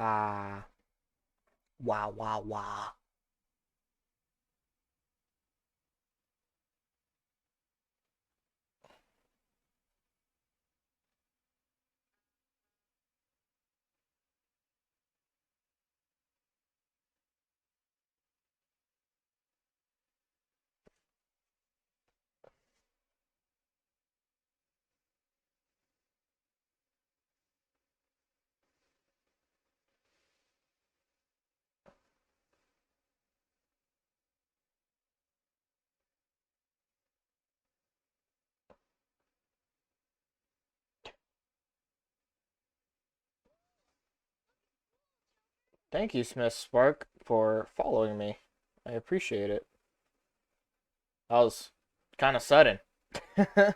Ah, wow, wow, wow. Thank you, Smith Spark, for following me. I appreciate it. That was kind of sudden. Kind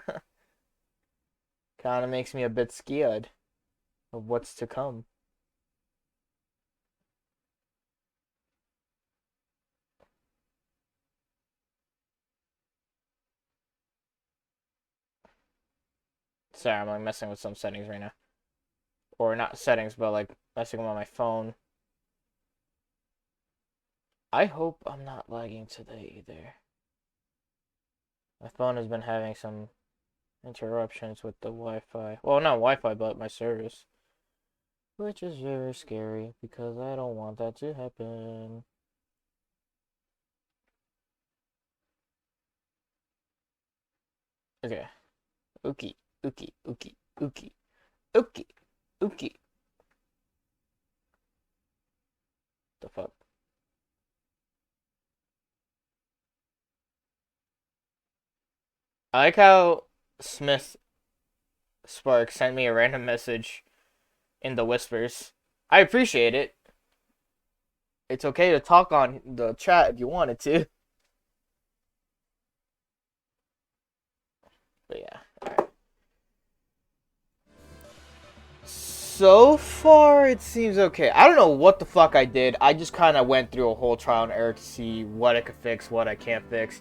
of makes me a bit scared of what's to come. Sorry, I'm like messing with some settings right now. Or not settings, but like messing with my phone. I hope I'm not lagging today either. My phone has been having some interruptions with the Wi-Fi. Well, not Wi-Fi, but my service. Which is very scary because I don't want that to happen. Okay. Ookie. Ookie. Ookie. Ookie. Ookie. Ookie. The fuck? I like how Smith Spark sent me a random message in the whispers. I appreciate it. It's okay to talk on the chat if you wanted to. But yeah. So far, it seems okay. I don't know what the fuck I did. I just kind of went through a whole trial and error to see what I could fix, what I can't fix.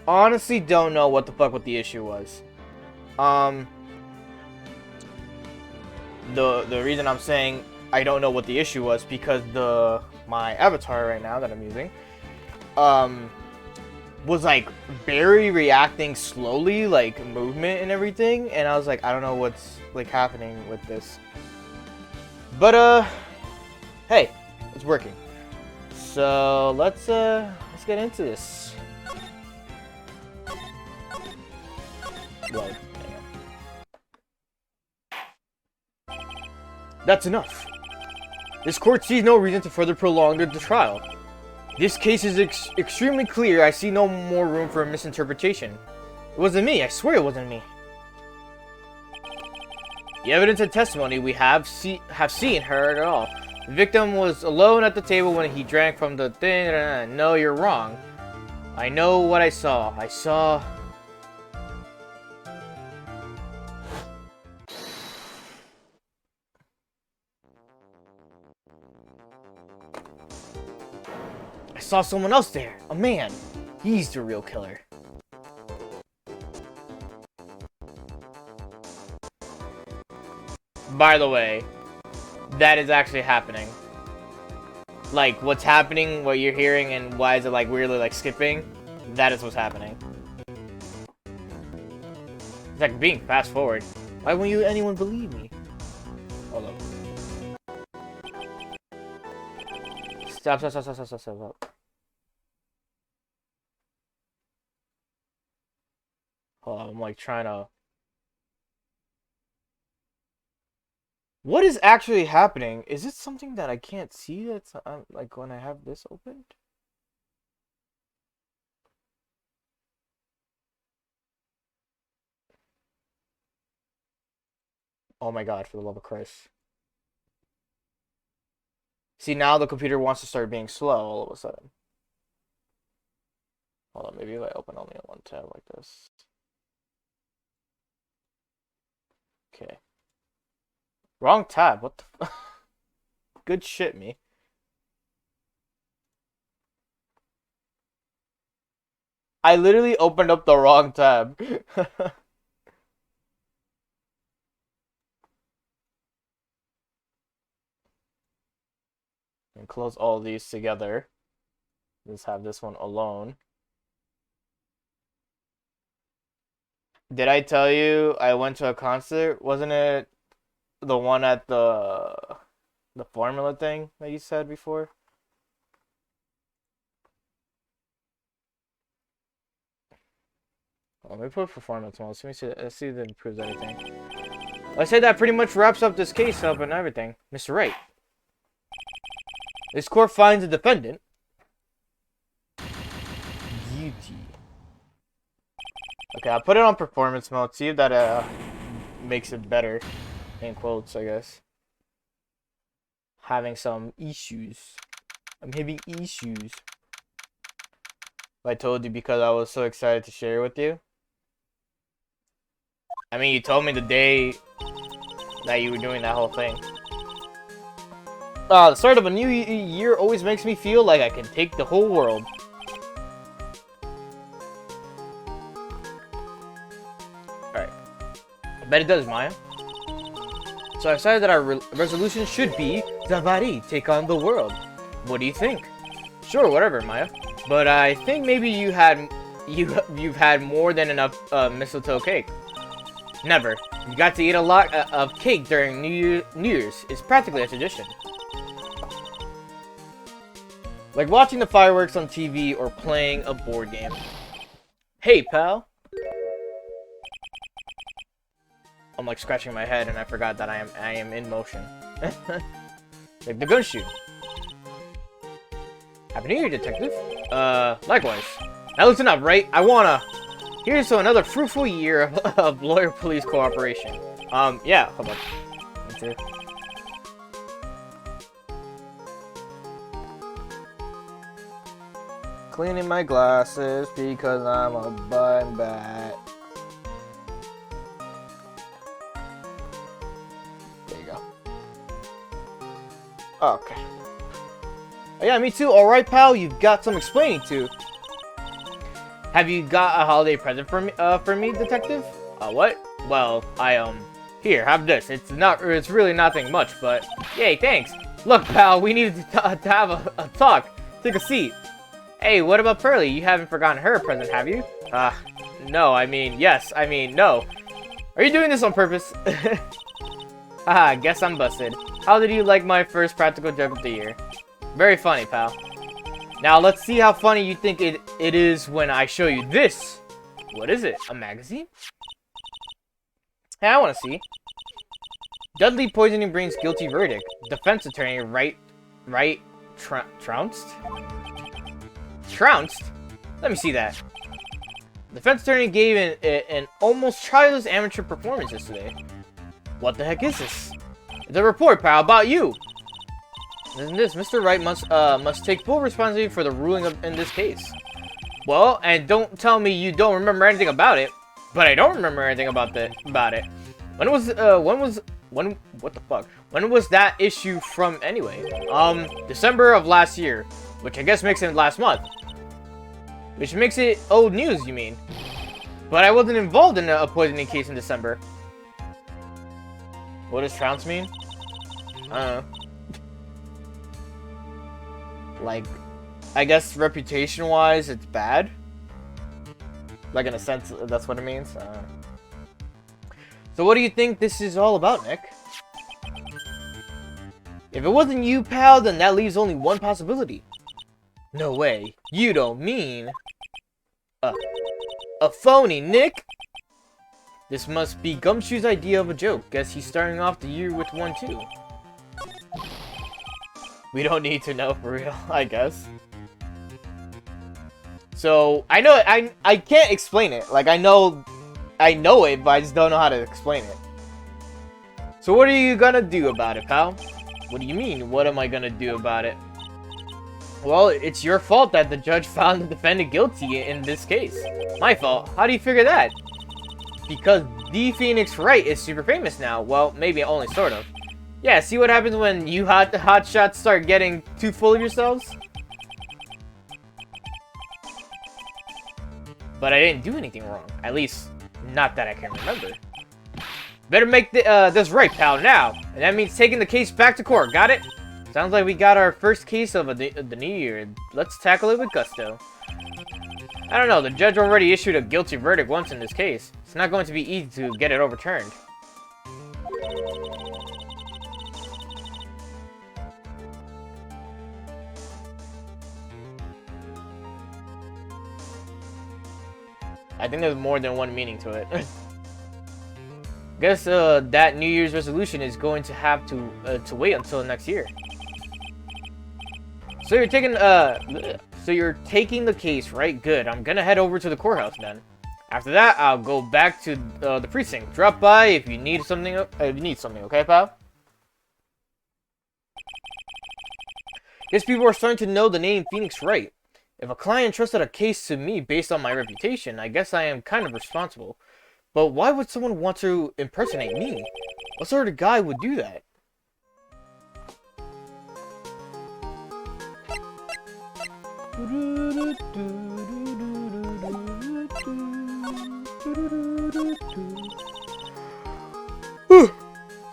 Honestly, don't know what the fuck what the issue was. Um, the reason I'm saying I don't know what the issue was because my avatar right now that I'm using, um, was like very reacting slowly, like movement and everything, and I was like, I don't know what's like happening with this. But hey, it's working. So let's get into this. Load. That's enough. This court sees no reason to further prolong the trial. This case is extremely clear. I see no more room for a misinterpretation. It wasn't me. I swear it wasn't me. The evidence and testimony we have seen heard it all. The victim was alone at the table when he drank from the thing. No, you're wrong. I know what I saw. I saw someone else there. A man. He's the real killer. By the way, that is actually happening. Like, what's happening, what you're hearing, and why is it, like, weirdly, like, skipping? That is what's happening. It's like being fast forward. Why won't anyone believe me? Hold up. Stop. Hold on, I'm, like, trying to... What is actually happening? Is it something that I can't see that's, like, when I have this opened? Oh my god, for the love of Christ. See, now the computer wants to start being slow all of a sudden. Hold on, maybe if I open only one tab like this. Okay. Wrong tab, what the Good shit, me. I literally opened up the wrong tab. And close all these together. Just have this one alone. Did I tell you I went to a concert? Wasn't it the one at the formula thing that you said before? Let me put performance mode. Let's see if it improves anything. I say that pretty much wraps up this case up and everything. Mr. Wright. This court finds the defendant guilty. Okay, I'll put it on performance mode. See if that makes it better. In quotes, I guess. Having some issues. I'm having issues. I told you because I was so excited to share with you. I mean, you told me the day that you were doing that whole thing. The start of a new year always makes me feel like I can take the whole world. Alright. I bet it does, Maya. So I decided that our resolution should be Zavari, take on the world. What do you think? Sure, whatever, Maya. But I think maybe you've had more than enough mistletoe cake. Never. You got to eat a lot of cake during New Year's. It's practically a tradition. Like watching the fireworks on TV or playing a board game. Hey, pal. I'm like scratching my head and I forgot that I am in motion. Like the gun shoot. Happy New Year, detective. Likewise. Now listen up, right? Here's to another fruitful year of lawyer-police cooperation. Yeah, hold on. Let's see. Cleaning my glasses because I'm a bun bat. There you go. Okay. Oh, yeah, me too. Alright, pal, you've got some explaining to. Have you got a holiday present for me, detective? What? Well, here, have this. It's really nothing much, but, yay, thanks. Look, pal, we need to have a talk. Take a seat. Hey, what about Pearly? You haven't forgotten her present, have you? No, yes, no. Are you doing this on purpose? Haha, guess I'm busted. How did you like my first practical joke of the year? Very funny, pal. Now, let's see how funny you think it is when I show you this. What is it? A magazine? Hey, I want to see. Deadly poisoning brings guilty verdict. Defense attorney Wright trounced? Trounced? Let me see that. Defense attorney gave an almost childless amateur performance yesterday. What the heck is this? It's a report, pal, about you. Isn't this? Mr. Wright must take full responsibility for the ruling in this case. Well, and don't tell me you don't remember anything about it. But I don't remember anything about it. When was that issue from anyway? December of last year, which I guess makes it last month. Which makes it old news, you mean? But I wasn't involved in a poisoning case in December. What does trounce mean? I don't know. Like, I guess reputation-wise, it's bad. Like, in a sense, that's what it means. So what do you think this is all about, Nick? If it wasn't you, pal, then that leaves only one possibility. No way. You don't mean... a phony, Nick? This must be Gumshoe's idea of a joke. Guess he's starting off the year with one, too. We don't need to know for real, I guess. So, I know, I can't explain it. Like, I know it, but I just don't know how to explain it. So what are you gonna do about it, pal? What do you mean, what am I gonna do about it? Well, it's your fault that the judge found the defendant guilty in this case. My fault. How do you figure that? Because the Phoenix Wright is super famous now. Well, maybe only sort of. Yeah, see what happens when you hot shots start getting too full of yourselves? But I didn't do anything wrong. At least, not that I can remember. Better make this right, pal, now. And that means taking the case back to court, got it? Sounds like we got our first case of the new year. Let's tackle it with gusto. I don't know, the judge already issued a guilty verdict once in this case. It's not going to be easy to get it overturned. I think there's more than one meaning to it. Guess that New Year's resolution is going to have to wait until next year. So you're taking the case, right? Good. I'm gonna head over to the courthouse then. After that, I'll go back to the precinct. Drop by if you need something. Okay, pal? Guess people are starting to know the name Phoenix Wright. If a client trusted a case to me based on my reputation, I guess I am kind of responsible. But why would someone want to impersonate me? What sort of guy would do that?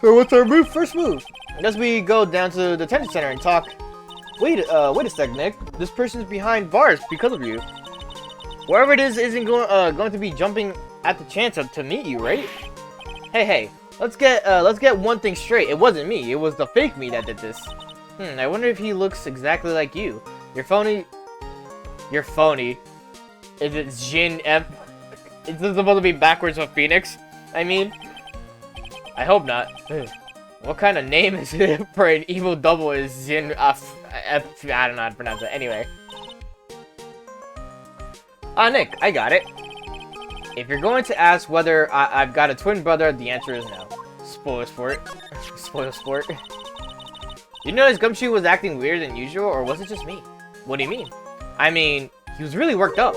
So what's our first move? I guess we go down to the detention center and talk. Wait a sec, Nick. This person's behind bars because of you. Whoever it is isn't going to be jumping at the chance to meet you, right? Hey, let's get one thing straight. It wasn't me. It was the fake me that did this. I wonder if he looks exactly like you. You're phony. Is it Jin F? Is this supposed to be backwards for Phoenix? I mean, I hope not. What kind of name is it for an evil double is Jin F? I don't know how to pronounce it. Anyway. Nick, I got it. If you're going to ask whether I've got a twin brother, the answer is no. Spoiler sport. Spoiler sport. You notice Gumshoe was acting weirder than usual, or was it just me? What do you mean? I mean, he was really worked up.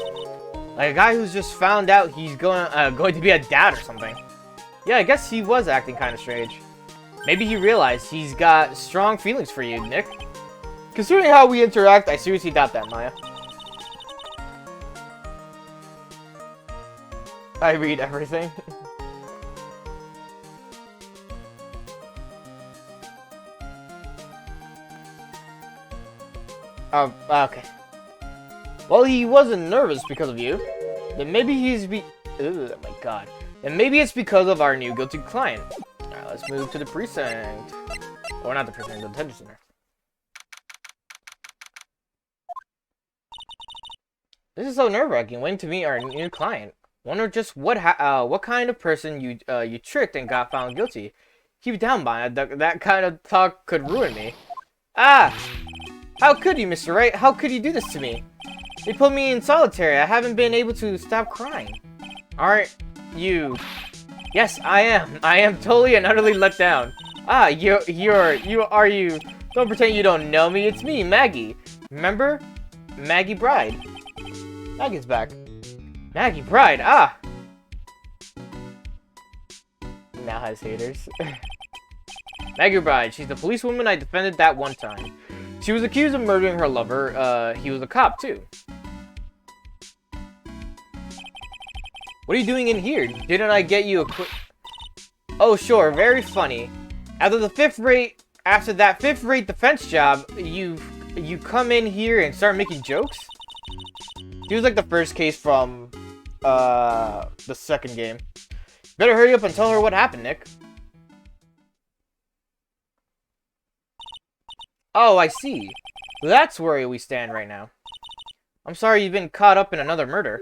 Like a guy who's just found out he's going to be a dad or something. Yeah, I guess he was acting kind of strange. Maybe he realized he's got strong feelings for you, Nick. Considering how we interact, I seriously doubt that, Maya. I read everything. Okay. Well, he wasn't nervous because of you. Then maybe oh my god. Then maybe it's because of our new guilty client. Alright, let's move to the precinct. Or not the precinct, the detention center. This is so nerve-wracking, waiting to meet our new client. Wonder just what kind of person you tricked and got found guilty. Keep it down, Maya. That kind of talk could ruin me. Ah! How could you, Mr. Wright? How could you do this to me? They put me in solitary. I haven't been able to stop crying. Aren't you? Yes, I am. I am totally and utterly let down. Ah, you? Don't pretend you don't know me. It's me, Maggie. Remember? Maggie Bride. Maggie's back. Maggie Bride, ah! Now has haters. Maggie Bride, she's the policewoman I defended that one time. She was accused of murdering her lover. He was a cop, too. What are you doing in here? Didn't I get you a quick... Oh, sure, very funny. After that fifth-rate defense job, you come in here and start making jokes? He was like the first case from the second game. Better hurry up and tell her what happened, Nick. Oh, I see. That's where we stand right now. I'm sorry you've been caught up in another murder.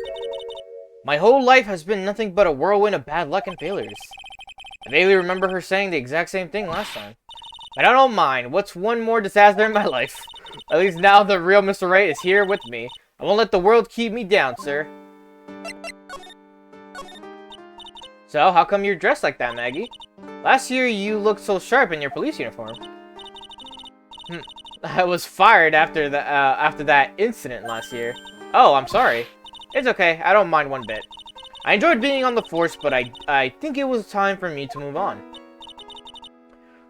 My whole life has been nothing but a whirlwind of bad luck and failures. I vaguely remember her saying the exact same thing last time. But I don't mind. What's one more disaster in my life? At least now the real Mr. Wright is here with me. I won't let the world keep me down, sir. So, how come you're dressed like that, Maggie? Last year, you looked so sharp in your police uniform. I was fired after that incident last year. Oh, I'm sorry. It's okay. I don't mind one bit. I enjoyed being on the force, but I think it was time for me to move on.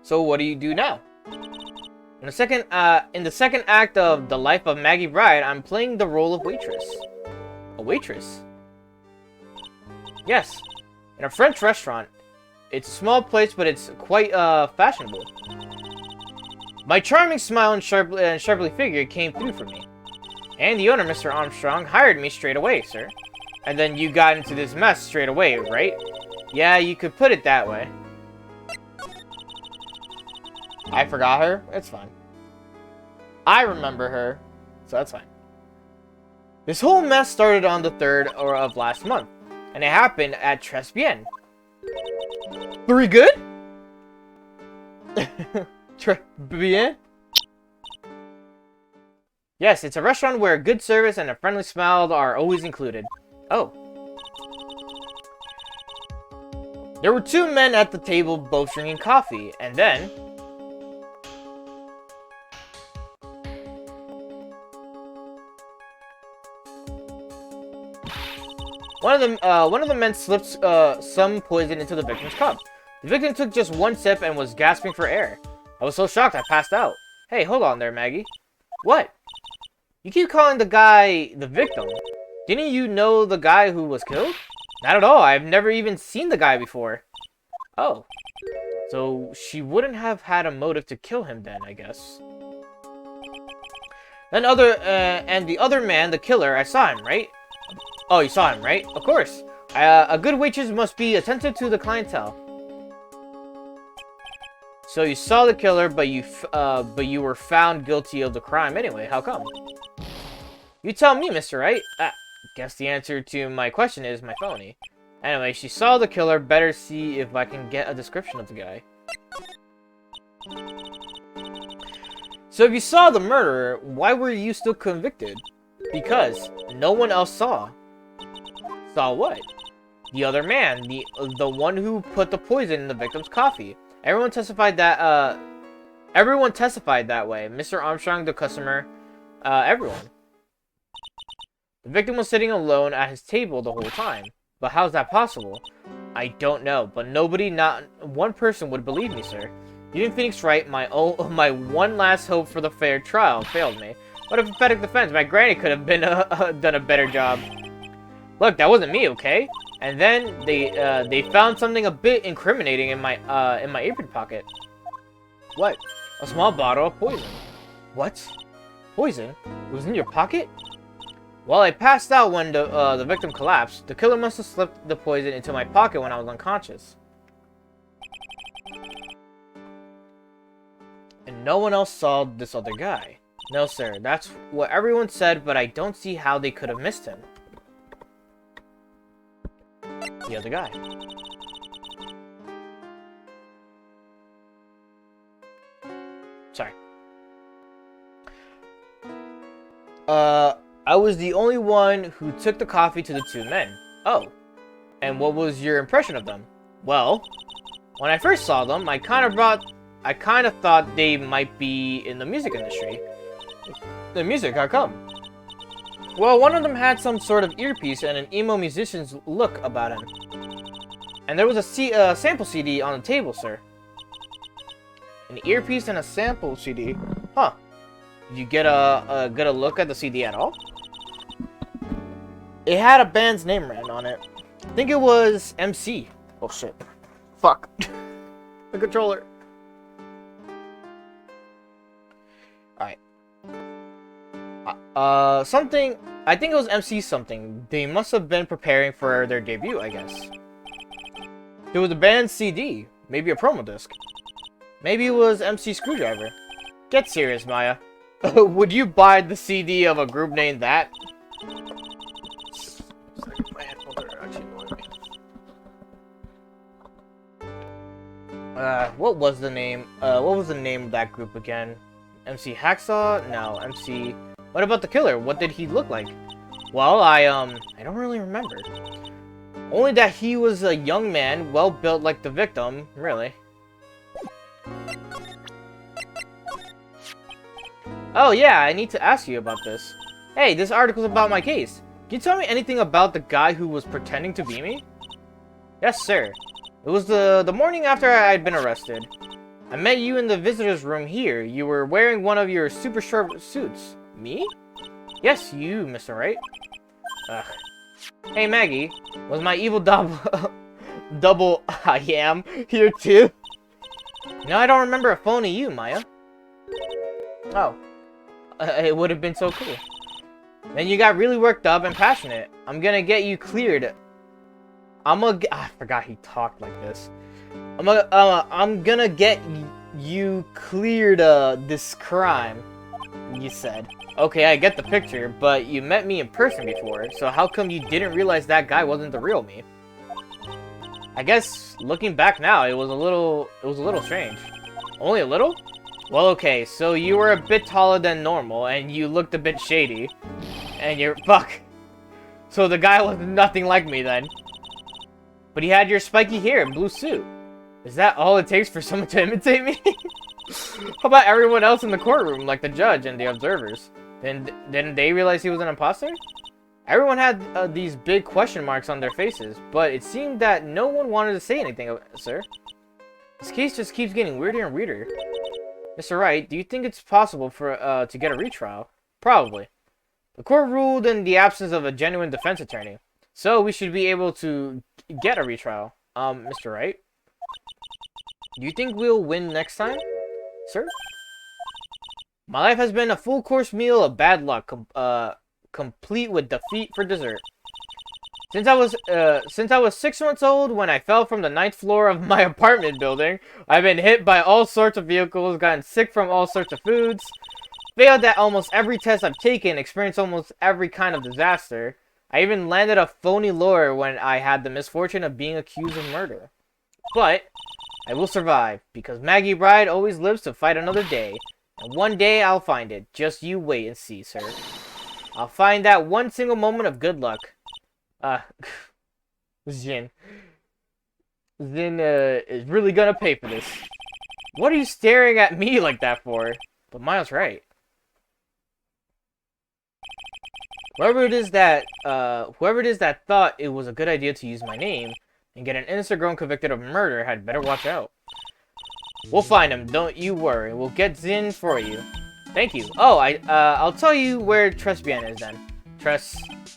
So, what do you do now? In the second act of The Life of Maggie Bride, I'm playing the role of waitress. A waitress? Yes. In a French restaurant. It's a small place, but it's quite fashionable. My charming smile and sharply figure came through for me. And the owner, Mr. Armstrong, hired me straight away, sir. And then you got into this mess straight away, right? Yeah, you could put it that way. I forgot her. It's fine. I remember her, so that's fine. This whole mess started on the 3rd of last month, and it happened at Tribulations. 3 good? Tribulations? Yes, it's a restaurant where good service and a friendly smile are always included. Oh. There were 2 men at the table both drinking coffee, and then... One of the men slipped some poison into the victim's cup. The victim took just 1 sip and was gasping for air. I was so shocked I passed out. Hey, hold on there, Maggie. What? You keep calling the guy the victim. Didn't you know the guy who was killed? Not at all. I've never even seen the guy before. Oh. So she wouldn't have had a motive to kill him then, I guess. Then and the other man, the killer, I saw him, right? Oh, you saw him, right? Of course. A good waitress must be attentive to the clientele. So you saw the killer, but you were found guilty of the crime anyway. How come? You tell me, Mr. Wright. Guess the answer to my question is my phony. Anyway, she saw the killer. Better see if I can get a description of the guy. So if you saw the murderer, why were you still convicted? Because no one else saw. Saw what? The other man, the one who put the poison in the victim's coffee. Everyone testified that way. Mr. Armstrong, the customer, everyone. The victim was sitting alone at his table the whole time. But how's that possible? I don't know, but nobody, not one person would believe me, sir. Even Phoenix Wright, my one last hope for the fair trial, failed me. What a pathetic defense. My granny could have been done a better job. Look, that wasn't me, okay? And then they found something a bit incriminating in my apron pocket. What? A small bottle of poison. What? Poison? It was in your pocket? Well, I passed out when the victim collapsed. The killer must have slipped the poison into my pocket when I was unconscious. And no one else saw this other guy. No, sir. That's what everyone said, but I don't see how they could have missed him. The other guy. Sorry. I was the only one who took the coffee to the 2 men. Oh. And what was your impression of them? Well, when I first saw them, I kind of thought they might be in the music industry. The music, how come? Well, one of them had some sort of earpiece and an emo musician's look about him. And there was a sample CD on the table, sir. An earpiece and a sample CD? Huh. Did you get a look at the CD at all? It had a band's name written on it. I think it was MC. Oh shit. Fuck. The controller. Alright. Something. I think it was MC something. They must have been preparing for their debut, I guess. It was a band's CD. Maybe a promo disc. Maybe it was MC Screwdriver. Get serious, Maya. Would you buy the CD of a group named that? My headphones are actually annoying me. What was the name? What was the name of that group again? MC Hacksaw? No, MC... What about the killer? What did he look like? Well, I don't really remember. Only that he was a young man, well built like the victim, really. Oh yeah, I need to ask you about this. Hey, this article's about my case. Can you tell me anything about the guy who was pretending to be me? Yes, sir. It was the morning after I'd been arrested. I met you in the visitor's room here. You were wearing one of your super short suits. Me? Yes, you, Mr. Wright. Ugh. Hey, Maggie. Was my evil I am here too? No, I don't remember a phony you, Maya. Oh. It would have been so cool. Then you got really worked up and passionate. I'm gonna get you cleared. I forgot he talked like this. I'm gonna get you cleared this crime, you said. Okay, I get the picture, but you met me in person before, so how come you didn't realize that guy wasn't the real me? I guess looking back now, it was a little strange. Only a little? Well, okay, so you were a bit taller than normal, and you looked a bit shady. And you're... Fuck. So the guy was nothing like me then. But he had your spiky hair and blue suit. Is that all it takes for someone to imitate me? How about everyone else in the courtroom, like the judge and the observers? Didn't they realize he was an imposter? Everyone had these big question marks on their faces, but it seemed that no one wanted to say anything, sir. This case just keeps getting weirder and weirder. Mr. Wright, do you think it's possible for to get a retrial? Probably. The court ruled in the absence of a genuine defense attorney, so we should be able to get a retrial. Mr. Wright? Do you think we'll win next time, sir? My life has been a full-course meal of bad luck, complete with defeat for dessert. Since I was 6 months old, when I fell from the 9th floor of my apartment building, I've been hit by all sorts of vehicles, gotten sick from all sorts of foods, failed at almost every test I've taken, experienced almost every kind of disaster. I even landed a phony lawyer when I had the misfortune of being accused of murder. But I will survive, because Maggie Bride always lives to fight another day. And one day I'll find it. Just you wait and see, sir. I'll find that one single moment of good luck. Zin. Zin, is really gonna pay for this. What are you staring at me like that for? But Miles right. Whoever it is that thought it was a good idea to use my name and get an innocent girl convicted of murder had better watch out. We'll find him, don't you worry. We'll get Zin for you. Thank you. Oh, I'll tell you where Tribulations is then.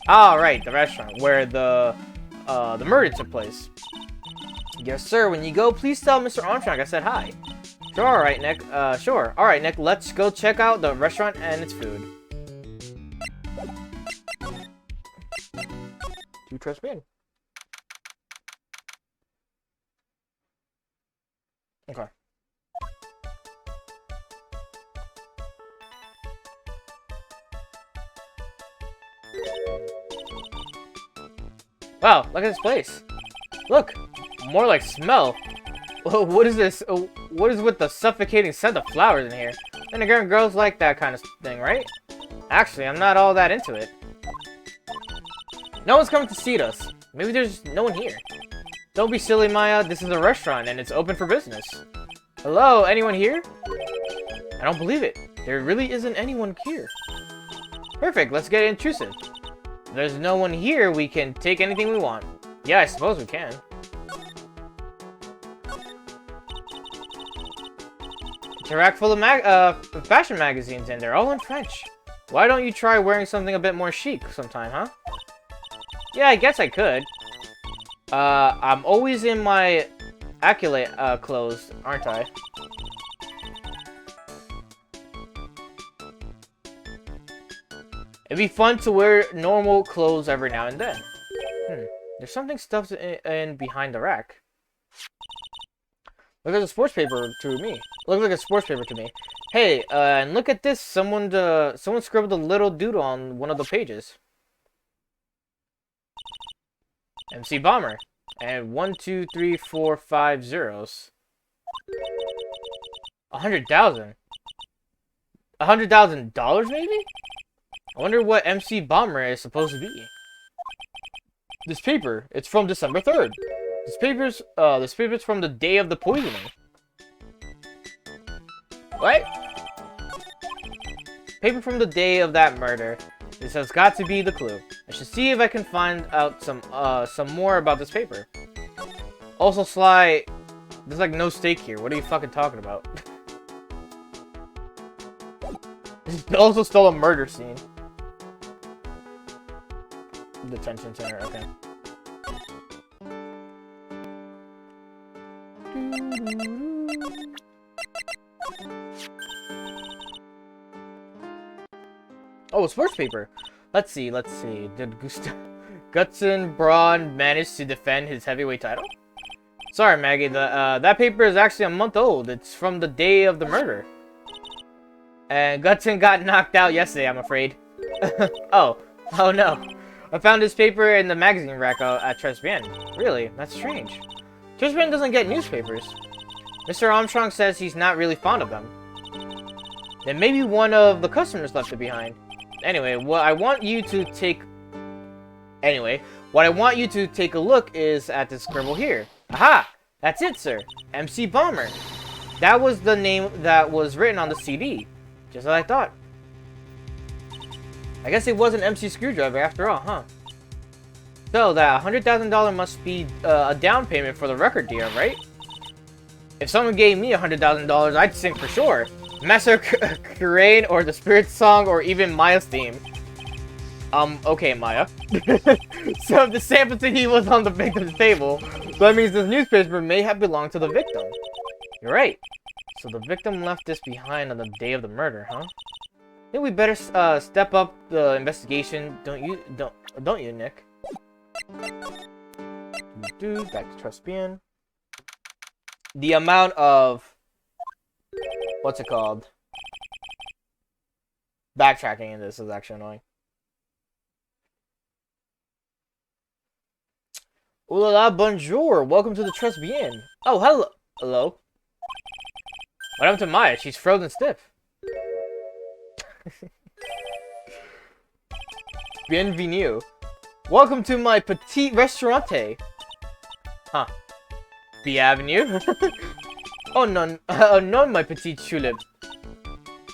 Right, the restaurant where the murder took place. Yes, sir. When you go, please tell Mr. Armstrong I said hi. Sure, all right, Nick. Sure. All right, Nick. Let's go check out the restaurant and its food. You trust me? Okay. Wow, look at this place. Look, more like smell. Whoa, what is this? What is with the suffocating scent of flowers in here? And again, girls like that kind of thing, right? Actually, I'm not all that into it. No one's coming to see us. Maybe there's no one here. Don't be silly, Maya. This is a restaurant and it's open for business. Hello, anyone here? I don't believe it. There really isn't anyone here. Perfect, let's get intrusive. If there's no one here, we can take anything we want. Yeah, I suppose we can. It's a rack full of fashion magazines and they're all in French. Why don't you try wearing something a bit more chic sometime, huh? Yeah, I guess I could. I'm always in my accolade clothes, aren't I? It'd be fun to wear normal clothes every now and then. There's something stuffed in behind the rack. Look at the sports paper to me. Looks like a sports paper to me. Hey, and look at this. Someone scribbled a little doodle on one of the pages. MC Bomber. And 1, 2, 3, 4, 5 zeros. 100,000. $100,000 maybe? I wonder what MC Bomber is supposed to be. This paper, it's from December 3rd. This paper's from the day of the poisoning. What? Paper from the day of that murder. This has got to be the clue. I should see if I can find out some more about this paper. Also, Sly, there's like no stake here. What are you fucking talking about? Also stole a murder scene. Detention center, okay. Oh, sports paper. Let's see. Did Gutson Braun manage to defend his heavyweight title? Sorry, Maggie. That paper is actually a month old. It's from the day of the murder. And Gutson got knocked out yesterday, I'm afraid. Oh no. I found this paper in the magazine rack at Tribulations. Really? That's strange. Tribulations doesn't get newspapers. Mr. Armstrong says he's not really fond of them. Then maybe one of the customers left it behind. Anyway, what I want you to take a look is at this scribble here. Aha! That's it, sir. MC Bomber. That was the name that was written on the CD. Just as I thought. I guess it was an MC Screwdriver after all, huh? So that $100,000 must be a down payment for the record deal, right? If someone gave me $100,000, I'd sing for sure. Master Karain or the Spirit Song or even Maya's theme. Okay, Maya. So if the sample CD was on the victim's table, that means this newspaper may have belonged to the victim. You're right. So the victim left this behind on the day of the murder, huh? I think we better step up the investigation, don't you, Nick? Back to Tribulations. The amount of what's it called? Backtracking in this is actually annoying. Ooh la la, bonjour! Welcome to the Tribulations. Oh, hello. What happened to Maya? She's frozen stiff. Bienvenue. Welcome to my petite restaurante. Huh. Bienvenue? Oh no, my petite tulip.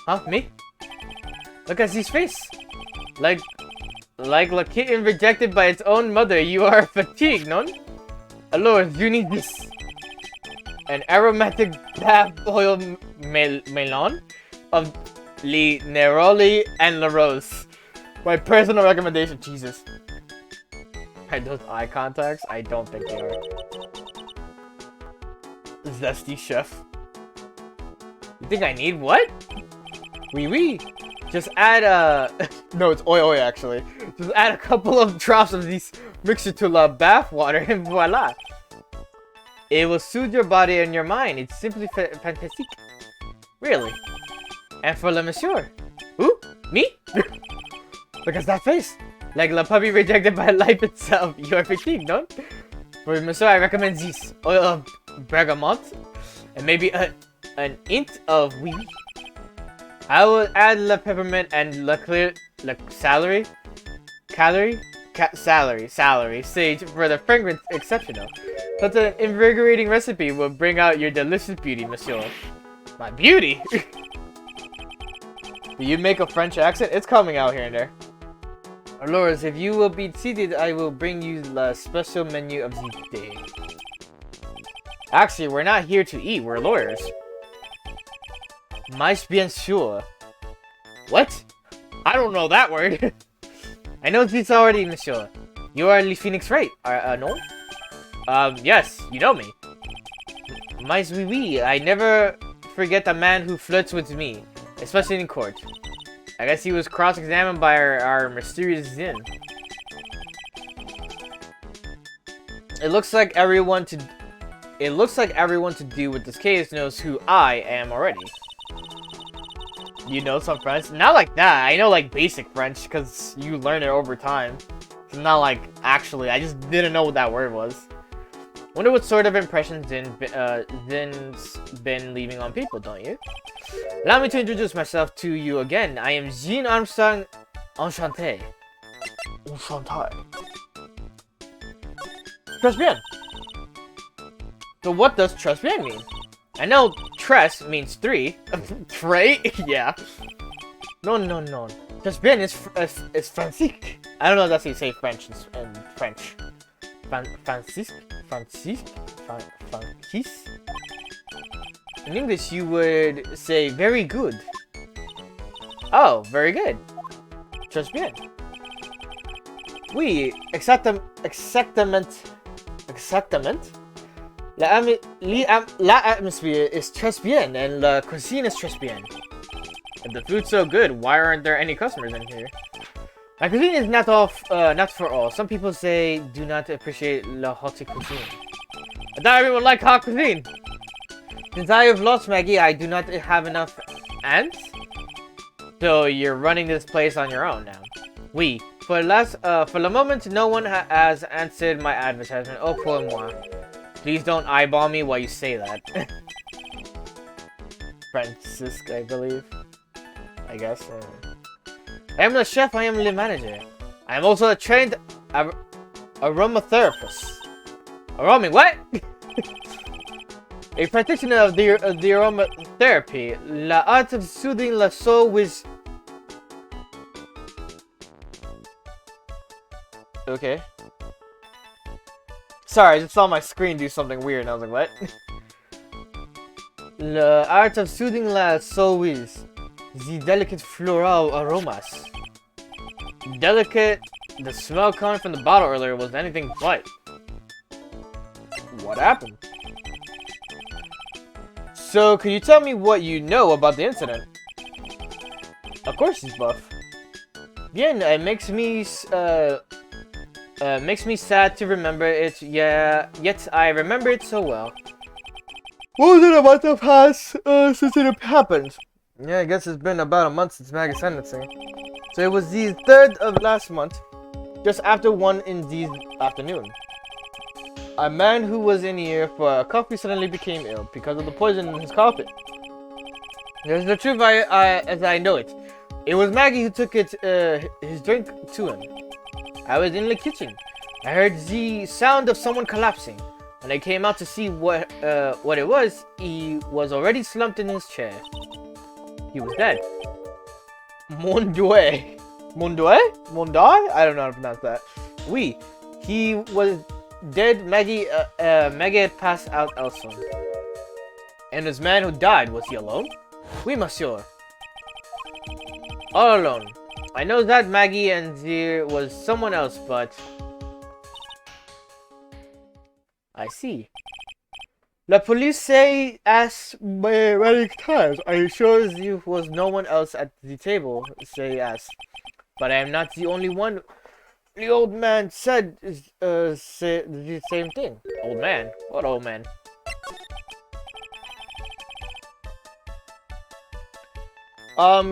Huh, me? Look at his face. Like a kitten rejected by its own mother, you are fatigued, non? Alors, you need this. An aromatic bath oil melon of Le Neroli and La Rose. My personal recommendation. Jesus. Are those eye contacts? I don't think they are. Zesty chef. You think I need what? Oui. Just add no, it's oil actually. Just add a couple of drops of these mixture to la bath water and voila. It will soothe your body and your mind. It's simply fantastic. Really. And for le monsieur. Who? Me? Look at that face. Like la puppy rejected by life itself. You are fatigued, no? For monsieur, I recommend this. Oil of bergamot. And maybe an hint of wee. I will add la peppermint and la celery sage for the fragrance exceptional. Such an invigorating recipe will bring out your delicious beauty, monsieur. My beauty? Do you make a French accent? It's coming out here and there. Lords, if you will be seated, I will bring you the special menu of the day. Actually, we're not here to eat, we're lawyers. Mais bien sûr. What? I don't know that word. I know this already, monsieur. You are Le Phoenix Wright, no? Yes, you know me. Mais oui, I never forget the man who flirts with me, especially in court. I guess he was cross-examined by our mysterious Zin. It looks like everyone to do with this case knows who I am already. You know some French? Not like that. I know like basic French because you learn it over time. It's not like actually. I just didn't know what that word was. Wonder what sort of impressions Zin's been leaving on people, don't you? Allow me to introduce myself to you again. I am Jean Armstrong. Enchanté. Enchanté. Très bien. So what does très bien mean? I know tres means three. Right? Yeah. No. Très bien is Francisque. I don't know if that's how you say French in French. Francis? In English, you would say very good. Oh, very good. Très bien. Oui, exactement. L'atmosphère is très bien and la cuisine is très bien. If the food's so good, why aren't there any customers in here? My cuisine is not for all. Some people say do not appreciate la haute cuisine. I thought everyone liked hot cuisine. Since I have lost Maggie, I do not have enough ants. So you're running this place on your own now. Oui. For the moment, no one has answered my advertisement. Oh, pour moi. Please don't eyeball me while you say that. Francisc, I believe. I guess. I am the chef, I am the manager. I am also a trained aromatherapist. What? A practitioner of the aromatherapy. La art of soothing la soul with... Okay. Sorry, I just saw my screen do something weird and I was like, what? The art of soothing la soul with the delicate floral aromas. Delicate? The smell coming from the bottle earlier was anything but. What happened? So, can you tell me what you know about the incident? Of course he's buff. Bien, it makes me sad to remember it. Yeah, yet I remember it so well. What was it about the past since it happened? Yeah, I guess it's been about a month since Maggie's sentencing. So it was the 3rd of last month, just after 1 in the afternoon. A man who was in here for a coffee suddenly became ill because of the poison in his coffee. There's the truth as I know it. It was Maggie who took his drink to him. I was in the kitchen. I heard the sound of someone collapsing. When I came out to see what it was, he was already slumped in his chair. He was dead. Mondue? I don't know how to pronounce that. Oui. He was dead. Maggie had passed out also. And this man who died, was he alone? Oui, monsieur. All alone. I know that Maggie and there was someone else, but... I see. La police say asked many times. Are you sure there was no one else at the table? Say asked. But I am not the only one. The old man said the same thing. Old man? What old man?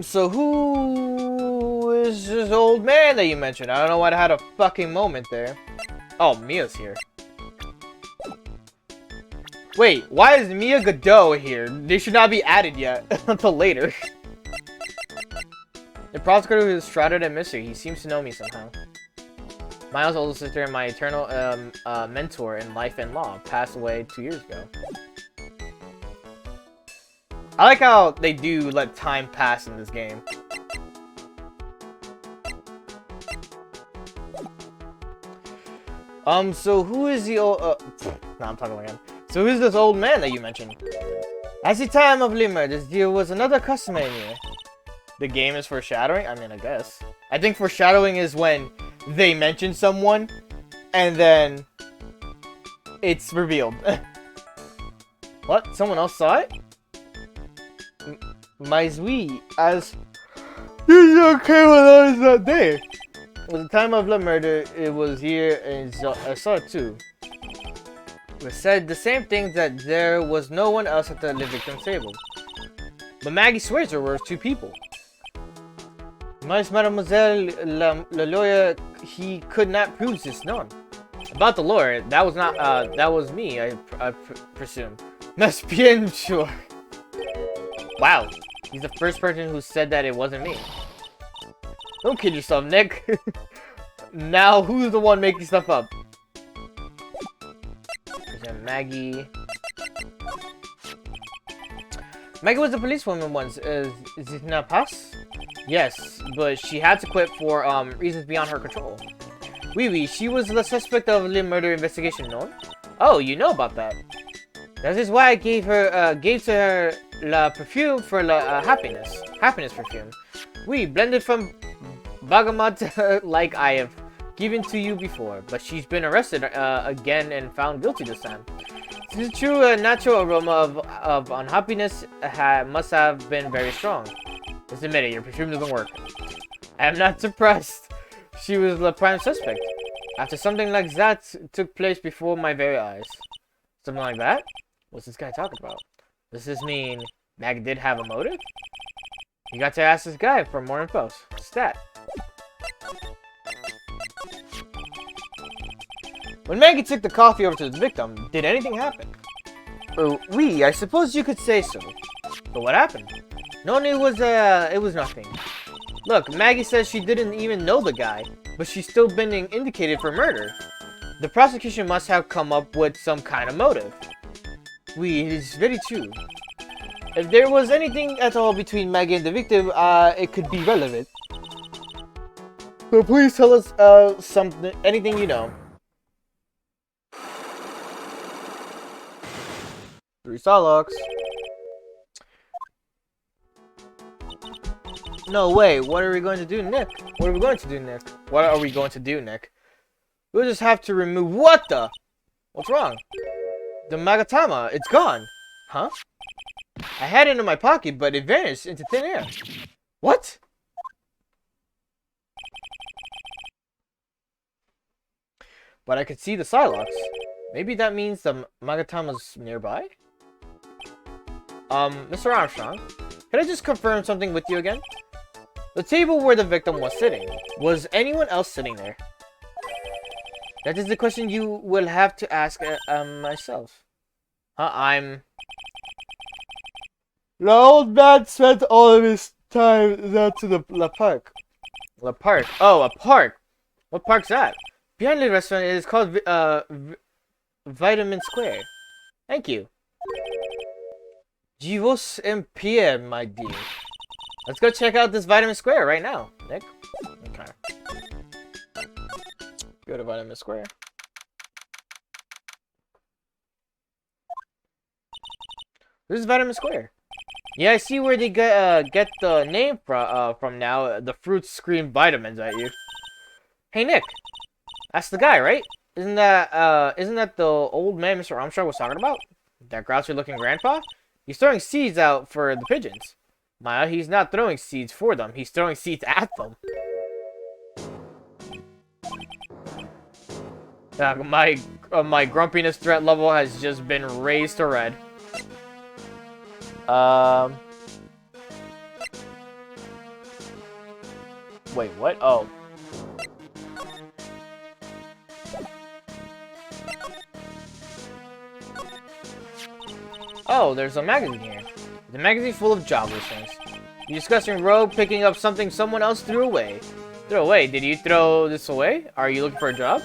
So who is this old man that you mentioned? I don't know why I had a fucking moment there. Oh, Mia's here. Wait, why is Mia Godot here? They should not be added yet until later. The prosecutor who is shrouded in mystery. He seems to know me somehow. Miles' older sister and my eternal mentor in life and law passed away 2 years ago. I like how they do let time pass in this game. So who is the old... no, I'm talking again. So who's this old man that you mentioned? At the time of the murder, there was another customer in here. The game is foreshadowing? I mean, I guess. I think foreshadowing is when they mention someone, and then it's revealed. What? Someone else saw it? Mais oui, as... You okay with us that day? At the time of the murder, it was here, and I saw it too. We said the same thing, that there was no one else at the victim's table. But Maggie swears there were 2 people. Mademoiselle, la lawyer, he could not prove this, no. About the lawyer, that was not, that was me, I presume. Must bien sure. Wow, he's the first person who said that it wasn't me. Don't kid yourself, Nick. Now, who's the one making stuff up? Maggie. Maggie was a policewoman once. Is it not pass? Yes, but she had to quit for reasons beyond her control. Oui, she was the suspect of the murder investigation, no? Oh, you know about that. That is why I gave to her la perfume for la happiness perfume. Oui, blended from bergamot like I have given to you before, but she's been arrested again and found guilty this time. The true natural aroma of unhappiness must have been very strong. Just admit it, your perfume doesn't work. I am not surprised. She was the prime suspect. After something like that took place before my very eyes. Something like that? What's this guy talking about? Does this mean Mag did have a motive? You got to ask this guy for more info. Stat. When Maggie took the coffee over to the victim, did anything happen? Oui, I suppose you could say so. But what happened? No, it was nothing. Look, Maggie says she didn't even know the guy, but she's still been indicated for murder. The prosecution must have come up with some kind of motive. Oui, it is very true. If there was anything at all between Maggie and the victim, it could be relevant. So please tell us, anything you know. 3 Starlocks. No way, what are we going to do, Nick? What are we going to do, Nick? What are we going to do, Nick? We'll just have to remove— What the? What's wrong? The Magatama, it's gone. Huh? I had it in my pocket, but it vanished into thin air. What? But I could see the Psylocks. Maybe that means the Magatama's nearby? Mr. Armstrong, can I just confirm something with you again? The table where the victim was sitting, was anyone else sitting there? That is the question you will have to ask myself. The old man spent all of his time down to the park. The park? Oh, a park. What park's that? Behind the restaurant, it is called Vitamin Square. Thank you. Jivos en pie, my dear. Let's go check out this Vitamin Square right now, Nick. Okay. Go to Vitamin Square. This is Vitamin Square. Yeah, I see where they get the name from now. The fruits scream vitamins at you. Hey, Nick. That's the guy, right? Isn't that the old man Mr. Armstrong was talking about? That grouchy-looking grandpa? He's throwing seeds out for the pigeons. Maya, he's not throwing seeds for them. He's throwing seeds at them. My grumpiness threat level has just been raised to red. Wait, what? Oh. Oh, there's a magazine here. The magazine full of job listings. You discussing rogue picking up something someone else threw away. Throw away? Did you throw this away? Are you looking for a job?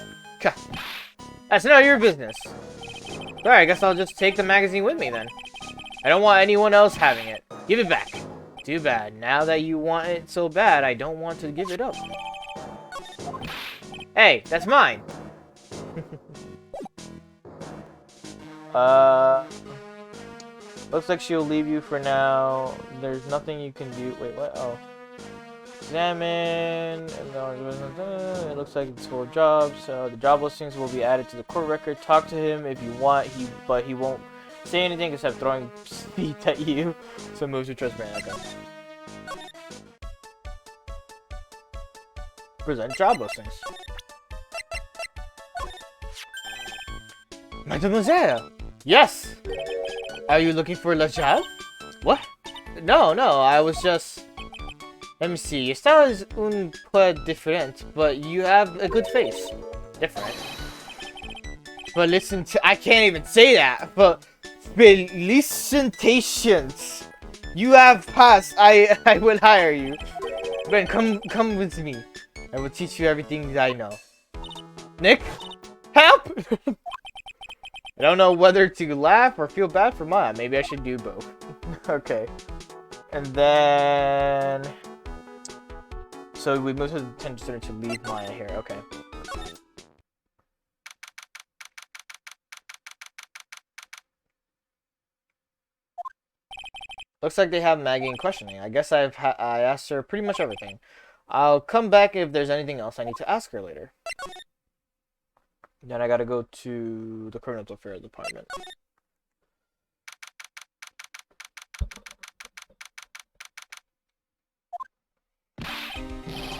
That's none of your business. Alright, I guess I'll just take the magazine with me then. I don't want anyone else having it. Give it back. Too bad. Now that you want it so bad, I don't want to give it up. Hey, that's mine. Looks like she'll leave you for now. There's nothing you can do. Wait, what? Oh. Examine. It looks like it's full of jobs. The job listings will be added to the court record. Talk to him if you want. But he won't say anything except throwing speed at you. So moves to trust brand. Okay. Present job listings. Mademoiselle! Yes! Are you looking for a job? What? No, I was just... Let me see. Your style is un peu different, but you have a good face. Different. But listen to... I can't even say that, but... Felicitations! You have passed. I will hire you. Ben, come with me. I will teach you everything that I know. Nick? Help! I don't know whether to laugh or feel bad for Maya. Maybe I should do both. Okay. And then... So we moved to the detention center to leave Maya here. Okay. Looks like they have Maggie in questioning. I guess I asked her pretty much everything. I'll come back if there's anything else I need to ask her later. Then I gotta go to the criminal affairs department.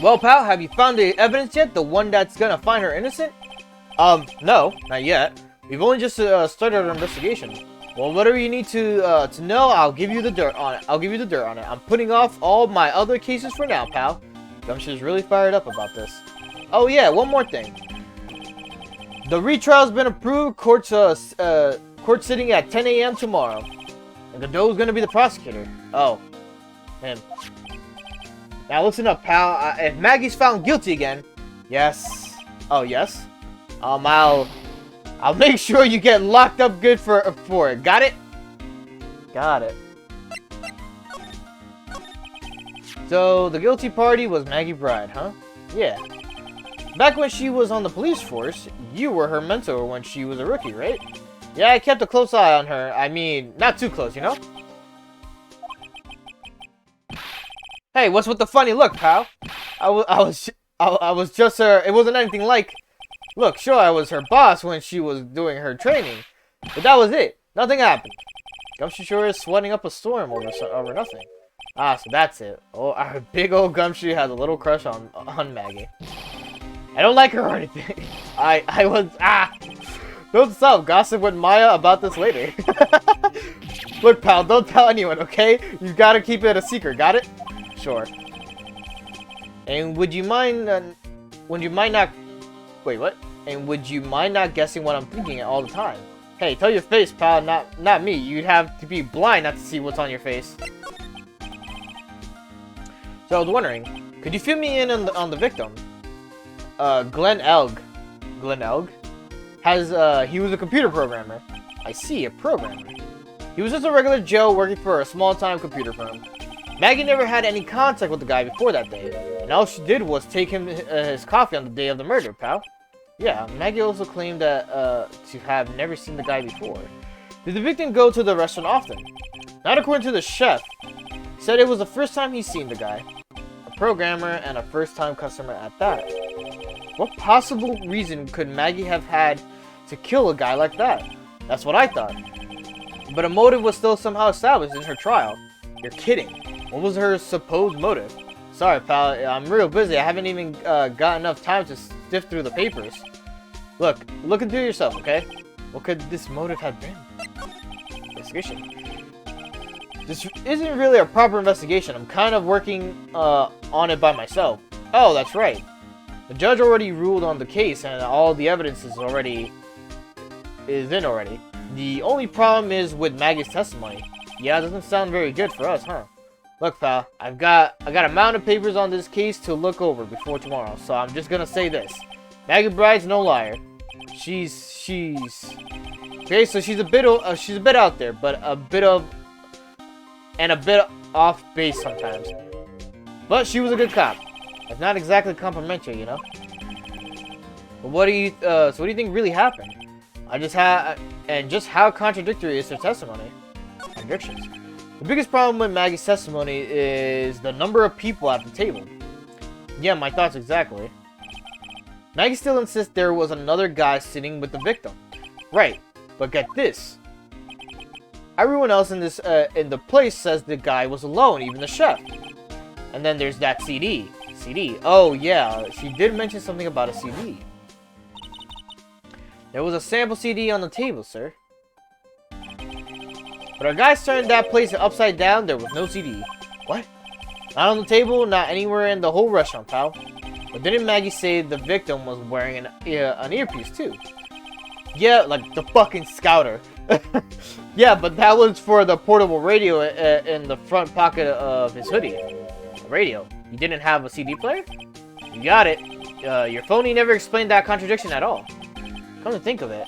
Well, pal, have you found the evidence yet? The one that's gonna find her innocent? No, not yet. We've only just started our investigation. Well, whatever you need to know, I'll give you the dirt on it. I'm putting off all my other cases for now, pal. Gumshoe's really fired up about this. Oh yeah, one more thing. The retrial's been approved. Court sitting at 10 a.m. tomorrow. And Godot's gonna be the prosecutor. Oh, him. Now listen up, pal. If Maggie's found guilty again, yes. Oh yes. I'll make sure you get locked up good for it. Got it? Got it. So the guilty party was Maggie Bride, huh? Yeah. Back when she was on the police force, you were her mentor when she was a rookie, right? Yeah, I kept a close eye on her. I mean, not too close, you know? Hey, what's with the funny look, pal? I was just her. It wasn't anything like. Look, sure, I was her boss when she was doing her training, but that was it. Nothing happened. Gumshoe sure is sweating up a storm over nothing. Ah, so that's it. Oh, our big old Gumshoe has a little crush on Maggie. I don't like her or anything. Don't stop gossip with Maya about this later. Look, pal, don't tell anyone, okay? You gotta keep it a secret, got it? Sure. And would you mind not guessing what I'm thinking all the time? Hey, tell your face, pal, not me. You'd have to be blind not to see what's on your face. So I was wondering, could you fill me in on the victim? Glenn Elg. Glenn Elg? He was a computer programmer. I see, a programmer. He was just a regular Joe working for a small-time computer firm. Maggie never had any contact with the guy before that day, and all she did was take him his coffee on the day of the murder, pal. Yeah, Maggie also claimed that to have never seen the guy before. Did the victim go to the restaurant often? Not according to the chef. He said it was the first time he's seen the guy. A programmer and a first-time customer at that. What possible reason could Maggie have had to kill a guy like that? That's what I thought. But a motive was still somehow established in her trial. You're kidding. What was her supposed motive? Sorry, pal. I'm real busy. I haven't even got enough time to sift through the papers. Look into yourself, okay? What could this motive have been? Investigation. This isn't really a proper investigation. I'm kind of working on it by myself. Oh, that's right. The judge already ruled on the case, and all the evidence is in already. The only problem is with Maggie's testimony. Yeah, it doesn't sound very good for us, huh? Look, pal, I got a mountain of papers on this case to look over before tomorrow, so I'm just gonna say this: Maggie Bride's no liar. She's okay. So she's a bit out there, but a bit off base sometimes. But she was a good cop. It's not exactly complimentary, you know. But what do you think really happened? And just how contradictory is her testimony? Contradictions. The biggest problem with Maggie's testimony is the number of people at the table. Yeah, my thoughts exactly. Maggie still insists there was another guy sitting with the victim. Right, but get this. Everyone else in the place says the guy was alone, even the chef. And then there's that CD. Oh yeah, she did mention something about a CD. There was a sample CD on the table, sir. But our guys turned that place upside down, there was no CD. What? Not on the table, not anywhere in the whole restaurant, pal. But didn't Maggie say the victim was wearing an earpiece too? Yeah, like the fucking scouter. Yeah, but that was for the portable radio in the front pocket of his hoodie. A radio. You didn't have a CD player? You got it. Your phony never explained that contradiction at all. Come to think of it,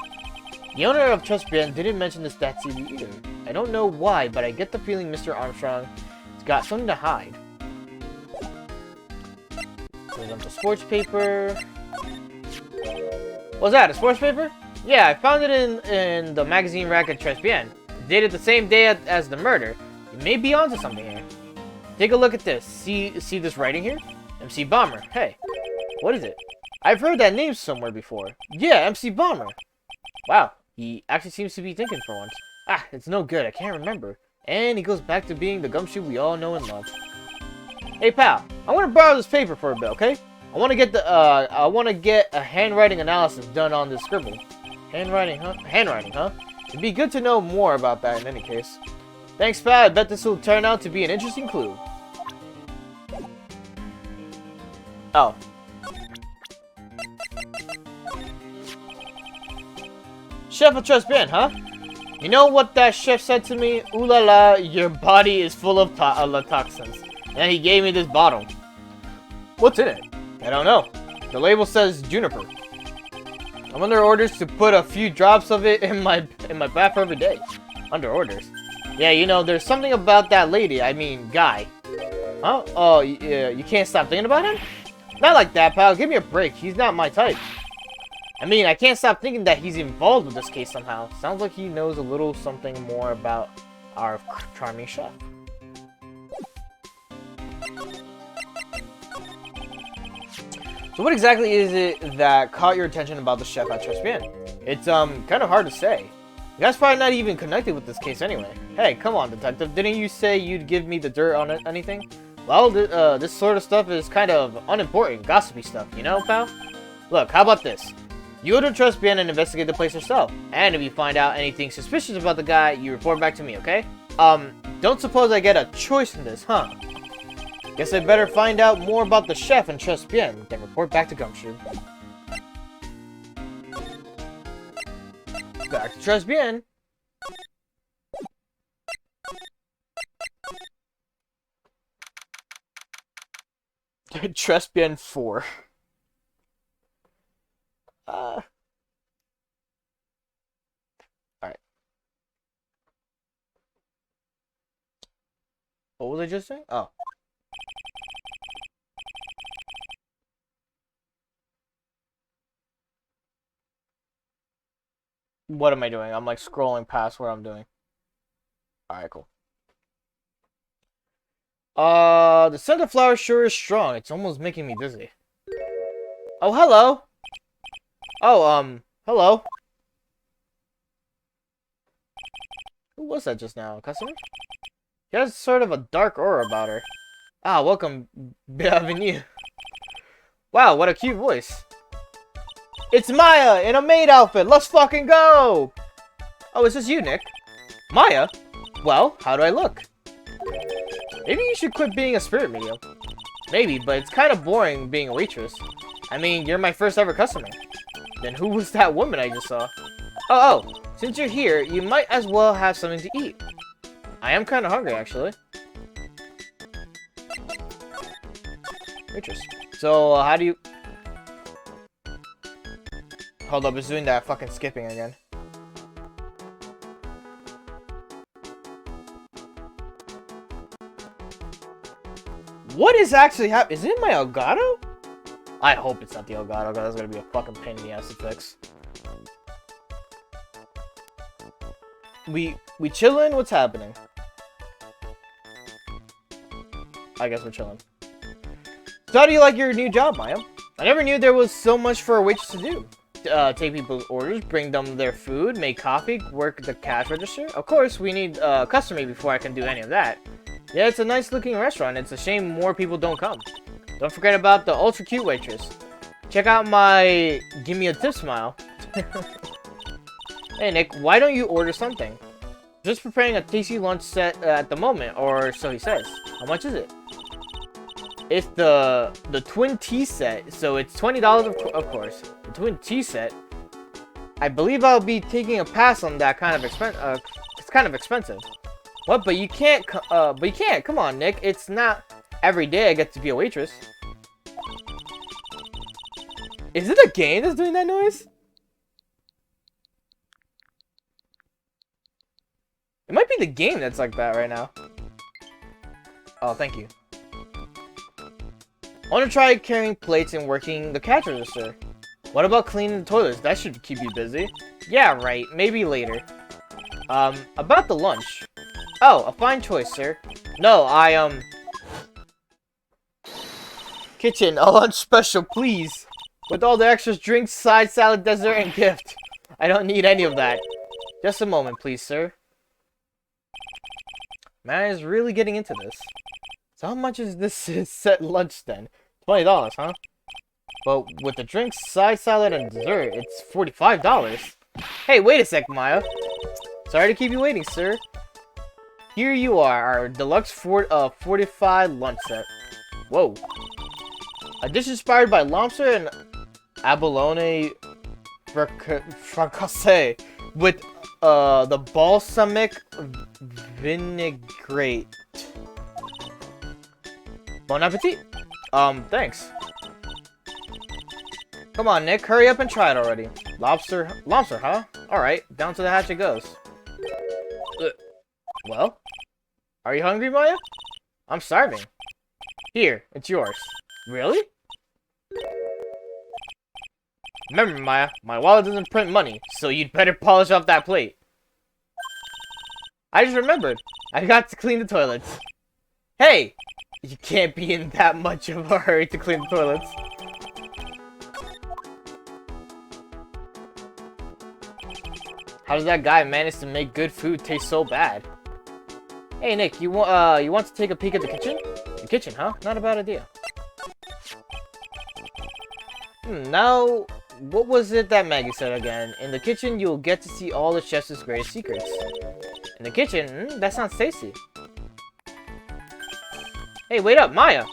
the owner of Tribulations didn't mention that CD either. I don't know why, but I get the feeling Mr. Armstrong has got something to hide. Goes up to sports paper. What's that, a sports paper? Yeah, I found it in the magazine rack at Tribulations. Dated the same day as the murder. You may be onto something here. Take a look at this. See this writing here? MC Bomber. Hey, what is it? I've heard that name somewhere before. Yeah, MC Bomber. Wow, he actually seems to be thinking for once. Ah, it's no good. I can't remember. And he goes back to being the Gumshoe we all know and love. Hey pal, I want to borrow this paper for a bit, okay? I want to get a handwriting analysis done on this scribble. Handwriting, huh? Handwriting, huh? It'd be good to know more about that in any case. Thanks, pal. I bet this will turn out to be an interesting clue. Oh. Chef, I trust Ben, huh? You know what that chef said to me? Ooh la la, your body is full of toxins. And he gave me this bottle. What's in it? I don't know. The label says juniper. I'm under orders to put a few drops of it in my bath every day. Under orders? Yeah, you know, there's something about that lady, I mean, guy. Huh? Oh, yeah, you can't stop thinking about him? Not like that, pal. Give me a break. He's not my type. I mean, I can't stop thinking that he's involved with this case somehow. Sounds like he knows a little something more about our charming chef. So what exactly is it that caught your attention about the chef at Tribulations? It's, kind of hard to say. You guys probably not even connected with this case anyway. Hey, come on, detective. Didn't you say you'd give me the dirt on anything? Well, this sort of stuff is kind of unimportant, gossipy stuff, you know, pal? Look, how about this? You go to Tribulations and investigate the place yourself. And if you find out anything suspicious about the guy, you report back to me, okay? Don't suppose I get a choice in this, huh? Guess I better find out more about the chef and Tribulations, then report back to Gumshoe. Back to Tribulations. Tribulations 4. Alright. What was I just saying? Oh. What am I doing? I'm like scrolling past where I'm doing. Alright, cool. The scent of flowers sure is strong. It's almost making me dizzy. Oh, hello. Oh, hello. Who was that just now? A customer? She has sort of a dark aura about her. Ah, welcome, bienvenue. Wow, what a cute voice. It's Maya in a maid outfit. Let's fucking go. Oh, is this you, Nick? Maya? Well, how do I look? Maybe you should quit being a spirit medium. Maybe, but it's kind of boring being a waitress. I mean, you're my first ever customer. Then who was that woman I just saw? Oh, since you're here, you might as well have something to eat. I am kind of hungry, actually. Waitress. So, how do you... Hold up, it's doing that fucking skipping again. What is actually happening? Is it my Elgato? I hope it's not the Elgato, because that's gonna be a fucking pain in the ass to fix. We chillin'? What's happening? I guess we're chilling. So how do you like your new job, Maya? I never knew there was so much for a waitress to do. Take people's orders, bring them their food, make coffee, work the cash register. Of course, we need a customer before I can do any of that. Yeah, it's a nice looking restaurant. It's a shame more people don't come. Don't forget about the ultra cute waitress. Check out my give me a tip smile. Hey Nick, why don't you order something? Just preparing a tasty lunch set at the moment, or so he says. How much is it? It's the twin tea set, so it's $20 of course. The twin tea set. I believe I'll be taking a pass on that kind of it's kind of expensive. What? But you can't. Come on, Nick. It's not every day I get to be a waitress. Is it a game that's doing that noise? It might be the game that's like that right now. Oh, thank you. I want to try carrying plates and working the cash register. What about cleaning the toilets? That should keep you busy. Yeah, right. Maybe later. About the lunch. Oh, a fine choice, sir. No, Kitchen, a lunch special, please. With all the extras, drinks, side salad, dessert, and gift. I don't need any of that. Just a moment, please, sir. Man is really getting into this. So how much is this set lunch then? $20, huh? But with the drinks, side salad, and dessert, it's $45. Hey, wait a sec, Maya. Sorry to keep you waiting, sir. Here you are, our deluxe fortified lunch set. Whoa. A dish inspired by lobster and abalone fricassee with the balsamic vinaigrette. Bon appetit. Thanks. Come on, Nick, hurry up and try it already. Lobster, huh? Alright, down to the hatch it goes. Well? Are you hungry, Maya? I'm starving. Here, it's yours. Really? Remember, Maya, my wallet doesn't print money, so you'd better polish off that plate. I just remembered. I got to clean the toilets. Hey! You can't be in that much of a hurry to clean the toilets. How does that guy manage to make good food taste so bad? Hey Nick, you want to take a peek at the kitchen? The kitchen, huh? Not a bad idea. Now, what was it that Maggie said again? In the kitchen, you'll get to see all the chef's greatest secrets. In the kitchen? That sounds tasty. Hey, wait up, Maya!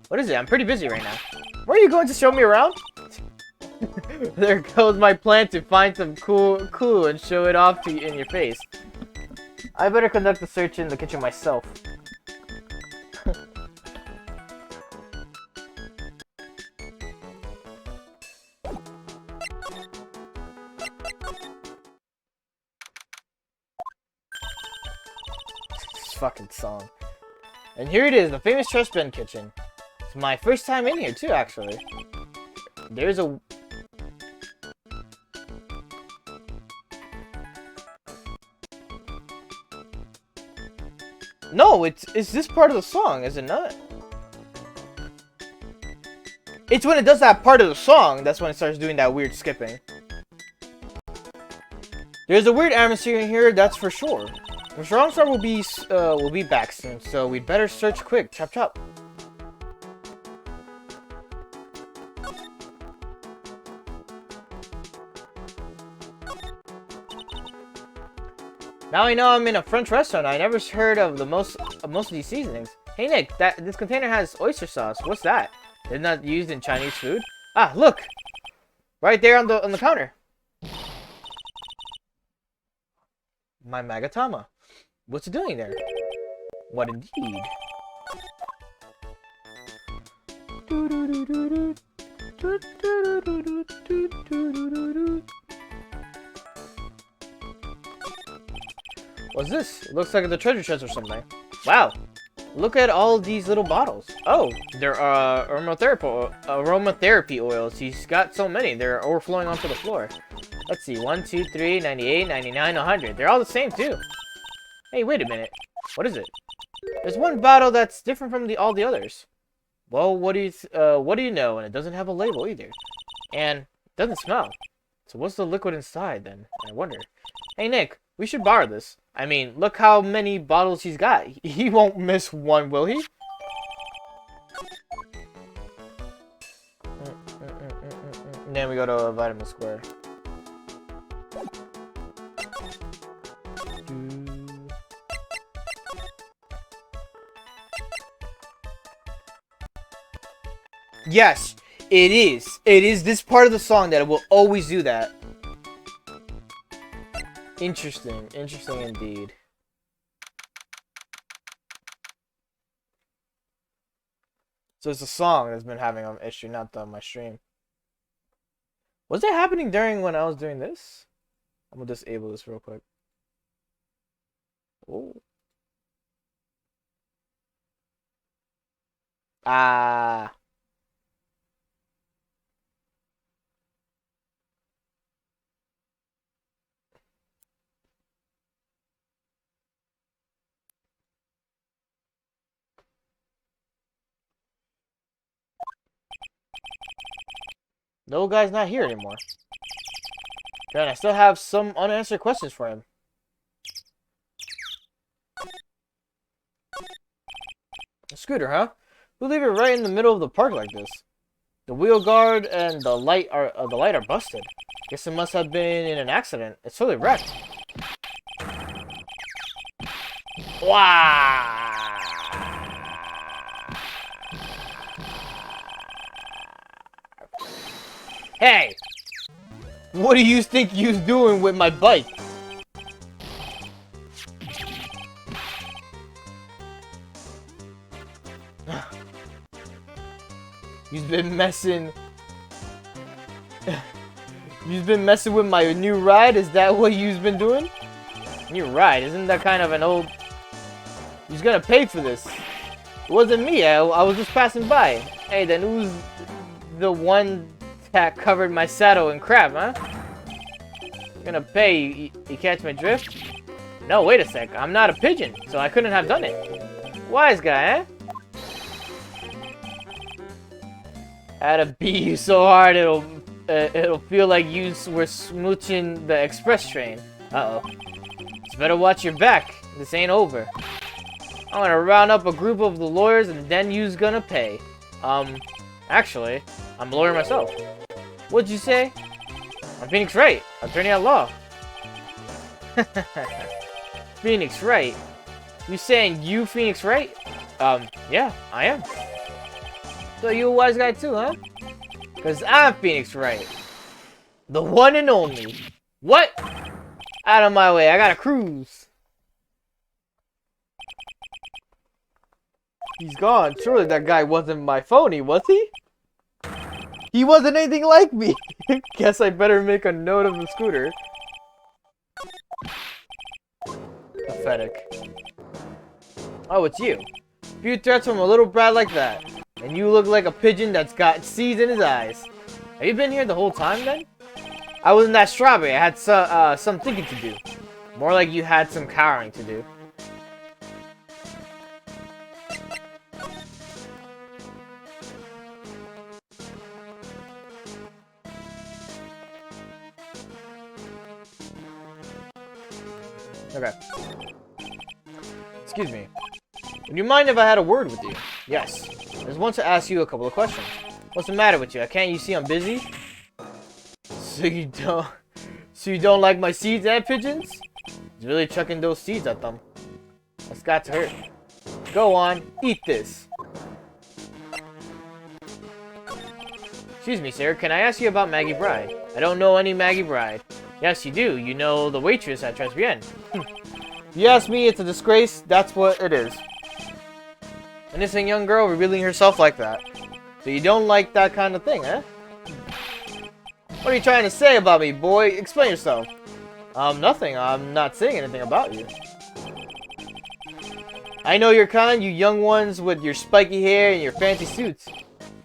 What is it? I'm pretty busy right now. Where are you going to show me around? There goes my plan to find some cool clue and show it off to you in your face. I better conduct the search in the kitchen myself. This fucking song. And here it is, the famous trash bin kitchen. It's my first time in here too, actually. There's a... No, it's this part of the song, is it not? It's when it does that part of the song, that's when it starts doing that weird skipping. There's a weird atmosphere in here, that's for sure. Mr. Armstrong will be back soon, so we'd better search quick. Chop chop. Now I know I'm in a French restaurant. I never heard of most of these seasonings. Hey Nick, this container has oyster sauce. What's that? It's not used in Chinese food. Ah, look, right there on the counter. My Magatama. What's it doing there? What indeed? What's this? It looks like the treasure chest or something. Wow. Look at all these little bottles. Oh, they're aromatherapy oils. He's got so many. They're overflowing onto the floor. Let's see. 1, 2, 3, 98, 99, 100. They're all the same too. Hey, wait a minute. What is it? There's one bottle that's different from all the others. Well, what do you know? And it doesn't have a label either. And it doesn't smell. So what's the liquid inside then? I wonder. Hey, Nick, we should borrow this. I mean, look how many bottles he's got. He won't miss one, will he? And then we go to Vitamin Square. Yes, it is. It is this part of the song that will always do that. Interesting. Interesting indeed. So it's a song that's been having an issue, not my stream. Was that happening during when I was doing this? I'm gonna disable this real quick. Oh. Ah. No, guy's not here anymore. And I still have some unanswered questions for him. A scooter, huh? Who leave it right in the middle of the park like this? The wheel guard and the light are busted. Guess it must have been in an accident. It's totally wrecked. Wow! Hey! What do you think you're doing with my bike? You've been messing... You've been messing with my new ride? Is that what you've been doing? New ride? Isn't that kind of an old... He's gonna pay for this. It wasn't me. I was just passing by. Hey, then who's the one that covered my saddle in crap, huh? Gonna pay. You catch my drift? No, wait a sec. I'm not a pigeon, so I couldn't have done it. Wise guy, eh? Had to beat you so hard it'll feel like you were smooching the express train. Uh-oh. You better watch your back. This ain't over. I'm gonna round up a group of the lawyers and then you's gonna pay. Actually, I'm a lawyer myself. What'd you say? I'm Phoenix Wright, attorney at law. Phoenix Wright? You saying you Phoenix Wright? Yeah, I am. So you a wise guy too, huh? Cause I'm Phoenix Wright. The one and only. What? Out of my way, I gotta cruise. He's gone. Surely that guy wasn't my phony, was he? He wasn't anything like me. Guess I better make a note of the scooter. Pathetic. Oh, it's you. Few threats from a little brat like that. And you look like a pigeon that's got seeds in his eyes. Have you been here the whole time then? I wasn't that strawberry. I had some thinking to do. More like you had some cowering to do. Okay. Excuse me. Would you mind if I had a word with you? Yes. I just want to ask you a couple of questions. What's the matter with you? Can't you see I'm busy? So you don't like my seeds and pigeons? He's really chucking those seeds at them. That's got to hurt. Go on, eat this. Excuse me, sir. Can I ask you about Maggie Bride? I don't know any Maggie Bride. Yes, you do. You know the waitress at Tribulations. You ask me, it's a disgrace. That's what it is. Innocent young girl revealing herself like that. So you don't like that kind of thing, eh? What are you trying to say about me, boy? Explain yourself. Nothing. I'm not saying anything about you. I know your kind, you young ones with your spiky hair and your fancy suits.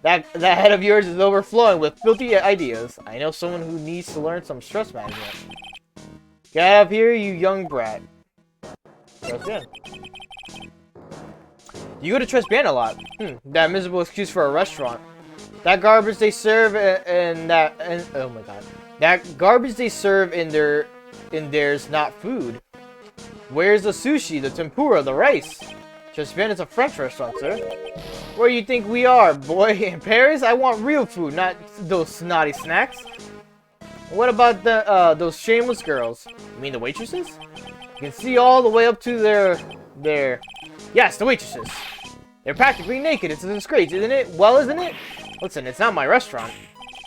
That head of yours is overflowing with filthy ideas. I know someone who needs to learn some stress management. Get out of here, you young brat. Tribulations. You go to Tribulations a lot. That miserable excuse for a restaurant. That garbage they serve oh my god. That garbage they serve in there's not food. Where's the sushi, the tempura, the rice? Tribulations is a French restaurant, sir. Where do you think we are, boy? In Paris? I want real food, not those snotty snacks. What about those shameless girls? You mean the waitresses? You can see all the way up to their... Yes, the waitresses. They're practically naked. It's a disgrace, isn't it? Well, isn't it? Listen, it's not my restaurant.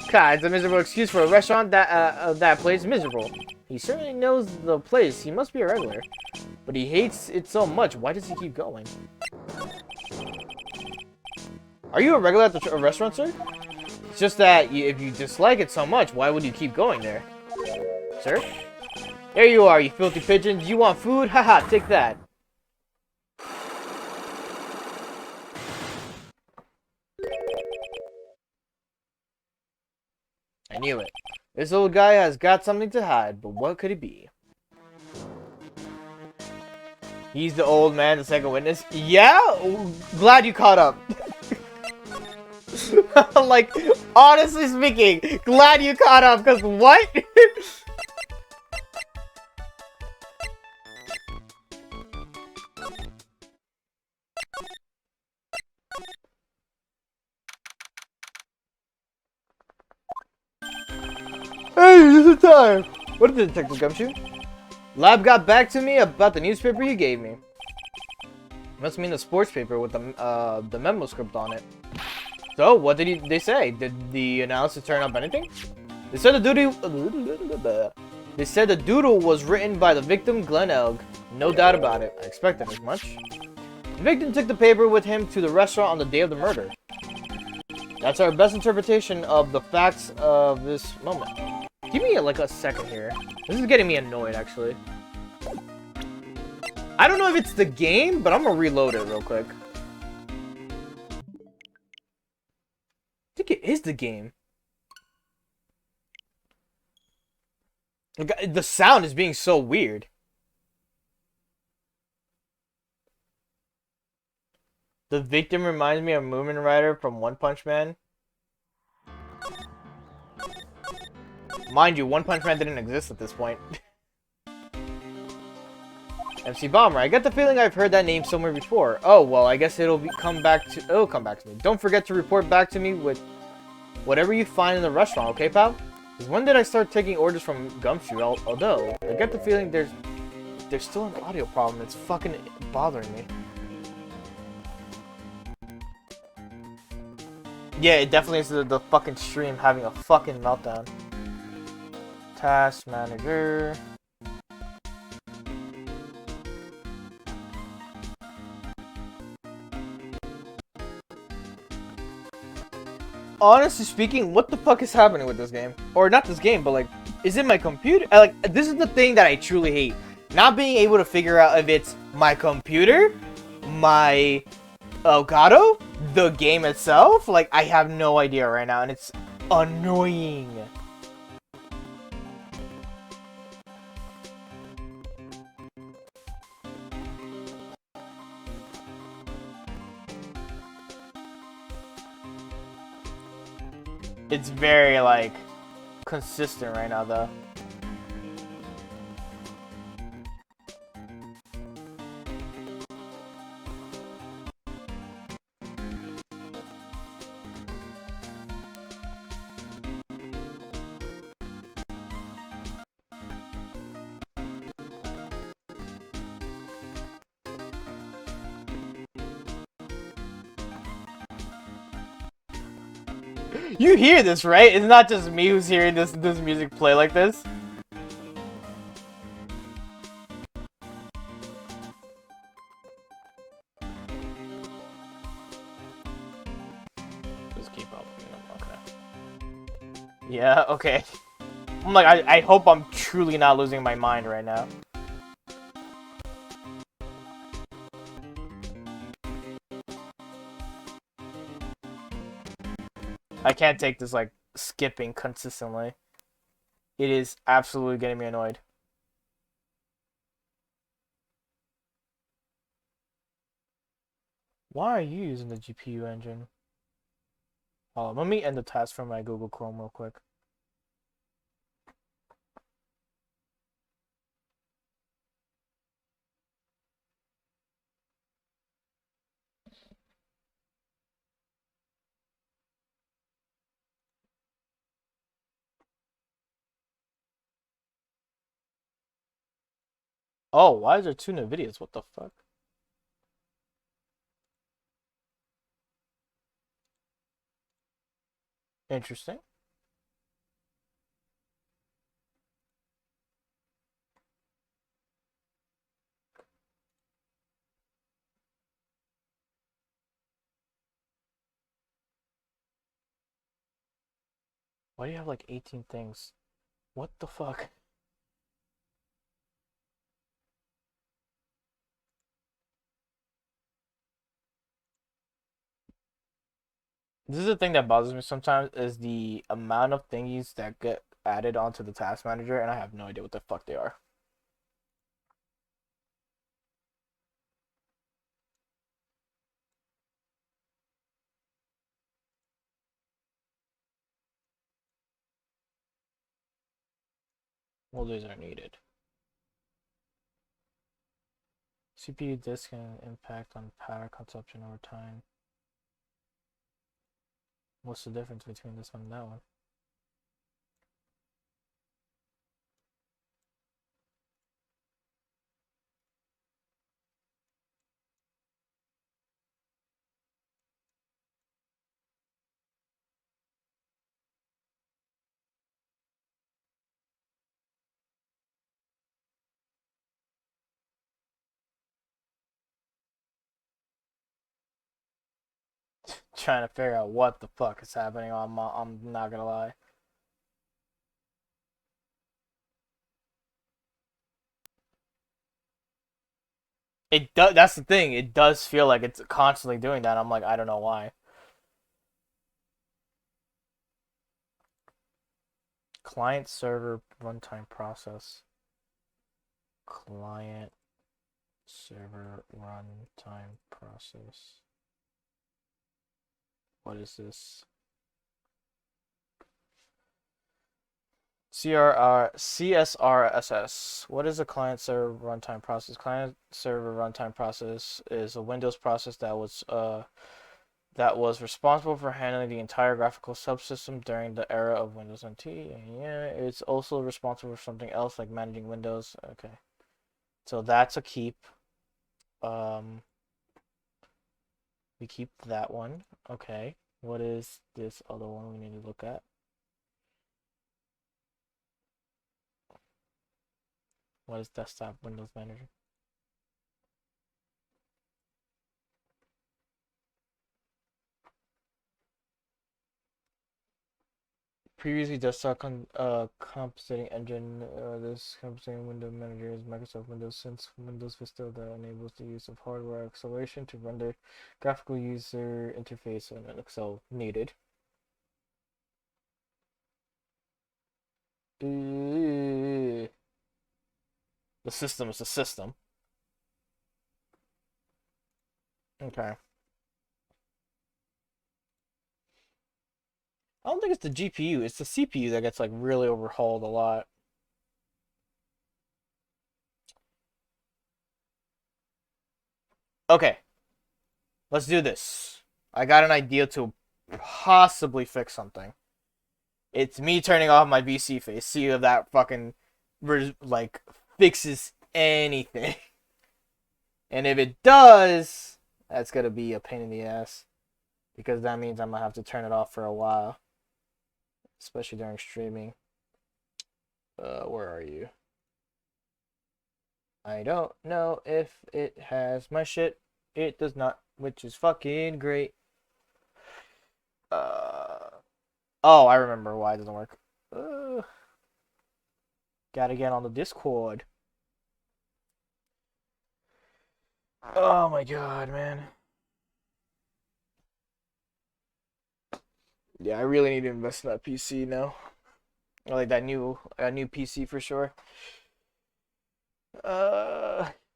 God, it's a miserable excuse for a restaurant that place miserable. He certainly knows the place. He must be a regular. But he hates it so much. Why does he keep going? Are you a regular at the restaurant, sir? It's just that if you dislike it so much, why would you keep going there? Sir? There you are, you filthy pigeons. You want food? Haha, take that. I knew it. This old guy has got something to hide, but what could it be? He's the old man, the second witness. Yeah? Glad you caught up. Like, honestly speaking, glad you caught up, because what? Hey, this is time! What did Detective Gumshoe? Lab got back to me about the newspaper you gave me. Must mean the sports paper with the memo script on it. So, what did they say? Did the analysis turn up anything? They said the doodle was written by the victim, Glenn Elg. No doubt about it. I expected as much. The victim took the paper with him to the restaurant on the day of the murder. That's our best interpretation of the facts of this moment. Give me like a second here. This is getting me annoyed, actually. I don't know if it's the game, but I'm gonna reload it real quick. I think it is the game. The sound is being so weird. The victim reminds me of Moomin Rider from One Punch Man. Mind you, One Punch Man didn't exist at this point. MC Bomber, I get the feeling I've heard that name somewhere before. Oh, well, I guess it'll come back to me. Don't forget to report back to me with whatever you find in the restaurant, okay, pal? Because when did I start taking orders from Gumshoe? Although, I get the feeling there's still an audio problem. It's fucking bothering me. Yeah, it definitely is the fucking stream having a fucking meltdown. Task Manager. Honestly speaking, what the fuck is happening with this game? Or not this game, but like, is it my computer? Like, this is the thing that I truly hate. Not being able to figure out if it's my computer, my Elgato, the game itself. Like, I have no idea right now, and it's annoying. It's very, like, consistent right now, though. You hear this, right? It's not just me who's hearing this music play like this. Just keep up. Okay. Yeah, okay. I'm like, I hope I'm truly not losing my mind right now. I can't take this, like, skipping consistently. It is absolutely getting me annoyed. Why are you using the GPU engine? Hold on, let me end the task from my Google Chrome real quick. Oh, why is there 2 new videos? What the fuck? Interesting. Why do you have like 18 things? What the fuck? This is the thing that bothers me sometimes, is the amount of thingies that get added onto the task manager, and I have no idea what the fuck they are. Well, these are needed. CPU disk and impact on power consumption over time. What's the difference between this one and that one? Trying to figure out what the fuck is happening. I'm not gonna lie. It does. That's the thing. It does feel like it's constantly doing that. I'm like, I don't know why. Client server runtime process. Client server runtime process. What is this? CSRSS. What is a client server runtime process? Client server runtime process is a Windows process that was responsible for handling the entire graphical subsystem during the era of Windows NT. Yeah, it's also responsible for something else like managing Windows. Okay, so that's a keep. We keep that one. Okay, what is this other one we need to look at? What is desktop Windows Manager? Previously, desktop compositing engine. This compositing window manager is Microsoft Windows since Windows Vista that enables the use of hardware acceleration to render graphical user interface and Excel needed. The system is the system. Okay. I don't think it's the GPU. It's the CPU that gets like really overhauled a lot. Okay. Let's do this. I got an idea to possibly fix something. It's me turning off my VC face. See if that fucking like fixes anything. And if it does, that's gonna be a pain in the ass. Because that means I'm gonna have to turn it off for a while. Especially during streaming. Where are you? I don't know if it has my shit. It does not, which is fucking great. Oh, I remember why it doesn't work. Gotta get on the Discord. Oh my god, man. Yeah, I really need to invest in that PC now. I like that new PC for sure.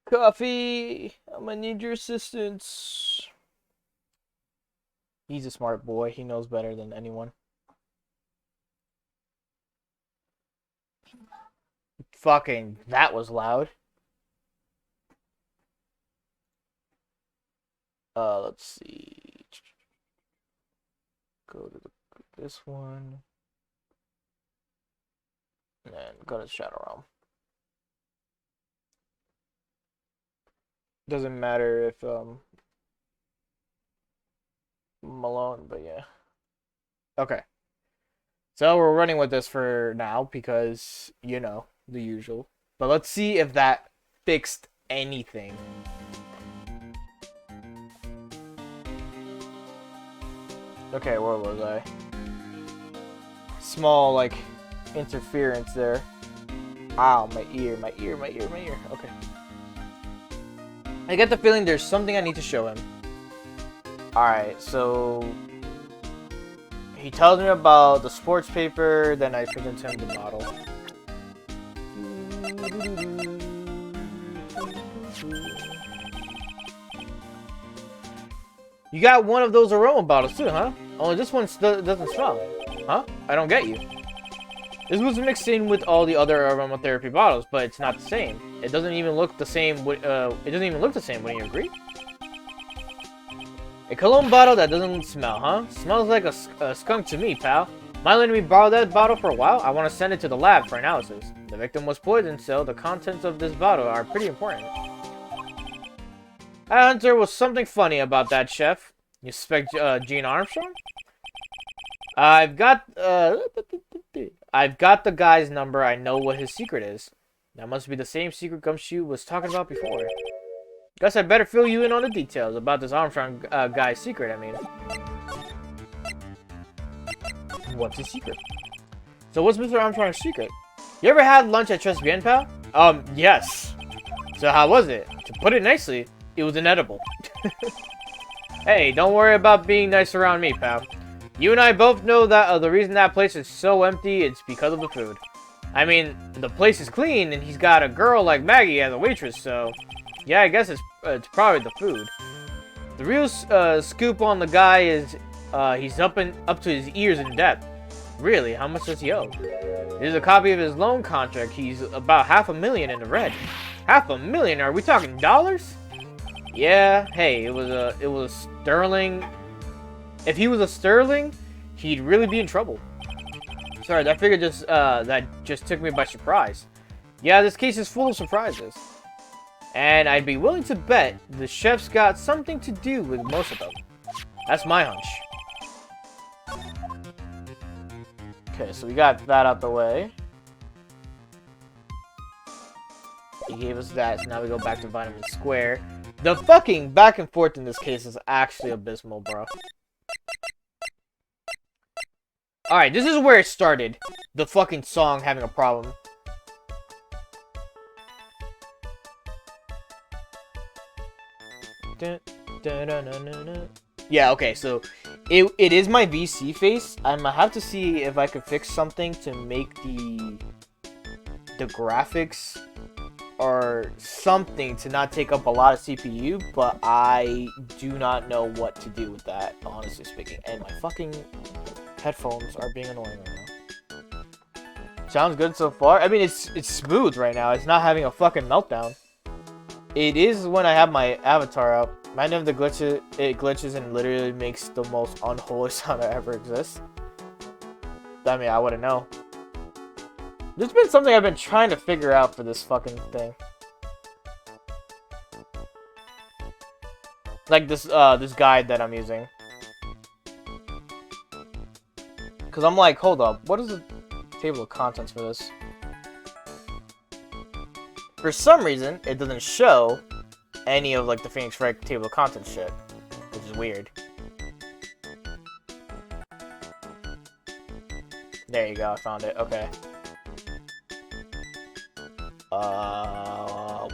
Coffee. I'm gonna need your assistance. He's a smart boy. He knows better than anyone. Fucking, that was loud. Let's see. Go to this one. And then go to Shadow Realm. Doesn't matter if Malone, but yeah. Okay. So we're running with this for now because, you know, the usual. But let's see if that fixed anything. Okay, where was I? Small, like, interference there. Ow, my ear. Okay. I get the feeling there's something I need to show him. Alright, so he tells me about the sports paper, then I present him the model. You got one of those aroma bottles too, huh? Only this one doesn't smell. Huh? I don't get you. This was mixed in with all the other aromatherapy bottles, but it's not the same. It doesn't even look the same. It doesn't even look the same. Wouldn't you agree? A cologne bottle that doesn't smell, huh? Smells like a skunk to me, pal. Mind letting me borrow that bottle for a while? I want to send it to the lab for analysis. The victim was poisoned, so the contents of this bottle are pretty important. Hunter was something funny about that, chef. You suspect Gene Armstrong? I've got the guy's number. I know what his secret is. That must be the same secret Gumshoe was talking about before. Guess I better fill you in on the details about this Armstrong guy's secret, I mean. What's his secret? So what's Mr. Armstrong's secret? You ever had lunch at Tribulations, pal? Yes. So how was it? To put it nicely, it was inedible. Hey, don't worry about being nice around me, pal. You and I both know that the reason that place is so empty is because of the food. I mean, the place is clean, and he's got a girl like Maggie as a waitress, so... Yeah, I guess it's probably the food. The real scoop on the guy is he's up to his ears in debt. Really? How much does he owe? Here's a copy of his loan contract. He's about $500,000 in the red. $500,000? Are we talking dollars? Yeah. Hey, it was sterling. If he was a sterling, he'd really be in trouble. Sorry, that figure just took me by surprise. Yeah, this case is full of surprises. And I'd be willing to bet the chef's got something to do with most of them. That's my hunch. Okay, so we got that out the way. He gave us that, so now we go back to Vitamin Square. The fucking back and forth in this case is actually abysmal, bro. Alright, this is where it started. The fucking song having a problem. Yeah, okay, so it is my VC face. I'm gonna have to see if I could fix something to make the graphics or something to not take up a lot of CPU, but I do not know what to do with that, honestly speaking. And my fucking headphones are being annoying right now. Sounds good so far. I mean, it's smooth right now. It's not having a fucking meltdown. It is when I have my avatar up. Mind if it glitches and literally makes the most unholy sound that ever exists. I mean, I wouldn't know. There's been something I've been trying to figure out for this fucking thing. Like this guide that I'm using. Cause I'm like, hold up, what is the table of contents for this? For some reason, it doesn't show any of like the Phoenix Wright table of contents shit, which is weird. There you go, I found it. Okay.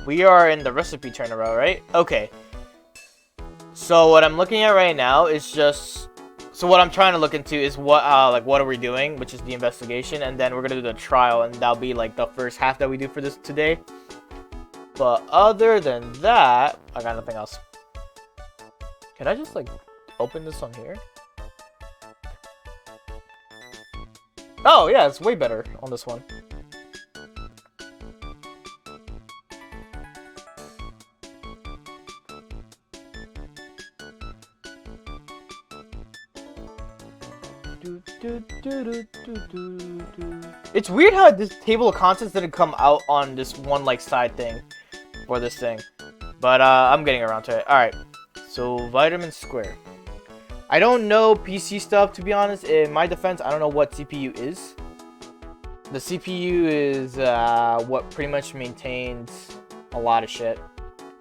We are in the recipe turnaround, right? Okay. So what I'm looking at right now is just... So what I'm trying to look into is what are we doing, which is the investigation, and then we're gonna do the trial, and that'll be like the first half that we do for this today. But other than that, I got nothing else. Can I just like open this on here? Oh yeah, it's way better on this one. It's weird how this table of contents didn't come out on this one like side thing for this thing, but I'm getting around to it. All right, so Vitamin Square. I don't know PC stuff, to be honest. In my defense, I don't know what CPU is. The CPU is what pretty much maintains a lot of shit,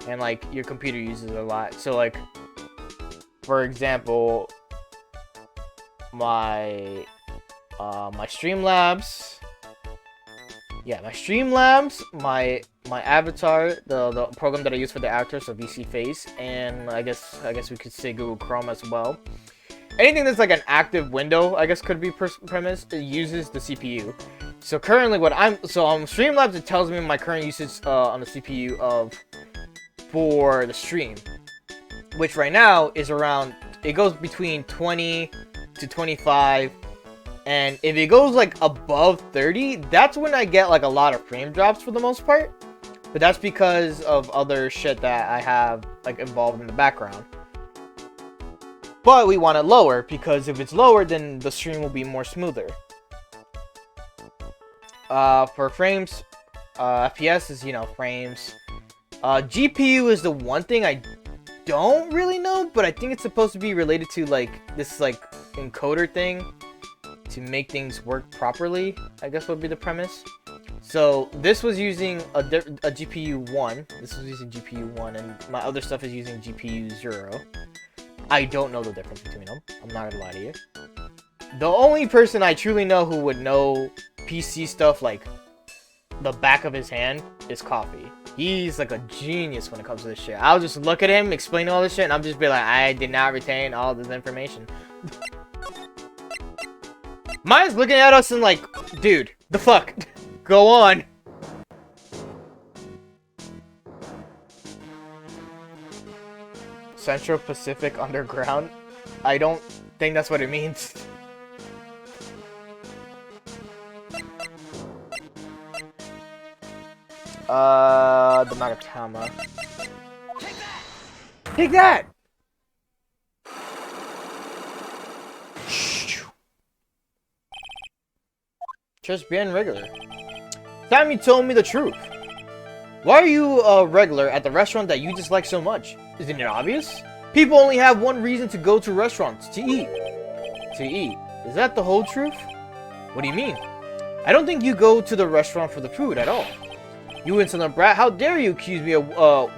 and like your computer uses a lot. So like, for example, my Streamlabs, yeah, my Streamlabs, my avatar, the program that I use for the actor, so VC Face, and I guess we could say Google Chrome as well. Anything that's like an active window, I guess, could be premise. It uses the CPU. So currently, on Streamlabs, it tells me my current usage on the CPU for the stream, which right now is around. It goes between 20 to 25, and if it goes like above 30, that's when I get like a lot of frame drops for the most part. But that's because of other shit that I have like involved in the background. But we want it lower, because if it's lower, then the stream will be more smoother. For frames, FPS is, frames. GPU is the one thing I don't really know, but I think it's supposed to be related to like this like encoder thing to make things work properly, I guess would be the premise. So this was using a GPU 1. This was using GPU 1, and my other stuff is using GPU 0. I don't know the difference between them. I'm not gonna lie to you. The only person I truly know who would know PC stuff like the back of his hand is Coffee. He's like a genius when it comes to this shit. I'll just look at him, explain all this shit, and I'll just be like, I did not retain all this information. Mine's looking at us and like, dude, the fuck? Go on. Central Pacific Underground? I don't think that's what it means. The Magatama. Take that! Just being regular. Time you told me the truth. Why are you a regular at the restaurant that you dislike so much? Isn't it obvious? People only have one reason to go to restaurants, to eat. To eat. Is that the whole truth? What do you mean? I don't think you go to the restaurant for the food at all. You insolent brat, how dare you accuse me of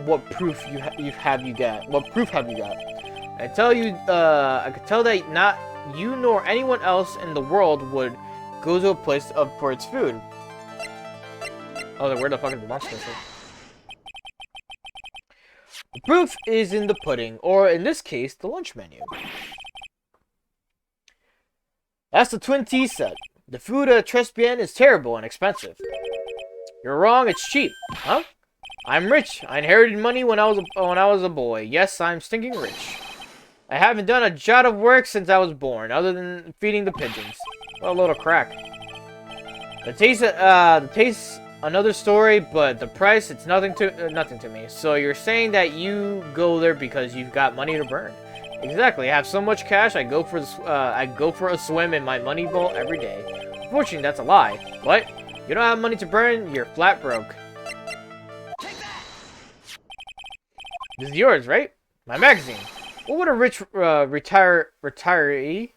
what proof have you got? What proof have you got? I could tell that not you nor anyone else in the world would go to a place for its food. Oh, then where the fuck is the monster? The proof is in the pudding, or in this case, the lunch menu. That's the twin tea set. The food at Tribulations is terrible and expensive. You're wrong, it's cheap. Huh? I'm rich. I inherited money when I was a boy. Yes, I'm stinking rich. I haven't done a jot of work since I was born, other than feeding the pigeons. What a load of crack. The taste, another story, but the price, it's nothing to me. So you're saying that you go there because you've got money to burn? Exactly. I have so much cash, I go for a swim in my money bowl every day. Unfortunately, that's a lie. What? You don't have money to burn? You're flat broke. This is yours, right? My magazine. What would a rich retiree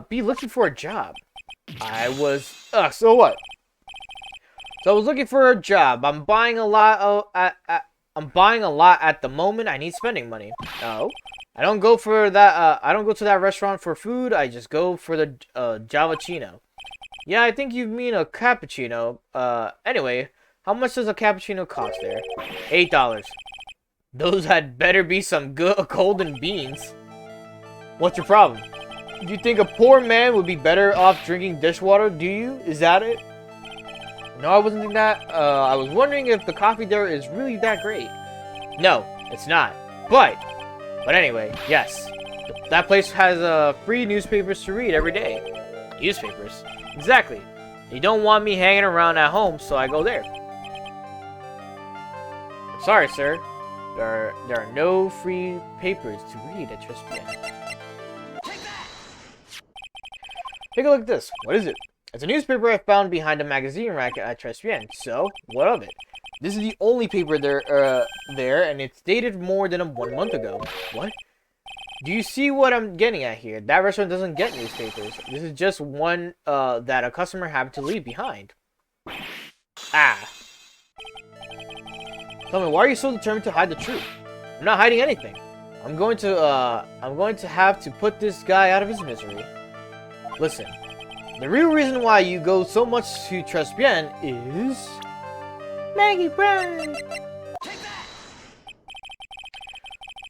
be looking for a job? So what? So I was looking for a job. I'm buying a lot at the moment. I need spending money. Oh, I don't go for that. I don't go to that restaurant for food. I just go for the Javachino. Yeah, I think you mean a cappuccino. Anyway, how much does a cappuccino cost there? $8. Those had better be some good golden beans. What's your problem? Do you think a poor man would be better off drinking dishwater? Do you? Is that it? No, I wasn't thinking that. I was wondering if the coffee there is really that great. No, it's not. But anyway, yes. That place has free newspapers to read every day. Newspapers? Exactly. They don't want me hanging around at home, so I go there. Sorry, sir. There are no free papers to read at Tribulations. Take a look at this. What is it? It's a newspaper I found behind a magazine rack at Tribulations. So, what of it? This is the only paper there, and it's dated more than 1 month ago. What? Do you see what I'm getting at here? That restaurant doesn't get newspapers. This is just one that a customer happened to leave behind. Ah. Tell me, why are you so determined to hide the truth? I'm not hiding anything. I'm going to have to put this guy out of his misery. Listen, the real reason why you go so much to Tribulations is Maggie Brown.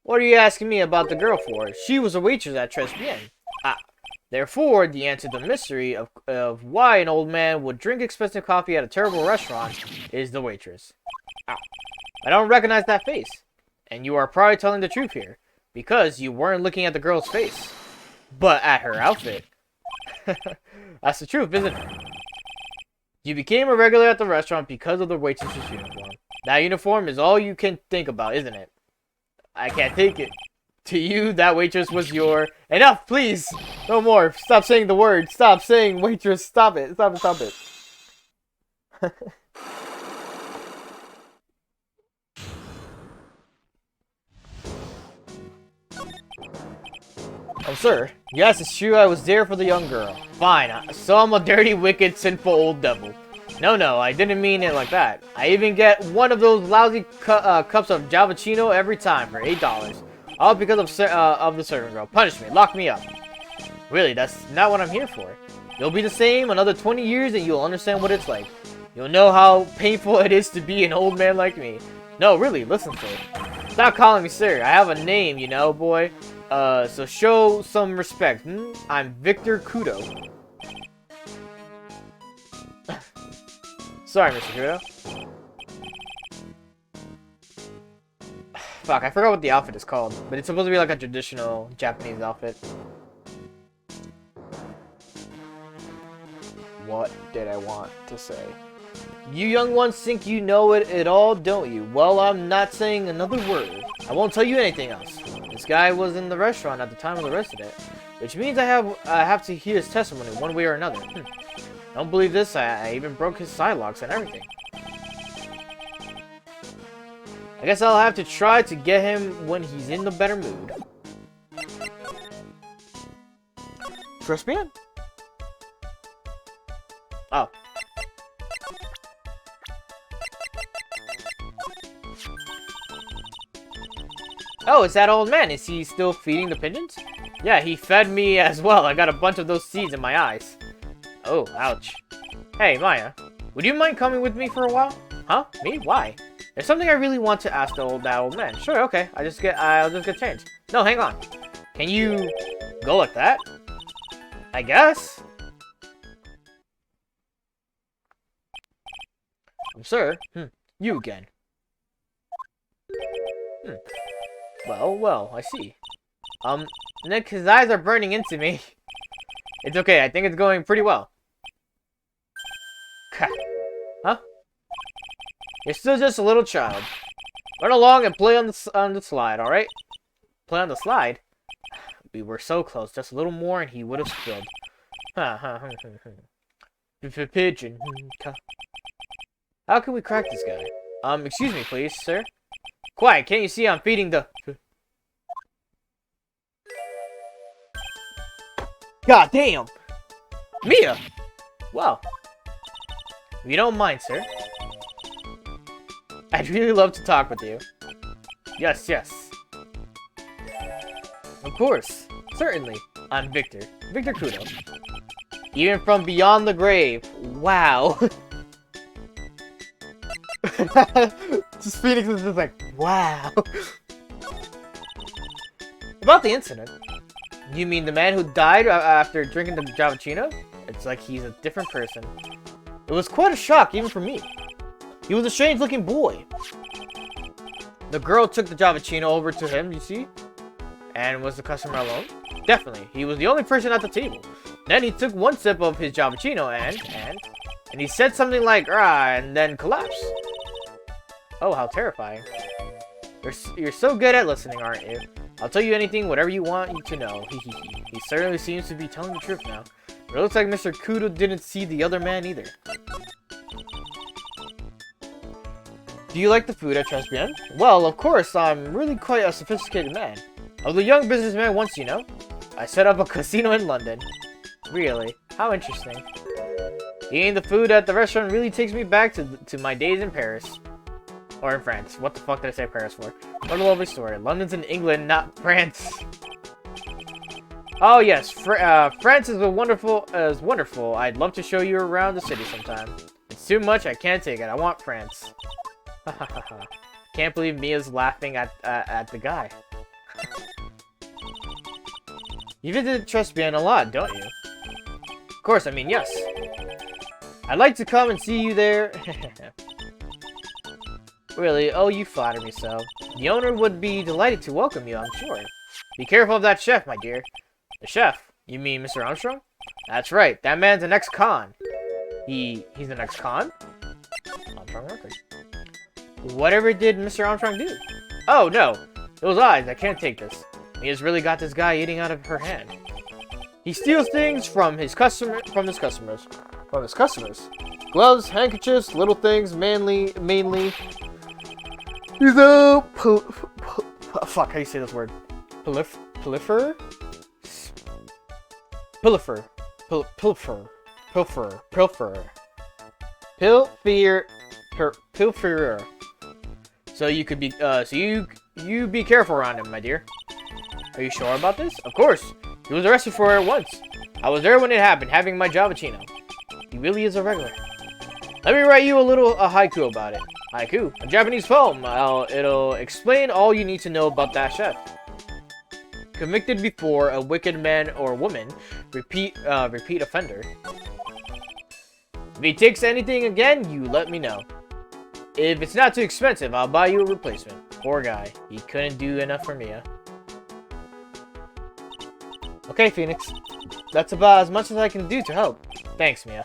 What are you asking me about the girl for? She was a waitress at Tribulations. Ah. Therefore, the answer to the mystery of why an old man would drink expensive coffee at a terrible restaurant is the waitress. Ah. I don't recognize that face. And you are probably telling the truth here, because you weren't looking at the girl's face, but at her outfit. That's the truth, isn't it? You became a regular at the restaurant because of the waitress's uniform. That uniform is all you can think about, isn't it? I can't take it. To you, that waitress was your... Enough, please! No more. Stop saying the word. Stop saying waitress. Stop it. Stop it. Stop it. Oh, sir. Yes, it's true. I was there for the young girl. Fine. So I'm a dirty, wicked, sinful old devil. No, I didn't mean it like that. I even get one of those lousy cups of Javachino every time for $8. All because of the servant girl. Punish me. Lock me up. Really, that's not what I'm here for. You'll be the same another 20 years and you'll understand what it's like. You'll know how painful it is to be an old man like me. No, really, listen, sir. Stop calling me sir. I have a name, you know, boy. So show some respect. I'm Victor Kudo. Sorry, Mr. Kudo. Fuck, I forgot what the outfit is called. But it's supposed to be like a traditional Japanese outfit. What did I want to say? You young ones think you know it all, don't you? Well, I'm not saying another word. I won't tell you anything else. This guy was in the restaurant at the time of the incident, which means I have to hear his testimony one way or another. Don't believe this, I even broke his side locks and everything. I guess I'll have to try to get him when he's in the better mood. Trust me? Oh. Oh, it's that old man. Is he still feeding the pigeons? Yeah, he fed me as well. I got a bunch of those seeds in my eyes. Oh, ouch. Hey, Maya. Would you mind coming with me for a while? Huh? Me? Why? There's something I really want to ask that old man. Sure, okay. I'll just get changed. No, hang on. Can you go like that? I guess. Sir? You again. Well, I see. Nick, his eyes are burning into me. It's okay, I think it's going pretty well. Huh? You're still just a little child. Run along and play on the slide, alright? Play on the slide? We were so close, just a little more and he would have spilled. Pigeon. How can we crack this guy? Excuse me, please, sir. Quiet, can't you see I'm feeding the... God damn! Mia! Well, if you don't mind, sir. I'd really love to talk with you. Yes. Of course. Certainly. I'm Victor. Victor Kudo. Even from beyond the grave. Wow. Just Phoenix is just like, wow. About the incident. You mean the man who died after drinking the Javachino? It's like he's a different person. It was quite a shock, even for me. He was a strange-looking boy. The girl took the Javachino over to him, you see? And was the customer alone? Definitely. He was the only person at the table. Then he took one sip of his Javachino and he said something like, "Ah," and then collapsed. Oh, how terrifying. You're so good at listening, aren't you? I'll tell you anything, whatever you want you to know. He certainly seems to be telling the truth now. But it looks like Mr. Kudo didn't see the other man either. Do you like the food at Tribulations? Well, of course, I'm really quite a sophisticated man. I was a young businessman once, you know. I set up a casino in London. Really? How interesting. Eating the food at the restaurant really takes me back to my days in Paris. Or in France. What the fuck did I say Paris for? What a lovely story. London's in England, not France. Oh yes, France is wonderful. I'd love to show you around the city sometime. It's too much, I can't take it. I want France. Can't believe Mia's laughing at the guy. You visit Tribulations a lot, don't you? Of course, I mean, yes. I'd like to come and see you there. Really? Oh, you flatter me so. The owner would be delighted to welcome you, I'm sure. Be careful of that chef, my dear. The chef? You mean Mr. Armstrong? That's right. That man's an ex-con. He's an ex-con? Armstrong record. Whatever did Mr. Armstrong do? Oh, no. Those eyes. I can't take this. He has really got this guy eating out of her hand. He steals things from his customers. Gloves, handkerchiefs, little things, mainly. He's a fuck, how do you say this word? Pilfer. Pilferer. So you could be, you be careful around him, my dear. Are you sure about this? Of course. He was arrested for it once. I was there when it happened, having my Javachino. He really is a regular. Let me write you a haiku about it. Haiku? A Japanese poem. It'll explain all you need to know about that chef. Convicted before, a wicked man or woman, repeat offender. If he takes anything again, you let me know. If it's not too expensive, I'll buy you a replacement. Poor guy. He couldn't do enough for Mia. Okay, Phoenix. That's about as much as I can do to help. Thanks, Mia.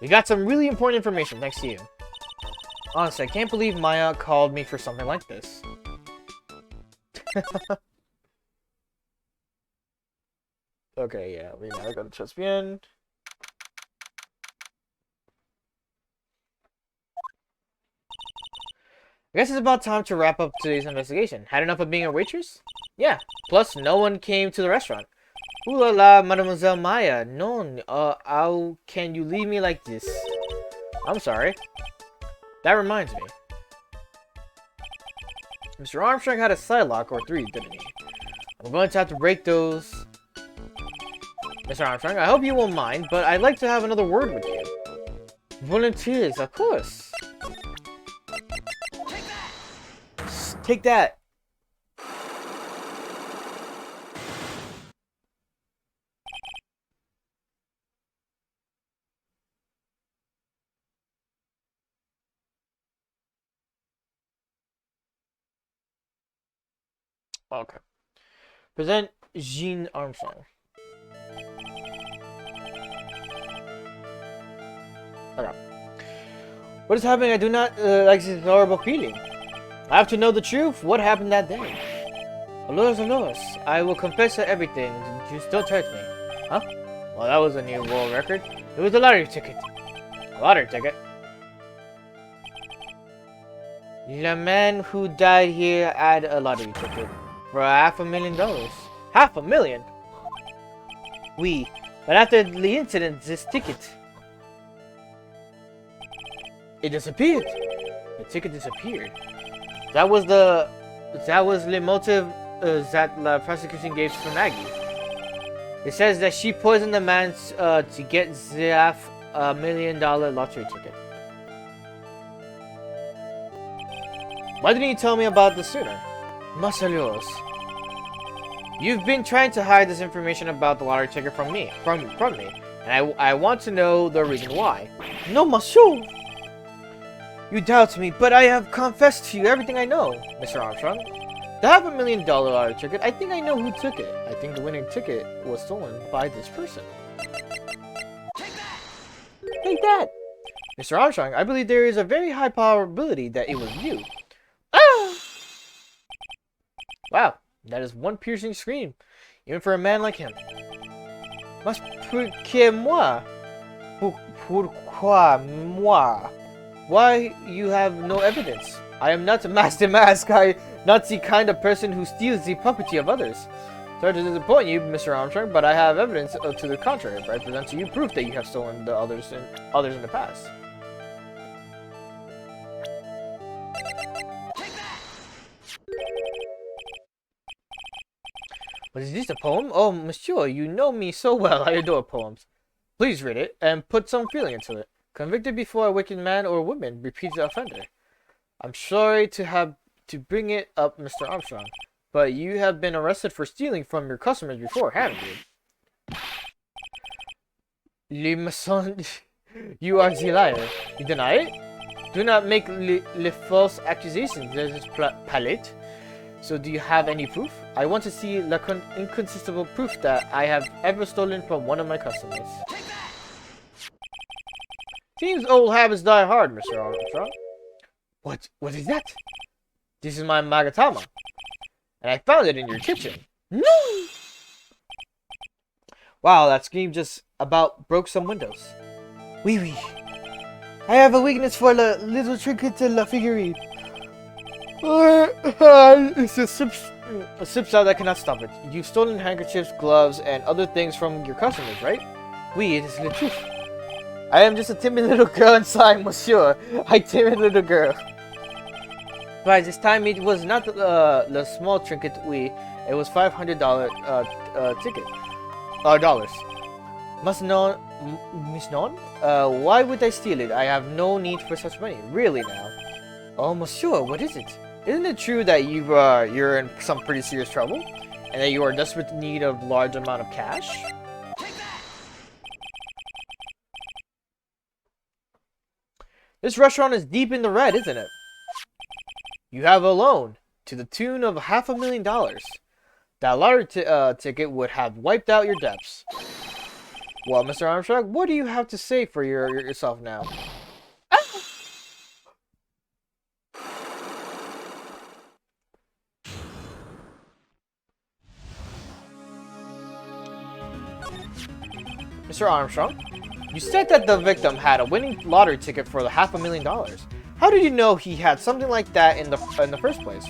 We got some really important information thanks to you. Honestly, I can't believe Maya called me for something like this. Okay, yeah, we now go to Chespian. I guess it's about time to wrap up today's investigation. Had enough of being a waitress? Yeah. Plus, no one came to the restaurant. Ooh la la, Mademoiselle Maya. No, how can you leave me like this? I'm sorry. That reminds me. Mr. Armstrong had a sidelock or 3, didn't he? I'm going to have to break those. Mr. Armstrong, I hope you won't mind, but I'd like to have another word with you. Volunteers, of course. Take that. Okay. Present Jean Armstrong. Okay. What is happening? I do not like this horrible feeling. I have to know the truth. What happened that day? Alos. I will confess to everything. Just don't touch me. Huh? Well, that was a new world record. It was a lottery ticket. A lottery ticket? The man who died here had a lottery ticket for $500,000. $500,000? Oui. But after the incident, this ticket... it disappeared. The ticket disappeared. That was the motive that the prosecution gave to Maggie. It says that she poisoned the man to get the $500,000 lottery ticket. Why didn't you tell me about this sooner? Masalios. You've been trying to hide this information about the lottery ticket from me, and I want to know the reason why. No, monsieur. You doubt me, but I have confessed to you everything I know, Mr. Armstrong. The $500,000 lottery ticket, I think I know who took it. I think the winning ticket was stolen by this person. Take that! Take that! Mr. Armstrong, I believe there is a very high probability that it was you. Ah! Wow, that is one piercing scream, even for a man like him. Mas pourquoi moi? Pourquoi moi? Why, you have no evidence. I am not a master mask. I not the kind of person who steals the property of others. Sorry to disappoint you, Mr. Armstrong, but I have evidence to the contrary. I present to you proof that you have stolen the others in the past. What is this, a poem? Oh, monsieur, you know me so well. I adore poems. Please read it and put some feeling into it. Convicted before a wicked man or woman, repeats the offender. I'm sorry to have to bring it up, Mr. Armstrong, but you have been arrested for stealing from your customers before, haven't you? Le maçon, you are the liar. You deny it? Do not make le false accusations. There's this palette. So do you have any proof? I want to see the inconsistible proof that I have ever stolen from one of my customers. Seems old habits die hard, Mr. Armstrong. What is that? This is my Magatama. And I found it in your kitchen. No! Wow, that scream just about broke some windows. Oui. I have a weakness for the little trinket de la figurine. It's a sip sound that cannot stop it. You've stolen handkerchiefs, gloves, and other things from your customers, right? Oui, it is the truth. I am just a timid little girl inside, monsieur. I timid little girl. But this time it was not the small trinket it was $500 ticket. Dollars. Miss Non? Why would I steal it? I have no need for such money. Really now? Oh, monsieur, what is it? Isn't it true that you're in some pretty serious trouble? And that you are desperate in need of large amount of cash? This restaurant is deep in the red, isn't it? You have a loan to the tune of $500,000. That lottery ticket would have wiped out your debts. Well, Mr. Armstrong, what do you have to say for yourself now? Mr. Armstrong, you said that the victim had a winning lottery ticket for the $500,000. How did you know he had something like that in the first place?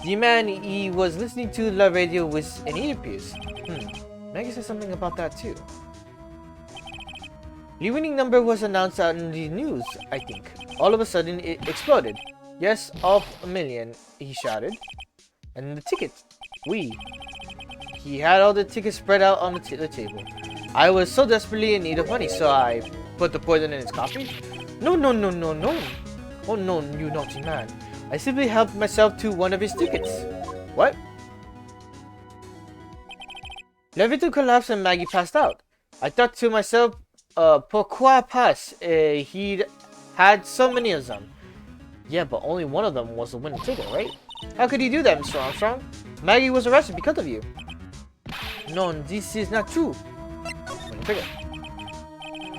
The man, he was listening to the radio with an earpiece. Maggie said something about that too. The winning number was announced out in the news, I think. All of a sudden, it exploded. Yes, $500,000, he shouted. And the ticket. He had all the tickets spread out on the table. I was so desperately in need of money, so I put the poison in his coffee. No. Oh no, you naughty man. I simply helped myself to one of his tickets. What? The victim collapsed and Maggie passed out. I thought to myself, pourquoi pas? He'd had so many of them. Yeah, but only one of them was a winning ticket, right? How could he do that, Mr. Armstrong? Maggie was arrested because of you. No, this is not true. Winning ticket.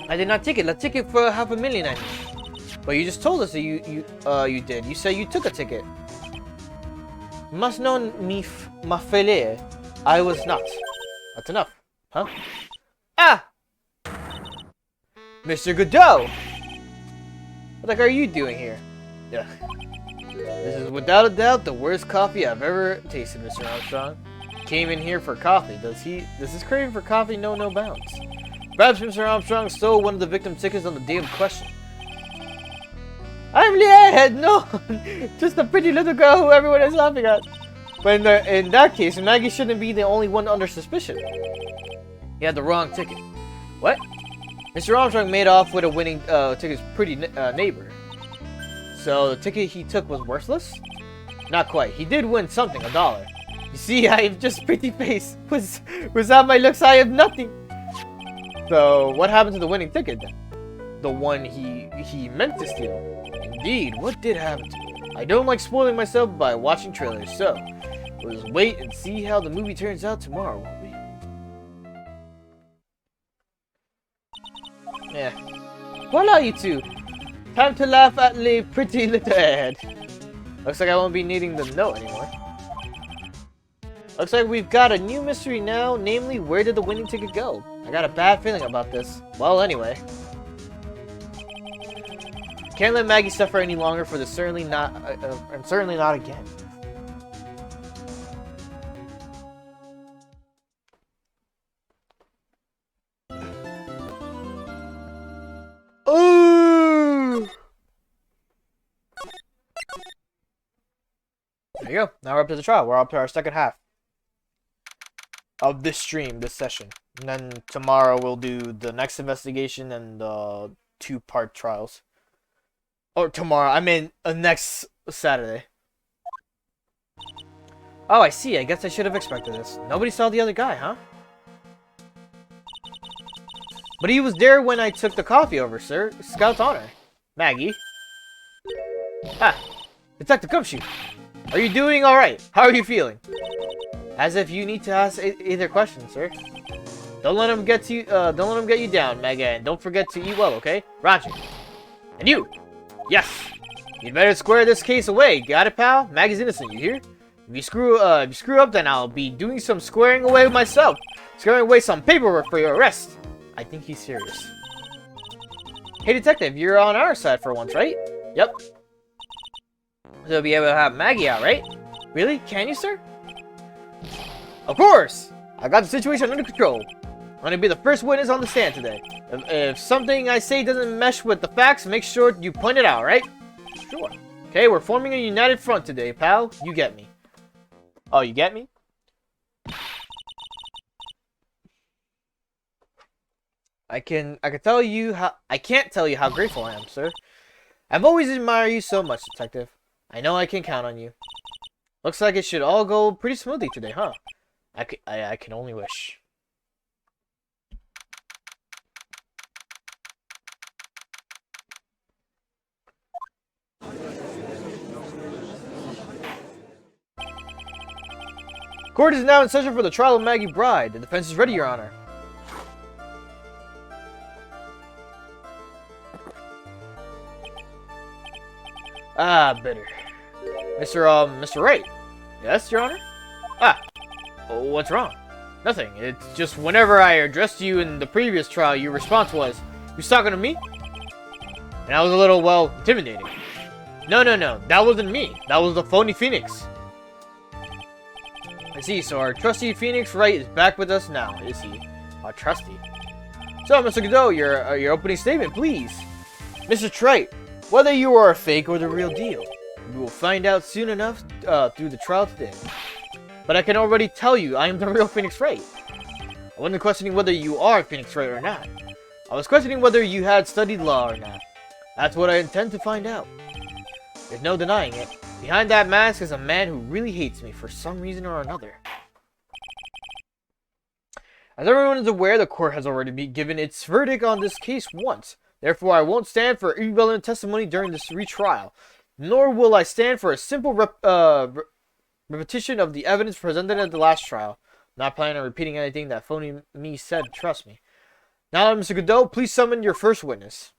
I did not take it. The ticket for $500,000, I mean. But you just told us that you did. You said you took a ticket. Must know me, ma fele. I was not. That's enough, huh? Ah! Mr. Godot! What the heck are you doing here? Yeah. This is without a doubt the worst coffee I've ever tasted, Mr. Armstrong. Came in here for coffee. Does his craving for coffee know no bounds? Perhaps Mr. Armstrong stole one of the victim's tickets on the day of question. I'm Leah, no! Just a pretty little girl who everyone is laughing at. But in that case, Maggie shouldn't be the only one under suspicion. He had the wrong ticket. What? Mr. Armstrong made off with a winning ticket's pretty neighbor. So the ticket he took was worthless? Not quite. He did win something, $1. You see, I have just pretty face. Without my looks, I have nothing. So what happened to the winning ticket then? The one he meant to steal. Indeed, what did happen to it? I don't like spoiling myself by watching trailers, so we'll just wait and see how the movie turns out tomorrow, won't we? Yeah. Voila, you two! Time to laugh at the pretty little head. Looks like I won't be needing the note anymore. Looks like we've got a new mystery now, namely, where did the winning ticket go? I got a bad feeling about this. Well, anyway. Can't let Maggie suffer any longer for this, certainly not again. Ooh! There you go. Now we're up to the trial. We're up to our second half of this stream, this session. And then tomorrow we'll do the next investigation and the 2-part trials. Or tomorrow, I mean next Saturday. Oh, I see. I guess I should have expected this. Nobody saw the other guy, huh? But he was there when I took the coffee over, sir. Scout's honor. Maggie. Ah, Detective Gumshoe. Are you doing alright? How are you feeling? As if you need to ask either question, sir. Don't let him get you down, Maggie, and don't forget to eat well, okay? Roger. And you! Yes! You'd better square this case away. Got it, pal? Maggie's innocent, you hear? If you screw up, then I'll be doing some squaring away myself. Squaring away some paperwork for your arrest. I think he's serious. Hey, detective, you're on our side for once, right? Yep. So you'll be able to have Maggie out, right? Really? Can you, sir? Of course! I got the situation under control. gonna be the first witness on the stand today. If something I say doesn't mesh with the facts, make sure you point it out, right? Sure. Okay, we're forming a united front today, pal. You get me. Oh, you get me? I can't tell you how grateful I am, sir. I've always admired you so much, Detective. I know I can count on you. Looks like it should all go pretty smoothly today, huh? I can only wish. Court is now in session for the trial of Maggie Bride. The defense is ready, Your Honor. Ah, bitter. Mr. Wright. Yes, Your Honor? Ah, what's wrong? Nothing. It's just whenever I addressed you in the previous trial, your response was, "You talking to me?" And I was a little, well, intimidating. No. That wasn't me. That was the phony Phoenix. I see, so our trusty Phoenix Wright is back with us now, is he? Our trusty. So, Mr. Godot, your opening statement, please. Mr. Wright, whether you are a fake or the real deal, we will find out soon enough through the trial today. But I can already tell you, I am the real Phoenix Wright. I wasn't questioning whether you are Phoenix Wright or not. I was questioning whether you had studied law or not. That's what I intend to find out. There's no denying it. Behind that mask is a man who really hates me for some reason or another. As everyone is aware, the court has already given its verdict on this case once. Therefore, I won't stand for irrelevant testimony during this retrial. Nor will I stand for a simple repetition of the evidence presented at the last trial. I'm not planning on repeating anything that phony me said, trust me. Now, Mr. Godot, please summon your first witness.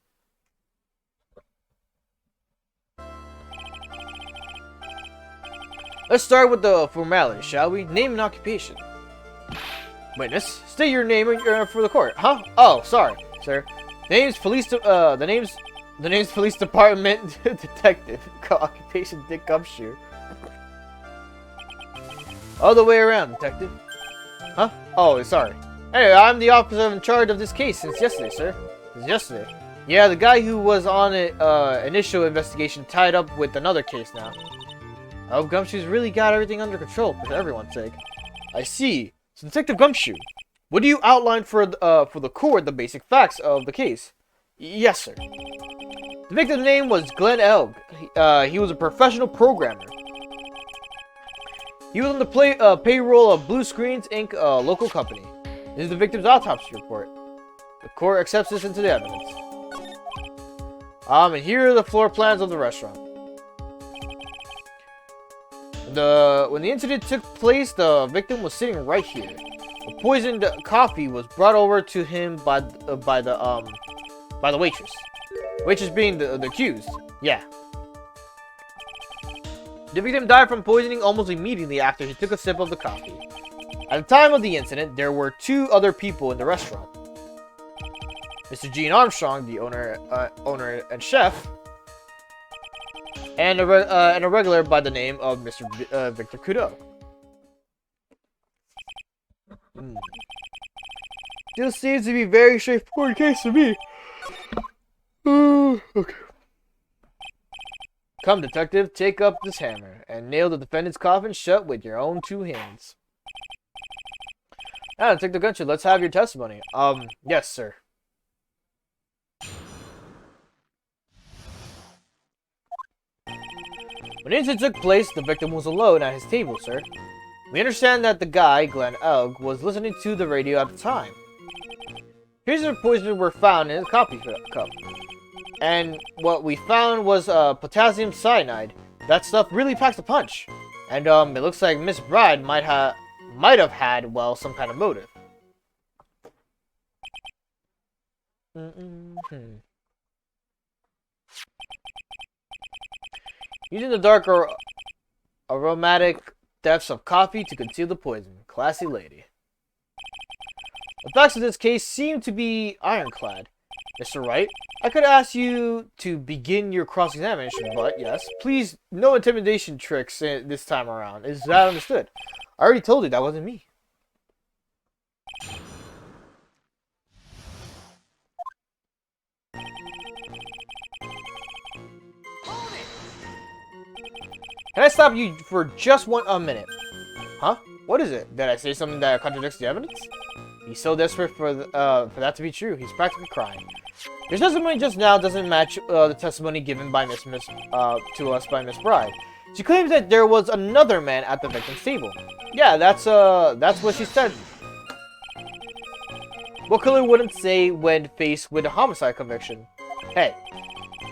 Let's start with the formality, shall we? Name and occupation. Witness, state your name for the court. Huh? Oh, sorry, sir. Name's police. The name's police department detective. Occupation Dick Gumshoe. All the way around, detective. Huh? Oh, sorry. Anyway, I'm the officer in charge of this case since yesterday, sir. Since yesterday. Yeah, the guy who was on it initial investigation tied up with another case now. I hope Gumshoe's really got everything under control for everyone's sake. I see. So, Detective Gumshoe, what do you outline for the court the basic facts of the case? Yes, sir. The victim's name was Glenn Elg. He was a professional programmer. He was on the payroll of Blue Screens Inc., a local company. This is the victim's autopsy report. The court accepts this into the evidence. And here are the floor plans of the restaurant. When the incident took place, the victim was sitting right here. The poisoned coffee was brought over to him by the waitress. Waitress being the accused. Yeah. The victim died from poisoning almost immediately after he took a sip of the coffee. At the time of the incident, there were two other people in the restaurant. Mr. Gene Armstrong, the owner and chef, and a regular by the name of Mr. Victor Kudo. This seems to be a very straightforward case to me. Okay. Come, detective, take up this hammer and nail the defendant's coffin shut with your own two hands. Now, Detective Gumshoe, let's have your testimony. Yes, sir. When the incident took place, the victim was alone at his table, sir. We understand that the guy, Glenn Elg, was listening to the radio at the time. Pieces of poison were found in his coffee cup. And what we found was potassium cyanide. That stuff really packs a punch. And it looks like Miss Bride might have had, well, some kind of motive. Using the dark or aromatic depths of coffee to conceal the poison. Classy lady. The facts of this case seem to be ironclad. Mr. Wright, I could ask you to begin your cross-examination, but yes, please, no intimidation tricks this time around. Is that understood? I already told you that wasn't me. Can I stop you for just a minute? Huh? What is it? Did I say something that contradicts the evidence? He's so desperate for that to be true. He's practically crying. Your testimony just now doesn't match the testimony given by to us by Miss Bride. She claims that there was another man at the victim's table. Yeah, that's what she said. What killer wouldn't say when faced with a homicide conviction? Hey,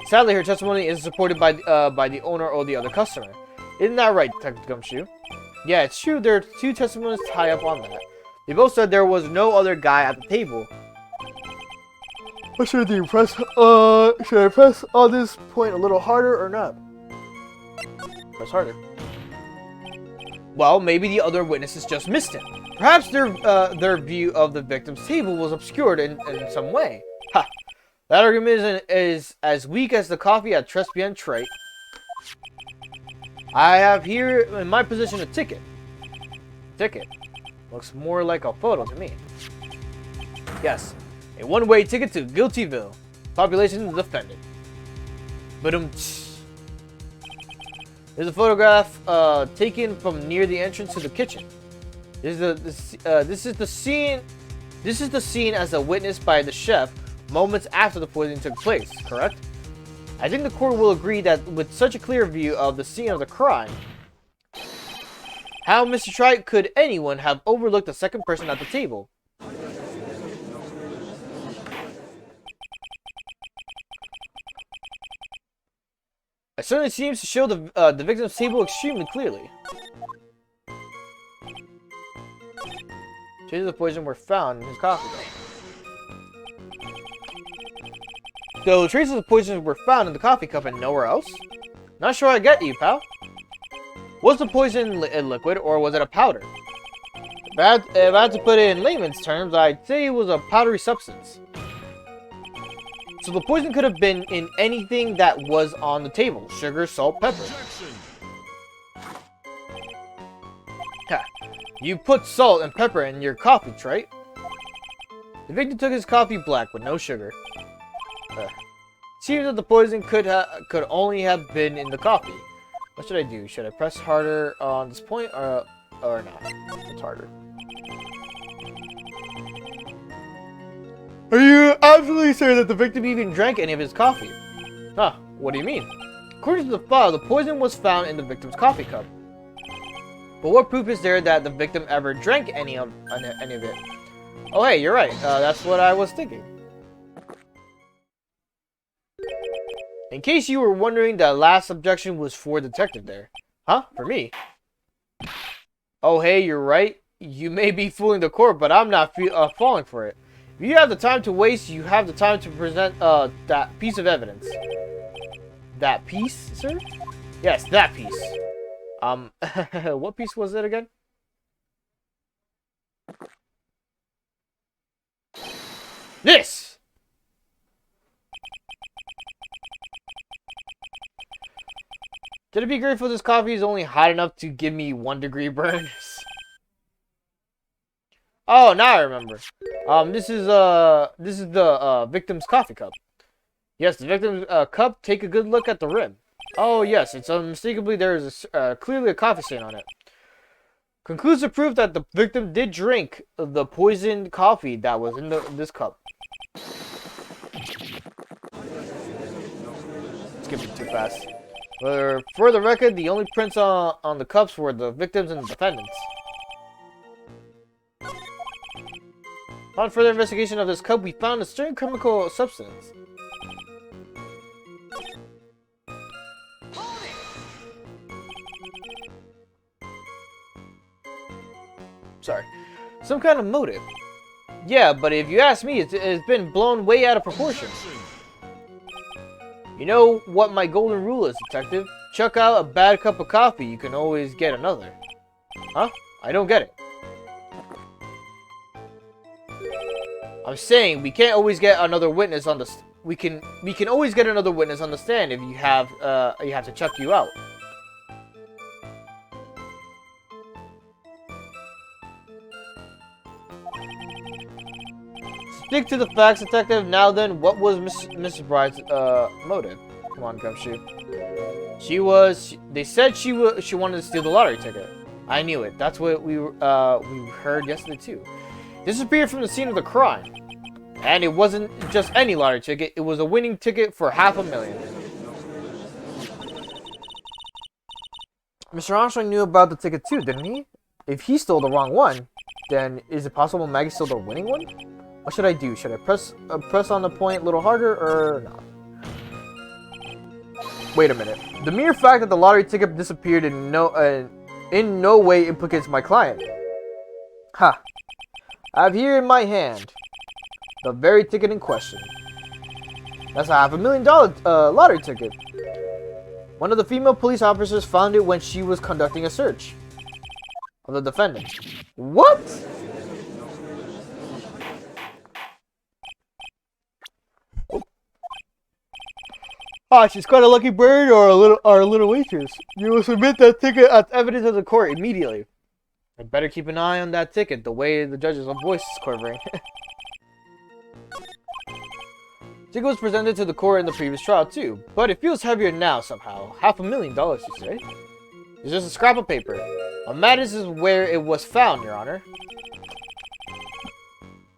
sadly her testimony isn't supported by the owner or the other customer. Isn't that right, Detective Gumshoe? Yeah, it's true. There are two testimonies tied up on that. They both said there was no other guy at the table. What should I do? Should I press on this point a little harder or not? Press harder. Well, maybe the other witnesses just missed him. Perhaps their view of the victim's table was obscured in some way. Ha! That argument is as weak as the coffee at Tribulations, Wright. I have here in my possession a ticket. Ticket. Looks more like a photo to me. Yes. A one-way ticket to Guiltyville. Population defended. But there's a photograph taken from near the entrance to the kitchen. This is the scene as a witness by the chef moments after the poisoning took place, correct? I think the court will agree that with such a clear view of the scene of the crime, how, Mr. Wright, could anyone have overlooked the second person at the table? It certainly seems to show the victim's table extremely clearly. Traces of poison were found in his coffee cup. So traces of poison were found in the coffee cup and nowhere else? Not sure I get you, pal. Was the poison liquid or was it a powder? If I had to put it in layman's terms, I'd say it was a powdery substance. So the poison could have been in anything that was on the table. Sugar, salt, pepper. Ha. You put salt and pepper in your coffee, right? The victim took his coffee black with no sugar. Seems that the poison could only have been in the coffee. What should I do? Should I press harder on this point or not? It's harder. Are you absolutely certain that the victim even drank any of his coffee? Huh, what do you mean? According to the file, the poison was found in the victim's coffee cup. But what proof is there that the victim ever drank any of it? Oh hey, you're right. That's what I was thinking. In case you were wondering, the last objection was for the detective there. Huh? For me? Oh hey, you're right. You may be fooling the court, but I'm not falling for it. If you have the time to waste, you have the time to present that piece of evidence. That piece, sir? Yes, that piece. What piece was it again? This! Did it be grateful this coffee is only hot enough to give me 1-degree burns? Oh, now I remember. This is the victim's coffee cup. Yes, the victim's cup. Take a good look at the rim. Oh yes, it's unmistakably there is clearly a coffee stain on it. Conclusive proof that the victim did drink the poisoned coffee that was in this cup. Skipping too fast. For the record, the only prints on the cups were the victims and the defendants. Upon further investigation of this cup, we found a certain chemical substance. Sorry. Some kind of motive. Yeah, but if you ask me, it's been blown way out of proportion. You know what my golden rule is, detective? Chuck out a bad cup of coffee, you can always get another. Huh? I don't get it. I'm saying we can't always get another witness on the we can always get another witness on the stand if you have to chuck you out. Stick to the facts, detective. Now then, what was Mrs. Bride's motive? Come on, Gumshoe. They said she wanted to steal the lottery ticket. I knew it. That's what we heard yesterday too. Disappeared from the scene of the crime. And it wasn't just any lottery ticket. It was a winning ticket for $500,000. Mr. Armstrong knew about the ticket too, didn't he? If he stole the wrong one, then is it possible Maggie stole the winning one? What should I do? Should I press on the point a little harder or not? Wait a minute. The mere fact that the lottery ticket disappeared in no way implicates my client. Ha! I have here in my hand the very ticket in question. That's a $500,000 lottery ticket. One of the female police officers found it when she was conducting a search of the defendant. What? Ah, she's got a lucky bird or a little waitress. You will submit that ticket as evidence to the court immediately. I better keep an eye on that ticket, the way the judge's voice is quivering. Ticket was presented to the court in the previous trial too, but it feels heavier now somehow. $500,000, you say? It's just a scrap of paper. What matters is where it was found, Your Honor.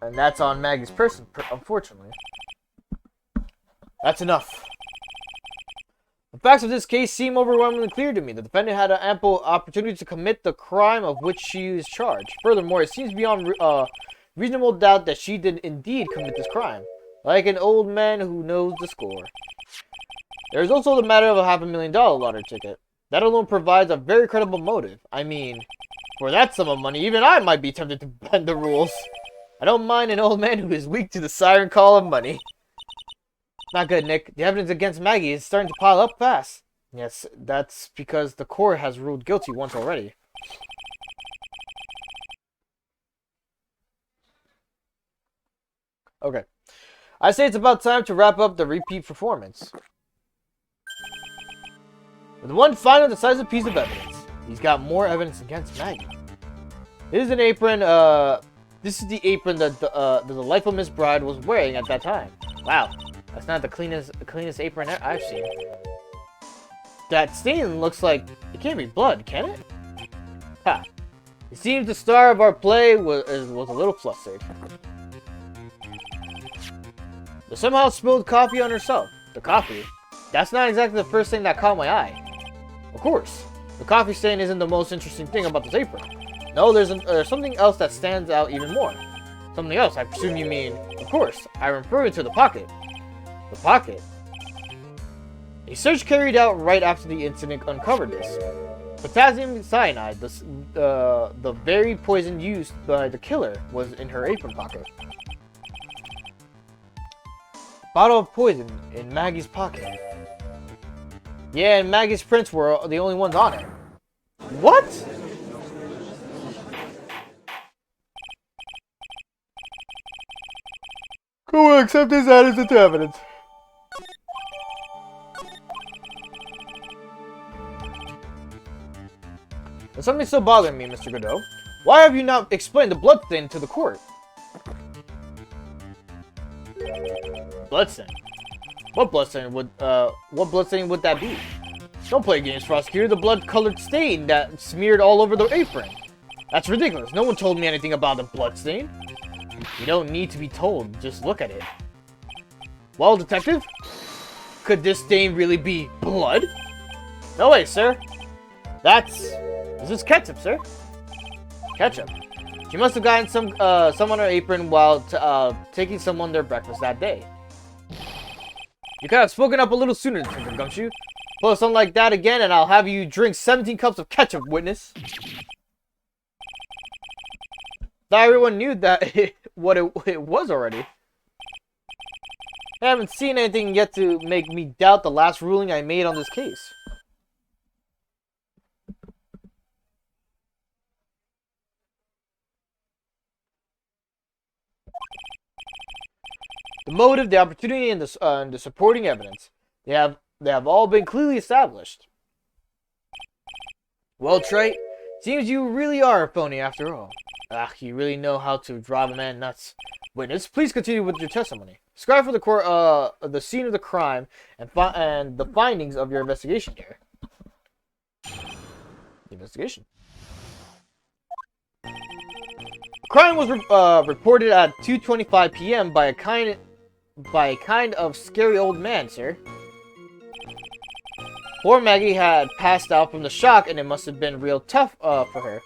And that's on Maggie's person, unfortunately. That's enough. The facts of this case seem overwhelmingly clear to me. The defendant had an ample opportunity to commit the crime of which she is charged. Furthermore, it seems beyond reasonable doubt that she did indeed commit this crime. Like an old man who knows the score. There is also the matter of a $500,000 lottery ticket. That alone provides a very credible motive. I mean, for that sum of money, even I might be tempted to bend the rules. I don't mind an old man who is weak to the siren call of money. Not good, Nick. The evidence against Maggie is starting to pile up fast. Yes, that's because the court has ruled guilty once already. Okay. I say it's about time to wrap up the repeat performance. With one final decisive piece of evidence. He's got more evidence against Maggie. This is an apron, this is the apron that the delightful Miss Bride was wearing at that time. Wow. That's not the cleanest apron I've seen. That stain looks like it can't be blood, can it? Ha! It seems the star of our play was a little flustered. The somehow spilled coffee on herself. The coffee? That's not exactly the first thing that caught my eye. Of course, the coffee stain isn't the most interesting thing about this apron. No, there's something else that stands out even more. Something else, I presume you mean. Of course, I'm referring to the pocket. The pocket? A search carried out right after the incident uncovered this. Potassium cyanide, the very poison used by the killer, was in her apron pocket. Bottle of poison in Maggie's pocket. Yeah, and Maggie's prints were the only ones on it. What? Go on, accept this as into evidence. There's something still bothering me, Mr. Godot. Why have you not explained the bloodstain to the court? Bloodstain? What bloodstain would that be? Don't play games, prosecutor. The blood-colored stain that smeared all over the apron. That's ridiculous. No one told me anything about the bloodstain. You don't need to be told. Just look at it. Well, detective, could this stain really be blood? No way, sir. This is ketchup, sir. Ketchup. She must have gotten some on her apron while taking someone their breakfast that day. You could have spoken up a little sooner, Detective Gumshoe. Pull something like that again, and I'll have you drink 17 cups of ketchup, witness. Thought everyone knew that what it was already. I haven't seen anything yet to make me doubt the last ruling I made on this case. The motive, the opportunity, and the supporting evidence. They have all been clearly established. Well, Trey, seems you really are a phony after all. You really know how to drive a man nuts. Witness, please continue with your testimony. Describe for the court the scene of the crime and the findings of your investigation here. Investigation. Crime was reported at 2:25 p.m. by a kind of scary old man, sir. Poor Maggie had passed out from the shock, and it must have been real tough for her.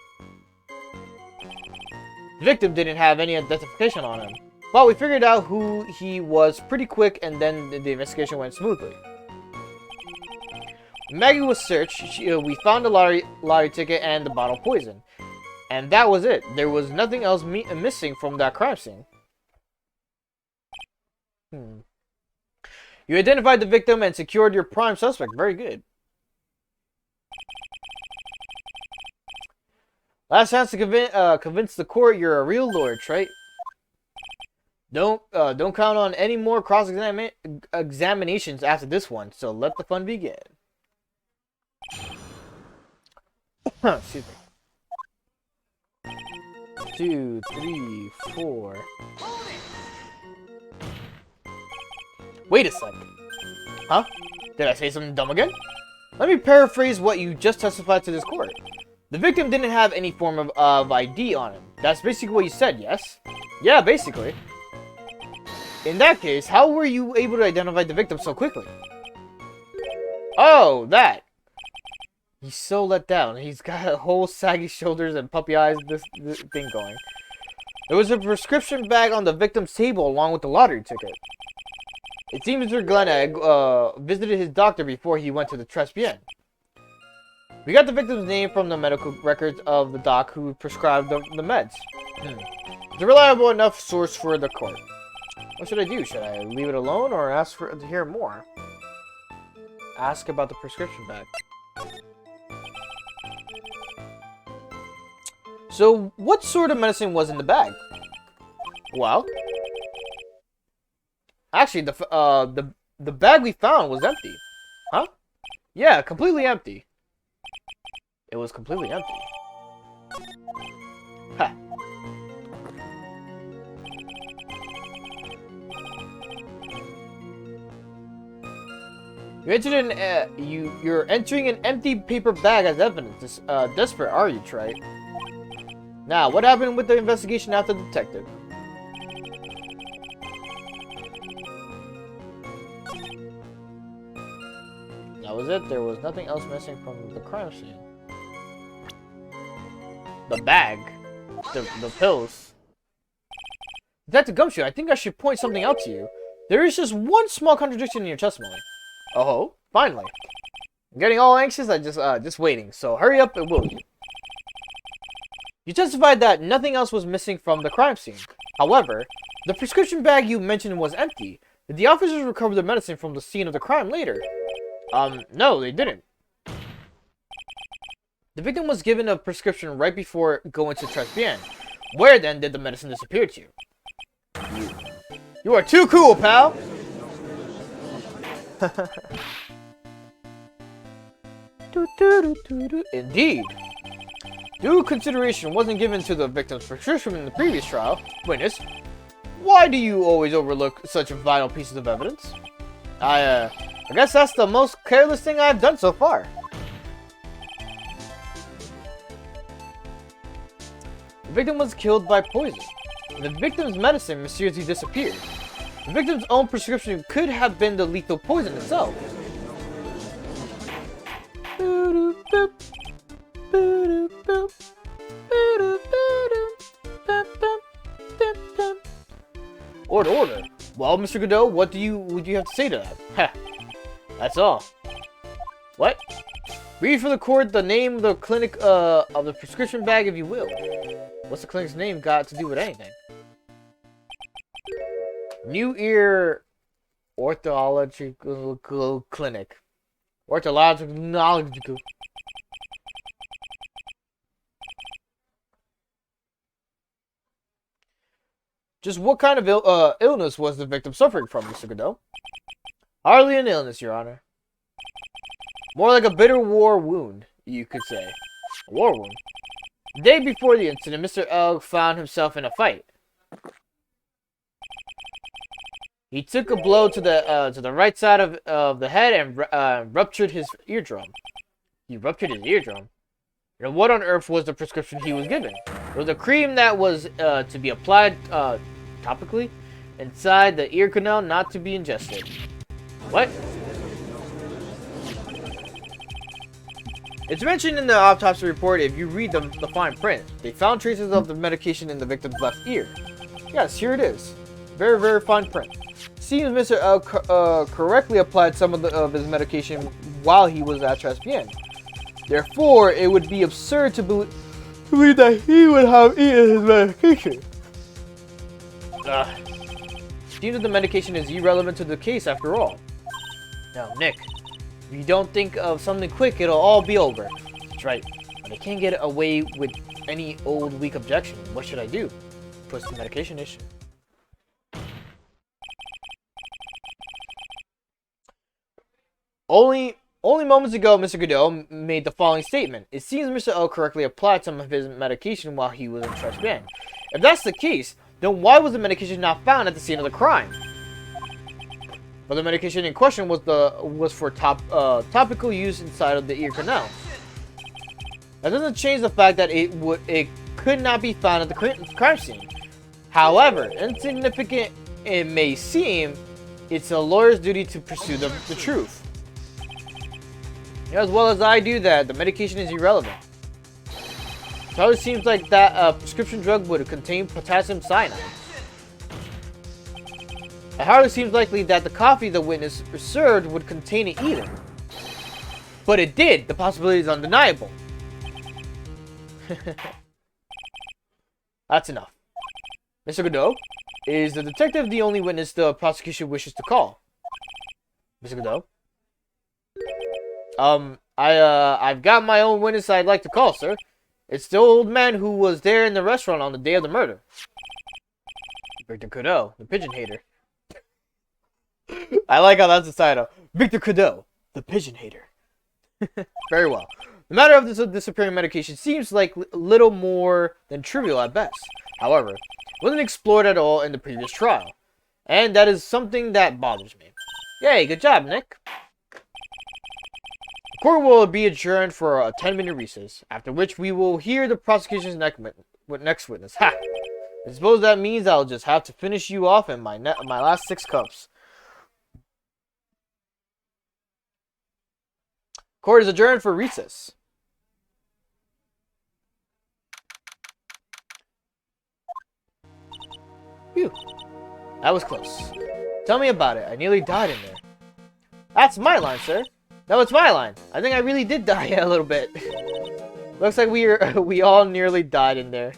The victim didn't have any identification on him, but we figured out who he was pretty quick, and then the investigation went smoothly. When Maggie was searched, we found the lottery ticket and the bottle of poison. And that was it. There was nothing else missing from that crime scene. You identified the victim and secured your prime suspect. Very good. Last chance to convince the court you're a real lawyer, Wright. Don't count on any more cross-examinations after this one, so let the fun begin. Excuse me. 2, 3, 4. Wait a second. Huh? Did I say something dumb again? Let me paraphrase what you just testified to this court. The victim didn't have any form of ID on him. That's basically what you said, yes? Yeah, basically. In that case, how were you able to identify the victim so quickly? Oh, that. He's so let down. He's got whole saggy shoulders and puppy eyes, this thing going. There was a prescription bag on the victim's table along with the lottery ticket. It seems Mr. Glenegg visited his doctor before he went to the Tribulations. We got the victim's name from the medical records of the doc who prescribed the meds. It's a reliable enough source for the court. What should I do? Should I leave it alone or ask to hear more? Ask about the prescription bag. So, what sort of medicine was in the bag? Well, actually, the bag we found was empty. Huh? Yeah, completely empty. It was completely empty. Ha. You're entering an empty paper bag as evidence. Desperate, are you, Wright? Now, what happened with the investigation after the detective? That was it. There was nothing else missing from the crime scene. The bag. The pills. Detective Gumshoe, I think I should point something out to you. There is just one small contradiction in your testimony. Oh, finally. I'm getting all anxious. I just waiting. So hurry up and will you? You testified that nothing else was missing from the crime scene. However, the prescription bag you mentioned was empty. Did the officers recover the medicine from the scene of the crime later? No, they didn't. The victim was given a prescription right before going to Tribulations. Where then did the medicine disappear to? You are too cool, pal! Indeed. Due consideration wasn't given to the victim's prescription in the previous trial. Witness, why do you always overlook such vital pieces of evidence? I guess that's the most careless thing I've done so far. The victim was killed by poison. The victim's medicine mysteriously disappeared. The victim's own prescription could have been the lethal poison itself. Order. Well, Mr. Godot, what would you have to say to that? Ha. That's all. What? Read for the court the name of the clinic of the prescription bag, if you will. What's the clinic's name got to do with anything? New Ear Orthological Clinic. Orthological. Just what kind of illness was the victim suffering from, Mr. Godot? Hardly an illness, Your Honor. More like a bitter war wound, you could say. A war wound? The day before the incident, Mr. L found himself in a fight. He took a blow to the right side of the head and ruptured his eardrum. He ruptured his eardrum. And what on earth was the prescription he was given? It was a cream that was to be applied topically inside the ear canal, not to be ingested. What? It's mentioned in the autopsy report. If you read the fine print, they found traces of the medication in the victim's left ear. Yes, here it is. Very, very fine print. Seems Mr. L correctly applied some of his medication while he was at Tribulations. Therefore, it would be absurd to believe that he would have eaten his medication. Seems that the medication is irrelevant to the case after all. Now, Nick, if you don't think of something quick, it'll all be over. That's right. But I can't get away with any old, weak objection. What should I do? Push the medication issue. Only moments ago, Mr. Godot made the following statement. It seems Mr. L correctly applied some of his medication while he was in Tribulations. If that's the case, then why was the medication not found at the scene of the crime? Well, the medication in question was for topical use inside of the ear canal. That doesn't change the fact that it could not be found at the crime scene. However, insignificant it may seem, it's a lawyer's duty to pursue the truth. As well as I do that, the medication is irrelevant. It always seems like that prescription drug would contain potassium cyanide. It hardly seems likely that the coffee the witness served would contain it either. But it did. The possibility is undeniable. That's enough. Mr. Godot, is the detective the only witness the prosecution wishes to call? Mr. Godot? I've got my own witness I'd like to call, sir. It's the old man who was there in the restaurant on the day of the murder. Victor Godot, the pigeon hater. I like how that's the title. Victor Godot, the pigeon hater. Very well. The matter of this disappearing medication seems like little more than trivial at best. However, it wasn't explored at all in the previous trial. And that is something that bothers me. Yay, good job, Nick. The court will be adjourned for a 10-minute recess, after which we will hear the prosecution's next witness. Ha! I suppose that means I'll just have to finish you off in my last 6 cups. Court is adjourned for recess. Phew. That was close. Tell me about it. I nearly died in there. That's my line, sir. No, it's my line. I think I really did die a little bit. Looks like we all nearly died in there.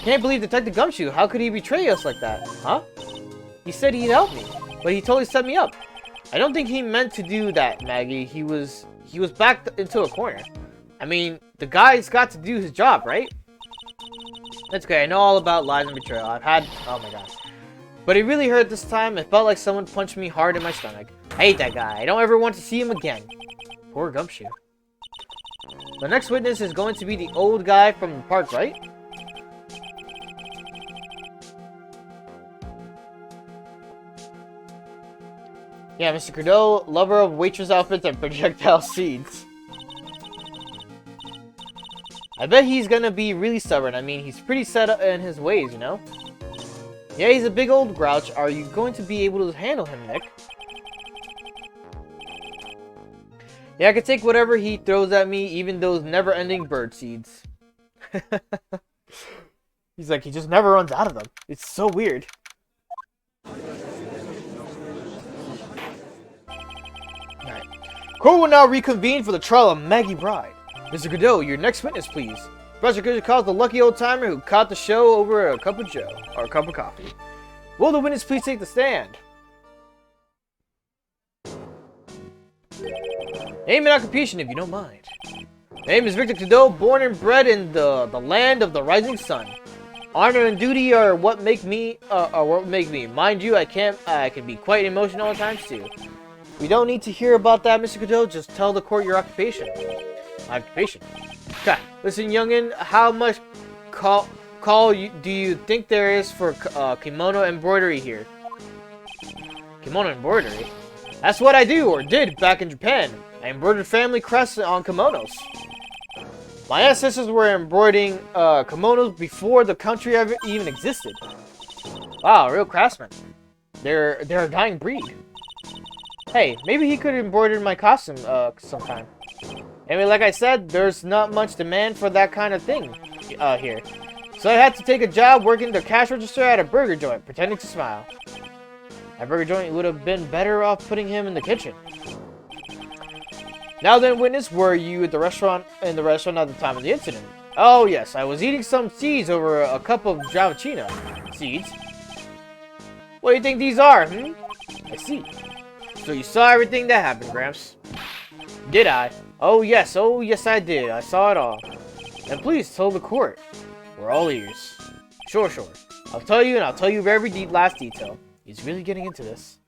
Can't believe Detective Gumshoe. How could he betray us like that? Huh? He said he'd help me, but he totally set me up. I don't think he meant to do that, Maggie. He was backed into a corner. I mean, the guy's got to do his job, right? That's okay. I know all about lies and betrayal. Oh my gosh. But it really hurt this time. It felt like someone punched me hard in my stomach. I hate that guy. I don't ever want to see him again. Poor Gumshoe. The next witness is going to be the old guy from the park, right? Yeah, Mr. Godot, lover of waitress outfits and projectile seeds. I bet he's gonna be really stubborn. I mean, he's pretty set up in his ways, you know? Yeah, he's a big old grouch. Are you going to be able to handle him, Nick? Yeah, I can take whatever he throws at me, even those never-ending bird seeds. He's like, he just never runs out of them. It's so weird. Alright. Court will now reconvene for the trial of Maggie Bride. Mr. Godot, your next witness, please. Prosecutor calls the lucky old-timer who caught the show over a cup of joe, or a cup of coffee. Will the witness please take the stand? Name and occupation, if you don't mind. Name is Victor Godot, born and bred in the land of the rising sun. Honor and duty are what make me. Mind you, I can be quite emotional at times too. We don't need to hear about that, Mr. Godot. Just tell the court your occupation. Occupation. Okay. Listen, youngin, how much do you think there is for kimono embroidery here? Kimono embroidery? That's what I do, or did, back in Japan. I embroidered family crests on kimonos. My ancestors were embroidering kimonos before the country ever even existed. Wow, real craftsmen. They're a dying breed. Hey, maybe he could embroider my costume sometime. I mean, like I said, there's not much demand for that kind of thing here. So I had to take a job working the cash register at a burger joint, pretending to smile. At burger joint, would have been better off putting him in the kitchen. Now then, witness, were you at the restaurant at the time of the incident? Oh yes, I was eating some seeds over a cup of Javachino. Seeds? What do you think these are, I see. So you saw everything that happened, Gramps. Did I? Oh yes I did. I saw it all. And please tell the court. We're all ears. Sure. I'll tell you, and I'll tell you every last detail. He's really getting into this.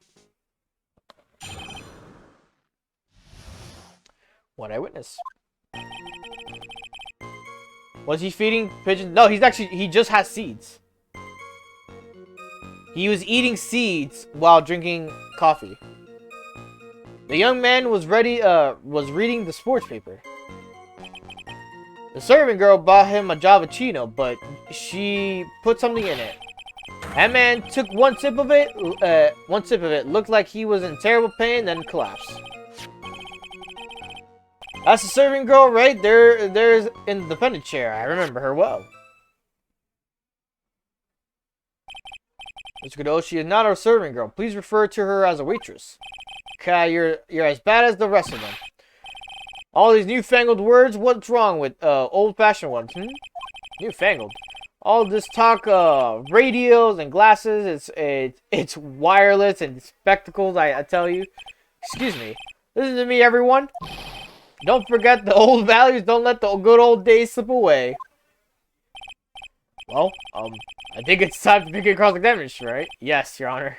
What I witnessed. Was he feeding pigeons? No, he just has seeds. He was eating seeds while drinking coffee. The young man was reading the sports paper. The servant girl bought him a Javachino, but she put something in it. That man took one sip of it. Looked like he was in terrible pain, then collapsed. That's the serving girl right there's in the defendant chair. I remember her well. Mr. Godot, she is not our serving girl. Please refer to her as a waitress. Okay, you're as bad as the rest of them. All these newfangled words, what's wrong with old-fashioned ones, Newfangled. All this talk of radios and glasses, it's wireless and spectacles, I tell you. Excuse me. Listen to me, everyone. Don't forget the old values. Don't let the good old days slip away. Well, I think it's time to begin cross-examination, right? Yes, Your Honor.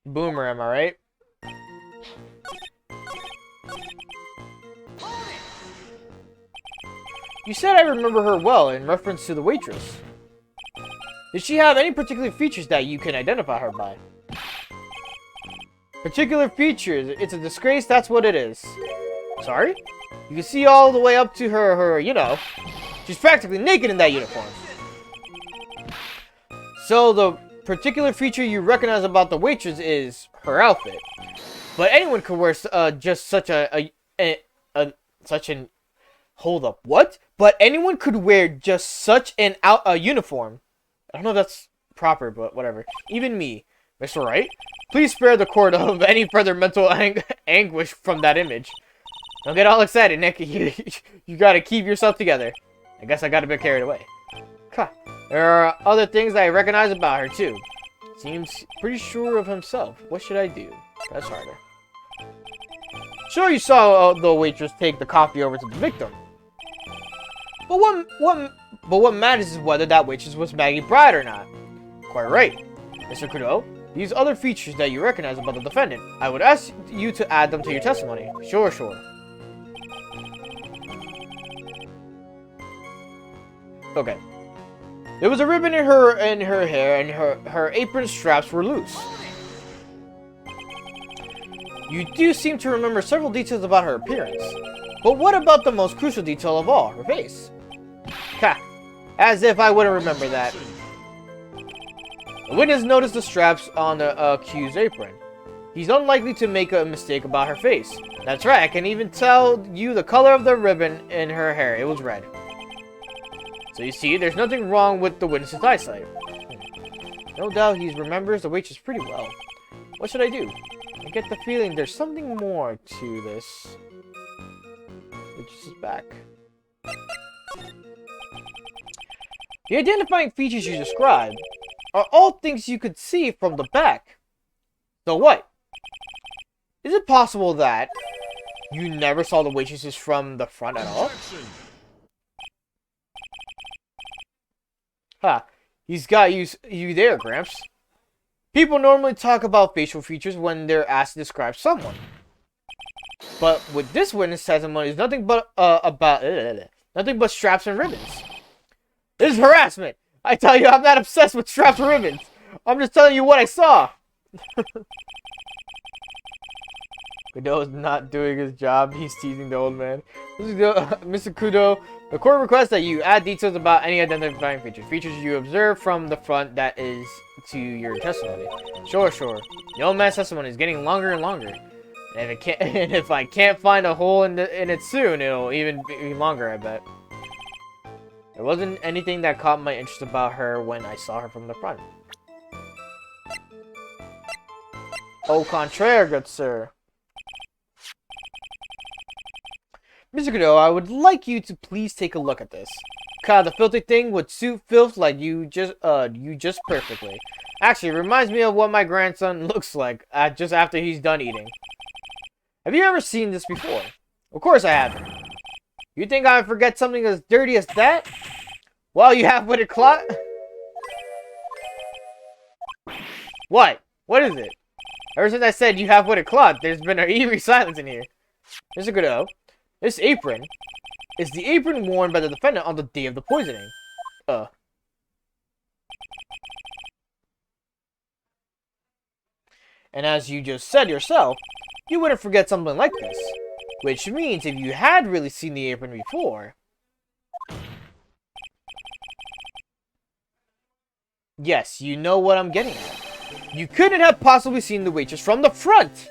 Boomer, am I right? You said I remember her well in reference to the waitress. Did she have any particular features that you can identify her by? Particular features. It's a disgrace, that's what it is. Sorry? You can see all the way up to her, you know. She's practically naked in that uniform. So the particular feature you recognize about the waitress is her outfit. But anyone could wear just such an hold up. What? But anyone could wear just such a uniform. I don't know if that's proper, but whatever. Even me. Mr. Wright, please spare the court of any further mental anguish from that image. Don't get all excited, Nick. You gotta keep yourself together. I guess I got a bit carried away. Huh. There are other things I recognize about her, too. Seems pretty sure of himself. What should I do? That's harder. Sure, you saw the waitress take the coffee over to the victim. But what matters is whether that waitress was Maggie Bride or not. Quite right. Mr. Kudo, these other features that you recognize about the defendant, I would ask you to add them to your testimony. Sure. Okay. There was a ribbon in her hair, and her apron straps were loose. You do seem to remember several details about her appearance. But what about the most crucial detail of all, her face? Ha! As if I wouldn't remember that. The witness noticed the straps on the accused's apron. He's unlikely to make a mistake about her face. That's right, I can even tell you the color of the ribbon in her hair. It was red. So you see, there's nothing wrong with the witness's eyesight. No doubt he remembers the waitress pretty well. What should I do? I get the feeling there's something more to this. Waitress is back. The identifying features you described are all things you could see from the back. So what? Is it possible that you never saw the waitresses from the front at all? Ha, he's got you there, Gramps. People normally talk about facial features when they're asked to describe someone. But with this witness testimony, it's nothing but straps and ribbons. This is harassment. I tell you, I'm not obsessed with strapped ribbons. I'm just telling you what I saw. Kudo is not doing his job. He's teasing the old man. Mr. Kudo, the court requests that you add details about any identifying features you observe from the front that is to your testimony. Sure. The old man's testimony is getting longer and longer. And if I can't find a hole in it soon, it'll even be longer, I bet. There wasn't anything that caught my interest about her when I saw her from the front. Au contraire, good sir. Mr. Kudo, I would like you to please take a look at this. God, the filthy thing would suit filth like you just perfectly. Actually, it reminds me of what my grandson looks like just after he's done eating. Have you ever seen this before? Of course I haven't. You think I would forget something as dirty as that? Well, you have with a clot? What? What is it? Ever since I said you have with a clot, there's been an eerie silence in here. Mr. Kudo, this apron is the apron worn by the defendant on the day of the poisoning. And as you just said yourself, you wouldn't forget something like this. Which means if you had really seen the apron before... Yes, you know what I'm getting at. You couldn't have possibly seen the waitress from the front!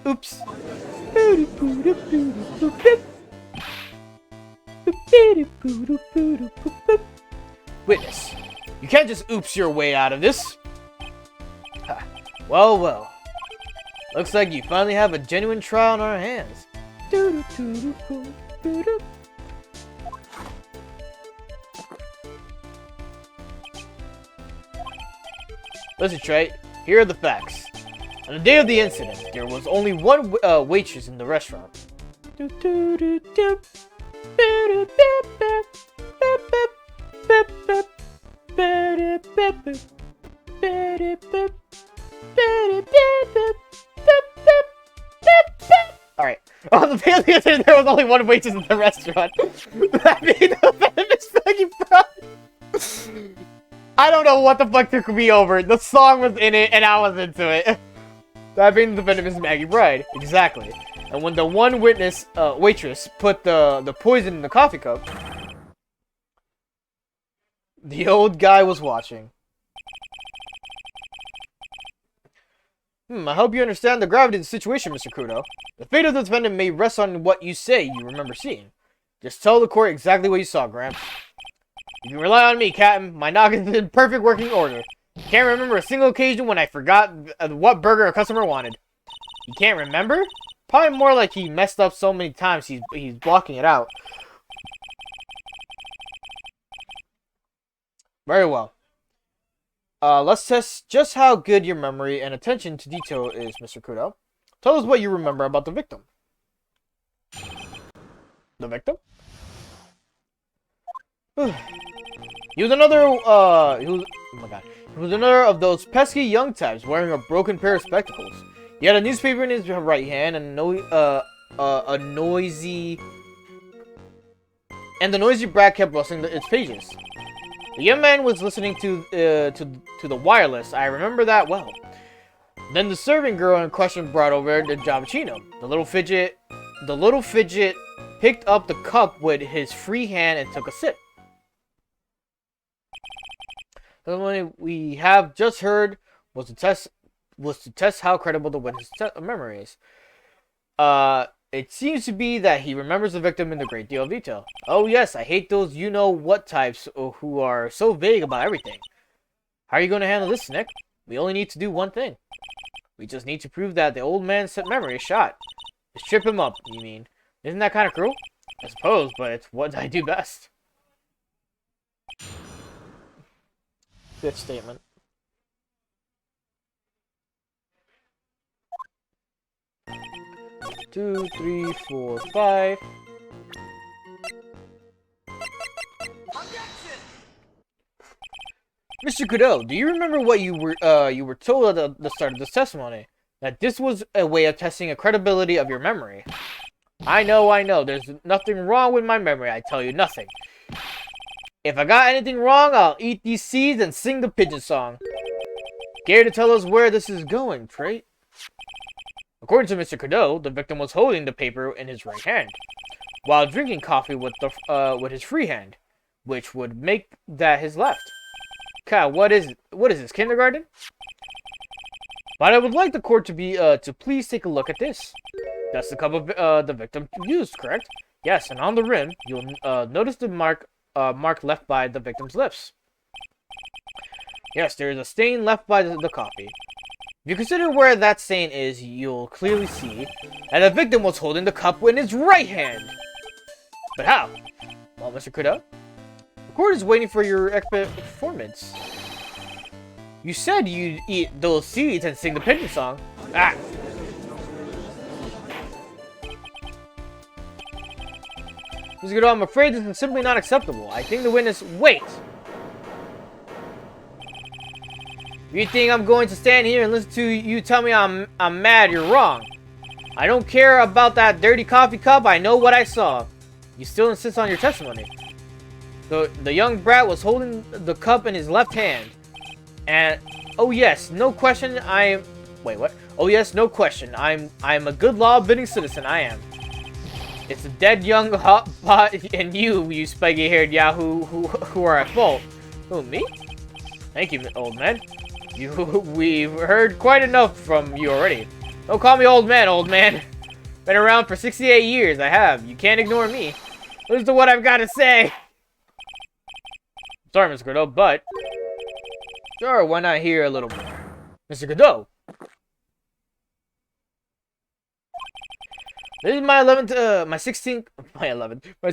Oops. Witness, you can't just oops your way out of this. Well. Looks like you finally have a genuine trial on our hands. Listen, Trey, here are the facts. On the day of the incident, there was only one waitress in the restaurant. Alright. On the day of the incident, there was only one waitress in the restaurant. That made the venomous Maggie Bride. I don't know what the fuck took me over. The song was in it, and I was into it. That being the venomous Maggie Bride. Exactly. And when the one waitress put the poison in the coffee cup, the old guy was watching. I hope you understand the gravity of the situation, Mr. Kudo. The fate of the defendant may rest on what you say you remember seeing. Just tell the court exactly what you saw, Gramps. You can rely on me, Captain. My noggin's in perfect working order. Can't remember a single occasion when I forgot what burger a customer wanted. You can't remember? Probably more like he messed up so many times he's blocking it out. Very well. Let's test just how good your memory and attention to detail is, Mr. Kudo. Tell us what you remember about the victim. The victim? He was another, oh my god. He was another of those pesky young types wearing a broken pair of spectacles. He had a newspaper in his right hand and a noisy... And the noisy brat kept rustling its pages. The young man was listening to the wireless. I remember that well. Then the serving girl in question brought over the cappuccino. The little fidget picked up the cup with his free hand and took a sip. The one we have just heard was to test how credible the witness' memory is. It seems to be that he remembers the victim in a great deal of detail. Oh yes, I hate those you-know-what types who are so vague about everything. How are you going to handle this, Nick? We only need to do one thing. We just need to prove that the old man's memory is shot. Just trip him up, you mean? Isn't that kind of cruel? I suppose, but it's what I do best. Fifth statement. Two, three, four, five. Mr. Kudo, do you remember what you were told at the start of this testimony? That this was a way of testing the credibility of your memory. I know. There's nothing wrong with my memory. I tell you nothing. If I got anything wrong, I'll eat these seeds and sing the pigeon song. Care to tell us where this is going, Trait? According to Mr. Cadeau, the victim was holding the paper in his right hand, while drinking coffee with his free hand, which would make that his left. Kyle, what is this, kindergarten? But I would like the court to please take a look at this. That's the cup of the victim used, correct? Yes, and on the rim, you'll notice the mark left by the victim's lips. Yes, there is a stain left by the coffee. If you consider where that stain is, you'll clearly see that the victim was holding the cup in his right hand. But how? Well, Mr. Kudo, the court is waiting for your performance. You said you'd eat those seeds and sing the pigeon song. Ah! Mr. Kudo, I'm afraid this is simply not acceptable. I think the witness... Wait! You think I'm going to stand here and listen to you tell me I'm mad? You're wrong. I don't care about that dirty coffee cup. I know what I saw. You still insist on your testimony. The young brat was holding the cup in his left hand. And, oh yes, no question, wait, what? Oh yes, no question. I'm a good law-abiding citizen, I am. It's the dead young hot pot and you spiky-haired yahoo who are at fault. Who, me? Thank you, old man. We've heard quite enough from you already. Don't call me old man. Been around for 68 years, I have. You can't ignore me. Listen to what I've got to say. Sorry, Mr. Godot, but... Sure, why not hear a little more? Mr. Godot! This is my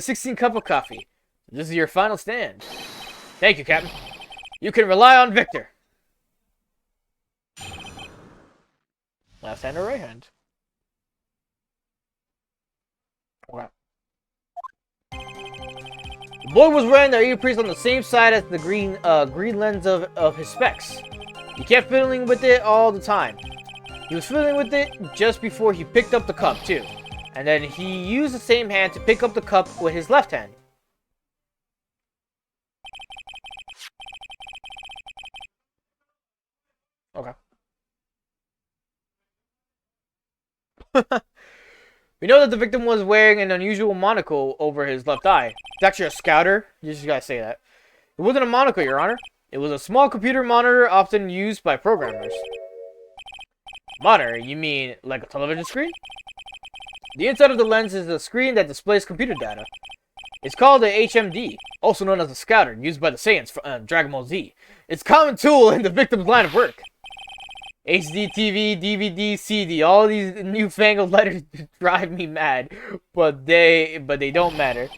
16th cup of coffee. This is your final stand. Thank you, Captain. You can rely on Victor. Left hand or right hand? Okay. The boy was wearing the earpiece on the same side as the green lens of his specs. He kept fiddling with it all the time. He was fiddling with it just before he picked up the cup, too. And then he used the same hand to pick up the cup with his left hand. Okay. We know that the victim was wearing an unusual monocle over his left eye. It's actually a scouter. You just gotta say that. It wasn't a monocle, Your Honor. It was a small computer monitor often used by programmers. Monitor? You mean like a television screen? The inside of the lens is a screen that displays computer data. It's called a HMD, also known as a scouter, used by the Saiyans from Dragon Ball Z. It's a common tool in the victim's line of work. HD, TV, DVD, CD, all these newfangled letters drive me mad, but they don't matter.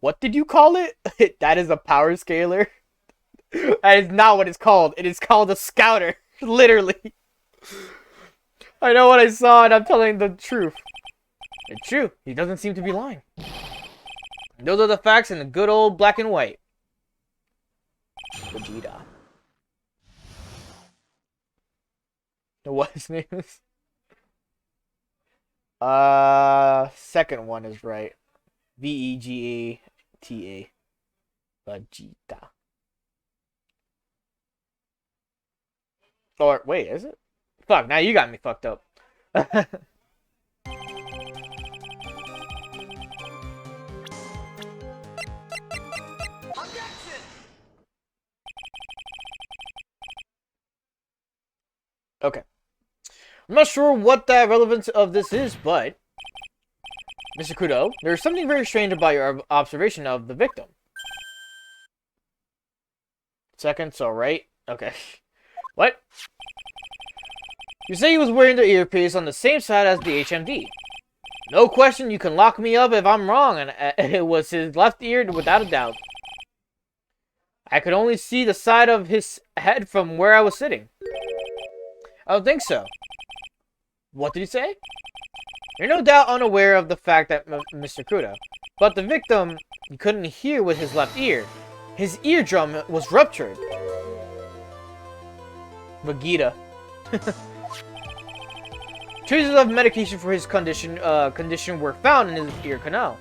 What did you call it? That is a power scaler. That is not what it's called. It is called a scouter. Literally. I know what I saw and I'm telling the truth. It's true. He doesn't seem to be lying. Those are the facts in the good old black and white. Vegeta. What his name is? Second one is right. Vegeta. Vegeta. Or, wait, is it? Fuck, now you got me fucked up. Okay. I'm not sure what the relevance of this is, but... Mr. Kudo, there's something very strange about your observation of the victim. Seconds, alright. Okay. What? You say he was wearing the earpiece on the same side as the HMD. No question, you can lock me up if I'm wrong, and it was his left ear without a doubt. I could only see the side of his head from where I was sitting. I don't think so. What did he say? You're no doubt unaware of the fact that Mr. Kudo, but the victim you couldn't hear with his left ear. His eardrum was ruptured. Vegeta. Traces of medication for his condition were found in his ear canal.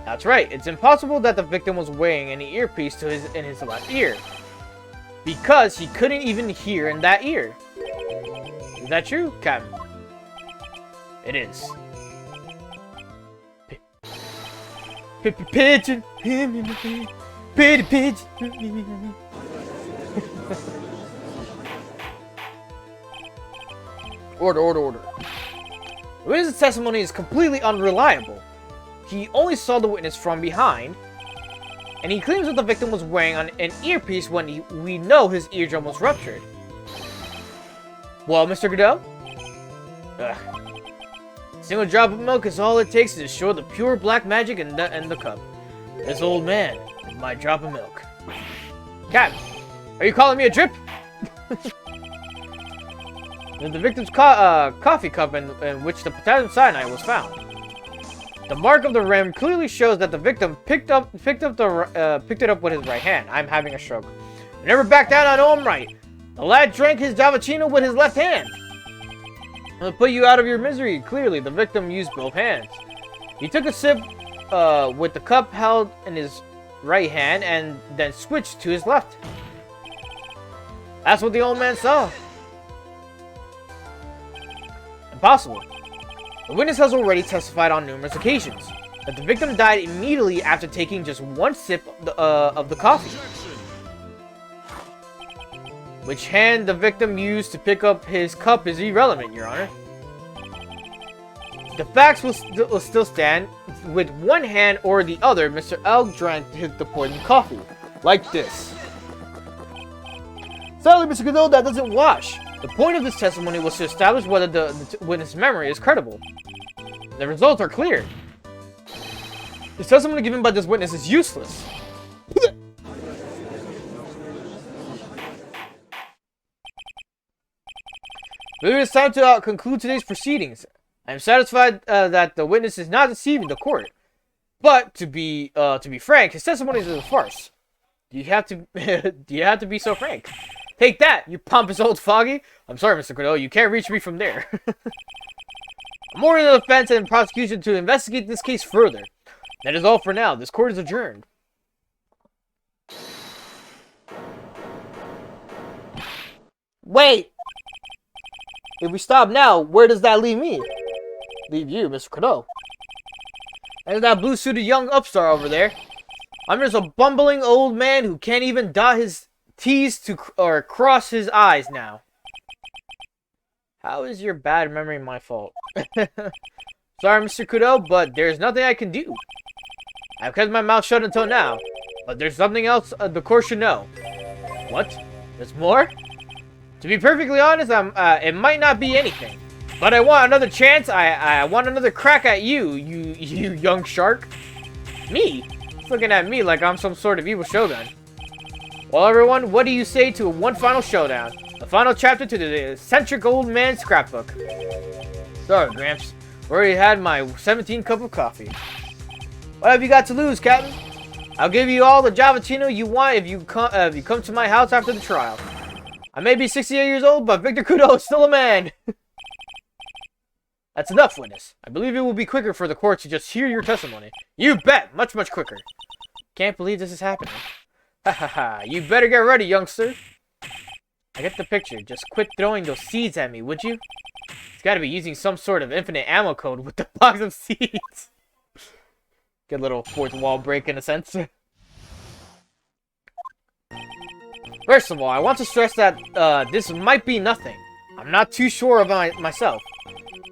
That's right. It's impossible that the victim was wearing any earpiece in his left ear, because he couldn't even hear in that ear. Is that true, Captain? It is. Pigeon. Pretty pigeon. Order. The witness's testimony is completely unreliable. He only saw the witness from behind, and he claims that the victim was wearing an earpiece when we know his eardrum was ruptured. Well, Mr. Godot? Ugh. A single drop of milk is all it takes to destroy the pure black magic in the cup. This old man, my drop of milk. Captain, are you calling me a drip? The victim's coffee cup in which the potassium cyanide was found. The mark of the rim clearly shows that the victim picked it up with his right hand. I'm having a stroke. I never back down, I know I'm right. The lad drank his Javachino with his left hand. To put you out of your misery, clearly the victim used both hands. He took a sip with the cup held in his right hand and then switched to his left. That's what the old man saw. Impossible. The witness has already testified on numerous occasions that the victim died immediately after taking just one sip of the coffee. Which hand the victim used to pick up his cup is irrelevant, Your Honor. The facts will still stand. With one hand or the other, Mr. L drank the poisoned coffee. Like this. Sadly, Mr. Godot, that doesn't wash. The point of this testimony was to establish whether the witness' memory is credible. The results are clear. The testimony given by this witness is useless. But it is time to conclude today's proceedings. I am satisfied that the witness is not deceiving the court. But to be frank, his testimony is a farce. Do you have to be so frank? Take that, you pompous old foggy. I'm sorry, Mr. Godot, you can't reach me from there. I'm ordering the defense and prosecution to investigate this case further. That is all for now. This court is adjourned. Wait! If we stop now, where does that leave me? Leave you, Mr. Godot. There's that blue-suited young upstart over there. I'm just a bumbling old man who can't even dot his T's or cross his I's now. How is your bad memory my fault? Sorry, Mr. Kudo, but there's nothing I can do. I've kept my mouth shut until now, but there's something else the court should know. What? There's more? To be perfectly honest, it might not be anything, but I want another chance. I want another crack at you young shark. Me? He's looking at me like I'm some sort of evil shogun. Well, everyone, what do you say to one final showdown? The final chapter to the eccentric old man's scrapbook. Sorry, Gramps. Already had my 17th cup of coffee. What have you got to lose, Captain? I'll give you all the Javachino you want if you come to my house after the trial. I may be 68 years old, but Victor Kudo is still a man. That's enough, witness. I believe it will be quicker for the court to just hear your testimony. You bet! Much, much quicker. Can't believe this is happening. Ha ha ha. You better get ready, youngster. I get the picture. Just quit throwing those seeds at me, would you? It's gotta be using some sort of infinite ammo code with the box of seeds. Get a little fourth wall break in a sense. First of all, I want to stress that this might be nothing. I'm not too sure of myself.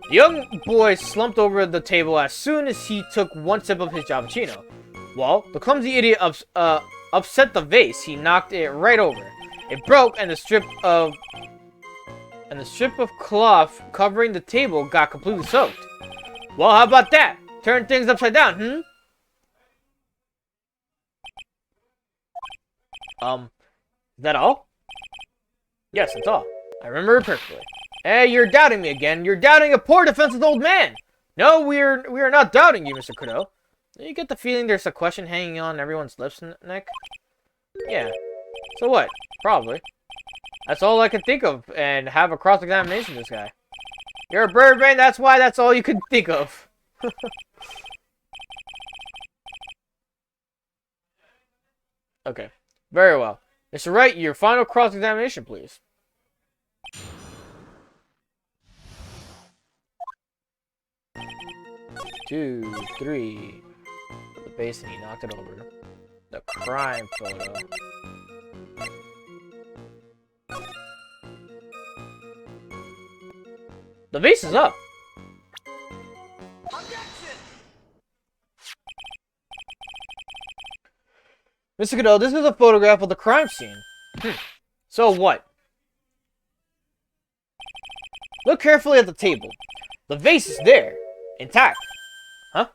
The young boy slumped over the table as soon as he took one sip of his Javachino. Well, the clumsy idiot upset the vase. He knocked it right over. It broke, and the strip of cloth covering the table got completely soaked. Well, how about that? Turn things upside down, Is that all? Yes, that's all. I remember it perfectly. Hey, you're doubting me again. You're doubting a poor defenseless old man. No, we are not doubting you, Mr. Kudo. You get the feeling there's a question hanging on everyone's lips and neck? Yeah. So what? Probably. That's all I can think of, and have a cross-examination of this guy. You're a bird brain, that's why that's all you could think of. Okay. Very well. Mr. Wright, your final cross-examination, please. 2, 3. The base and he knocked it over. The crime photo. The vase is up. Mr. Godot, this is a photograph of the crime scene. So what? Look carefully at the table. The vase is there. Intact. Huh?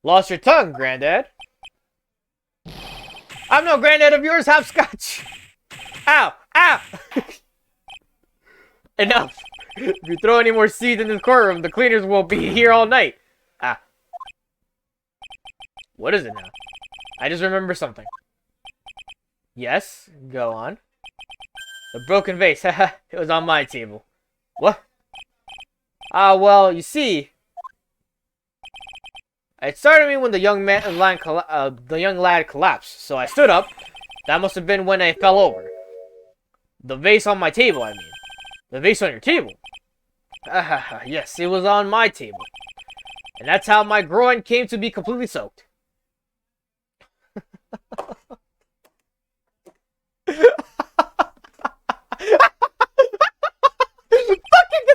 Lost your tongue, Granddad. I'm no granddad of yours, hopscotch. Ow! Ow! Enough. If you throw any more seeds in this courtroom, the cleaners will be here all night. Ah. What is it now? I just remember something. Yes, go on. The broken vase, haha, it was on my table. What? Ah, well, you see, it started me when the young lad collapsed, so I stood up. That must have been when I fell over. The vase on my table, I mean. The vase on your table? Yes, it was on my table. And that's how my groin came to be completely soaked. Fucking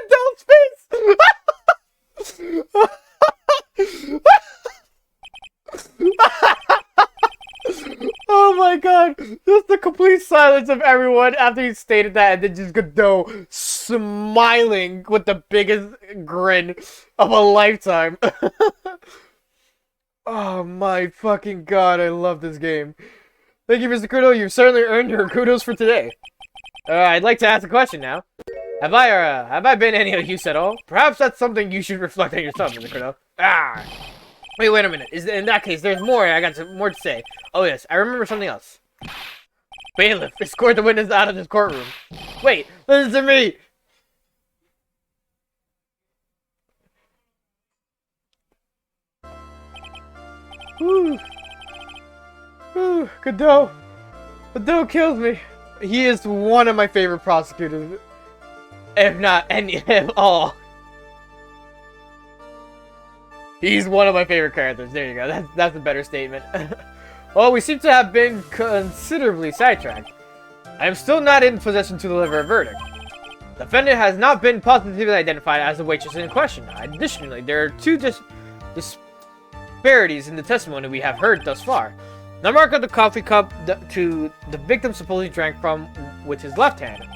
adult face! Oh my god, just the complete silence of everyone after he stated that, and then just Godot smiling with the biggest grin of a lifetime. Oh my fucking god, I love this game. Thank you, Mr. Godot, you've certainly earned your kudos for today. I'd like to ask a question now. Have I been any of use at all? Perhaps that's something you should reflect on yourself, Mr. Godot. Ah! Wait a minute. In that case, there's more. I got more to say. Oh yes, I remember something else. Bailiff, escort the witness out of this courtroom. Wait, listen to me! Whew. Whew, Godot. Godot kills me. He is one of my favorite prosecutors. If not any of all. He's one of my favorite characters. There you go. That's a better statement. Well, we seem to have been considerably sidetracked. I am still not in possession to deliver a verdict. The defendant has not been positively identified as the waitress in question. Additionally, there are two disparities in the testimony we have heard thus far. The mark of the coffee cup to the victim supposedly drank from with his left hand,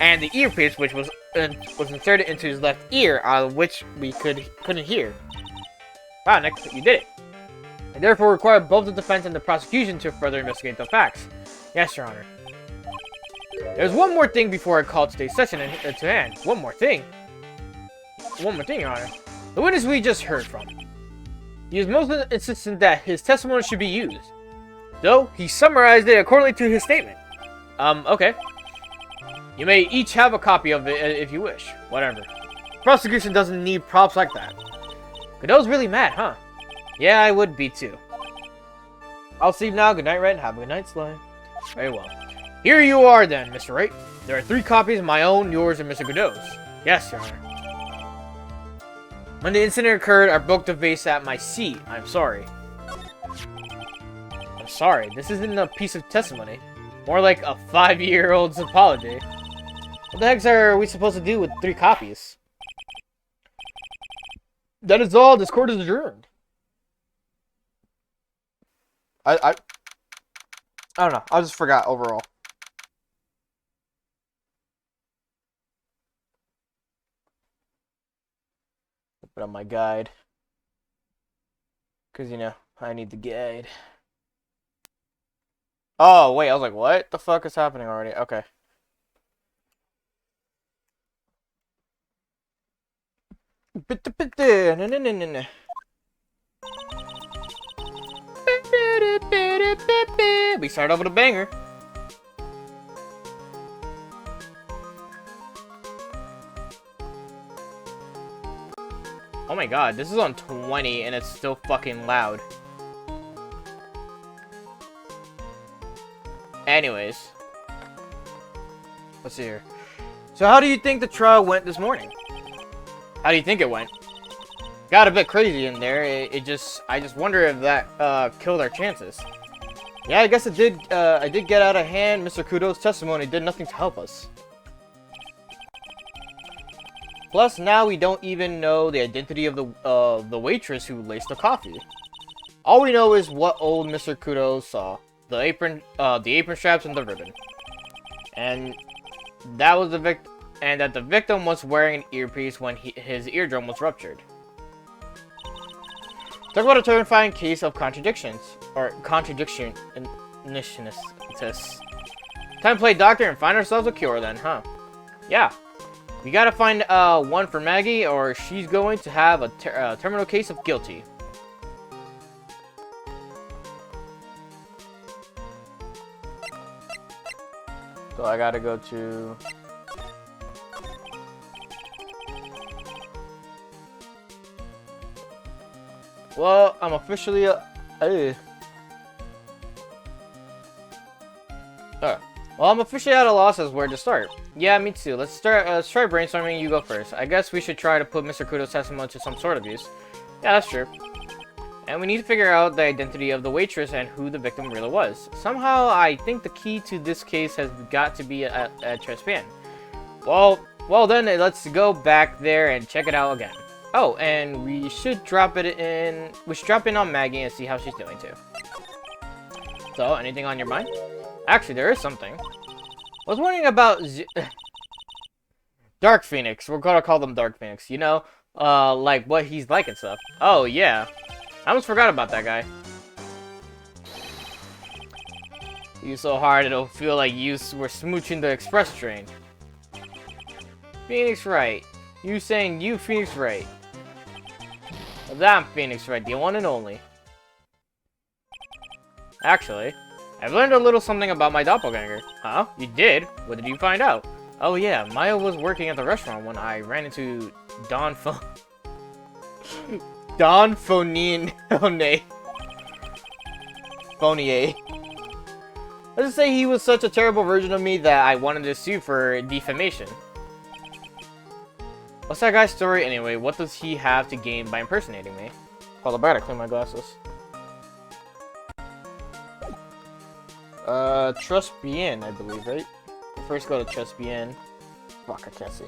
and the earpiece which was inserted into his left ear, out of which we couldn't hear. Wow, next you did it. I therefore require both the defense and the prosecution to further investigate the facts. Yes, Your Honor. There's one more thing before I call today's session to hand. One more thing, Your Honor. The witness we just heard from. He is most insistent that his testimony should be used, though he summarized it accordingly to his statement. Okay. You may each have a copy of it if you wish. Whatever. Prosecution doesn't need props like that. Godot's really mad, huh? Yeah, I would be too. I'll sleep now. Good night, Red. Have a good night, Sly. Very well. Here you are then, Mr. Wright. There are 3 copies of my own, yours, and Mr. Godot's. Yes, Your Honor. When the incident occurred, I broke the vase at my seat. I'm sorry. I'm sorry. This isn't a piece of testimony. More like a 5-year-old's apology. What the heck are we supposed to do with 3 copies? That is all. This court is adjourned. I don't know. I just forgot overall. Put on my guide. Because, you know, I need the guide. Oh, wait. I was like, what the fuck is happening already? Okay. We start off with a banger. Oh my god, this is on 20 and it's still fucking loud. Anyways. Let's see here. So how do you think the trial went this morning? How do you think it went? Got a bit crazy in there. I just wonder if that killed our chances. Yeah, I guess it did. I did get out of hand. Mr. Kudo's testimony did nothing to help us. Plus, now we don't even know the identity of the waitress who laced the coffee. All we know is what old Mr. Kudo saw: the apron straps, and the ribbon. And that was that the victim was wearing an earpiece when his eardrum was ruptured. Talk about a terrifying case of contradictions, or contradictionist. Time to play doctor and find ourselves a cure then, huh? Yeah. We gotta find one for Maggie, or she's going to have a terminal case of guilty. So I gotta go to... Well, I'm officially well, I'm officially at a loss as where to start. Yeah, me too. Let's try brainstorming. You go first. I guess we should try to put Mr. Kudo's testimony to some sort of use. Yeah, that's true. And we need to figure out the identity of the waitress and who the victim really was. Somehow, I think the key to this case has got to be at Tribulations. Well then, let's go back there and check it out again. Oh, and we should drop it in. We should drop in on Maggie and see how she's doing too. So, anything on your mind? Actually, there is something. I was wondering about Dark Phoenix. We're gonna call them Dark Phoenix. You know, like what he's like and stuff. Oh yeah, I almost forgot about that guy. You so hard it'll feel like you were smooching the express train. Phoenix Wright. You saying you Phoenix Wright? That Phoenix Wright, the one and only. Actually, I've learned a little something about my doppelganger. Huh? You did? What did you find out? Oh yeah, Maya was working at the restaurant when I ran into Don Fonier. Let's just say he was such a terrible version of me that I wanted to sue for defamation. What's that guy's story anyway? What does he have to gain by impersonating me? Hold up, I gotta clean my glasses. Trust Bien, I believe, right? First go to Trust Bien. Fuck, I can't see.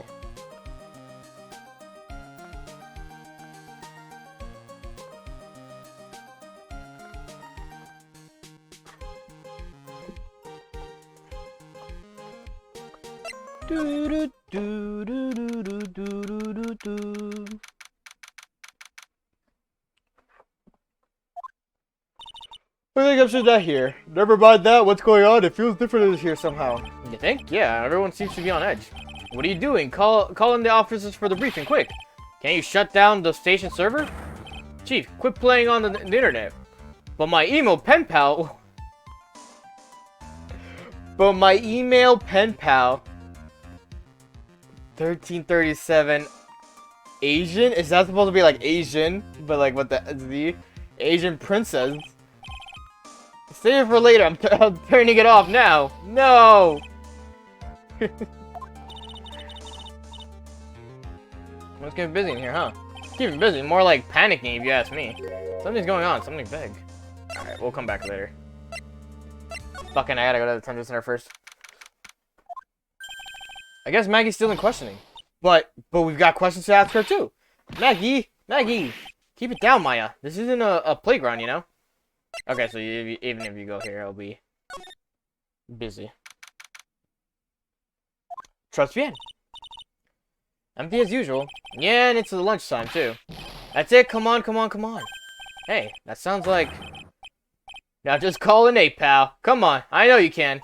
I think I'm just not here. Never mind that. What's going on? It feels different in here somehow. You think? Yeah, everyone seems to be on edge. What are you doing? Call in the officers for the briefing, quick. Can't you shut down the station server? Chief, quit playing on the internet. But my email pen pal... 1337 Asian? Is that supposed to be like Asian? But like what the Asian princess? Save it for later. I'm turning it off now. No! Let's get busy in here, huh? Keeping busy. More like panicking if you ask me. Something's going on. Something big. Alright, we'll come back later. Fucking, I gotta go to the tender center first. I guess Maggie's still in questioning. But we've got questions to ask her too. Maggie! Keep it down, Maya. This isn't a playground, you know? Okay, so even if you go here, I'll be busy. Trust Bien. Empty as usual. Yeah, and it's the lunchtime too. That's it. Come on. Hey, that sounds like... Now just call an 8, pal. Come on. I know you can.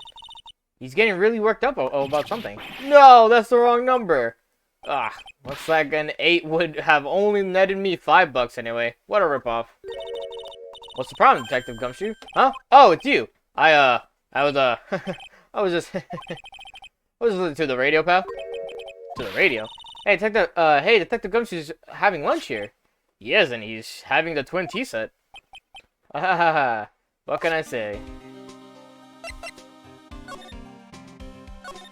He's getting really worked up about something. No, that's the wrong number. Ah, looks like an 8 would have only netted me $5 anyway. What a ripoff. What's the problem, Detective Gumshoe? Huh? Oh, it's you. I was just listening to the radio, pal. To the radio? Hey, Detective Gumshoe's having lunch here. He is, and he's having the twin tea set. Ah, what can I say?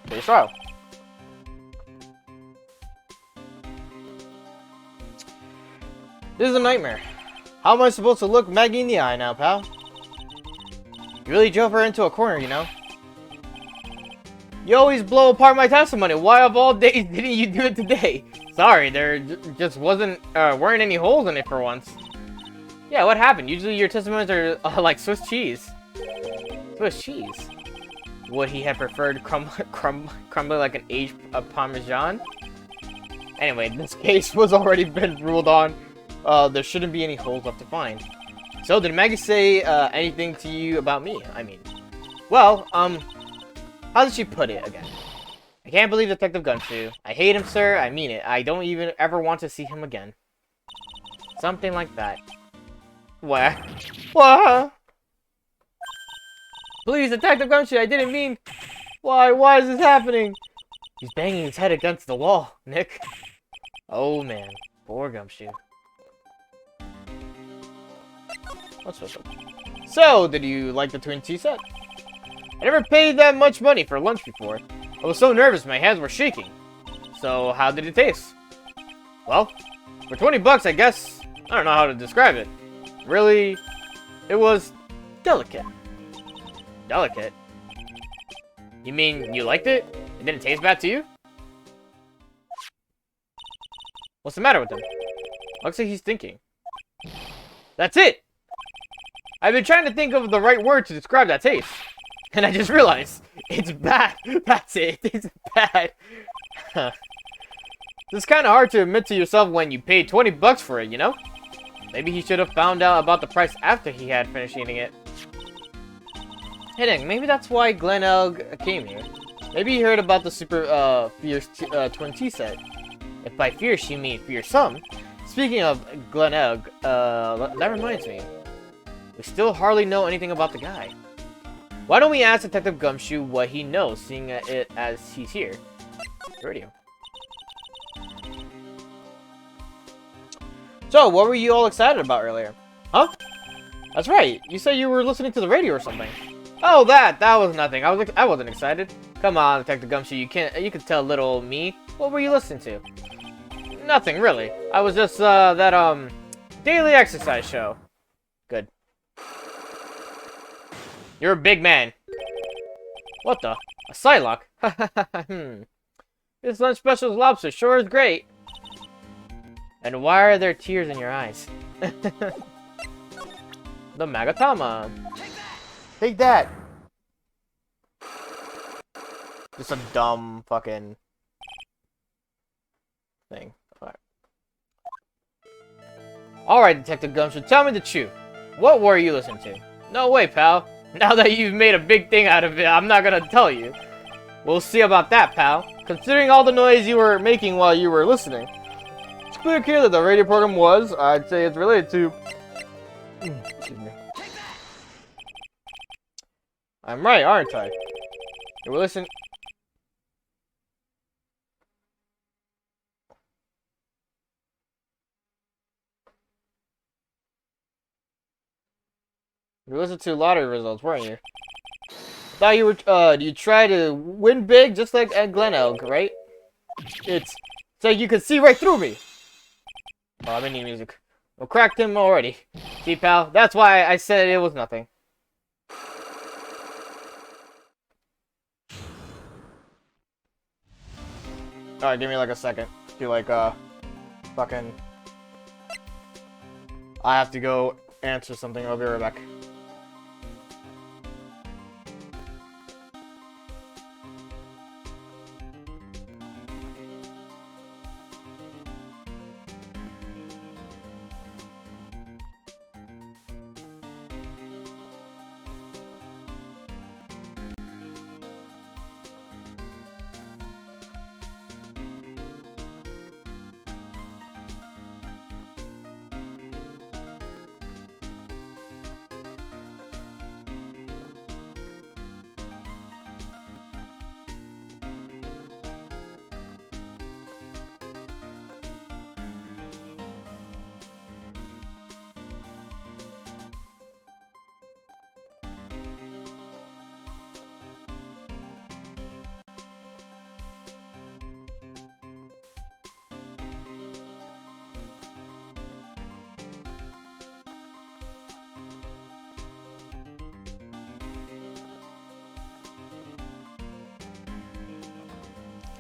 Please trial. This is a nightmare. How am I supposed to look Maggie in the eye now, pal? You really drove her into a corner, you know? You always blow apart my testimony. Why of all days didn't you do it today? Sorry, there just weren't any holes in it for once. Yeah, what happened? Usually your testimonies are like Swiss cheese. Swiss cheese? Would he have preferred crumbling like an aged Parmesan? Anyway, this case was already been ruled on. There shouldn't be any holes left to find. So, did Maggie say anything to you about me? I mean, well, how did she put it again? I can't believe Detective Gumshoe. I hate him, sir. I mean it. I don't even ever want to see him again. Something like that. What? What? Please, Detective Gumshoe, I didn't mean... Why is this happening? He's banging his head against the wall, Nick. Oh, man. Poor Gumshoe. What's this? So, did you like the twin tea set? I never paid that much money for lunch before. I was so nervous, my hands were shaking. So, how did it taste? Well, for 20 bucks, I guess, I don't know how to describe it. Really, it was delicate. Delicate? You mean you liked it? It didn't taste bad to you? What's the matter with him? Looks like he's thinking. That's it! I've been trying to think of the right word to describe that taste. And I just realized, it's bad. That's it. It's bad. It's kind of hard to admit to yourself when you paid 20 bucks for it, you know? Maybe he should have found out about the price after he had finished eating it. Hey, dang, maybe that's why Glen Elg came here. Maybe he heard about the super fierce twin tea set. If by fierce you mean fearsome. Speaking of Glen Elg, that reminds me. We still hardly know anything about the guy. Why don't we ask Detective Gumshoe what he knows, seeing it as he's here? Radio. So, what were you all excited about earlier? Huh? That's right. You said you were listening to the radio or something. Oh, that was nothing. I wasn't excited. Come on, Detective Gumshoe. You can tell little me. What were you listening to? Nothing really. I was just that daily exercise show. Good. You're a big man. What the? A Psylocke? This lunch special's lobster sure is great. And why are there tears in your eyes? The Magatama. Take that! Just a dumb fucking thing. Alright, Detective Gumshoe, tell me the truth. What were you listening to? No way, pal. Now that you've made a big thing out of it, I'm not gonna tell you. We'll see about that, pal. Considering all the noise you were making while you were listening, it's clear that the radio program was, I'd say it's related to... Excuse me. I'm right, aren't I? You were listening... You listened to lottery results, weren't you? I thought you were, you try to win big just like at Glen Elg, right? It's like you could see right through me. Oh, I'm in need music. Well, cracked him already. See, pal? That's why I said it was nothing. Alright, give me like a second. Do like, fucking... I have to go answer something. I'll be right back.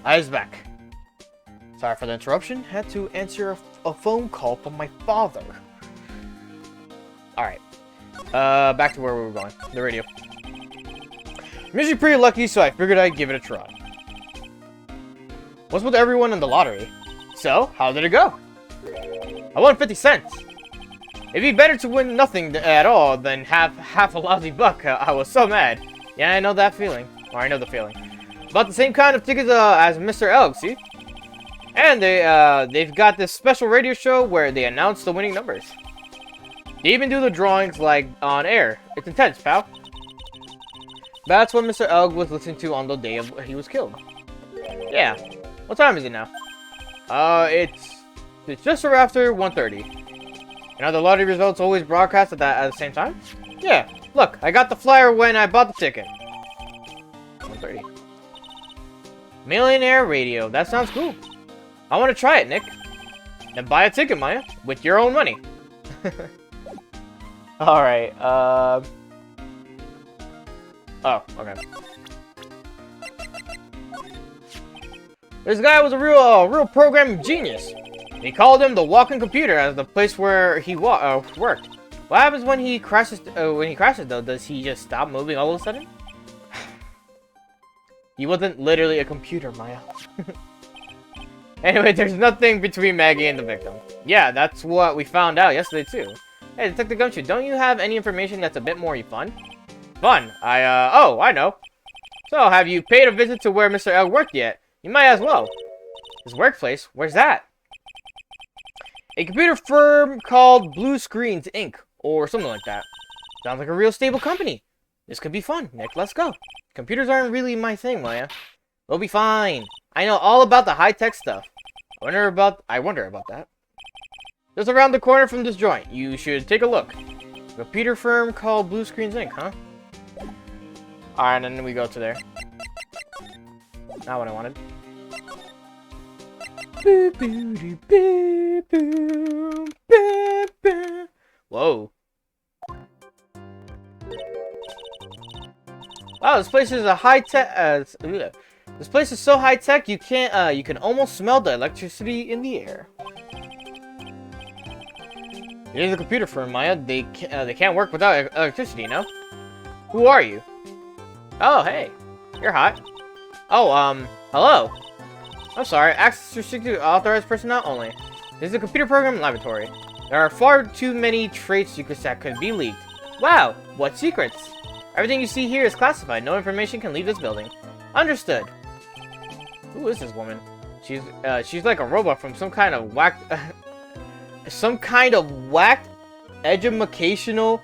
Eyes back. Sorry for the interruption. Had to answer a phone call from my father. Alright. Back to where we were going. The radio. I'm usually pretty lucky, so I figured I'd give it a try. What's with everyone in the lottery? So, how did it go? I won 50 cents. It'd be better to win nothing at all than have half a lousy buck. I was so mad. Yeah, I know that feeling. Or I know the feeling. About the same kind of tickets as Mr. Elg, see? And they've got this special radio show where they announce the winning numbers. They even do the drawings like on air. It's intense, pal. That's what Mr. Elg was listening to on the day he was killed. Yeah. What time is it now? It's just after 1:30. And are the lottery results always broadcast at the same time? Yeah. Look, I got the flyer when I bought the ticket. 1:30. Millionaire radio. That sounds cool. I want to try it, Nick. Then buy a ticket, Maya, with your own money. Alright, oh, okay. This guy was a real programming genius. He called him the walking computer as the place where he worked. What happens when he crashes? Though, does he just stop moving all of a sudden? He wasn't literally a computer, Maya. Anyway, there's nothing between Maggie and the victim. Yeah, that's what we found out yesterday too. Hey, Detective Gumshoe, don't you have any information that's a bit more fun? Fun? Oh, I know. So, have you paid a visit to where Mr. L worked yet? You might as well. His workplace? Where's that? A computer firm called Blue Screens, Inc. Or something like that. Sounds like a real stable company. This could be fun. Nick, let's go. Computers aren't really my thing, Maya. We'll be fine. I know all about the high-tech stuff. I wonder about that. Just around the corner from this joint. You should take a look. A computer firm called Blue Screens, Inc., huh? Alright, and then we go to there. Not what I wanted. Whoa. Wow, this place is a high-tech. This place is so high-tech you can almost smell the electricity in the air. It is a computer firm, Maya. They can't work without electricity, no? Who are you? Oh, hey. You're hot. Oh, hello. I'm sorry. Access restricted to authorized personnel only. This is a computer program laboratory. There are far too many trade secrets that could be leaked. Wow, what secrets? Everything you see here is classified. No information can leave this building. Understood. Who is this woman? She's like a robot from some kind of whacked educational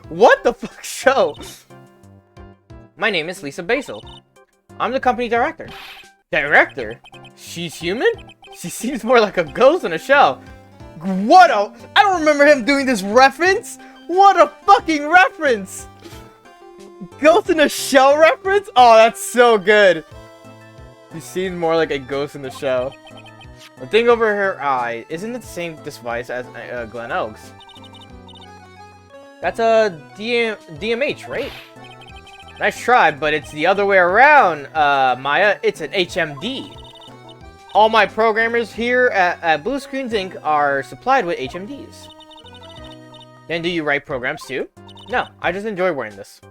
what the fuck show? My name is Lisa Basil. I'm the company director. Director? She's human? She seems more like a ghost in a shell. I don't remember him doing this reference. What a fucking reference! Ghost in a shell reference? Oh, that's so good. She seems more like a ghost in the shell. The thing over her eye, isn't it the same device as Glen Oaks? That's a DMH, right? Nice try, but it's the other way around, Maya. It's an HMD. All my programmers here at Blue Screens Inc. are supplied with HMDs. Then do you write programs too? No, I just enjoy wearing this.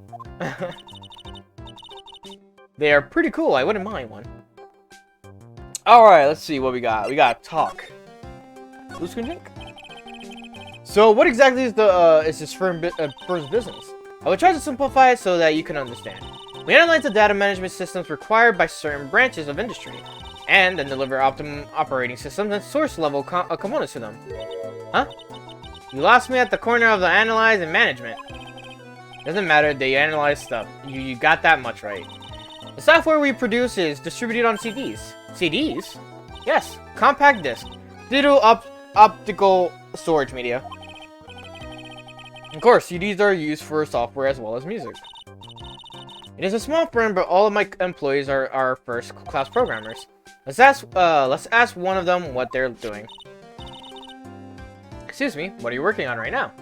They are pretty cool. I wouldn't mind one. Alright, let's see what we got. We got talk. Blue Screens Inc. So what exactly is this firm's business? I will try to simplify it so that you can understand. We analyze the data management systems required by certain branches of industry, and then deliver optimum operating systems and source level components to them. Huh? You lost me at the corner of the analyze and management. Doesn't matter, they analyze stuff. You got that much right. The software we produce is distributed on CDs. CDs? Yes, compact disc. Digital optical storage media. Of course, CDs are used for software as well as music. It is a small firm, but all of my employees are first-class programmers. Let's ask one of them what they're doing. Excuse me, what are you working on right now?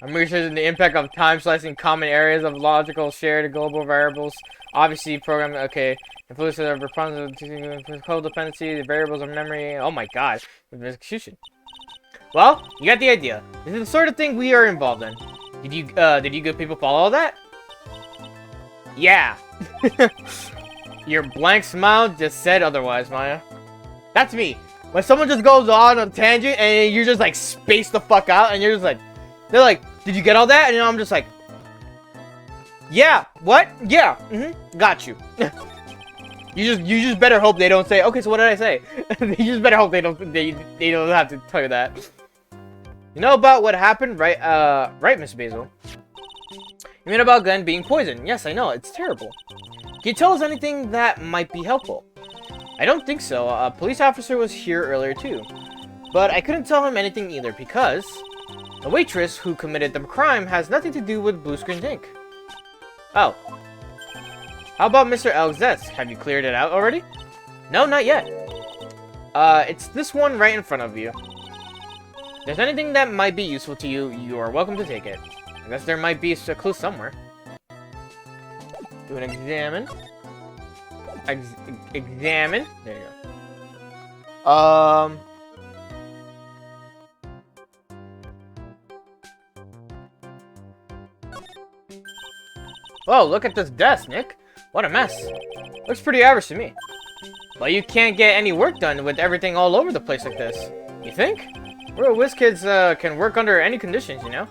I'm researching the impact of time slicing common areas of logical shared global variables. Obviously, programming. Okay. Influence of response to codependency, the variables of memory. Oh my god. Execution. Well, you got the idea. This is the sort of thing we are involved in. Did you good people follow all that? Yeah. Your blank smile just said otherwise, Maya. That's me. When someone just goes on a tangent and you're just like spaced the fuck out and you're just like, they're like, did you get all that? And I'm just like, yeah, what? Yeah, got you. You just better hope they don't say, okay, so what did I say? You just better hope they don't have to tell you that. You know about what happened, right? Right, Miss Basil. You mean about Glenn being poisoned? Yes, I know, it's terrible. Can you tell us anything that might be helpful? I don't think so. A police officer was here earlier too. But I couldn't tell him anything either because the waitress who committed the crime has nothing to do with Blue Screen Inc. Oh. How about Mr. Elg's desk? Have you cleared it out already? No, not yet. It's this one right in front of you. If there's anything that might be useful to you, you are welcome to take it. I guess there might be a clue somewhere. Do an examine. Examine. There you go. Oh, look at this desk, Nick. What a mess. Looks pretty average to me. But you can't get any work done with everything all over the place like this. You think? Real whiz kids can work under any conditions, you know?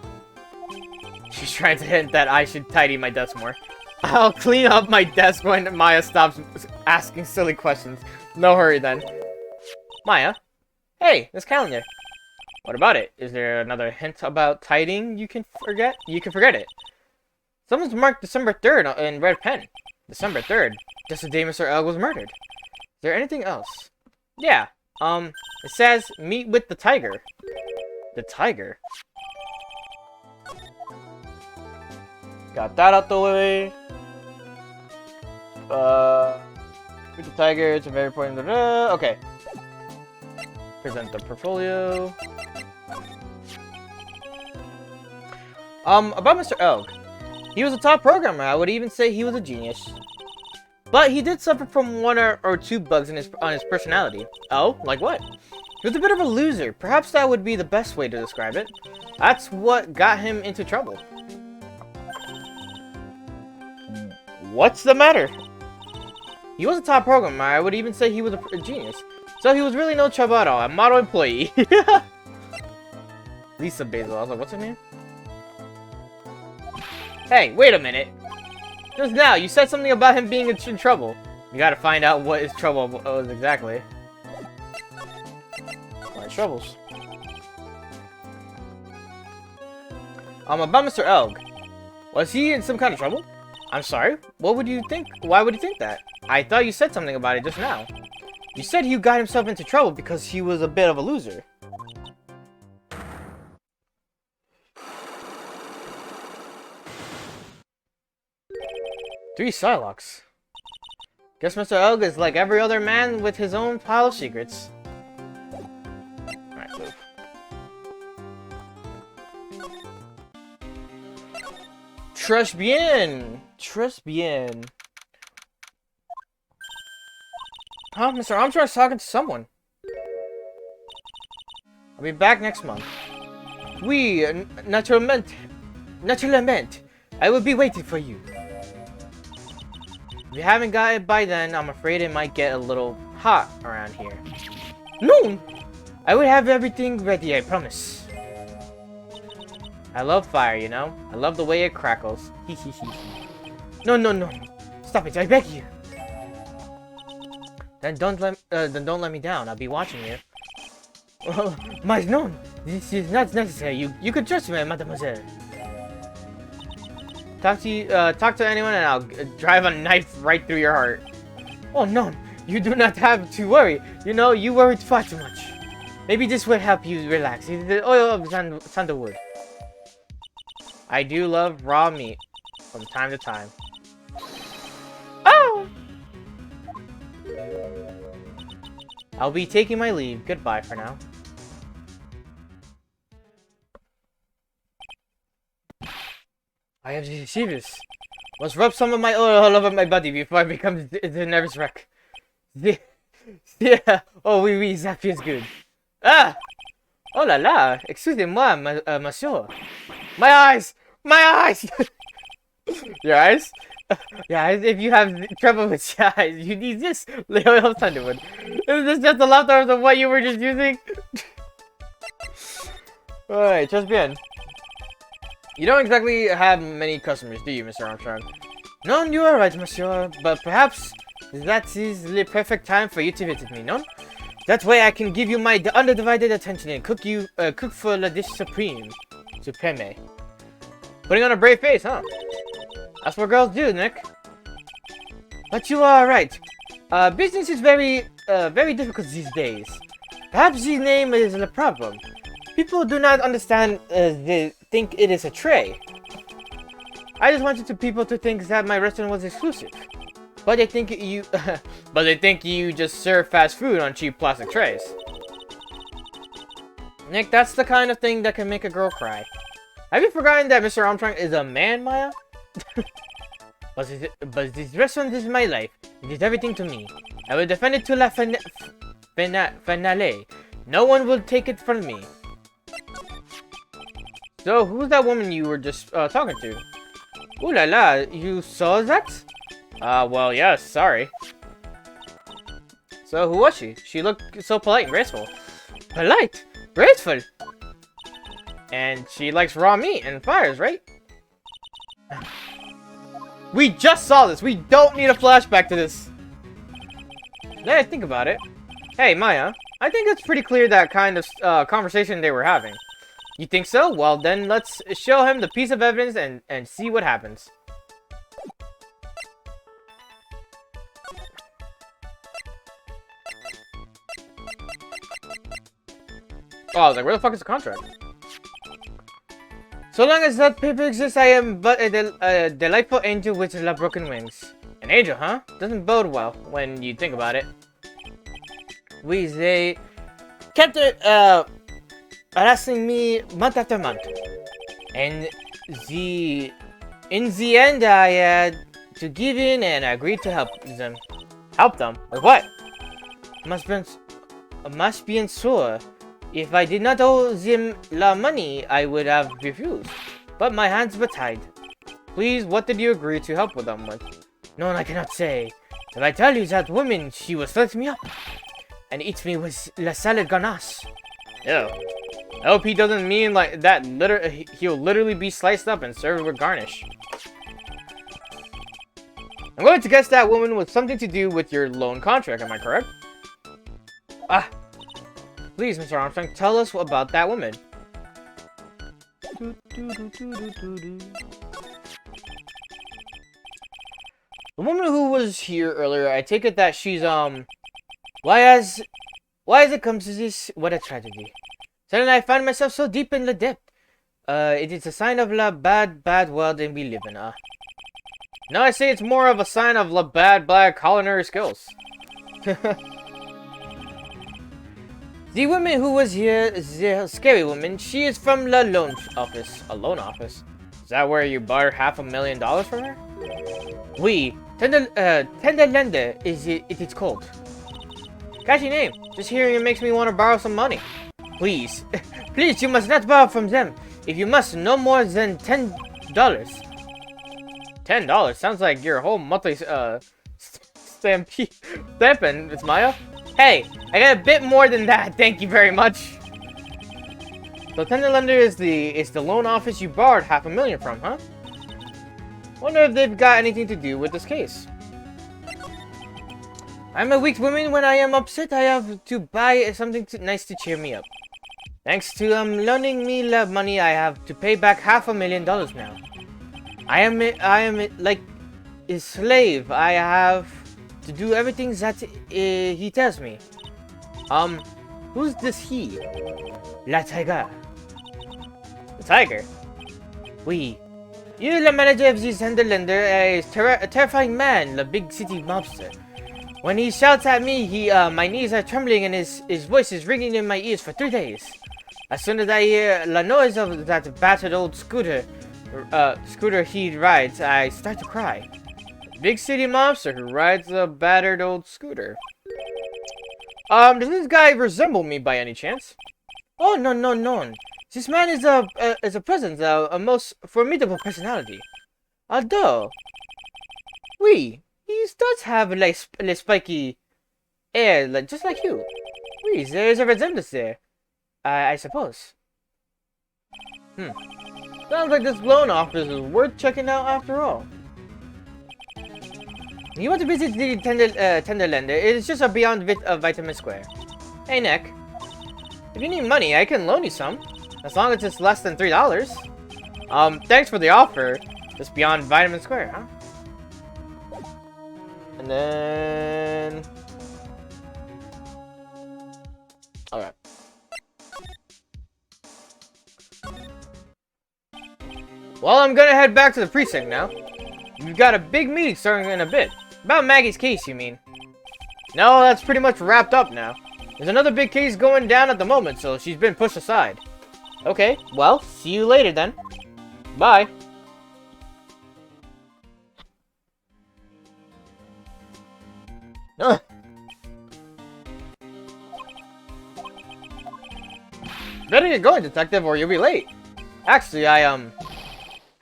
She's trying to hint that I should tidy my desk more. I'll clean up my desk when Maya stops asking silly questions. No hurry then. Maya? Hey, this calendar. What about it? Is there another hint about tidying you can forget? You can forget it. Someone's marked December 3rd in red pen. December 3rd? Just the day Mr. L was murdered. Is there anything else? Yeah. It says, meet with the tiger. The tiger? Got that out the way. With the tiger, it's a very important. Okay. Present the portfolio. About Mr. Elg. He was a top programmer. I would even say he was a genius. But he did suffer from one or two bugs on his personality. Oh, like what? He was a bit of a loser. Perhaps that would be the best way to describe it. That's what got him into trouble. What's the matter? He was a top programmer. I would even say he was a genius. So he was really no trouble at all. A model employee. Lisa Basil. I was like, what's her name? Hey, wait a minute. Just now, you said something about him being in trouble. You gotta find out what his trouble was exactly. What troubles? About Mr. Elg. Was he in some kind of trouble? I'm sorry? What would you think? Why would you think that? I thought you said something about it just now. You said he got himself into trouble because he was a bit of a loser. Three Psylocks. Guess Mr. Elg is like every other man with his own pile of secrets. Alright, move. Très bien! Très bien. Huh? Mr. Armstrong's talking to someone. I'll be back next month. Oui, naturellement. I will be waiting for you. If you haven't got it by then, I'm afraid it might get a little hot around here. No! I will have everything ready, I promise. I love fire, you know? I love the way it crackles. No, no, no. Stop it, I beg you. Then don't let me down. I'll be watching you. Oh, my no, this is not necessary. You can trust me, mademoiselle. Talk to anyone and I'll drive a knife right through your heart. Oh no, you do not have to worry. You know, you worried far too much. Maybe this will help you relax. It's the oil of sandalwood. I do love raw meat from time to time. Oh! I'll be taking my leave. Goodbye for now. I have the serious. Must rub some of my oil all over my body before I become the nervous wreck. Yeah. Oh, oui, that feels good. Ah! Oh la la! Excusez-moi, monsieur. My eyes! My eyes! Your eyes? Yeah, if you have trouble with your eyes, you need this Leo Thunderwood. Is this just the leftovers of what you were just using? Alright, just bien. You don't exactly have many customers, do you, Mr. Armstrong? No, you are right, monsieur, but perhaps that is the perfect time for you to visit me, no? That way I can give you my undivided attention and cook for la dish supreme. Supreme. Putting on a brave face, huh? That's what girls do, Nick. But you are right. Business is very difficult these days. Perhaps the name is the problem. People do not understand, they think it is a tray. I just wanted people to think that my restaurant was exclusive. But they think you just serve fast food on cheap plastic trays. Nick, that's the kind of thing that can make a girl cry. Have you forgotten that Mr. Armstrong is a man, Maya? But this restaurant is my life. It is everything to me. I will defend it to la finale. No one will take it from me. So, who's that woman you were just talking to? Ooh la la, you saw that? Well, yes, sorry. So, who was she? She looked so polite and graceful. Polite? Graceful? And she likes raw meat and fires, right? We just saw this! We don't need a flashback to this! Now I think about it. Hey, Maya, I think it's pretty clear that kind of conversation they were having. You think so? Well, then let's show him the piece of evidence and see what happens. Oh, I was like, where the fuck is the contract? So long as that paper exists, I am but a delightful angel with la broken wings. An angel, huh? Doesn't bode well when you think about it. They kept harassing me month after month. And in the end, I had to give in and agreed to help them. Help them? With what? Must be sore. If I did not owe them la money, I would have refused. But my hands were tied. Please, what did you agree to help with them with? No, I cannot say. If I tell you that woman, she will slit me up and eat me with la salad ganache. Ew. I hope he doesn't mean like that. He'll literally be sliced up and served with garnish. I'm going to guess that woman was something to do with your loan contract. Am I correct? Ah. Please, Mr. Armstrong, tell us about that woman. The woman who was here earlier, I take it that she's, why has it come to this? What a tragedy. Suddenly I find myself so deep in the depth. It is a sign of the bad world that we live in, No, I say it's more of a sign of the bad black culinary skills. The woman who was here, the scary woman, she is from the loan office. A loan office? Is that where you borrowed $500,000 from her? Oui. Tender lender is it is called. Catchy name. Just hearing it makes me want to borrow some money. Please. Please, you must not borrow from them. If you must, no more than $10. $10? Sounds like your whole monthly, stamping. It's Maya? Hey, I got a bit more than that, thank you very much. So tender lender is the loan office you borrowed $500,000 from, huh? Wonder if they've got anything to do with this case. I'm a weak woman. When I am upset, I have to buy something nice to cheer me up. Thanks to loaning me the money, I have to pay back $500,000 now. I am like a slave. I have to do everything that he tells me. Who's this he? La Tiger. The Tiger? Oui. You're the manager of this tender lender, a terrifying man, the big city mobster. When he shouts at me, my knees are trembling and his voice is ringing in my ears for 3 days. As soon as I hear the noise of that battered old scooter, scooter he rides, I start to cry. Big city monster who rides a battered old scooter. Does this guy resemble me by any chance? Oh, no, no, no. This man is a presence, a most formidable personality. Although, oui, he does have like spiky air, like just like you. Oui, there is a resemblance there. I suppose. Sounds like this loan office is worth checking out after all. You want to visit the Tenderlander? It's just beyond Vitamin Square. Hey, Nick. If you need money, I can loan you some. As long as it's less than $3. Thanks for the offer. Just beyond Vitamin Square, huh? And then... Alright. Well, I'm gonna head back to the precinct now. We've got a big meeting starting in a bit. About Maggie's case, you mean? No, that's pretty much wrapped up now. There's another big case going down at the moment, so she's been pushed aside. Okay, well, see you later then. Bye. Better get going, detective, or you'll be late. Actually, I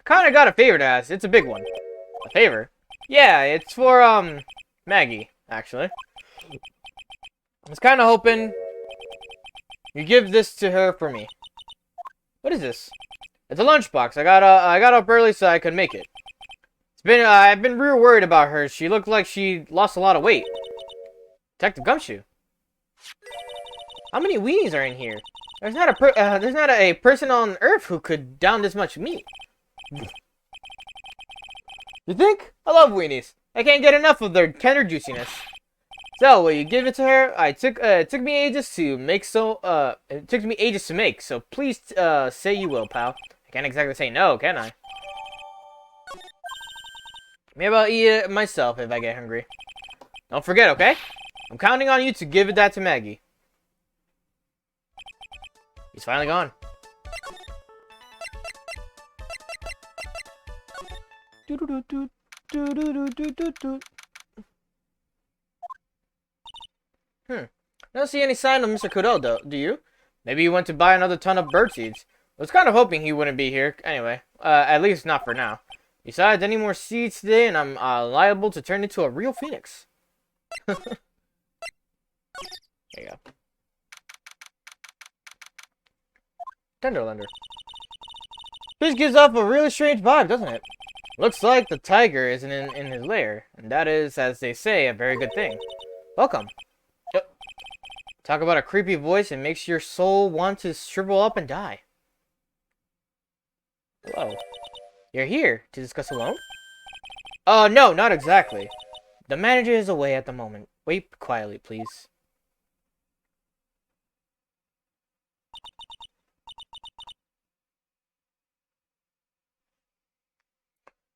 kinda got a favor to ask. It's a big one. A favor? Yeah, it's for, Maggie, actually. I was kinda hoping you give this to her for me. What is this? It's a lunchbox. I got up early so I could make it. I've been real worried about her. She looked like she lost a lot of weight. Detective Gumshoe. How many weenies are in here? There's not a person on Earth who could down this much meat. You think? I love weenies. I can't get enough of their tender juiciness. So, will you give it to her? It took me ages to make, so please say you will, pal. I can't exactly say no, can I? Maybe I'll eat it myself if I get hungry. Don't forget, okay? I'm counting on you to give that to Maggie. He's finally gone. I don't see any sign of Mr. Cordell, though, do you? Maybe he went to buy another ton of birdseeds. I was kind of hoping he wouldn't be here. Anyway, at least not for now. Besides, any more seeds today, and I'm liable to turn into a real phoenix. There you go. Tenderlander. This gives off a really strange vibe, doesn't it? Looks like the tiger isn't in his lair, and that is, as they say, a very good thing. Welcome. Yep. Talk about a creepy voice and makes your soul want to shrivel up and die. Hello. You're here to discuss a loan? No, not exactly. The manager is away at the moment. Wait quietly, please.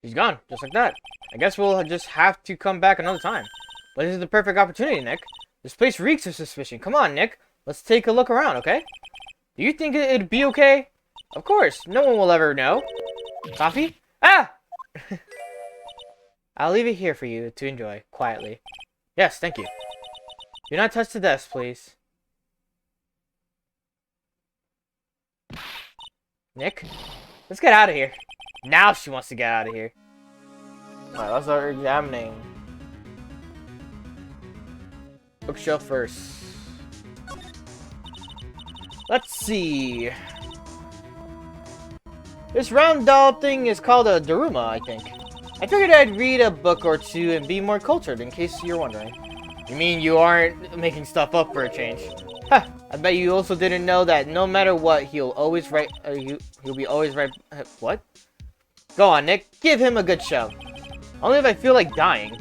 He's gone, just like that. I guess we'll just have to come back another time. But this is the perfect opportunity, Nick. This place reeks of suspicion. Come on, Nick. Let's take a look around, okay? Do you think it'd be okay? Of course. No one will ever know. Coffee? Ah! I'll leave it here for you to enjoy, quietly. Yes, thank you. Do not touch the desk, please. Nick? Let's get out of here. Now she wants to get out of here. Alright, let's start examining. Bookshelf first. Let's see. This round doll thing is called a Daruma, I think. I figured I'd read a book or two and be more cultured, in case you're wondering. You mean you aren't making stuff up for a change? Ha! I bet you also didn't know that no matter what, he'll always write. He'll be always right. What? Go on, Nick. Give him a good show. Only if I feel like dying.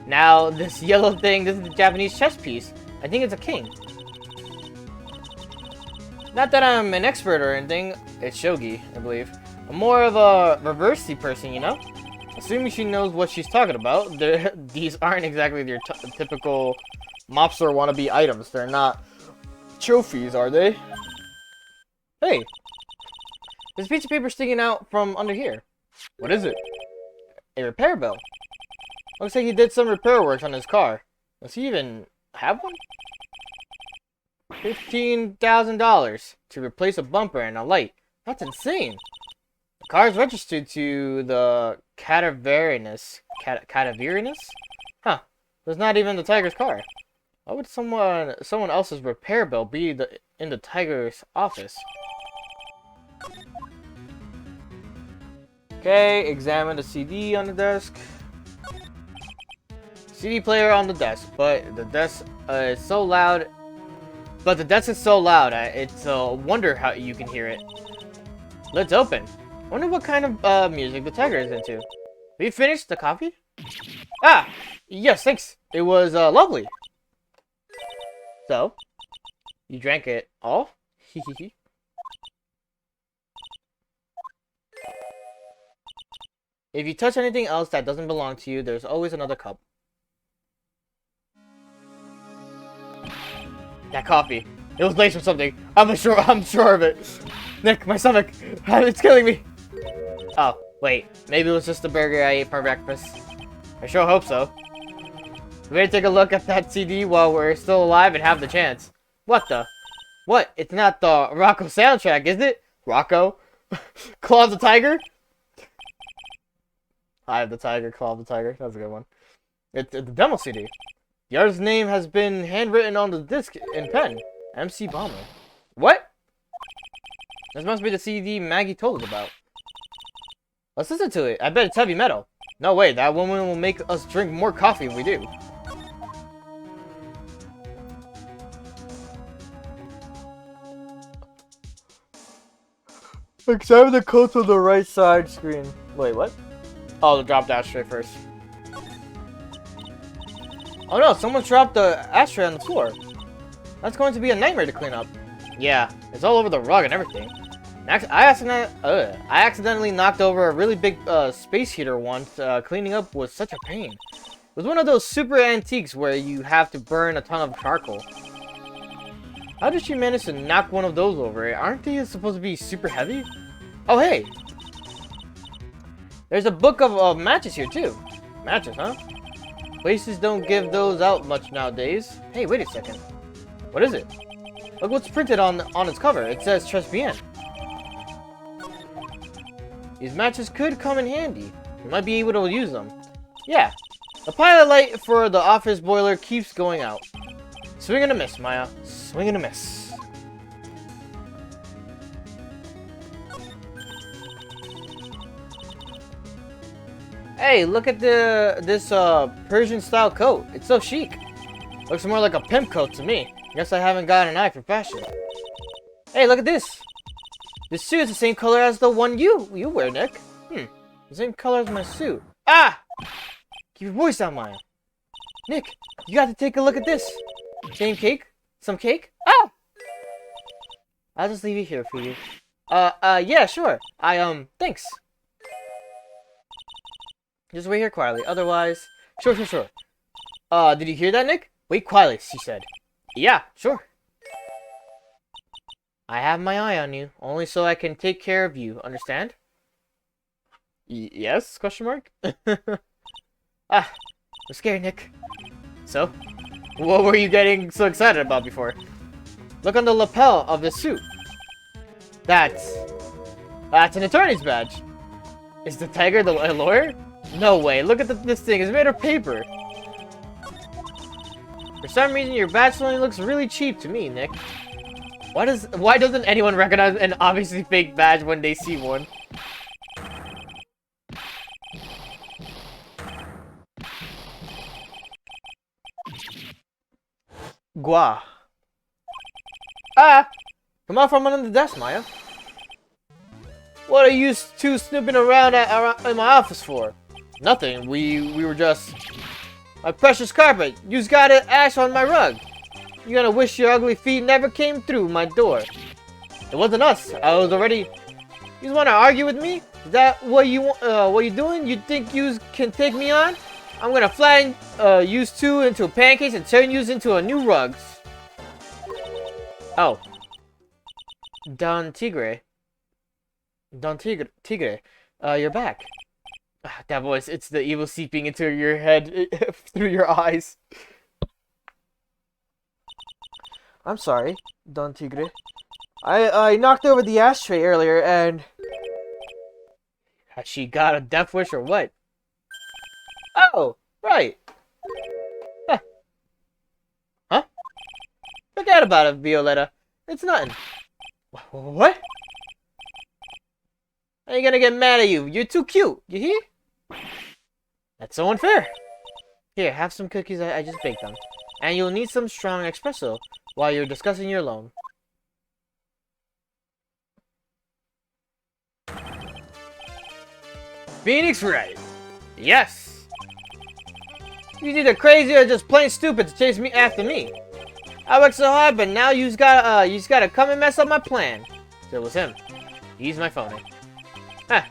Now, this yellow thing, this is the Japanese chess piece. I think it's a king. Not that I'm an expert or anything. It's shogi, I believe. I'm more of a reversey person, you know? Assuming she knows what she's talking about. These aren't exactly your typical mobster wannabe items. They're not trophies, are they? Hey! There's a piece of paper sticking out from under here. What is it? A repair bill. Looks like he did some repair work on his car. Does he even have one? $15,000 to replace a bumper and a light. That's insane. The car is registered to the Cadaverous. Cadaverous? Huh. That's not even the Tiger's car. Why would someone else's repair bill be in the Tiger's office? Okay, examine the CD on the desk. CD player on the desk, but the desk is so loud. But the desk is so loud, it's a wonder how you can hear it. Let's open. Wonder what kind of music the Tiger is into. Have you finished the coffee? Ah, yes, thanks. It was lovely. So, you drank it all? Hehehe. If you touch anything else that doesn't belong to you, there's always another cup. That coffee. It was laced with something. I'm sure of it. Nick, my stomach. It's killing me. Oh, wait. Maybe it was just the burger I ate for breakfast. I sure hope so. We better take a look at that CD while we're still alive and have the chance. What the? What? It's not the Rocco soundtrack, is it? Rocco? Claw of the Tiger? Eye of the Tiger, Claw of the Tiger. That's a good one. It's the demo CD. The artist's name has been handwritten on the disc in pen. MC Bomber. What? This must be the CD Maggie told us about. Let's listen to it. I bet it's heavy metal. No way, that woman will make us drink more coffee if we do. Examine the codes on the right side screen. Wait, what? Oh, the drop the ashtray first. Oh no, someone dropped the ashtray on the floor. That's going to be a nightmare to clean up. Yeah, it's all over the rug and everything. I accidentally knocked over a really big space heater once. Cleaning up was such a pain. It was one of those super antiques where you have to burn a ton of charcoal. How did she manage to knock one of those over? Aren't they supposed to be super heavy? Oh hey! There's a book of matches here too. Matches, huh? Places don't give those out much nowadays. Hey, wait a second. What is it? Look what's printed on its cover. It says Tribulations. These matches could come in handy. You might be able to use them. Yeah. The pilot light for the office boiler keeps going out. Swing and a miss, Maya. Swing and a miss. Hey, look at this Persian style coat. It's so chic. Looks more like a pimp coat to me. Guess I haven't got an eye for fashion. Hey, look at this. This suit is the same color as the one you wear, Nick. The same color as my suit. Ah! Keep your voice down, Maya. Nick, you got to take a look at this. Same cake? Some cake? Ah! I'll just leave it here for you. Yeah, sure. Thanks. Just wait here quietly. Otherwise... Sure. Did you hear that, Nick? Wait quietly, she said. Yeah, sure. I have my eye on you, only so I can take care of you, understand? Yes? Question mark? I'm scared, Nick. So? What were you getting so excited about before? Look on the lapel of this suit. That's an attorney's badge. Is the Tiger a lawyer? No way, look at this thing, it's made of paper. For some reason, your badge only looks really cheap to me, Nick. Why doesn't anyone recognize an obviously fake badge when they see one? Gua. Ah! Come out from under the desk, Maya. What are you two snooping around in my office for? Nothing. We were just... My precious carpet. You've got an ash on my rug. You're gonna wish your ugly feet never came through my door. It wasn't us. I was already... You wanna argue with me? Is that what you doing? You think you can take me on? I'm gonna flatten you two into pancakes and turn you into a new rugs. Oh. Don Tigre. Don Tigre, you're back. Ah, that voice, it's the evil seeping into your head through your eyes. I'm sorry, Don Tigre. I knocked over the ashtray earlier and... Has she got a death wish or what? Oh, right. Huh? Huh? Forget about it, Violetta. It's nothing. What? I ain't gonna get mad at you. You're too cute. You hear? That's so unfair. Here, have some cookies. I just baked them. And you'll need some strong espresso while you're discussing your loan. Phoenix Wright. Yes. You're either crazy or just plain stupid to chase me after me. I worked so hard, but now you just gotta come and mess up my plan. So it was him. He's my phony. Huh.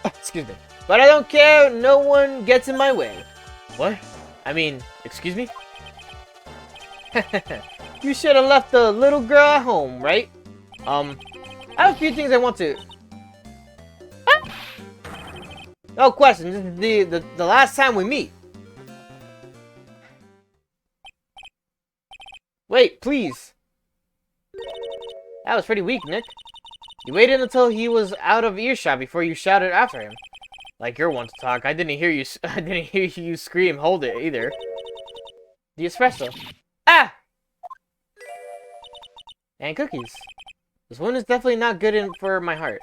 Excuse me. But I don't care. No one gets in my way. What? I mean, excuse me? You should have left the little girl at home, right? I have a few things I want to... Huh? No question. This is the last time we meet. Wait, please. That was pretty weak, Nick. You waited until he was out of earshot before you shouted after him. Like you're one to talk. I didn't hear you scream, hold it, either. The espresso. Ah! And cookies. This one is definitely not good for my heart.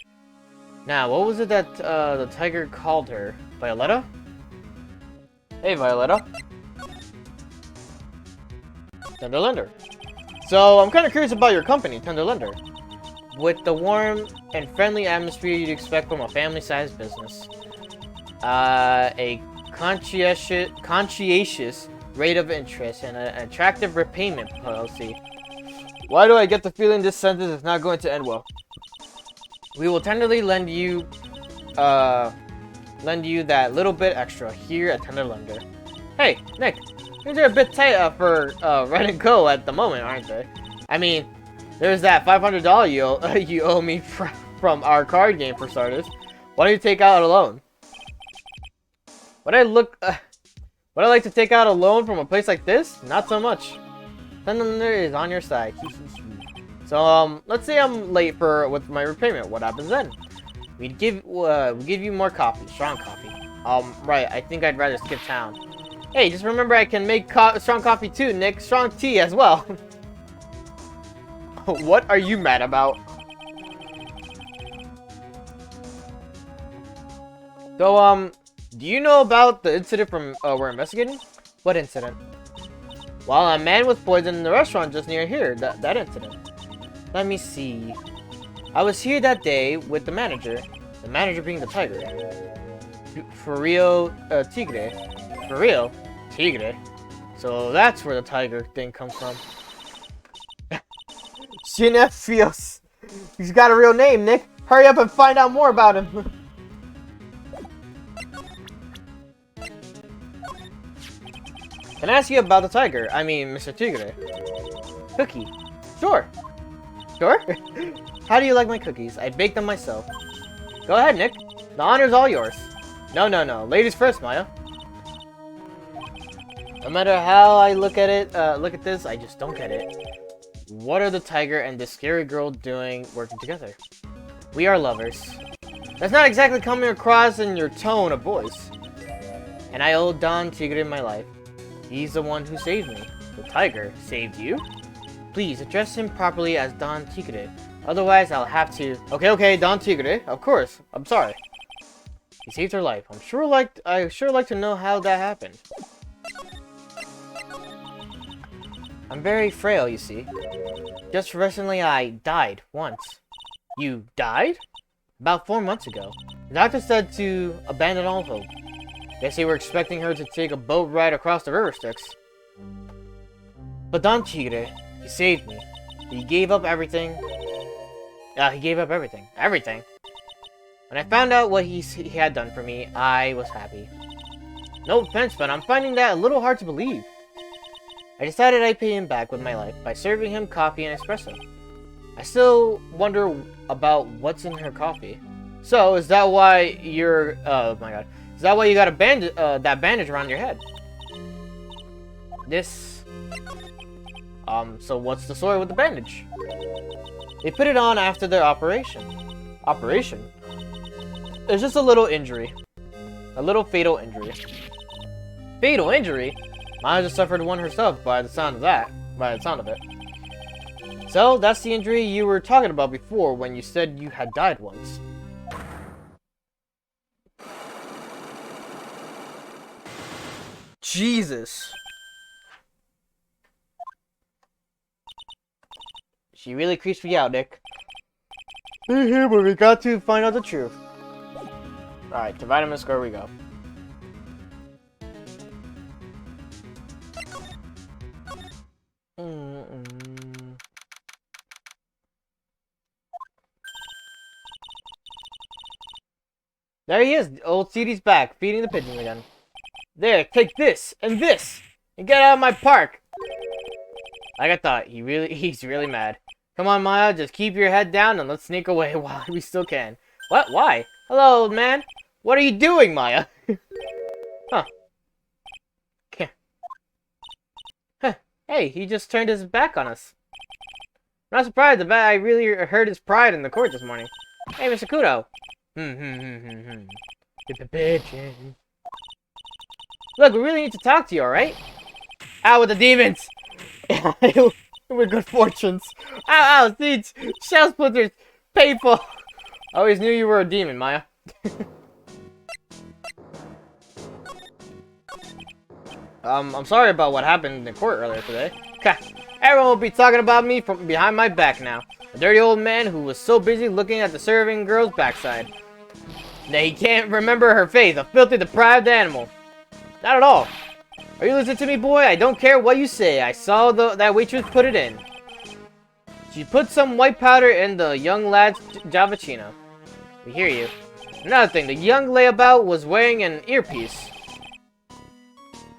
Now, what was it that the tiger called her? Violetta? Hey, Violetta. Tender Lender. So, I'm kind of curious about your company, Tender Lender. With the warm and friendly atmosphere you'd expect from a family-sized business. A conscientious rate of interest and an attractive repayment policy. Why do I get the feeling this sentence is not going to end well? We will tenderly lend you that little bit extra here at Tender Lender. Hey, Nick, things are a bit tight for Rent and Go at the moment, aren't they? I mean, there's that $500 you owe me from our card game for starters. Why don't you take out a loan? Would I like to take out a loan from a place like this? Not so much. Tender Lender is on your side. So let's say I'm late with my repayment. What happens then? We give you more coffee, strong coffee. Right. I think I'd rather skip town. Hey, just remember I can make strong coffee too, Nick. Strong tea as well. What are you mad about? So do you know about the incident from we're investigating? What incident? Well, a man was poisoned in the restaurant just near here. That incident. Let me see. I was here that day with the manager. The manager being the tiger. For real, Tigre. For real? Tigre? So that's where the tiger thing comes from. Fios. He's got a real name, Nick. Hurry up and find out more about him. Can I ask you about the tiger? I mean, Mr. Tigre. Cookie. Sure. Sure? How do you like my cookies? I baked them myself. Go ahead, Nick. The honor's all yours. No. Ladies first, Maya. No matter how I look at this, I just don't get it. What are the tiger and this scary girl doing working together? We are lovers. That's not exactly coming across in your tone of voice. And I owe Don Tigre my life. He's the one who saved me. The tiger saved you? Please, address him properly as Don Tigre. Otherwise, I'll have to... Okay, Don Tigre. Of course. I'm sorry. He saved her life. I sure like to know how that happened. I'm very frail, you see. Just recently, I died once. You died? About 4 months ago. The doctor said to abandon all hope. Guess they were expecting her to take a boat ride across the river Styx. But Don Tigre, he saved me. He gave up everything. He gave up everything. Everything. When I found out what he had done for me, I was happy. No offense, but I'm finding that a little hard to believe. I decided I'd pay him back with my life by serving him coffee and espresso. I still wonder about what's in her coffee. So, is that why you're... oh my god. Is that why you got a that bandage around your head? This... so what's the story with the bandage? They put it on after their operation. Operation? It's just a little injury. A little fatal injury. Fatal injury? Maya just suffered one herself by the sound of that. By the sound of it. So, that's the injury you were talking about before when you said you had died once. Jesus. She really creeps me out, Nick. We're here, but we got to find out the truth. Alright, to vitamin score we go. There he is, old CD's back, feeding the pigeon again. There, take this, and this, and get out of my park! Like I thought, he's really mad. Come on, Maya, just keep your head down and let's sneak away while we still can. What? Why? Hello, old man. What are you doing, Maya? Huh. Huh. Hey, he just turned his back on us. I'm not surprised, I really hurt his pride in the court this morning. Hey, Mr. Kudo. Pigeon. Look, we really need to talk to you, alright? Out with the demons! With good fortunes. Ow, ow, seeds, shell splinters, painful. I always knew you were a demon, Maya. I'm sorry about what happened in the court earlier today. Everyone will be talking about me from behind my back now. A dirty old man who was so busy looking at the serving girl's backside that he can't remember her face. A filthy, deprived animal. Not at all. Are you listening to me, boy? I don't care what you say. I saw that waitress put it in. She put some white powder in the young lad's Javachino. We hear you. Another thing, the young layabout was wearing an earpiece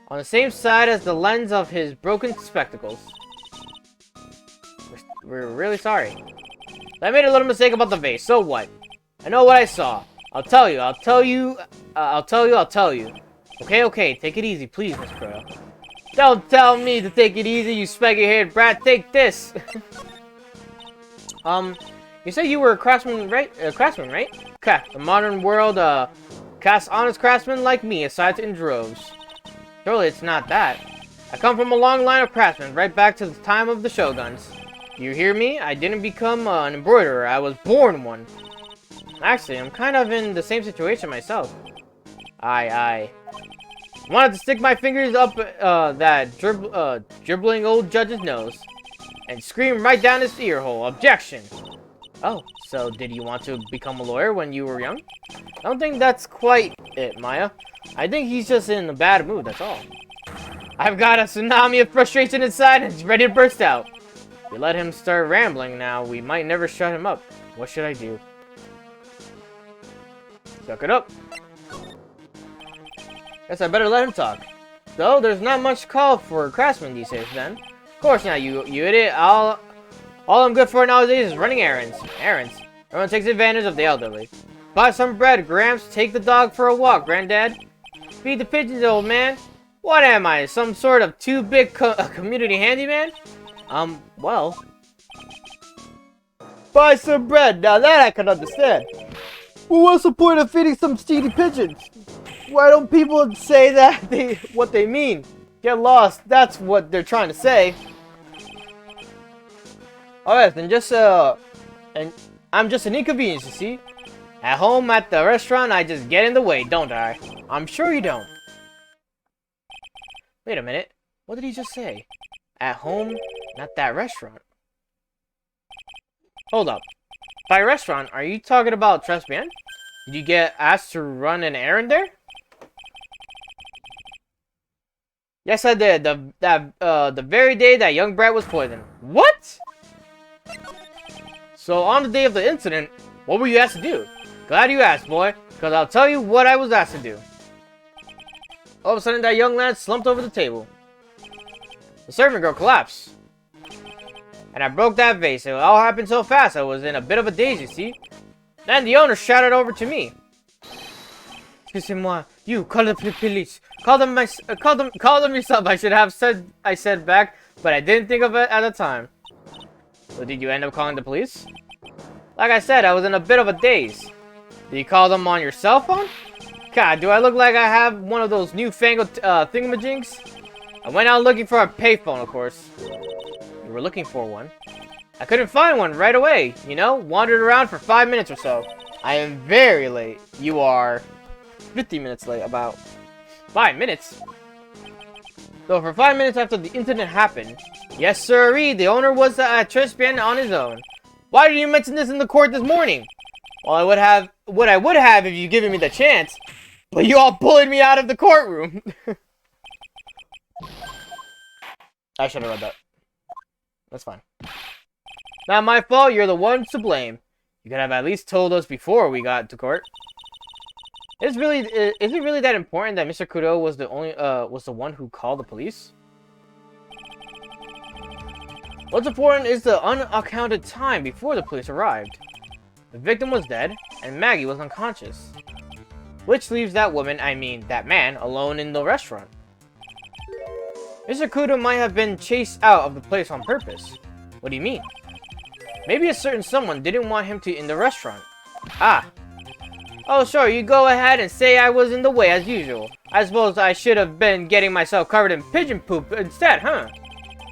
on the same side as the lens of his broken spectacles. We're really sorry. I made a little mistake about the vase. So what? I know what I saw. I'll tell you. Okay, take it easy, please, Miss Crow. Don't tell me to take it easy, you spiky-haired brat. Take this. You said you were a craftsman, right? The modern world, casts honest craftsmen like me aside in droves. Surely it's not that. I come from a long line of craftsmen, right back to the time of the shoguns. You hear me? I didn't become an embroiderer. I was born one. Actually, I'm kind of in the same situation myself. I wanted to stick my fingers up that dribbling old judge's nose and scream right down his ear hole. Objection! Oh, so did you want to become a lawyer when you were young? I don't think that's quite it, Maya. I think he's just in a bad mood, that's all. I've got a tsunami of frustration inside and it's ready to burst out. If we let him start rambling now, we might never shut him up. What should I do? Suck it up. Guess I better let him talk. Though there's not much call for craftsmen these days then. Of course not, you idiot. All I'm good for nowadays is running errands. Errands? Everyone takes advantage of the elderly. Buy some bread, Gramps. Take the dog for a walk, Granddad. Feed the pigeons, old man. What am I, some sort of too big community handyman? Well. Buy some bread, now that I can understand. Well, what's the point of feeding some steedy pigeons? Why don't people say that what they mean? Get lost, that's what they're trying to say. Alright, then and I'm just an inconvenience, you see? At home, at the restaurant, I just get in the way, don't I? I'm sure you don't. Wait a minute, what did he just say? At home, not that restaurant. Hold up. By restaurant, are you talking about Trespien? Did you get asked to run an errand there? Yes, I did. The very day that young brat was poisoned. What? So on the day of the incident, what were you asked to do? Glad you asked, boy, because I'll tell you what I was asked to do. All of a sudden, that young lad slumped over the table. The servant girl collapsed. and I broke that vase. It all happened so fast, I was in a bit of a daze, you see. Then the owner shouted over to me. Excusez-moi, you, call the police. Call them yourself, I said back, but I didn't think of it at the time. So did you end up calling the police? Like I said, I was in a bit of a daze. Did you call them on your cell phone? God, do I look like I have one of those newfangled thingamajinks? I went out looking for a payphone, of course. You were looking for one? I couldn't find one right away, you know? Wandered around for 5 minutes or so. I am very late. You are 50 minutes late, about 5 minutes. So for 5 minutes after the incident happened, yes sirree, the owner was trespassing on his own. Why did you mention this in the court this morning? Well, I would have if you given me the chance, but you all bullied me out of the courtroom. I should have read that. That's fine. Not my fault, you're the one to blame. You could have at least told us before we got to court. Is it really that important that Mr. Kudo was the one who called the police? What's important is the unaccounted time before the police arrived. The victim was dead, and Maggie was unconscious. Which leaves that woman, that man, alone in the restaurant. Mr. Kudo might have been chased out of the place on purpose. What do you mean? Maybe a certain someone didn't want him in the restaurant. Ah. Oh, sure, you go ahead and say I was in the way as usual. I suppose I should have been getting myself covered in pigeon poop instead, huh?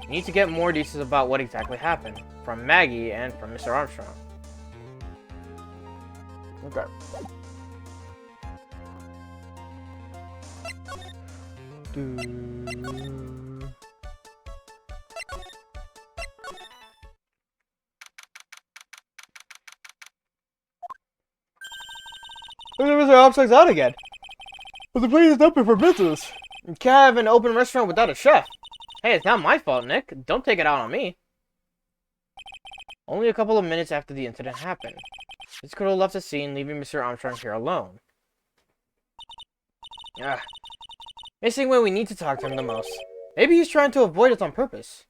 You need to get more details about what exactly happened. From Maggie and from Mr. Armstrong. Okay. Mr. Armstrong's out again. But the place is open for business. You can't have an open restaurant without a chef. Hey, it's not my fault, Nick. Don't take it out on me. Only a couple of minutes after the incident happened. Miss Kudo left the scene, leaving Mr. Armstrong here alone. Ah. Missing when we need to talk to him the most. Maybe he's trying to avoid us on purpose.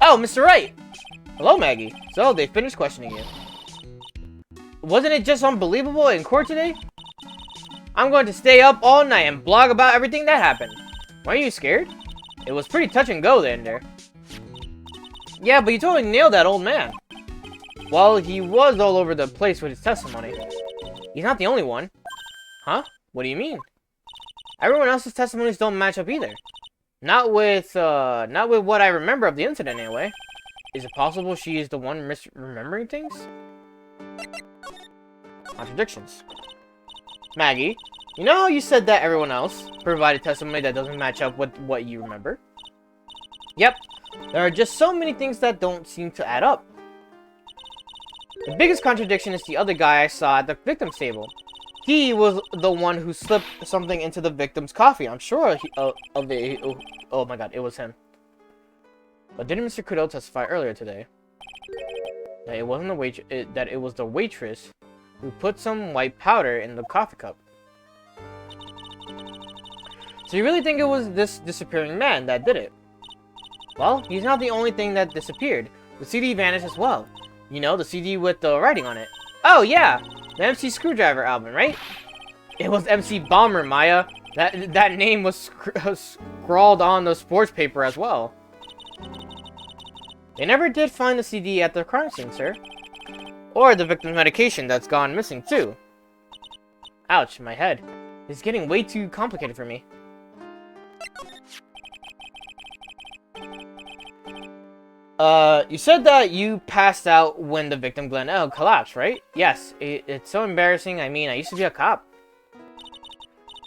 Oh, Mr. Wright! Hello, Maggie. So, they finished questioning you. Wasn't it just unbelievable in court today? I'm going to stay up all night and blog about everything that happened. Weren't you scared? It was pretty touch and go there. Yeah, but you totally nailed that old man. Well, he was all over the place with his testimony. He's not the only one. Huh? What do you mean? Everyone else's testimonies don't match up either. Not with what I remember of the incident anyway. Is it possible she is the one misremembering things? Contradictions. Maggie, you know how you said that everyone else provided testimony that doesn't match up with what you remember? Yep. There are just so many things that don't seem to add up. The biggest contradiction is the other guy I saw at the victim's table. He was the one who slipped something into the victim's coffee. I'm sure oh my god, it was him. But didn't Mr. Kudo testify earlier today that it wasn't that it was the waitress who put some white powder in the coffee cup? So you really think it was this disappearing man that did it? Well, he's not the only thing that disappeared. The CD vanished as well. You know, the CD with the writing on it. Oh yeah, the MC Screwdriver album, right? It was MC Bomber, Maya. That name was scrawled on the sports paper as well. They never did find the CD at the crime scene, sir. Or the victim's medication that's gone missing too. Ouch, my head. It's getting way too complicated for me. You said that you passed out when the victim Glenn collapsed, right? Yes, it's so embarrassing. I mean, I used to be a cop.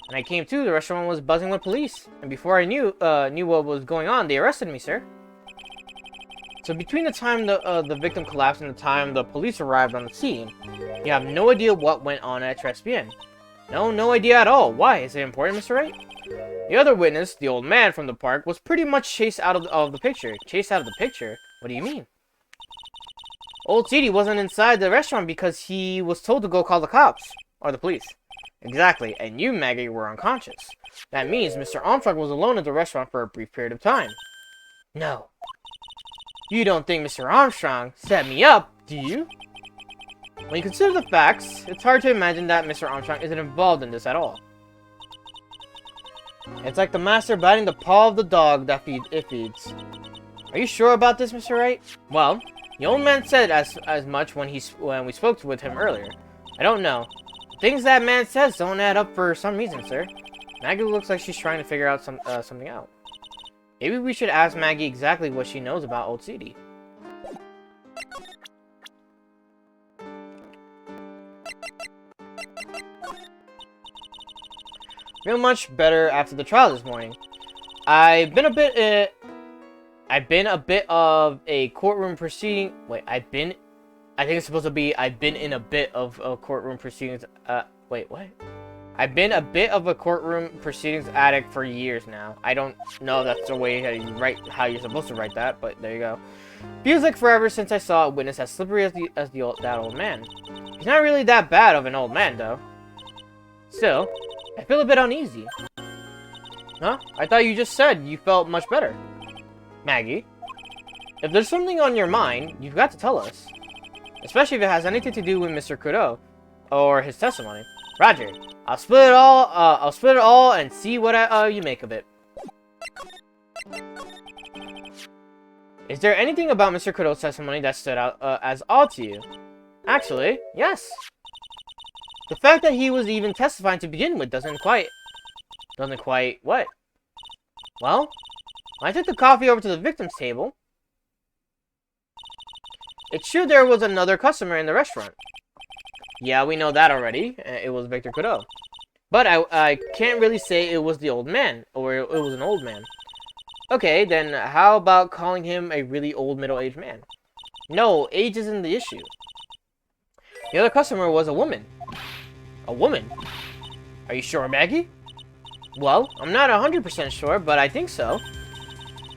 When I came to, the restaurant was buzzing with police. And before I knew what was going on, they arrested me, sir. So between the time the victim collapsed and the time the police arrived on the scene, you have no idea what went on at Tribulations. No idea at all. Why? Is it important, Mr. Wright? The other witness, the old man from the park, was pretty much chased out of the picture. Chased out of the picture? What do you mean? Old CD wasn't inside the restaurant because he was told to go call the cops. Or the police. Exactly, and you, Maggie, were unconscious. That means Mr. Armstrong was alone at the restaurant for a brief period of time. No. You don't think Mr. Armstrong set me up, do you? When you consider the facts, it's hard to imagine that Mr. Armstrong isn't involved in this at all. It's like the master biting the paw of the dog that feeds. Are you sure about this, Mr. Wright? Well, the old man said as much when we spoke with him earlier. I don't know. Things that man says don't add up for some reason, sir. Maggie looks like she's trying to figure out something out. Maybe we should ask Maggie exactly what she knows about Old CD. Feel much better after the trial this morning. I've been a bit of a courtroom proceeding. Wait, I think it's supposed to be I've been in a bit of a courtroom proceedings. Wait, what? I've been a bit of a courtroom proceedings addict for years now. I don't know if that's the way how you're supposed to write that, but there you go. Feels like forever since I saw a witness as slippery as that old man. He's not really that bad of an old man, though. Still, I feel a bit uneasy. Huh? I thought you just said you felt much better. Maggie, if there's something on your mind, you've got to tell us. Especially if it has anything to do with Mr. Kudo or his testimony. Roger. I'll split it all and see what you make of it. Is there anything about Mr. Kudo's testimony that stood out as odd to you? Actually, yes. The fact that he was even testifying to begin with doesn't quite what? Well, when I took the coffee over to the victim's table, it's true there was another customer in the restaurant. Yeah, we know that already. It was Victor Kudo. But I can't really say it was the old man, or it was an old man. Okay, then how about calling him a really old middle-aged man? No, age isn't the issue. The other customer was a woman. A woman? Are you sure, Maggie? Well, I'm not 100% sure, but I think so.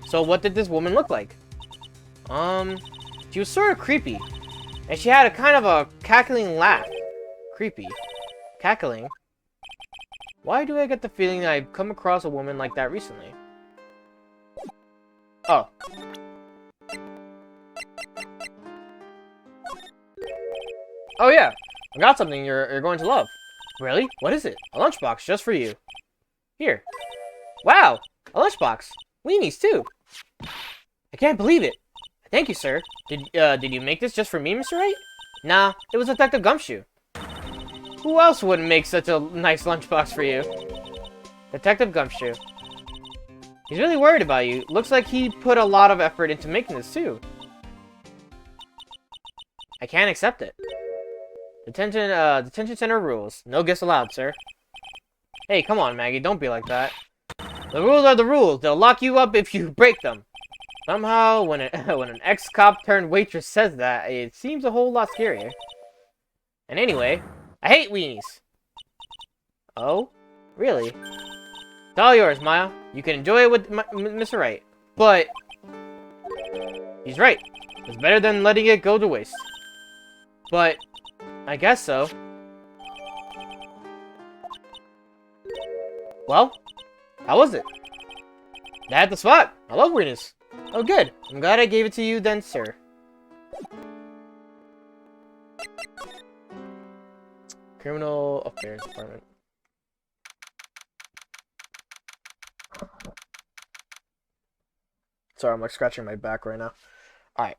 So what did this woman look like? She was sort of creepy. And she had a kind of a cackling laugh. Creepy. Cackling? Why do I get the feeling that I've come across a woman like that recently? Oh. Oh yeah, I got something you're going to love. Really? What is it? A lunchbox just for you. Here. Wow! A lunchbox. Weenies too. I can't believe it. Thank you, sir. Did you make this just for me, Mr. Wright? Nah, it was Detective Gumshoe. Who else would make such a nice lunchbox for you? Detective Gumshoe. He's really worried about you. Looks like he put a lot of effort into making this too. I can't accept it. Detention center rules. No gifts allowed, sir. Hey, come on, Maggie. Don't be like that. The rules are the rules. They'll lock you up if you break them. Somehow, when an ex-cop turned waitress says that, it seems a whole lot scarier. And anyway, I hate weenies. Oh? Really? It's all yours, Maya. You can enjoy it with Mr. Wright. But he's right. It's better than letting it go to waste. But I guess so. Well, how was it? I had the spot. I love weenies. Oh, good. I'm glad I gave it to you then, sir. Criminal Affairs Department. Sorry, I'm like scratching my back right now. Alright.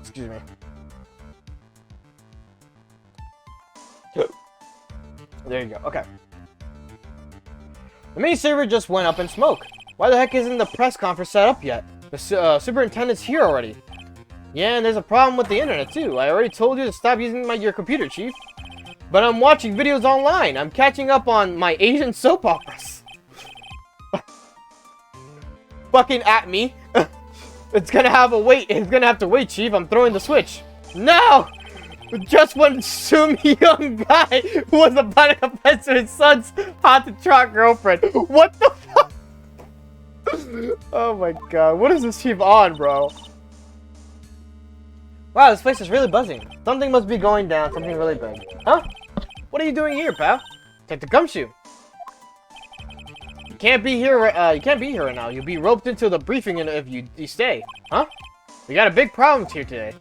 Excuse me. There you go. Okay. The main server just went up in smoke. Why the heck isn't the press conference set up yet? The superintendent's here already. Yeah, and there's a problem with the internet too. I already told you to stop using your computer, Chief. But I'm watching videos online. I'm catching up on my Asian soap operas. Fucking at me. It's gonna have a wait. It's gonna have to wait, Chief. I'm throwing the switch. No! Just one Sumi young guy who was about to confess to his son's hot-to-trot girlfriend. What the fuck? Oh my god. What is this Chief on, bro? Wow, this place is really buzzing. Something must be going down, something really big. Huh? What are you doing here, pal? Take the gumshoe. You can't be here right now. You'll be roped into the briefing if you stay. Huh? We got a big problem here today.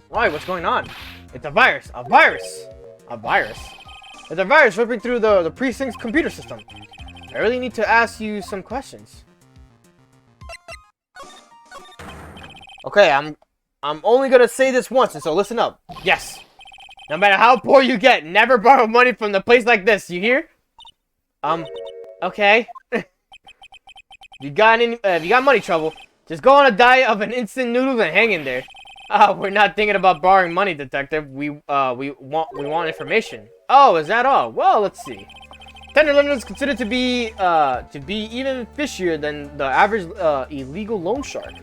Why? What's going on? It's a virus. A virus! A virus? It's a virus ripping through the precinct's computer system. I really need to ask you some questions. Okay, I'm only gonna say this once, and so listen up. Yes. No matter how poor you get, never borrow money from the place like this. You hear? Okay. If you got money trouble, just go on a diet of an instant noodles and hang in there. We're not thinking about borrowing money, detective. We want information. Oh, is that all? Well, let's see. Tender lending is considered to be even fishier than the average illegal loan shark.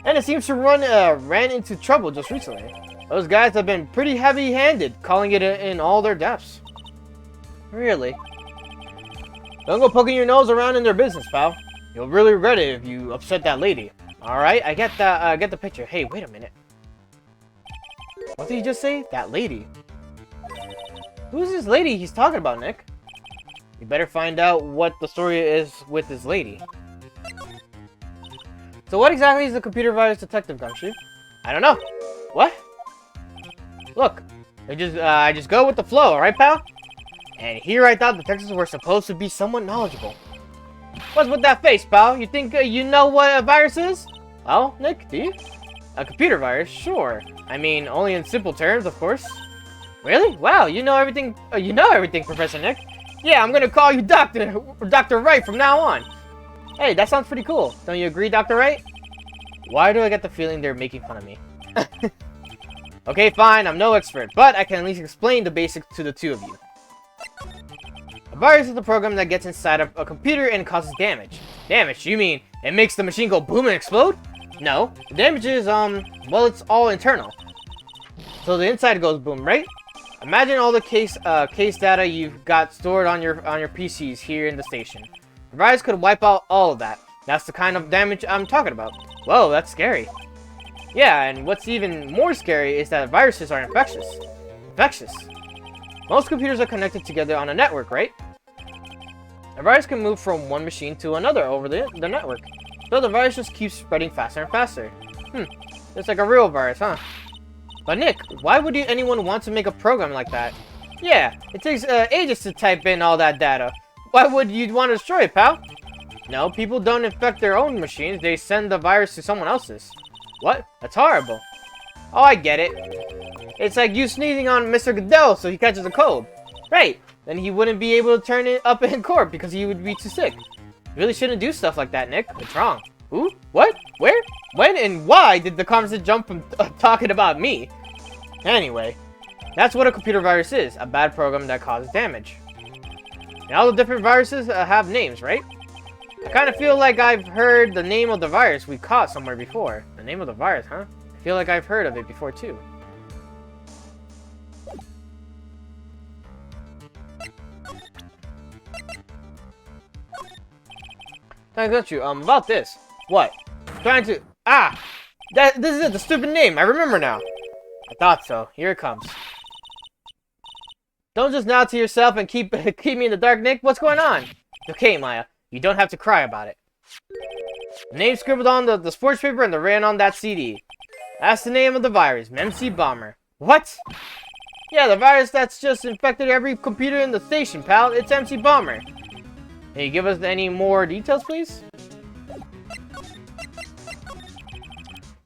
And it seems to ran into trouble just recently. Those guys have been pretty heavy-handed, calling it in all their depths. Really? Don't go poking your nose around in their business, pal. You'll really regret it if you upset that lady. Alright, I get the picture. Hey, wait a minute. What did he just say? That lady. Who's this lady he's talking about, Nick? You better find out what the story is with this lady. So what exactly is the computer virus detective, Gumshoe? I don't know. What? Look, I just go with the flow, alright, pal? And here I thought detectives were supposed to be somewhat knowledgeable. What's with that face, pal? You think you know what a virus is? Oh, Nick, do you? A computer virus? Sure. I mean, only in simple terms, of course. Really? Wow, you know everything. You know everything, Professor Nick. Yeah, I'm gonna call you Dr. Wright from now on. Hey, that sounds pretty cool. Don't you agree, Dr. Wright? Why do I get the feeling they're making fun of me? Okay, fine, I'm no expert, but I can at least explain the basics to the two of you. A virus is a program that gets inside of a computer and causes damage. Damage? You mean it makes the machine go boom and explode? No. The damage is, well, it's all internal. So the inside goes boom, right? Imagine all the case data you've got stored on your PCs here in the station. The virus could wipe out all of that. That's the kind of damage I'm talking about. Whoa, that's scary. Yeah, and what's even more scary is that viruses are infectious. Infectious. Most computers are connected together on a network, right? A virus can move from one machine to another over the network. So the virus just keeps spreading faster and faster. It's like a real virus, huh? But Nick, why would anyone want to make a program like that? Yeah, it takes ages to type in all that data. Why would you want to destroy it, pal? No, people don't infect their own machines. They send the virus to someone else's. What? That's horrible. Oh, I get it. It's like you sneezing on Mr. Goodell so he catches a cold. Right. Then he wouldn't be able to turn it up in court because he would be too sick. You really shouldn't do stuff like that, Nick. It's wrong. Who? What? Where? When and why did the conversation jump from talking about me? Anyway, that's what a computer virus is. A bad program that causes damage. And all the different viruses have names, right? I kind of feel like I've heard the name of the virus we caught somewhere before. The name of the virus, huh? I feel like I've heard of it before, too. I got you. About this. What? Trying to... this is it, the stupid name. I remember now. I thought so. Here it comes. Don't just nod to yourself and keep me in the dark, Nick. What's going on? Okay, Maya. You don't have to cry about it. The name scribbled on the sports paper and the ran on that CD. That's the name of the virus. MC Bomber. What? Yeah, the virus that's just infected every computer in the station, pal. It's MC Bomber. Can you give us any more details, please?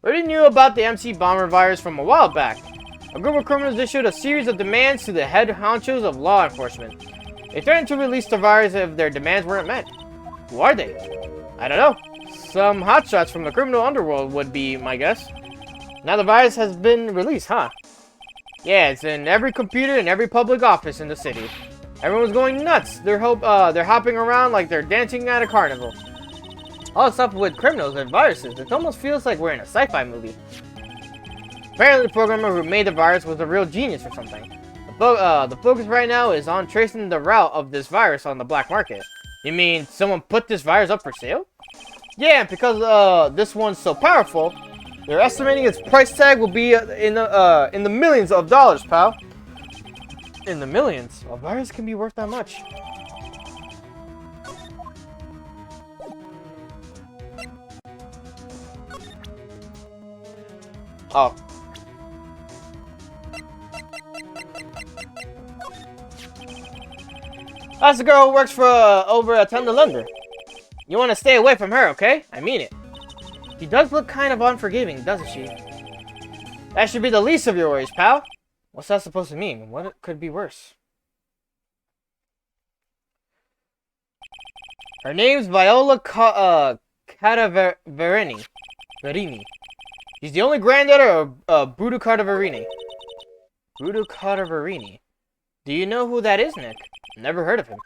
We already knew about the MC Bomber virus from a while back. A group of criminals issued a series of demands to the head honchos of law enforcement. They threatened to release the virus if their demands weren't met. Who are they? I don't know. Some hotshots from the criminal underworld would be my guess. Now the virus has been released, huh? Yeah, it's in every computer in every public office in the city. Everyone's going nuts. They're hopping around like they're dancing at a carnival. All this stuff with criminals and viruses. It almost feels like we're in a sci-fi movie. Apparently the programmer who made the virus was a real genius or something. The focus right now is on tracing the route of this virus on the black market. You mean someone put this virus up for sale? Yeah, because this one's so powerful, They're estimating its price tag will be in the millions of dollars, pal. In the millions? A virus can be worth that much. Oh. That's the girl who works for over at Tender Lender. You want to stay away from her, okay? I mean it. She does look kind of unforgiving, doesn't she? That should be the least of your worries, pal. What's that supposed to mean? What could be worse? Her name's Viola Cadaverini. She's the only granddaughter of Bruto Cadaverini. Bruto Cadaverini. Do you know who that is, Nick? Never heard of him.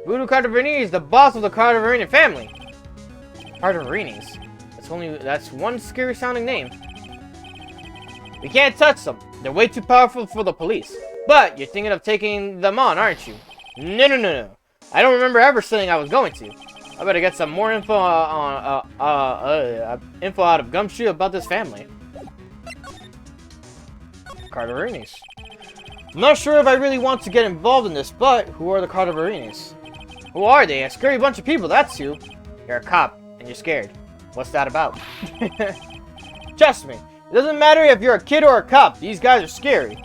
Bruto Cadaverini is the boss of the Cadaverini family. Cardaverinis. That's one scary sounding name. We can't touch them. They're way too powerful for the police. But you're thinking of taking them on, aren't you? No. I don't remember ever saying I was going to. I better get some more info info out of Gumshoe about this family. Cardaverinis. I'm not sure if I really want to get involved in this, but who are the Cardaverinis? Who are they? A scary bunch of people, that's who. You're a cop, and you're scared. What's that about? Trust me, it doesn't matter if you're a kid or a cop, these guys are scary.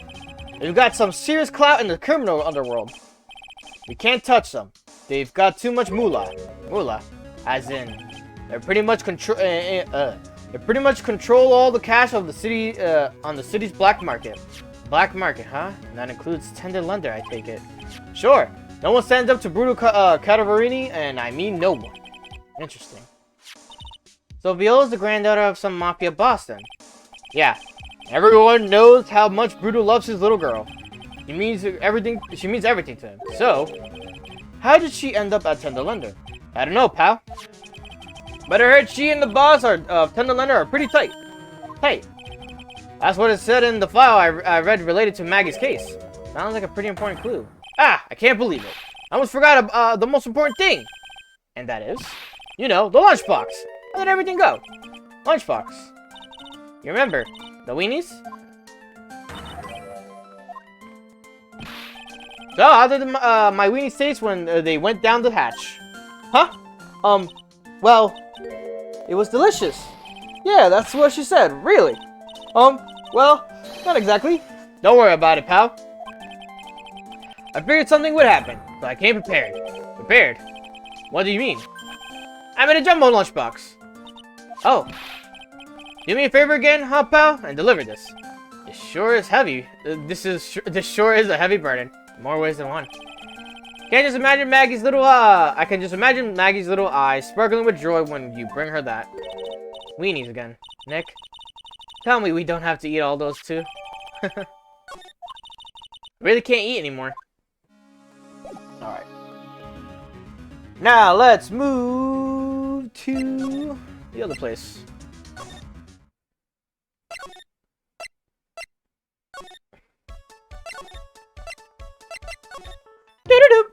They've got some serious clout in the criminal underworld. We can't touch them. They've got too much moolah. Moolah, as in, they pretty much control all the cash of the city on the city's black market. Black market, huh? And that includes Tender Lender, I take it. Sure. No one stands up to Bruto Cadaverini, and I mean no one. Interesting. So Viola's the granddaughter of some mafia boss, then? Yeah. Everyone knows how much Bruto loves his little girl. She means everything to him. So, how did she end up at Tender Lender? I don't know, pal. But I heard she and the boss of Tender Lender are pretty tight. Tight. That's what it said in the file I read related to Maggie's case. Sounds like a pretty important clue. Ah, I can't believe it. I almost forgot the most important thing. And that is, you know, the lunchbox. How did everything go? Lunchbox. You remember, the weenies? So, how did my weenies taste when they went down the hatch? Huh? Well, it was delicious. Yeah, that's what she said, really. Well, not exactly. Don't worry about it, pal. I figured something would happen, so I came prepared. Prepared? What do you mean? I'm in a jumbo lunchbox. Oh. Do me a favor again, huh, pal? And deliver this. This sure is heavy. This sure is a heavy burden. In more ways than one. I can just imagine Maggie's little eyes sparkling with joy when you bring her that. Weenies again. Nick, tell me we don't have to eat all those too. Really can't eat anymore. Alright. Now let's move to the other place. Doo-doo-doo.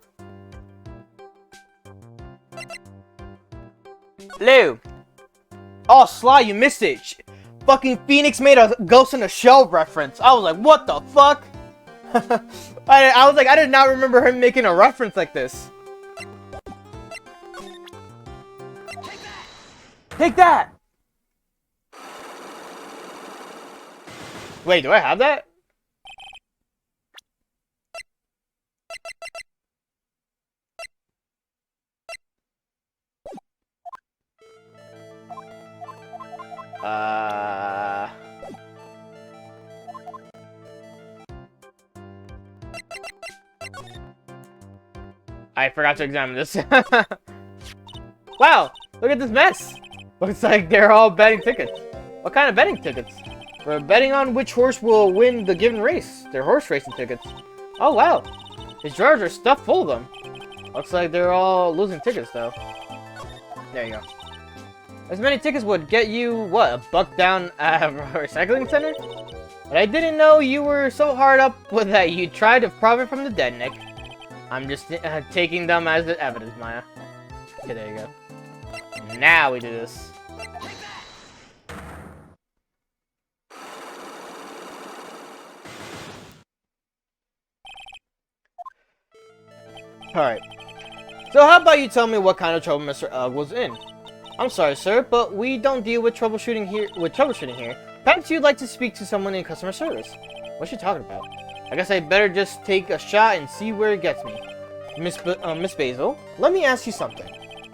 Hello. Oh, Sly, you missed it. Fucking Phoenix made a Ghost in the Shell reference. I was like, what the fuck? I was like, I did not remember him making a reference like this. Take that! Wait, do I have that? I forgot to examine this. Wow, look at this mess. Looks like they're all betting tickets. What kind of betting tickets? We're betting on which horse will win the given race. They're horse racing tickets. Oh, wow. His drawers are stuffed full of them. Looks like they're all losing tickets, though. There you go. As many tickets would get you, what, $1 down at a recycling center? But I didn't know you were so hard up with that you tried to profit from the dead, Nick. I'm just taking them as the evidence, Maya. Okay, there you go. Now we do this. Alright. So how about you tell me what kind of trouble Mr. Ugg was in? I'm sorry, sir, but we don't deal with troubleshooting here. Perhaps you'd like to speak to someone in customer service. What's she talking about? I guess I better just take a shot and see where it gets me. Miss Basil, let me ask you something.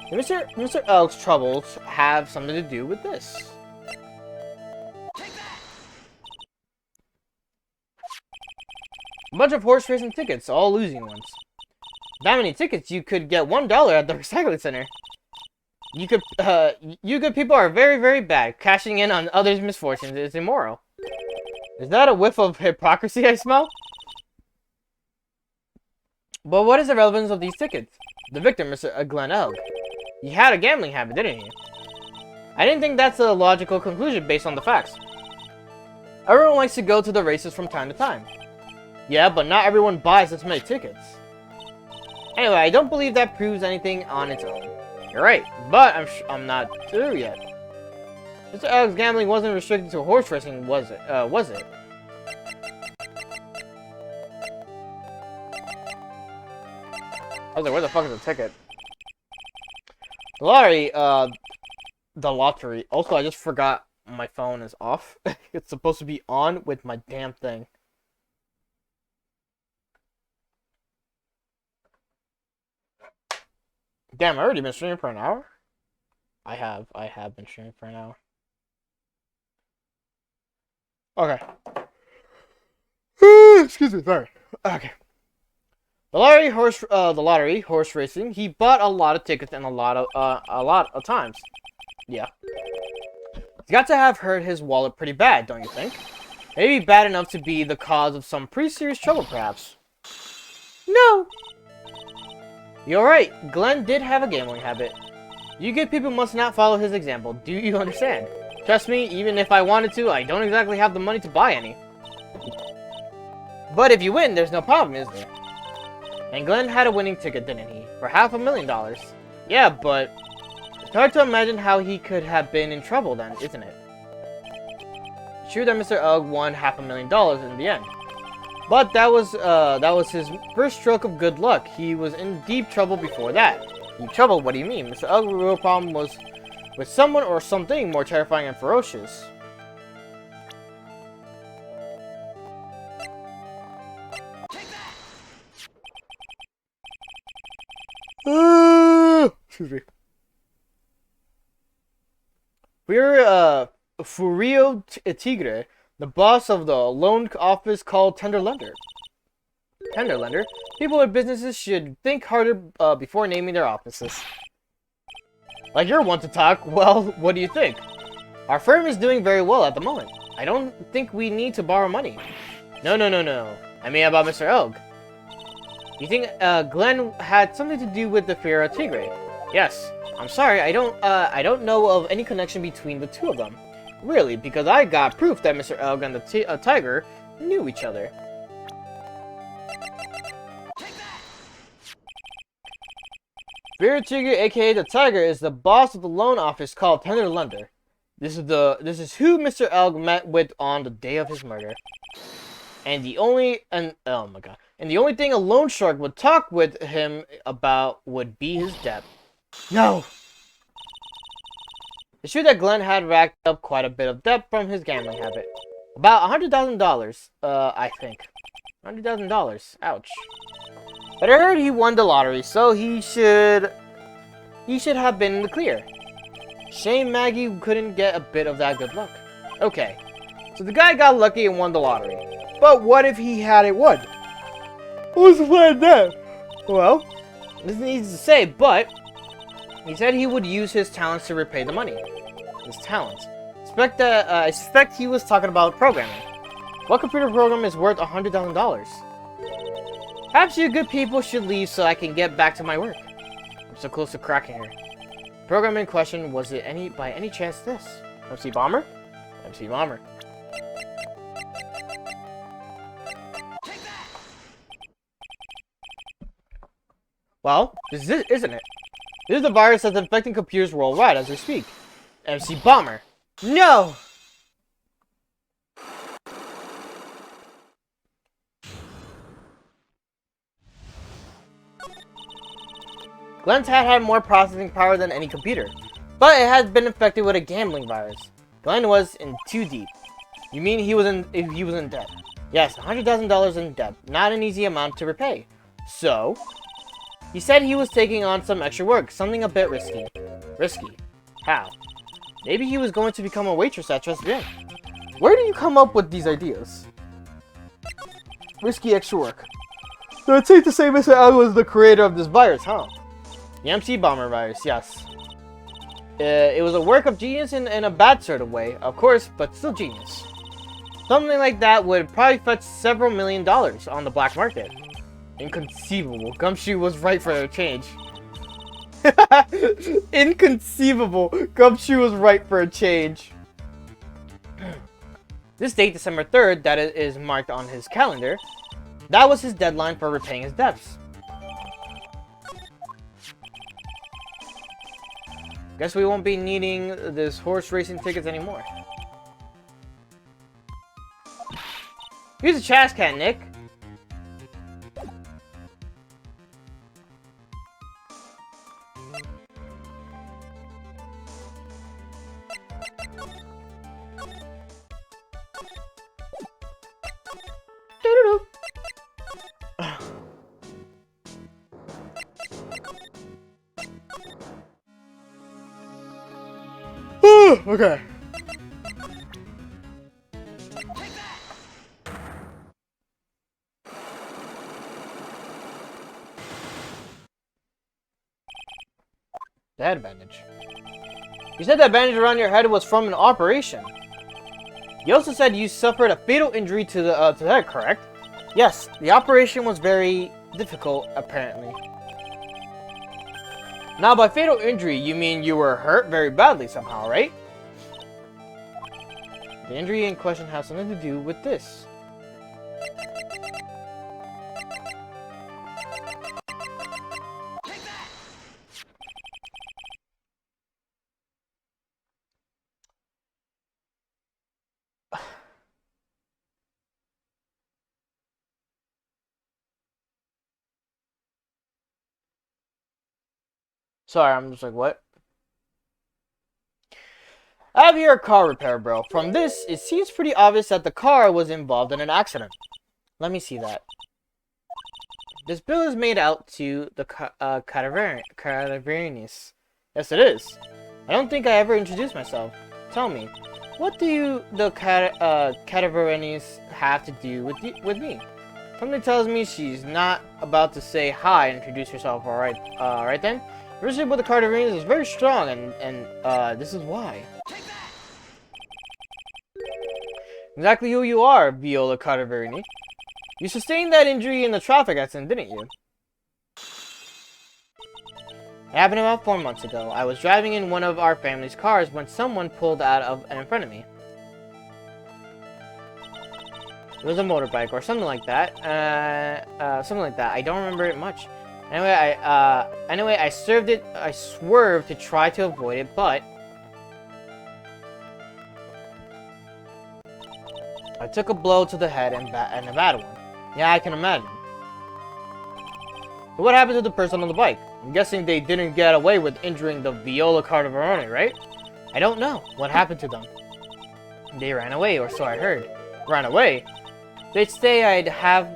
Did Mr. Ugg's troubles have something to do with this? A bunch of horse racing tickets, all losing ones. That many tickets, you could get $1 at the recycling center. You good people are very, very bad. Cashing in on others' misfortunes is immoral. Is that a whiff of hypocrisy I smell? But what is the relevance of these tickets? The victim, Mr. Glenn Elg. He had a gambling habit, didn't he? I didn't think that's a logical conclusion based on the facts. Everyone likes to go to the races from time to time. Yeah, but not everyone buys as many tickets. Anyway, I don't believe that proves anything on its own. You're right, but I'm not through yet. Mr. Elg's gambling wasn't restricted to horse racing, was it? I was like, where the fuck is the ticket? The lottery. Also, I just forgot my phone is off. It's supposed to be on with my damn thing. Damn, I already been streaming for an hour? I have been streaming for an hour. Okay. Excuse me, sorry. Okay. The lottery, horse racing. He bought a lot of tickets and a lot of times. Yeah. He's got to have hurt his wallet pretty bad, don't you think? Maybe bad enough to be the cause of some pretty serious trouble, perhaps. No. You're right. Glenn did have a gambling habit. You good people must not follow his example. Do you understand? Trust me, even if I wanted to, I don't exactly have the money to buy any. But if you win, there's no problem, is there? And Glenn had a winning ticket, didn't he? For $500,000. Yeah, but it's hard to imagine how he could have been in trouble then, isn't it? It's true that Mr. Ugg won $500,000 in the end. But that was his first stroke of good luck. He was in deep trouble before that. Deep trouble? What do you mean? Mr. Ugg's real problem was with someone or something more terrifying and ferocious. Excuse me. We're Furio Tigre, the boss of the loan office called Tender Lender. Tender Lender? People with businesses should think harder before naming their offices. Like you're one to talk. Well, what do you think? Our firm is doing very well at the moment. I don't think we need to borrow money. No. I mean about Mr. Ugg. You think Glenn had something to do with the Furio Tigre? Yes. I'm sorry, I don't know of any connection between the two of them. Really, because I got proof that Mr. Ugg and the tiger knew each other. Furio Tigre, aka the Tiger, is the boss of the loan office called Tender Lender. This is who Mr. Ugg met with on the day of his murder. And the only thing a loan shark would talk with him about would be his debt. No! It's true that Glenn had racked up quite a bit of debt from his gambling habit. About $100,000, I think. $100,000. Ouch. But I heard he won the lottery, so he should have been in the clear. Shame Maggie couldn't get a bit of that good luck. Okay, so the guy got lucky and won the lottery. But what if he hadn't won? Who's the plan then? Well, this is easy to say, but he said he would use his talents to repay the money. His talents. I suspect he was talking about programming. What computer program is worth $100,000? Perhaps you good people should leave so I can get back to my work. I'm so close to cracking her. The program in question, was it by any chance this? MC Bomber? MC Bomber. Well, this is it, isn't it? This is the virus that's infecting computers worldwide as we speak. MC Bomber. No! Glenn's hat had more processing power than any computer, but it had been infected with a gambling virus. Glenn was in too deep. You mean he was in debt? Yes, $100,000 in debt. Not an easy amount to repay. So, he said he was taking on some extra work, something a bit risky. Risky? How? Maybe he was going to become a waitress at Trust Inn. Where do you come up with these ideas? Risky extra work. So it's safe to say Mr. L was the creator of this virus, huh? The MC Bomber virus, yes. It was a work of genius in a bad sort of way, of course, but still genius. Something like that would probably fetch several $1 million on the black market. Inconceivable. Gumshoe was right for a change. Inconceivable. Gumshoe was right for a change. This date, December 3rd, that is marked on his calendar, that was his deadline for repaying his debts. Guess we won't be needing this horse racing tickets anymore. Here's a Chaz Cat, Nick. Okay. The head bandage. You said that bandage around your head was from an operation. You also said you suffered a fatal injury to the head, correct? Yes, the operation was very difficult, apparently. Now, by fatal injury, you mean you were hurt very badly somehow, right? The injury in question has something to do with this. Sorry, I'm just like, what? I have here a car repair, bro. From this, it seems pretty obvious that the car was involved in an accident. Let me see that. This bill is made out to the Cadavernis. Yes, it is. I don't think I ever introduced myself. Tell me, what do the Cadavernis have to do with me? Something tells me she's not about to say hi and introduce herself, alright? Right then? The relationship with the Cadavernis is very strong, and this is why. Exactly who you are, Viola Cadaverini. You sustained that injury in the traffic accident, didn't you? It happened about 4 months ago. I was driving in one of our family's cars when someone pulled out of and in front of me. It was a motorbike or something like that. Something like that. I don't remember it much. Anyway, I swerved to try to avoid it, but I took a blow to the head and a bad one. Yeah, I can imagine. So what happened to the person on the bike? I'm guessing they didn't get away with injuring the Viola Cadaveroni, right? I don't know. What happened to them? They ran away, or so I heard. Ran away? They'd say I'd have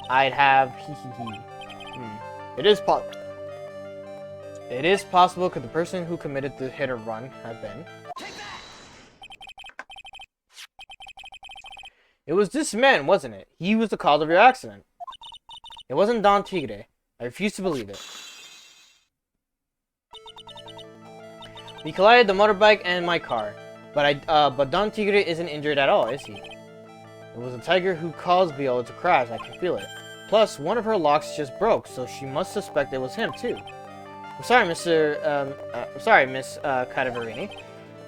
hee hee hee. It is possible could the person who committed the hit or run have been. It was this man, wasn't it? He was the cause of your accident. It wasn't Don Tigre. I refuse to believe it. We collided the motorbike and my car. But Don Tigre isn't injured at all, is he? It was the tiger who caused Viola to crash, I can feel it. Plus, one of her locks just broke, so she must suspect it was him, too. I'm sorry, Miss Cadaverini.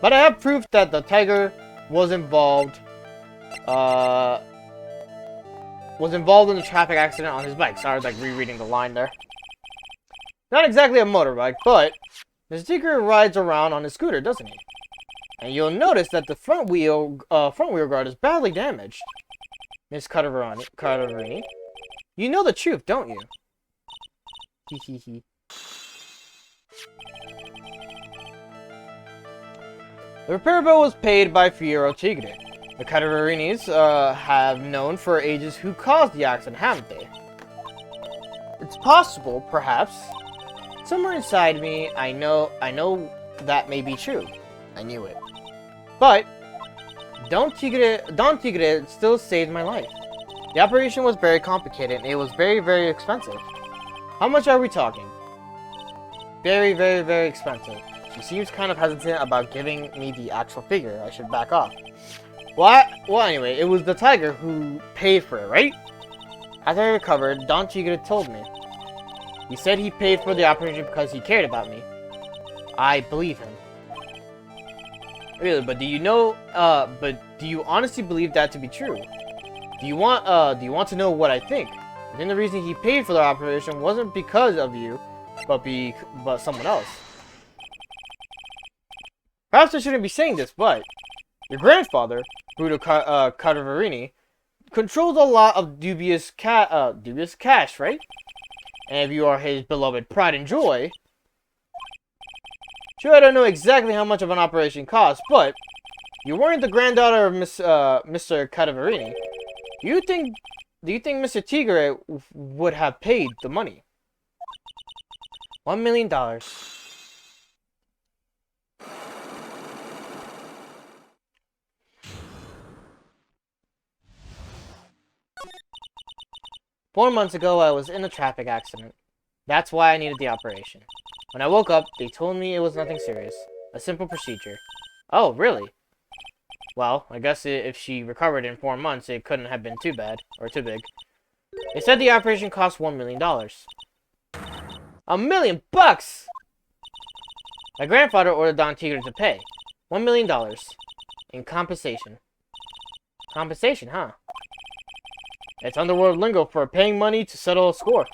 But I have proof that the tiger was involved in the traffic accident on his bike. Sorry, I was like rereading the line there. Not exactly a motorbike, but Mr. Tigre rides around on his scooter, doesn't he? And you'll notice that the front wheel guard is badly damaged. Miss Cadaverini. You know the truth, don't you? Hee hee hee. The repair bill was paid by Fiero Tigre. The Cadaverinis have known for ages who caused the accident, haven't they? It's possible, perhaps. Somewhere inside me, I know that may be true. I knew it. But Don Tigre still saved my life. The operation was very complicated and it was very, very expensive. How much are we talking? Very, very, very expensive. She seems kind of hesitant about giving me the actual figure. I should back off. Well, anyway, it was the tiger who paid for it, right? After I recovered, Don Tigre told me. He said he paid for the operation because he cared about me. I believe him. Really, but do you honestly believe that to be true? Do you want to know what I think? Then the reason he paid for the operation wasn't because of you, but someone else. Perhaps I shouldn't be saying this, but your grandfather, Bruto Cadaverini, controls a lot of dubious cash, right? And if you are his beloved pride and joy, sure, I don't know exactly how much of an operation costs, but you weren't the granddaughter of Mr. Cadaverini. Do you think Mr. Tigre would have paid the money? $1 million. Four months ago, I was in a traffic accident. That's why I needed the operation. When I woke up, they told me it was nothing serious. A simple procedure. Oh, really? Well, I guess if she recovered in 4 months, it couldn't have been too bad, or too big. They said the operation cost $1 million. $1 million bucks! My grandfather ordered Don Tigre to pay. $1 million. In compensation. Compensation, huh? It's underworld lingo for paying money to settle a score.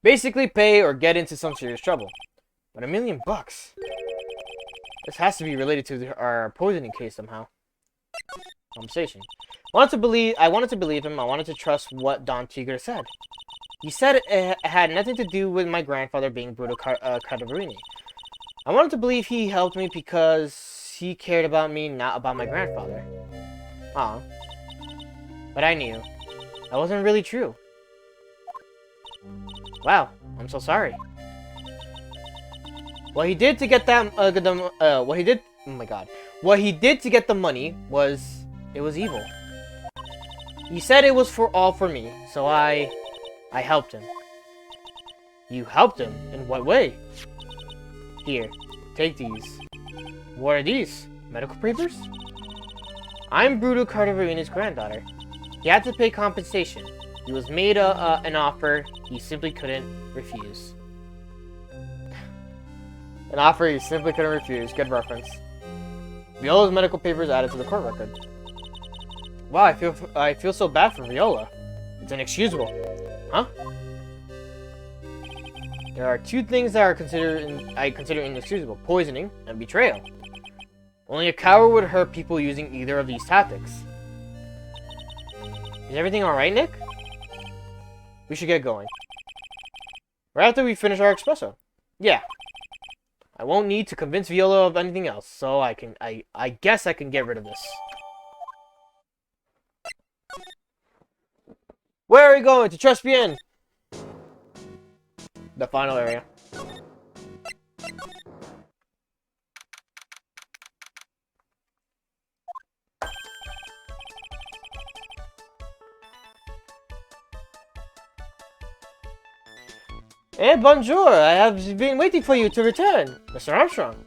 Basically pay or get into some serious trouble. But $1 million bucks? This has to be related to our poisoning case somehow. Compensation. I wanted to believe him. I wanted to trust what Don Tigre said. He said it had nothing to do with my grandfather being Bruto Cadaverini. I wanted to believe he helped me because he cared about me, not about my grandfather. Aw. But I knew. That wasn't really true. Wow, I'm so sorry. What he did to get that, what he did to get the money was, it was evil. He said it was all for me, so I helped him. You helped him? In what way? Here, take these. What are these? Medical papers? I'm Bruto Cardaverini's granddaughter. He had to pay compensation. He was made an offer he simply couldn't refuse. An offer he simply couldn't refuse. Good reference. Viola's medical papers added to the court record. Wow, I feel so bad for Viola. It's inexcusable. Huh? There are two things that I consider inexcusable: poisoning and betrayal. Only a coward would hurt people using either of these tactics. Is everything alright, Nick? We should get going. Right after we finish our espresso. Yeah. I won't need to convince Viola of anything else, so I guess I can get rid of this. Where are we going? To Trespien! The final area. Eh, bonjour! I have been waiting for you to return, Mr. Armstrong.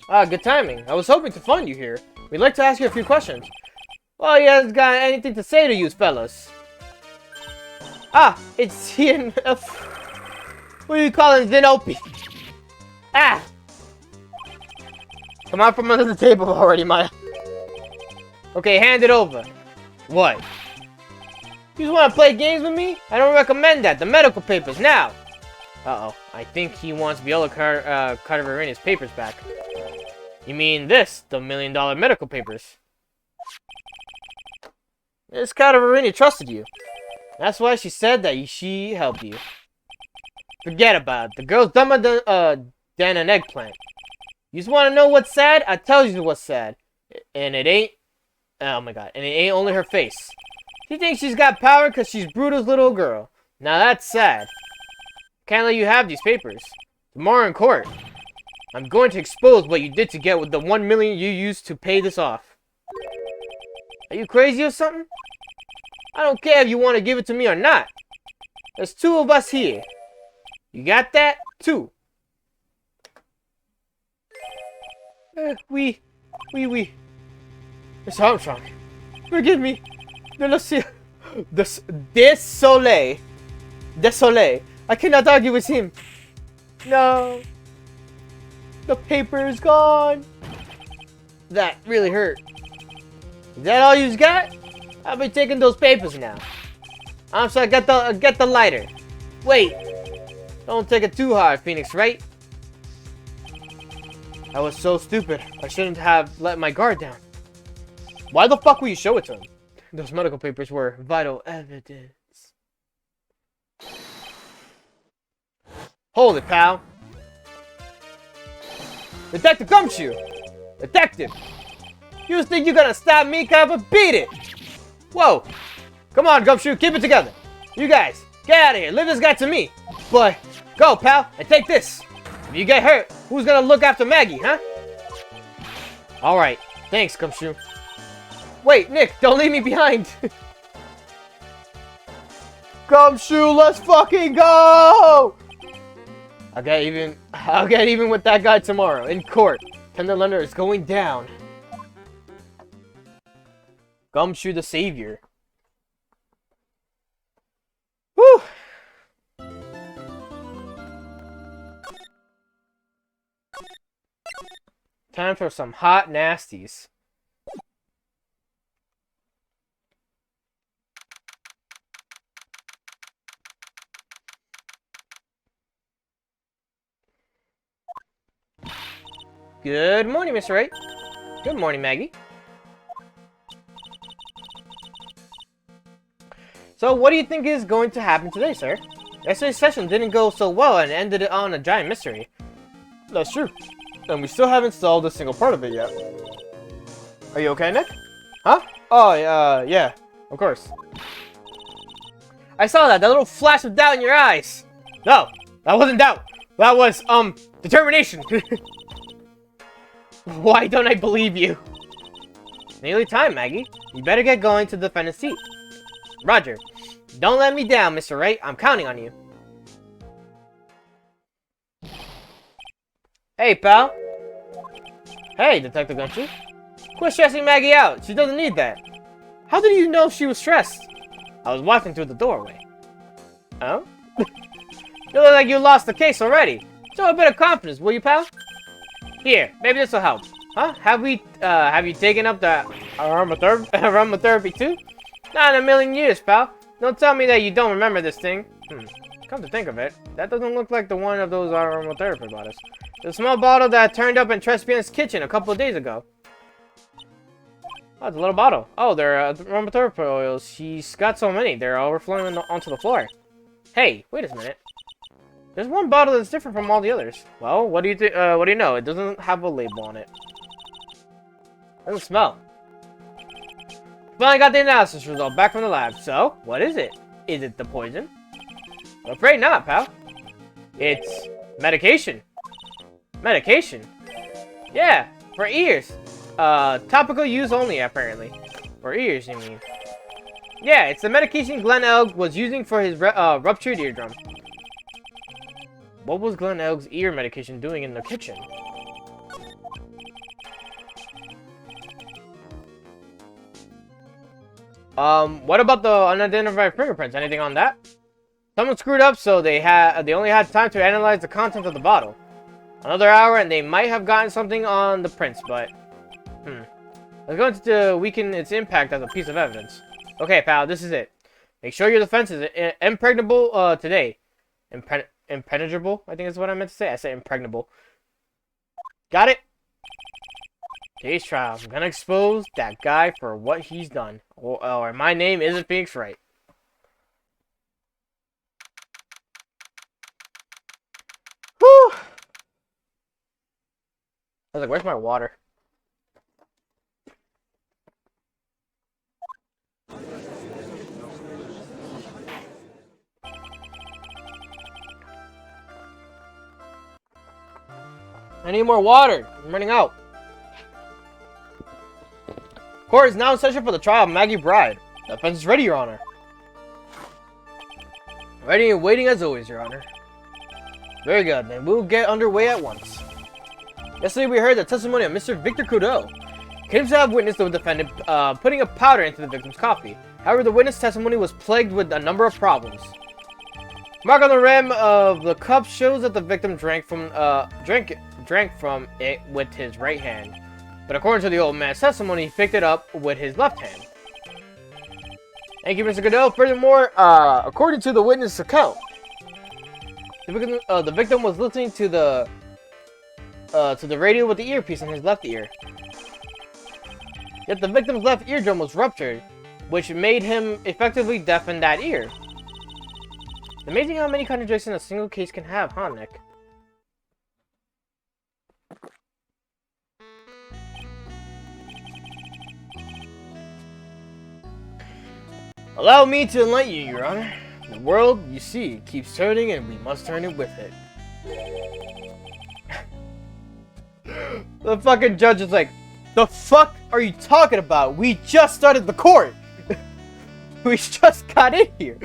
Ah, good timing. I was hoping to find you here. We'd like to ask you a few questions. Well, he hasn't got anything to say to you fellas. Ah, it's here. What do you call it? Zenopi. Ah! Come out from under the table already, Maya. Okay, hand it over. What? You just want to play games with me? I don't recommend that. The medical papers, now! Uh-oh. I think he wants Viola Cardaverini's papers back. You mean this, the $1 million medical papers? Miss Cardaverini trusted you. That's why she said that she helped you. Forget about it. The girl's dumber than an eggplant. You just want to know what's sad? I tell you what's sad. And it ain't... Oh my god. And it ain't only her face. She thinks she's got power because she's Bruto's little girl. Now that's sad. Can't let you have these papers. Tomorrow in court, I'm going to expose what you did to get with the 1 million you used to pay this off. Are you crazy or something? I don't care if you want to give it to me or not. There's 2 of us here. You got that? 2. Oui. Miss Armstrong, forgive me. Désolé. I cannot argue with him. No. The paper is gone. That really hurt. Is that all you got? I'll be taking those papers now. I'm sorry, get the lighter. Wait. Don't take it too hard, Phoenix, right? I was so stupid. I shouldn't have let my guard down. Why the fuck will you show it to him? Those medical papers were vital evidence. Hold it, pal. Detective Gumshoe! Detective! You think you're gonna stop me, Kappa? Beat it! Whoa! Come on, Gumshoe, keep it together. You guys, get out of here. Leave this guy to me. But, go, pal, and take this. If you get hurt, who's gonna look after Maggie, huh? Alright, thanks, Gumshoe. Wait, Nick, don't leave me behind. Gumshoe, let's fucking go! I'll get even with that guy tomorrow in court. Tender Leonard is going down. Gumshoe the savior. Whew. Time for some hot nasties. Good morning, Mr. Wright. Good morning, Maggie. So, what do you think is going to happen today, sir? Yesterday's session didn't go so well and ended it on a giant mystery. That's true. And we still haven't solved a single part of it yet. Are you okay, Nick? Huh? Oh, yeah. Of course. I saw that little flash of doubt in your eyes. No, that wasn't doubt. That was, determination. Why don't I believe you? Nearly time, Maggie. You better get going to the defendant's seat. Roger. Don't let me down, Mr. Wright. I'm counting on you. Hey, pal. Hey, Detective Gumshoe. Quit stressing Maggie out. She doesn't need that. How did you know she was stressed? I was watching through the doorway. Oh? You look like you lost the case already. Show a bit of confidence, will you, pal? Here, maybe this will help. Huh? Have you taken up the aromatherapy too? Not in a million years, pal. Don't tell me that you don't remember this thing. Come to think of it, that doesn't look like the one of those aromatherapy bottles. The small bottle that turned up in Trespian's kitchen a couple of days ago. Oh, it's a little bottle. Oh, they're aromatherapy oils. She's got so many. They're overflowing onto the floor. Hey, wait a minute. There's one bottle that's different from all the others. Well, what do you think? What do you know? It doesn't have a label on it. Doesn't smell. Finally got the analysis result back from the lab. So, what is it? Is it the poison? I'm afraid not, pal. It's medication. Medication? Yeah, for ears. Topical use only, apparently. For ears, you mean? Yeah, it's the medication Glenn Elg was using for his ruptured eardrum. What was Glenn Elg's ear medication doing in the kitchen? What about the unidentified fingerprints? Anything on that? Someone screwed up, so they only had time to analyze the contents of the bottle. Another hour, and they might have gotten something on the prints, but it's going to weaken its impact as a piece of evidence. Okay, pal, this is it. Make sure your defense is impregnable today. Impenetrable, I think is what I meant to say. I said impregnable. Got it? Case trial. I'm gonna expose that guy for what he's done. Or my name isn't Phoenix Wright. Whew. was like, where's my water? I need more water. I'm running out. Court is now in session for the trial of Maggie Bride. The defense is ready, Your Honor. Ready and waiting as always, Your Honor. Very good, then we'll get underway at once. Yesterday we heard the testimony of Mr. Victor Trudeau. Claims to have witnessed the defendant putting a powder into the victim's coffee. However, the witness testimony was plagued with a number of problems. Mark on the rim of the cup shows that the victim drank from it with his right hand. But according to the old man's testimony, he picked it up with his left hand. Thank you, Mr. Godot. Furthermore, according to the witness account, the victim was listening to the radio with the earpiece in his left ear. Yet the victim's left eardrum was ruptured, which made him effectively deaf in that ear. It's amazing how many contradictions a single case can have, huh, Nick? Allow me to enlighten you, Your Honor. The world, you see, keeps turning and we must turn it with it. The fucking judge is like, the fuck are you talking about? We just started the court! We just got in here!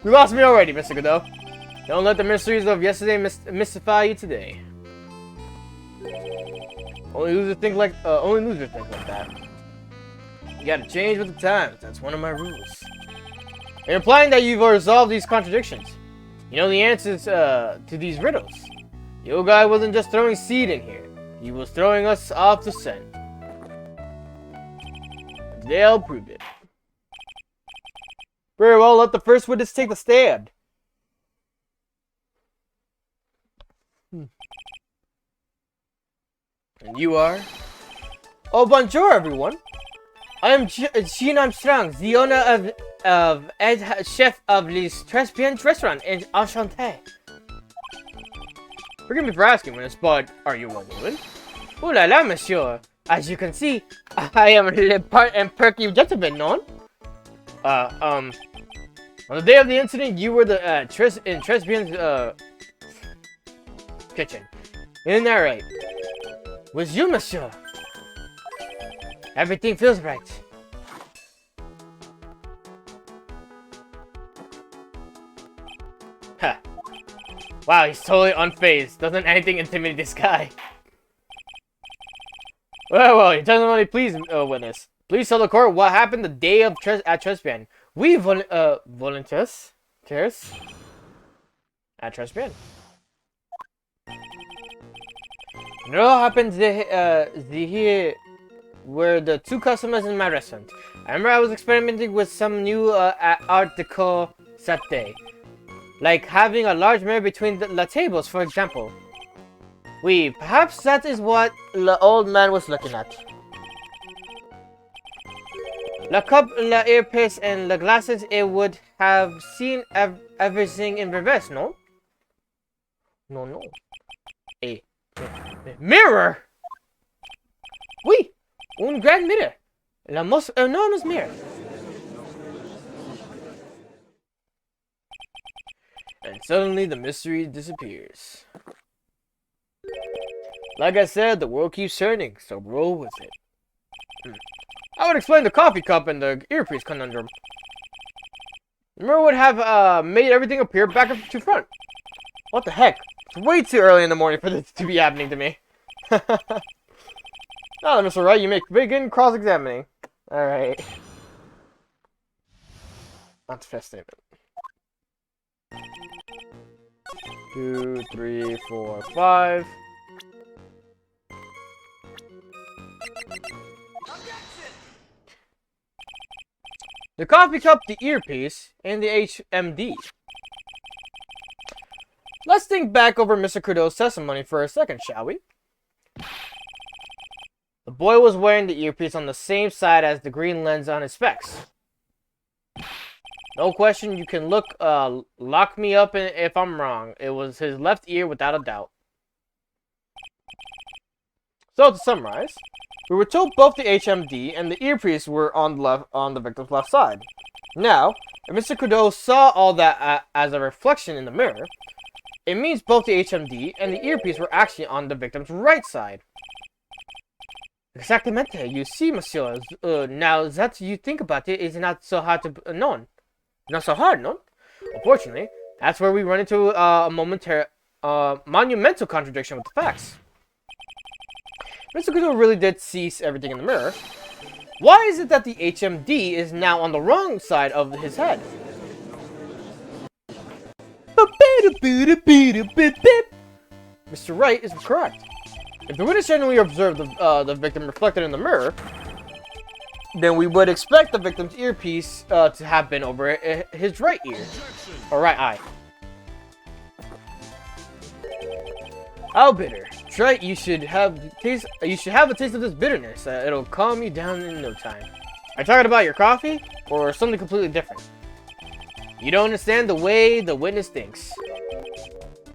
We lost me already, Mr. Godot. Don't let the mysteries of yesterday mystify you today. Only losers think like that. You gotta change with the times. That's one of my rules. You're implying that you've resolved these contradictions. You know the answers to these riddles. The old guy wasn't just throwing seed in here. He was throwing us off the scent. And today I'll prove it. Very well, let the first witness take the stand. And you are? Oh, bonjour, everyone. I am Jean Armstrong, the owner of chef of Les Tribulations restaurant in Enchanté. Forgive me for asking this, but are you a woman? Oh la la, monsieur. As you can see, I am le part and perky gentleman, no? On the day of the incident, you were the in Tribulations kitchen. Isn't that right? Was you, monsieur? Everything feels right. Ha. Wow, he's totally unfazed. Doesn't anything intimidate this guy? Well, your testimony, please, witness. Please tell the court what happened the day of at Trespian. We volunteers at Trespian. It all happened here were the two customers in my restaurant. I remember I was experimenting with some new art décor that day. Like having a large mirror between the tables, for example. Perhaps that is what the old man was looking at. The cup, the earpiece, and the glasses, it would have seen everything in reverse, no? No. A mirror? Oui! Un grand mirror. La most enormous mirror. And suddenly the mystery disappears. Like I said, the world keeps turning, so roll with it. I would explain the coffee cup and the earpiece conundrum. Remember would have made everything appear back up to front. What the heck? It's way too early in the morning for this to be happening to me. Now then, Mr. Wright, you may begin cross-examining. Alright. That's a fair statement. 2, 3, 4, 5. The coffee cup, the earpiece, and the HMD. Let's think back over Mr. Trudeau's testimony for a second, shall we? The boy was wearing the earpiece on the same side as the green lens on his specs. No question, you can lock me up if I'm wrong. It was his left ear without a doubt. So to summarize, we were told both the HMD and the earpiece were on the victim's left side. Now, if Mr. Kudo saw all that as a reflection in the mirror, it means both the HMD and the earpiece were actually on the victim's right side. Exactamente. You see, monsieur, now that you think about it, it's not so hard to know. Not so hard, no? Unfortunately, that's where we run into a monumental contradiction with the facts. Mr. Kudo really did see everything in the mirror. Why is it that the HMD is now on the wrong side of his head? Mr. Wright is correct. If the witness genuinely observed the victim reflected in the mirror, then we would expect the victim's earpiece to have been over his right ear, or right eye. How bitter! Try. You should have a taste of this bitterness. It'll calm you down in no time. Are you talking about your coffee, or something completely different? You don't understand the way the witness thinks.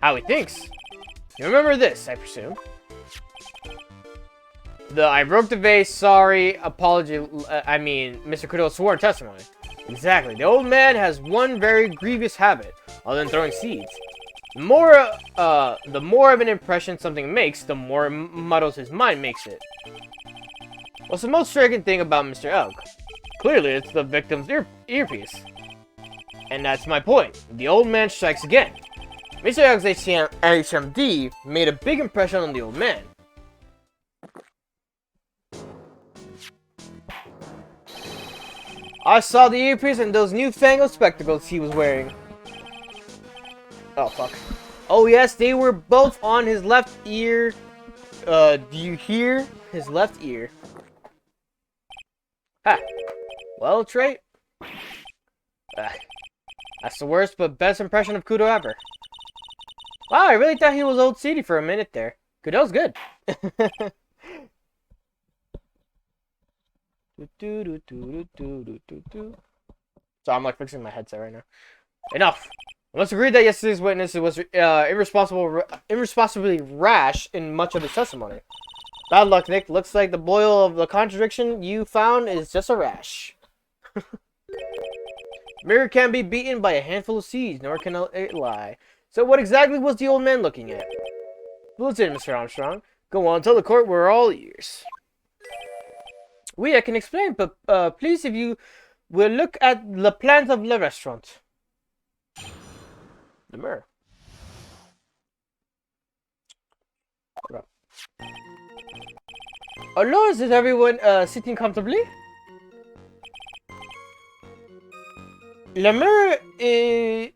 How he thinks? You remember this, I presume. I broke the vase, sorry, apology, Mr. Kudo's sworn testimony. Exactly. The old man has one very grievous habit, other than throwing seeds. The more of an impression something makes, the more it muddles his mind makes it. What's the most striking thing about Mr. Elk? Clearly, it's the victim's earpiece. And that's my point. The old man strikes again. Mr. Elk's HMD made a big impression on the old man. I saw the earpiece and those newfangled spectacles he was wearing. Oh, fuck. Oh, yes, they were both on his left ear. Do you hear? His left ear. Ha. Well, Trey. That's the worst but best impression of Kudo ever. Wow, I really thought he was old seedy for a minute there. Kudo's good. So I'm like fixing my headset right now. Enough. I must agree that yesterday's witness was irresponsibly rash in much of his testimony. Bad luck, Nick. Looks like the boil of the contradiction you found is just a rash. Mirror can't be beaten by a handful of seeds, nor can it lie. So what exactly was the old man looking at? Listen, Mr. Armstrong. Go on, tell the court we're all ears. Oui, I can explain, but please, if you will look at the plans of the restaurant. The mirror. Alors, is everyone sitting comfortably? The mirror is...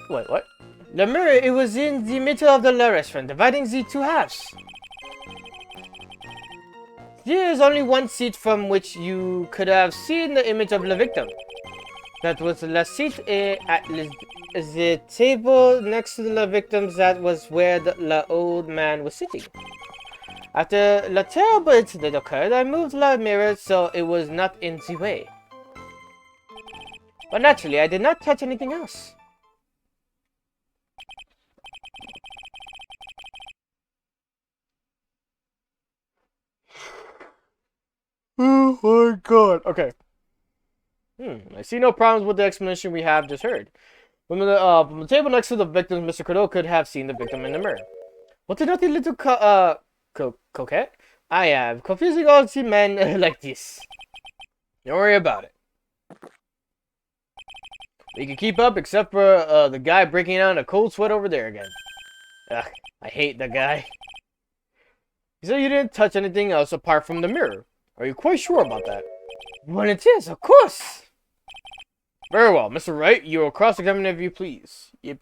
Wait, what? The mirror, it was in the middle of the restaurant, dividing the two halves. There is only one seat from which you could have seen the image of the victim. That was the seat at the table next to the victim. That was where the old man was sitting. After the terrible incident occurred, I moved the mirror so it was not in the way. But naturally, I did not touch anything else. Oh my god. Okay. I see no problems with the explanation we have just heard. From the table next to the victim, Mr. Kudo could have seen the victim in the mirror. What a naughty little coquette. I am confusing all the men like this. Don't worry about it. We can keep up except for the guy breaking out in a cold sweat over there again. Ugh, I hate that guy. You said you didn't touch anything else apart from the mirror. Are you quite sure about that? Well, it is, of course. Very well, Mr. Wright, you will cross-examine if you please. Yep.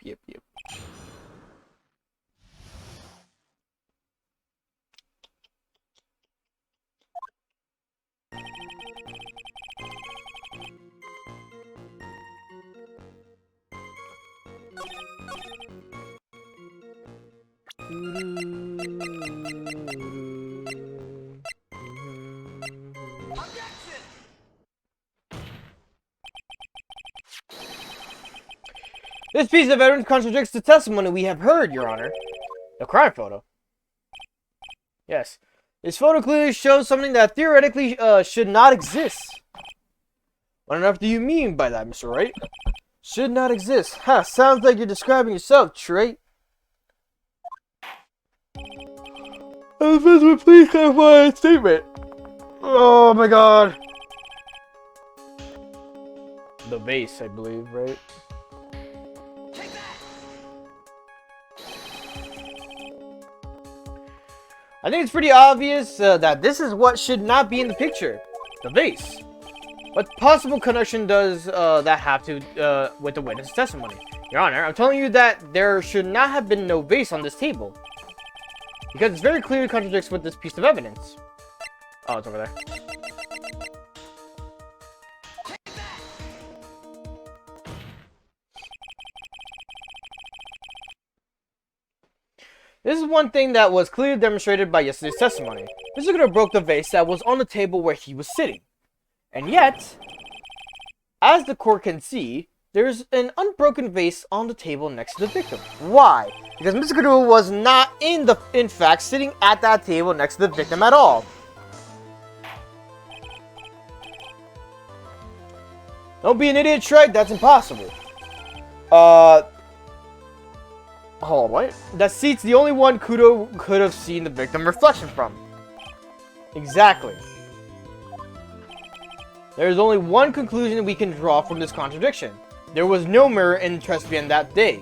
This piece of evidence contradicts the testimony we have heard, Your Honor. The crime photo. Yes. This photo clearly shows something that theoretically should not exist. What on earth do you mean by that, Mr. Wright? Should not exist. Ha, sounds like you're describing yourself, Wright. Please clarify a statement. Oh my god. The vase, I believe, right? I think it's pretty obvious that this is what should not be in the picture. The vase. What possible connection does that have to with the witness testimony? Your Honor, I'm telling you that there should not have been no vase on this table. Because it very clearly contradicts with this piece of evidence. Oh, it's over there. This is one thing that was clearly demonstrated by yesterday's testimony. Mr. Kudo broke the vase that was on the table where he was sitting. And yet, as the court can see, there's an unbroken vase on the table next to the victim. Why? Because Mr. Kudo was not in fact sitting at that table next to the victim at all. Don't be an idiot, Shrek. That's impossible. Hold on, what? That seat's the only one Kudo could have seen the victim reflection from. Exactly. There is only one conclusion we can draw from this contradiction. There was no mirror in Tribulations that day.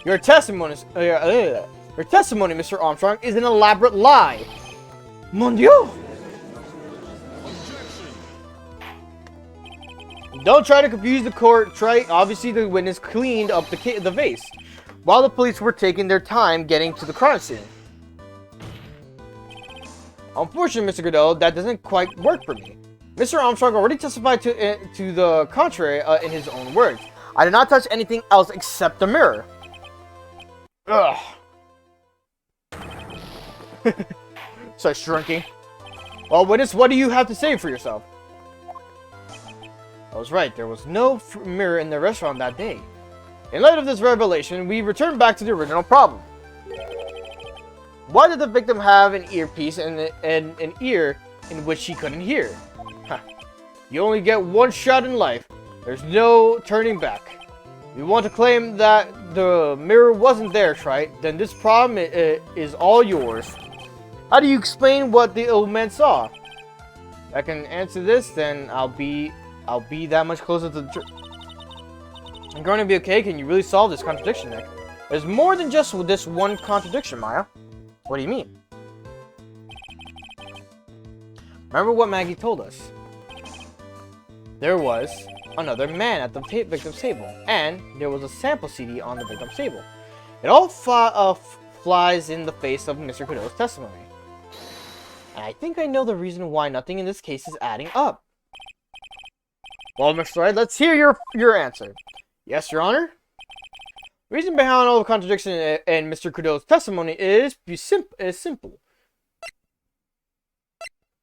Your testimony, Mr. Armstrong, is an elaborate lie. Mon Dieu! Don't try to confuse the court. Obviously, the witness cleaned up the vase while the police were taking their time getting to the crime scene. Unfortunately, Mr. Kudo, that doesn't quite work for me. Mr. Armstrong already testified to the contrary in his own words. I did not touch anything else except the mirror. Ugh. Starts shrinking. Well, witness, what do you have to say for yourself? I was right. There was no mirror in the restaurant that day. In light of this revelation, we return back to the original problem. Why did the victim have an earpiece and an ear in which he couldn't hear? Huh. You only get one shot in life. There's no turning back. If you want to claim that the mirror wasn't there, Wright, then this problem is all yours. How do you explain what the old man saw? If I can answer this, then I'll be that much closer to the truth. I'm going to be okay. Can you really solve this contradiction, Nick? There's more than just this one contradiction, Maya. What do you mean? Remember what Maggie told us. There was another man at the victim's table, and there was a sample CD on the victim's table. It all flies in the face of Mr. Kudo's testimony. And I think I know the reason why nothing in this case is adding up. Well, Mr. Wright, let's hear your answer. Yes, Your Honor? The reason behind all the contradiction in Mr. Kudo's testimony is simple.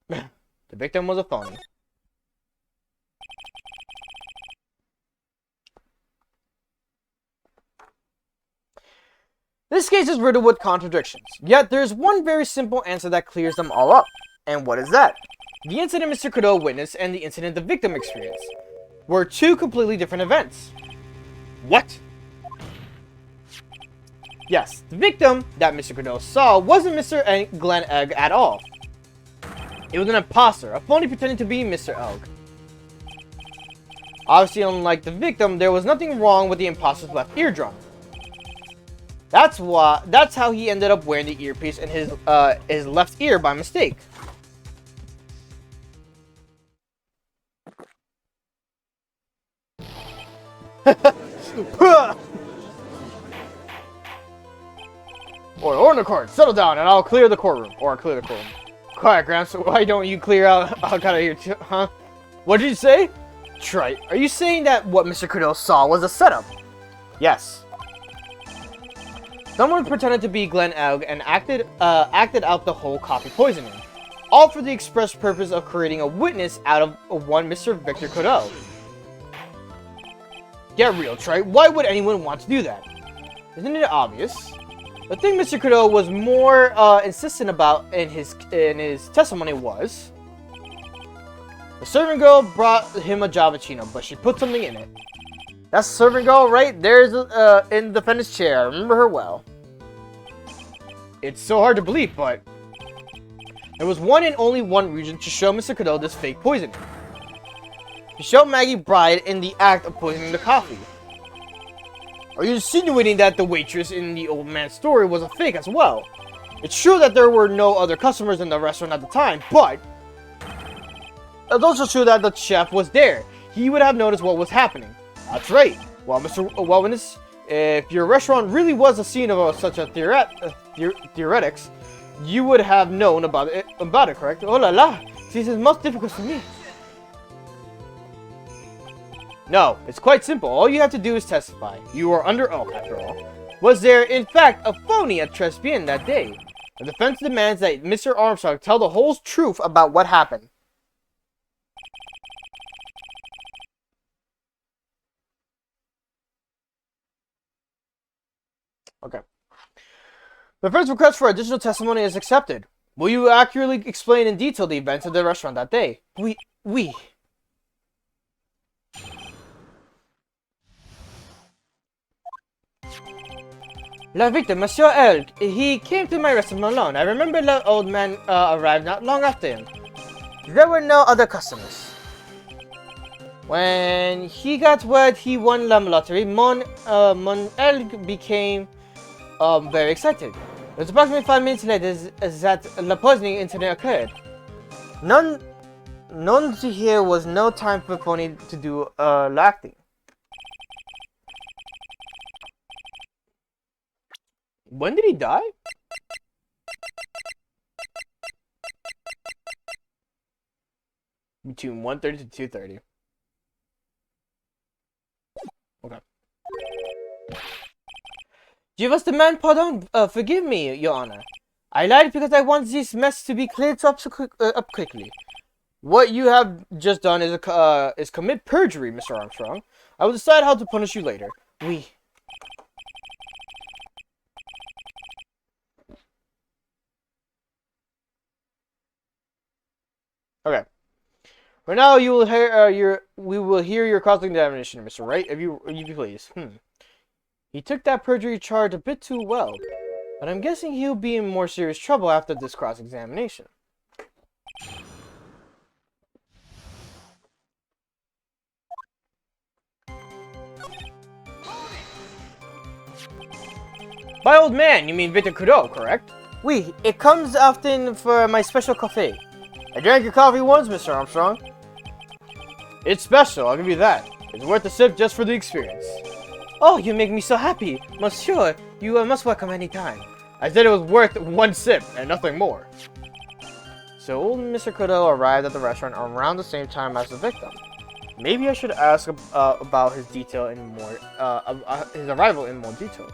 The victim was a phony. This case is riddled with contradictions, yet there's one very simple answer that clears them all up. And what is that? The incident Mr. Kudo witnessed and the incident the victim experienced were two completely different events. What? Yes, the victim that Mr. Kudo saw wasn't Mr. Glenn Egg at all. It was an imposter, a phony pretending to be Mr. Elg. Obviously, unlike the victim, there was nothing wrong with the imposter's left eardrum. That's how he ended up wearing the earpiece in his left ear by mistake. Order in the court. Settle down, and I'll clear the courtroom. Or clear the courtroom. Quiet, Gramps. Why don't you clear out of here, huh? What did you say? Trite. Are you saying that what Mr. Kudo saw was a setup? Yes. Someone pretended to be Glenn Elg and acted out the whole coffee poisoning, all for the express purpose of creating a witness out of one Mr. Victor Kudo. Get real, Trite. Why would anyone want to do that? Isn't it obvious? The thing Mr. Kudo was more insistent about in his testimony was the servant girl brought him a Javachino, but she put something in it. That's the servant girl right there's in the defendant's chair. I remember her well. It's so hard to believe, but there was one and only one reason to show Mr. Kudo this fake poisoning. He showed Maggie Bride in the act of poisoning the coffee. Are you insinuating that the waitress in the old man's story was a fake as well? It's true that there were no other customers in the restaurant at the time, but it's also true that the chef was there. He would have noticed what was happening. That's right. Well, Mr. Wellness, if your restaurant really was a scene of such a theoretics, you would have known about it, correct? Oh la la! This is most difficult for me. No, it's quite simple. All you have to do is testify. You are under oath, after all. Was there, in fact, a phony at Tribulations that day? The defense demands that Mr. Armstrong tell the whole truth about what happened. Okay. The first request for additional testimony is accepted. Will you accurately explain in detail the events of the restaurant that day? Oui. La victim, Monsieur Elk, he came to my restaurant alone. I remember the old man arrived not long after him. There were no other customers. When he got word he won the lottery, Mon Elk became very excited. It was approximately 5 minutes later that the poisoning incident occurred. None to here was no time for Pony to do acting. When did he die? Between 1:30 to 2:30. Okay. Give us the man, pardon. Forgive me, Your Honor. I lied because I want this mess to be cleared up quickly. What you have just done is commit perjury, Mr. Armstrong. I will decide how to punish you later. Oui. Okay. For now, you will hear we will hear your cross-examination, Mr. Wright, if you please. He took that perjury charge a bit too well, but I'm guessing he'll be in more serious trouble after this cross-examination. By old man, you mean Victor Kudo, correct? Oui, it comes often for my special coffee. I drank your coffee once, Mr. Armstrong. It's special, I'll give you that. It's worth a sip just for the experience. Oh, you make me so happy. Monsieur, you must welcome any time. I said it was worth one sip and nothing more. So old Mr. Kudo arrived at the restaurant around the same time as the victim. Maybe I should ask about his detail in more, his arrival in more detail.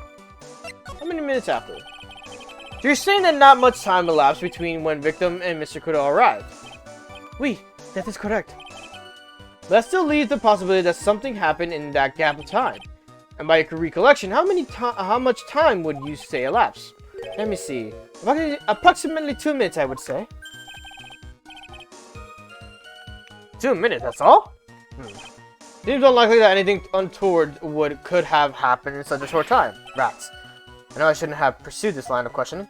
How many minutes after? So you're saying that not much time elapsed between when victim and Mr. Kudo arrived? Oui, that is correct. That still leaves the possibility that something happened in that gap of time. And by your recollection, how much time would you say elapsed? Let me see. Approximately 2 minutes, I would say. 2 minutes, that's all? Seems unlikely that anything untoward could have happened in such a short time. Rats. I know I shouldn't have pursued this line of questioning.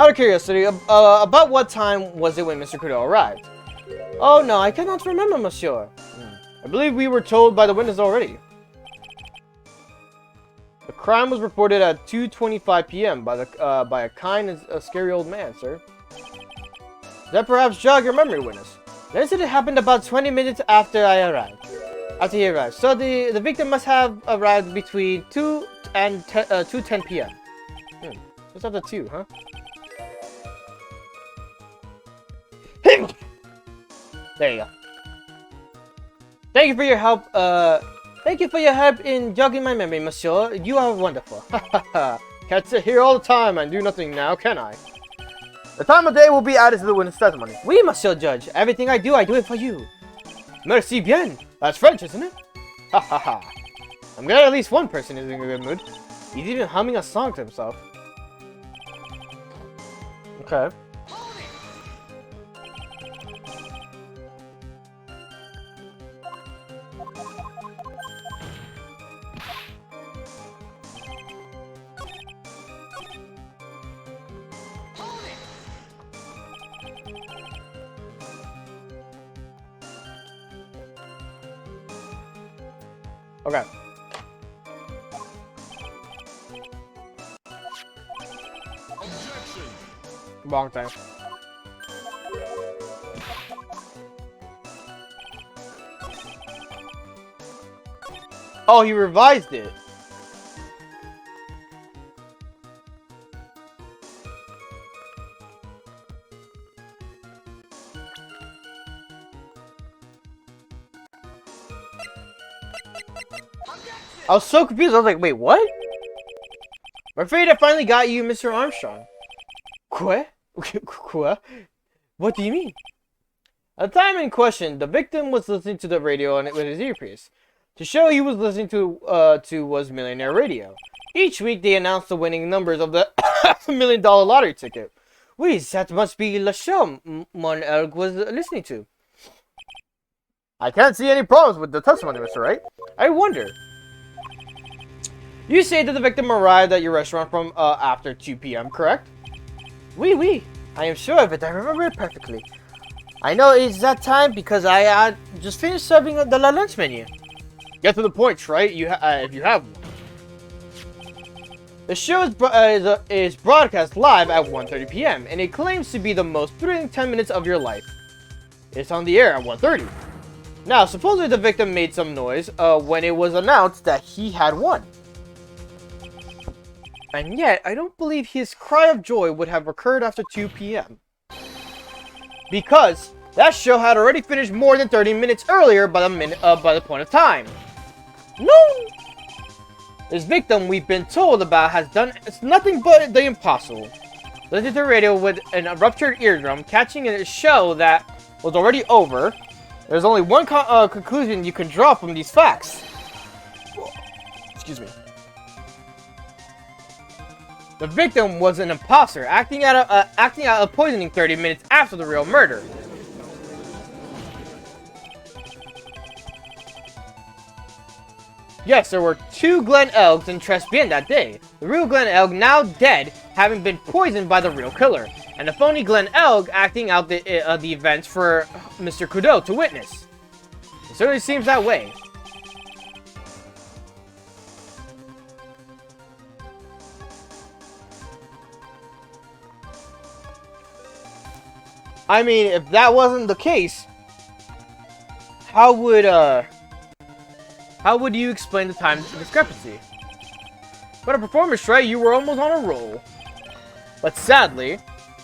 Out of curiosity, about what time was it when Mr. Kudo arrived? Oh no, I cannot remember, monsieur. I believe we were told by the witness already. The crime was reported at 2:25 p.m. by a kind and scary old man, sir. Does that perhaps jog your memory, witness? The incident happened about 20 minutes after I arrived. After he arrived. So the victim must have arrived between 2 and 2:10 p.m. Just after 2, huh? There you go. Thank you for your help. Thank you for your help in jogging my memory, monsieur. You are wonderful. Can't sit here all the time and do nothing now, can I? The time of day will be added to the witness testimony. Oui, monsieur judge. Everything I do it for you. Merci bien. That's French, isn't it? Ha ha ha. I'm glad at least one person is in a good mood. He's even humming a song to himself. Okay. Okay. Wrong thing. Oh, he revised it. I was so confused. I was like, wait, what? I'm afraid I finally got you, Mr. Armstrong. What? What do you mean? At the time in question, the victim was listening to the radio with his earpiece. To show he was listening to was Millionaire Radio. Each week they announced the winning numbers of the $500,000 lottery ticket. Wait, that must be the show Mon Elg was listening to. I can't see any problems with the testimony, Mr. Wright. I wonder. You say that the victim arrived at your restaurant from after 2 p.m., correct? Oui. I am sure of it. I remember it perfectly. I know it's that time because I just finished serving the lunch menu. Get to the point, right? If you have one. The show is broadcast live at 1:30 p.m. and it claims to be the most thrilling 10 minutes of your life. It's on the air at 1:30. Now, supposedly the victim made some noise when it was announced that he had won. And yet, I don't believe his cry of joy would have occurred after 2 p.m. Because that show had already finished more than 30 minutes earlier by the point of time. No! This victim we've been told about has done nothing but the impossible. Listening to the radio with a ruptured eardrum, catching a show that was already over. There's only one conclusion you can draw from these facts. Excuse me. The victim was an imposter, acting out of poisoning 30 minutes after the real murder. Yes, there were 2 Glen Elgs in Trespien that day. The real Glen Elg, now dead, having been poisoned by the real killer, and the phony Glen Elg acting out the events for Mr. Kudo to witness. It certainly seems that way. I mean, if that wasn't the case, how would you explain the time discrepancy? But a performance, right? You were almost on a roll. But sadly,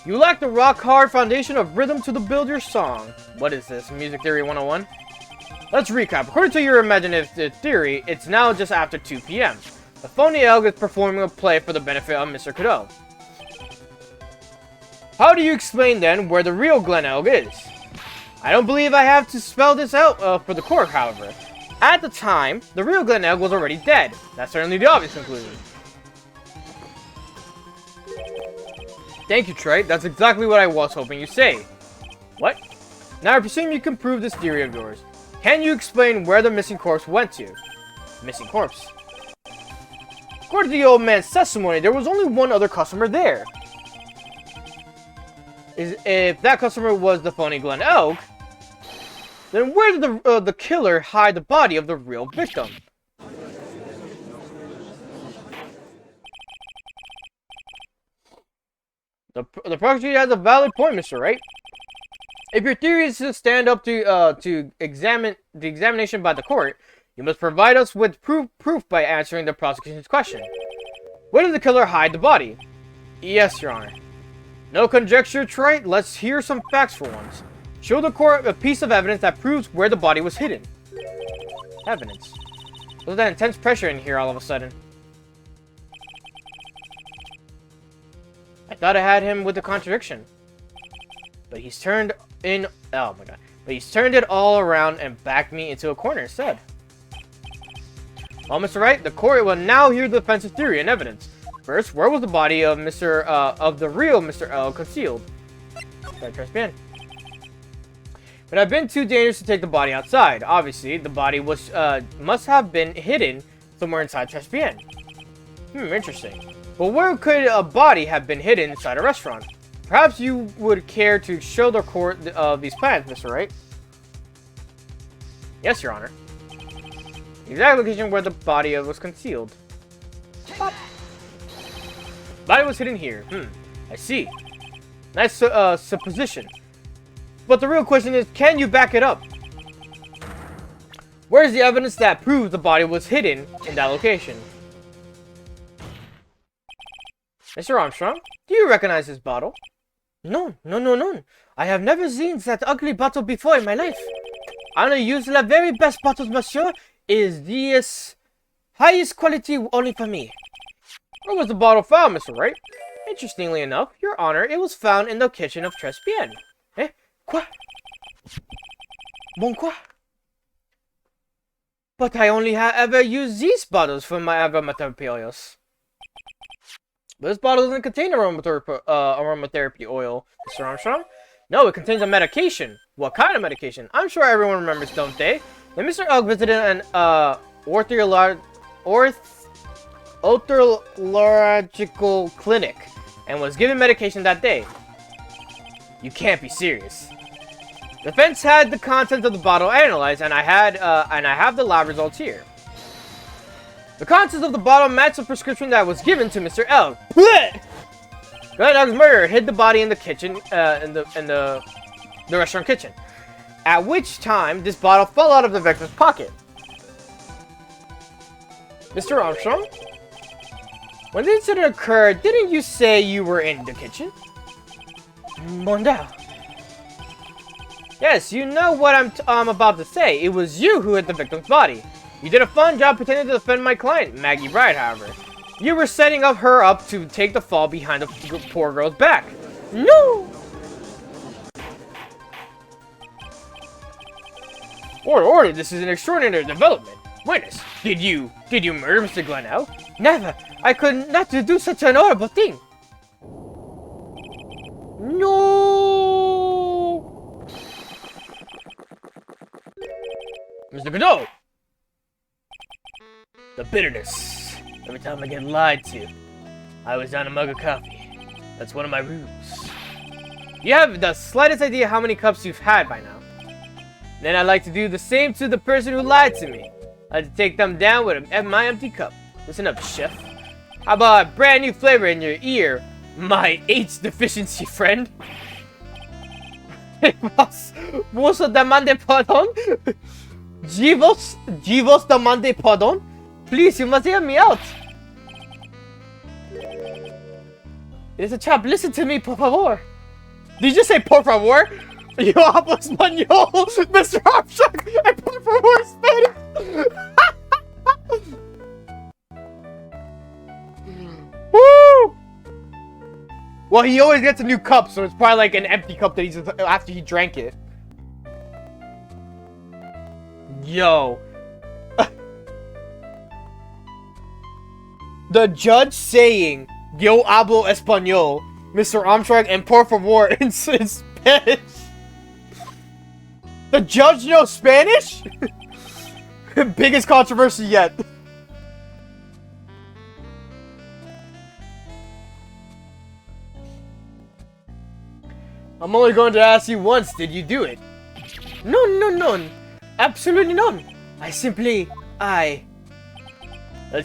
you lack the rock-hard foundation of rhythm to build your song. What is this, Music Theory 101? Let's recap. According to your imaginative theory, it's now just after 2 p.m. The phony elk is performing a play for the benefit of Mr. Kudo. How do you explain, then, where the real Glen Elg is? I don't believe I have to spell this out for the court, however. At the time, the real Glen Elg was already dead. That's certainly the obvious conclusion. Thank you, Trey. That's exactly what I was hoping you'd say. What? Now I presume you can prove this theory of yours. Can you explain where the missing corpse went to? Missing corpse? According to the old man's testimony, there was only one other customer there. If that customer was the phony Glen Elg, then where did the killer hide the body of the real victim? The prosecutor has a valid point, Mr. Wright. If your theory is to stand up to the examination by the court, you must provide us with proof by answering the prosecution's question. Where did the killer hide the body? Yes, Your Honor. No conjecture, Trey. Let's hear some facts for once. Show the court a piece of evidence that proves where the body was hidden. Evidence. There's that intense pressure in here all of a sudden. I thought I had him with the contradiction. But he's turned in... Oh my god. But he's turned it all around and backed me into a corner instead. Well, Mr. Wright, the court will now hear the defense's theory and evidence. First, where was the body of the real Mr. L concealed? But I've been too dangerous to take the body outside. Obviously, the body was must have been hidden somewhere inside Tribulations. Interesting. But where could a body have been hidden inside a restaurant? Perhaps you would care to show the court these plans, Mr. Wright. Yes, Your Honor. The exact location where the body was concealed. Body was hidden here. I see. Nice supposition. But the real question is, can you back it up? Where's the evidence that proves the body was hidden in that location? Mr. Armstrong, do you recognize this bottle? No. I have never seen that ugly bottle before in my life. I only use the very best bottles, monsieur. Is this highest quality only for me? Where was the bottle found, Mr. Wright? Interestingly enough, Your Honor, it was found in the kitchen of Tribulations. Eh? Quoi? Bon quoi? But I only have ever used these bottles for my aromatherapy. This bottle doesn't contain aromatherapy oil, Mr. Armstrong. No, it contains a medication. What kind of medication? I'm sure everyone remembers, don't they? When Mr. Ugg visited an othologically clinic and was given medication that day. You can't be serious. The defense had the contents of the bottle analyzed, and I have the lab results here. The contents of the bottle matched the prescription that was given to Mr. L. Glendogg's murderer hid the body in the kitchen, in the restaurant kitchen. At which time, this bottle fell out of the victim's pocket. Mr. Armstrong? When the incident occurred, didn't you say you were in the kitchen? Mondao. Yes, you know what I'm about to say. It was you who hit the victim's body. You did a fine job pretending to defend my client, Maggie Wright, however. You were setting her up to take the fall behind the poor girl's back. No! Order, this is an extraordinary development. Witness, did you murder Mr. Glenelg? Never! I could not do such an horrible thing! No! Mr. Godot! The bitterness. Every time I get lied to, I was down a mug of coffee. That's one of my rules. You have the slightest idea how many cups you've had by now. Then I'd like to do the same to the person who lied to me. I'd like to take them down with my empty cup. Listen up, chef. How about a brand new flavor in your ear, my H deficiency friend? Vos demande pardon? Jivos demande pardon? Please, you must hear me out. It is a chap. Listen to me, por favor. Did you just say por favor? Yo hablo español, Mr. Armstrong, and por favor Spanish. Woo! Well, he always gets a new cup, so it's probably like an empty cup that he's after he drank it. Yo. The judge saying, Yo hablo español, Mr. Armstrong, and por favor in Spanish. The judge knows Spanish? Biggest controversy yet. I'm only going to ask you once, did you do it? No. Absolutely none. Let's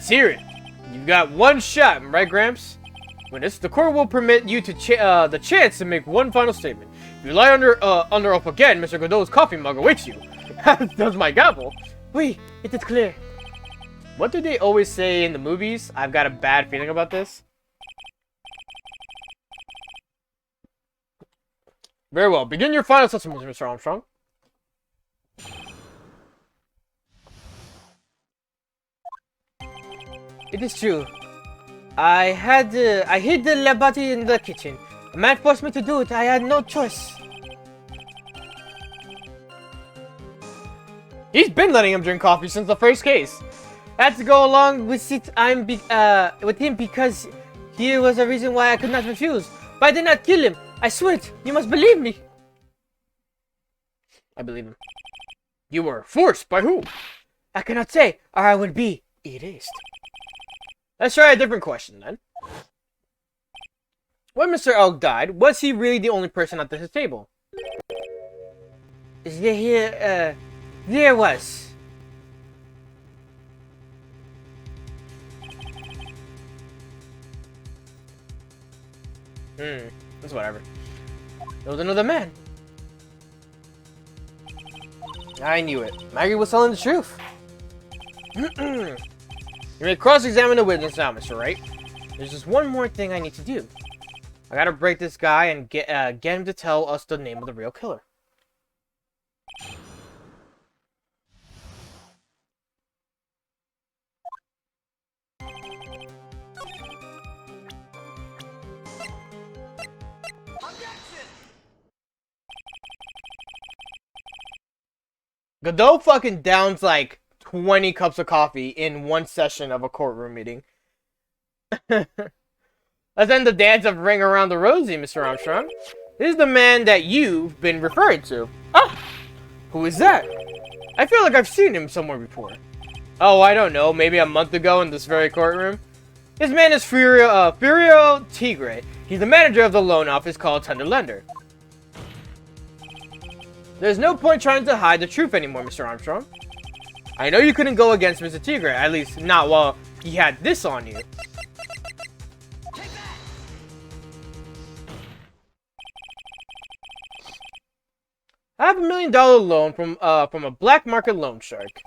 hear it. You've got one shot, right, Gramps? Witness, the court will permit you to the chance to make one final statement. If you lie under oath again, Mr. Godot's coffee mug awaits you. Does my gavel? Oui, it is clear. What do they always say in the movies? I've got a bad feeling about this. Very well. Begin your final assessment, Mr. Armstrong. It is true. I hid the lab body in the kitchen. A man forced me to do it. I had no choice. He's been letting him drink coffee since the first case. I had to go along with it. With him because he was a reason why I could not refuse. But I did not kill him. I swear it. You must believe me. I believe him. You were forced by who? I cannot say, or I would be erased. Let's try a different question then. When Mr. Elk died, was he really the only person at his table? There was. That's whatever. There was another man. I knew it. Maggie was telling the truth. You may cross-examine the witness now, Mr. Wright. There's just one more thing I need to do. I gotta break this guy and get him to tell us the name of the real killer. Godot fucking downs like 20 cups of coffee in one session of a courtroom meeting. Let's end the dance of Ring Around the Rosie, Mr. Armstrong. This is the man that you've been referred to. Ah! Who is that? I feel like I've seen him somewhere before. Oh, I don't know. Maybe a month ago in this very courtroom? This man is Furio Tigre. He's the manager of the loan office called Tender Lender. There's no point trying to hide the truth anymore, Mr. Armstrong. I know you couldn't go against Mr. Tigre, at least not while he had this on you. I have $1 million loan from a black market loan shark.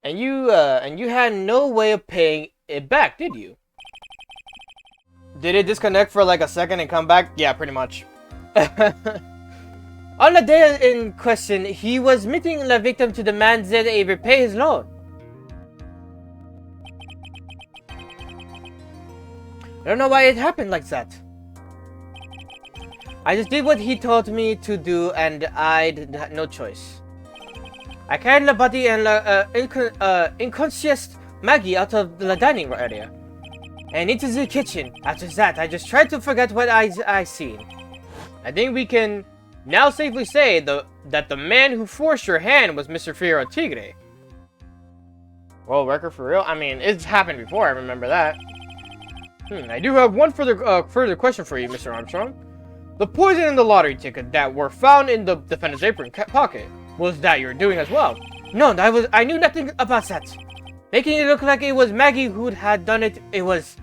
And you had no way of paying it back, did you? Did it disconnect for like a second and come back? Yeah, pretty much. On the day in question, he was meeting the victim to demand that he repay his loan. I don't know why it happened like that. I just did what he told me to do, and I had no choice. I carried the body and unconscious Maggie out of the dining area and into the kitchen. After that, I just tried to forget what I seen. I think we can now safely say that the man who forced your hand was Mr. Furio Tigre. Well, record for real? I mean, it's happened before, I remember that. I do have one further question for you, Mr. Armstrong. The poison in the lottery ticket that were found in the defendant's apron pocket, was that your doing as well? No, I knew nothing about that. Making it look like it was Maggie who had done it, I was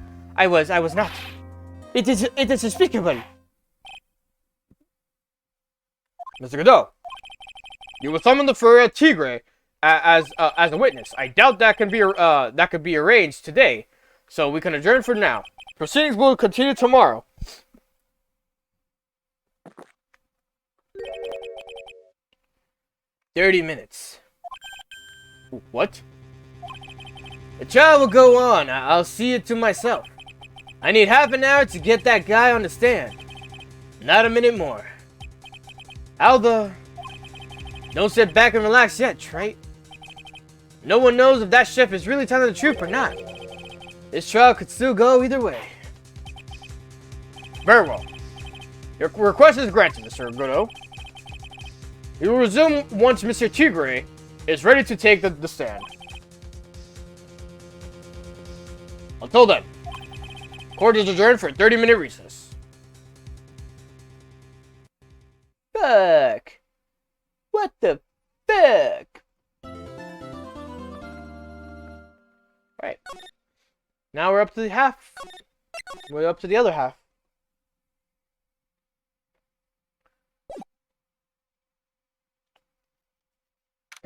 not. It is despicable. Mr. Godot, you will summon the Furio Tigre as a witness. I doubt that could be arranged today, so we can adjourn for now. Proceedings will continue tomorrow. "30 minutes. What? The trial will go on. I'll see it to myself. I need half an hour to get that guy on the stand. Not a minute more. Alda, don't sit back and relax yet, Wright. No one knows if that chef is really telling the truth or not. This trial could still go either way." Very well. Your request is granted, Mr. Godot. We will resume once Mr. Tigre is ready to take the stand. Until then, court is adjourned for a 30-minute recess. Fuck. What the fuck? Right. Now we're up to the half. We're up to the other half.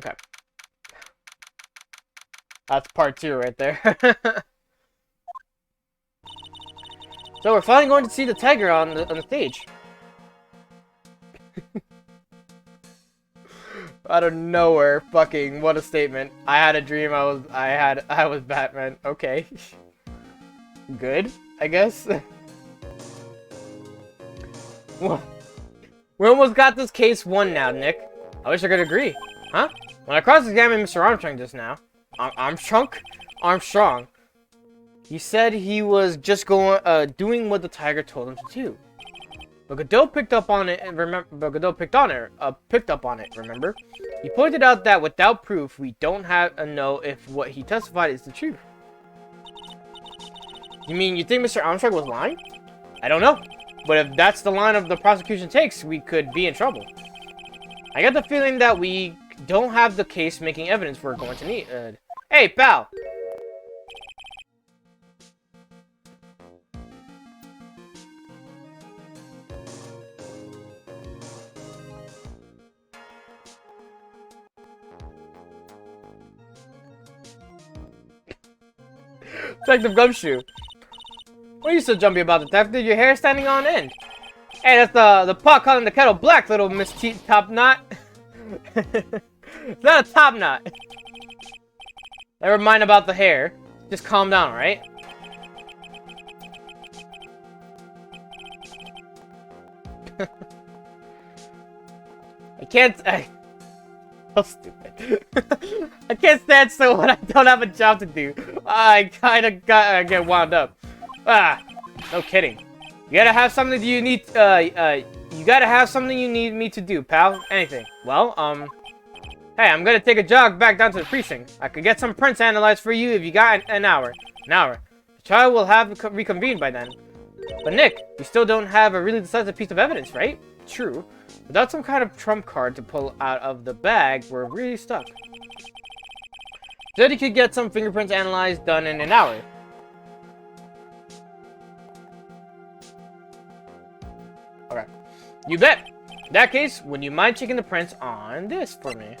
Okay. That's part 2 right there. So we're finally going to see the tiger on the stage. Out of nowhere, fucking what a statement. I had a dream I was Batman. Okay. Good, I guess. We almost got this case won now, Nick. I wish I could agree. Huh? When I cross-examined Mr. Armstrong just now... Armstrong? Armstrong. He said he was just doing what the tiger told him to do. But Godot picked up on it, remember? He pointed out that without proof, we don't have to know if what he testified is the truth. You mean you think Mr. Armstrong was lying? I don't know. But if that's the line of the prosecution takes, we could be in trouble. I got the feeling that we don't have the case making evidence we're going to need. Hey, pal! Detective Gumshoe. What are you so jumpy about, Detective? Your hair standing on end. Hey, that's the pot calling the kettle black, little Miss Top Knot. It's not a top knot. Never mind about the hair. Just calm down, alright? So stupid. I can't stand still when I don't have a job to do. I kinda get wound up. No kidding. You gotta have something you need, you gotta have something you need me to do, pal. Anything. Well, hey, I'm gonna take a jog back down to the precinct. I could get some prints analyzed for you if you got an hour. The trial will have reconvened by then. But Nick, we still don't have a really decisive piece of evidence, right? True. Without some kind of trump card to pull out of the bag, we're really stuck. Said he could get some fingerprints analyzed done in an hour. Okay. You bet! In that case, would you mind checking the prints on this for me?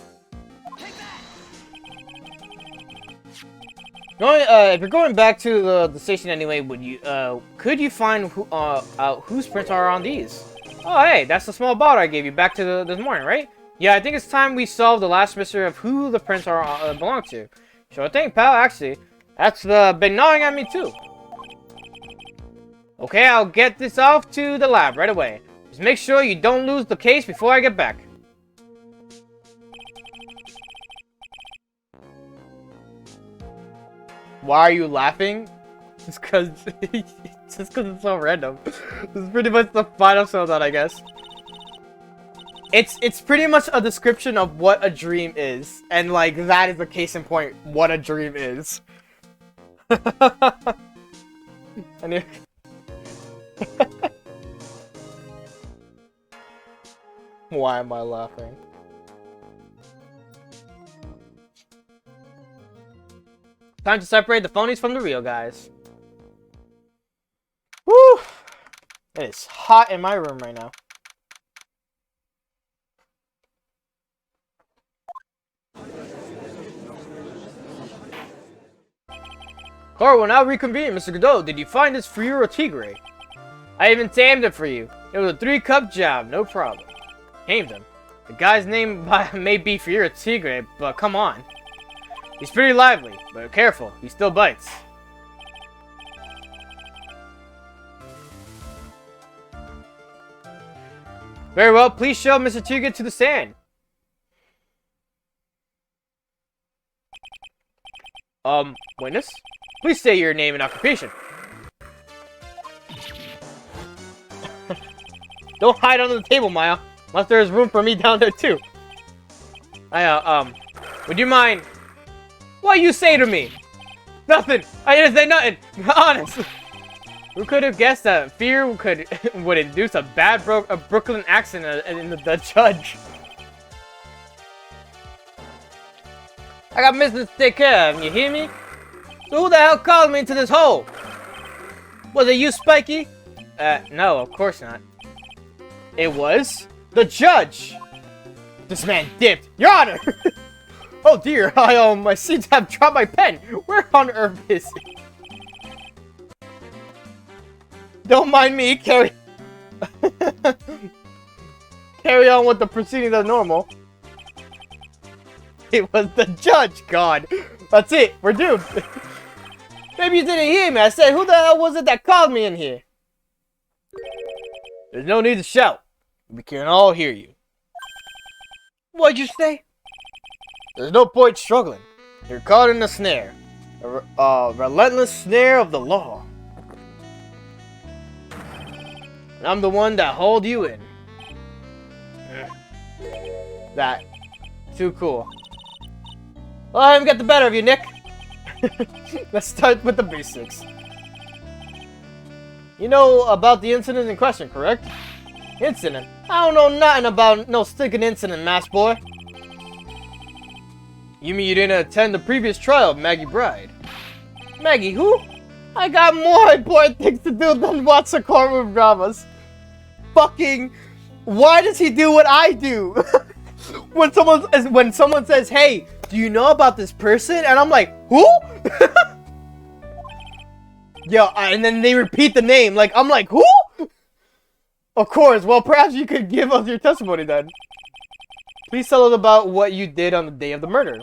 If you're going back to the station anyway, could you find whose prints are on these? Oh, hey, that's the small bottle I gave you back to this morning, right? Yeah, I think it's time we solve the last mystery of who the prints belong to. Sure thing, pal, actually. That's been gnawing at me, too. Okay, I'll get this off to the lab right away. Just make sure you don't lose the case before I get back. Why are you laughing? Just cause it's so random. This is pretty much the final showdown, I guess. It's pretty much a description of what a dream is, and like that is the case in point. What a dream is. Anyway. Why am I laughing? Time to separate the phonies from the real guys. Woo! It is hot in my room right now. Court will now reconvene. Mr. Godot, did you find this Furor Tigre? I even tamed it for you. It was a 3-cup job, no problem. Tamed him. The guy's name may be Furor Tigre, but come on. He's pretty lively, but careful, he still bites. Very well, please show Mr. Tigre to the stand. Witness? Please say your name and occupation. Don't hide under the table, Maya. Unless there's room for me down there, too. Would you mind... What you say to me? Nothing. I didn't say nothing. Honest. Who could have guessed that fear would induce a bad Brooklyn accent in the judge? I got business to take care of, you hear me? So who the hell called me into this hole? Was it you, Spiky? No, of course not. It was the judge. This man dipped. Your Honor! Oh dear, I seem to have dropped my pen. Where on earth is it? Don't mind me. Carry on with the proceedings as normal. It was the judge. God. That's it. We're doomed. Maybe you didn't hear me. I said, who the hell was it that called me in here? There's no need to shout. We can all hear you. What'd you say? There's no point struggling. You're caught in a snare. A relentless snare of the law. And I'm the one that hauled you in. That. Too cool. Well, I haven't got the better of you, Nick. Let's start with the basics. You know about the incident in question, correct? Incident? I don't know nothing about no stinking incident, mass boy. You mean you didn't attend the previous trial of Maggie Bride? Maggie who? I got more important things to do than watch the courtroom dramas. Fucking, why does he do what I do? when someone says, hey, do you know about this person? And I'm like, who? Yo, and then they repeat the name. Like, I'm like, who? Of course. Well, perhaps you could give us your testimony then. Please tell us about what you did on the day of the murder.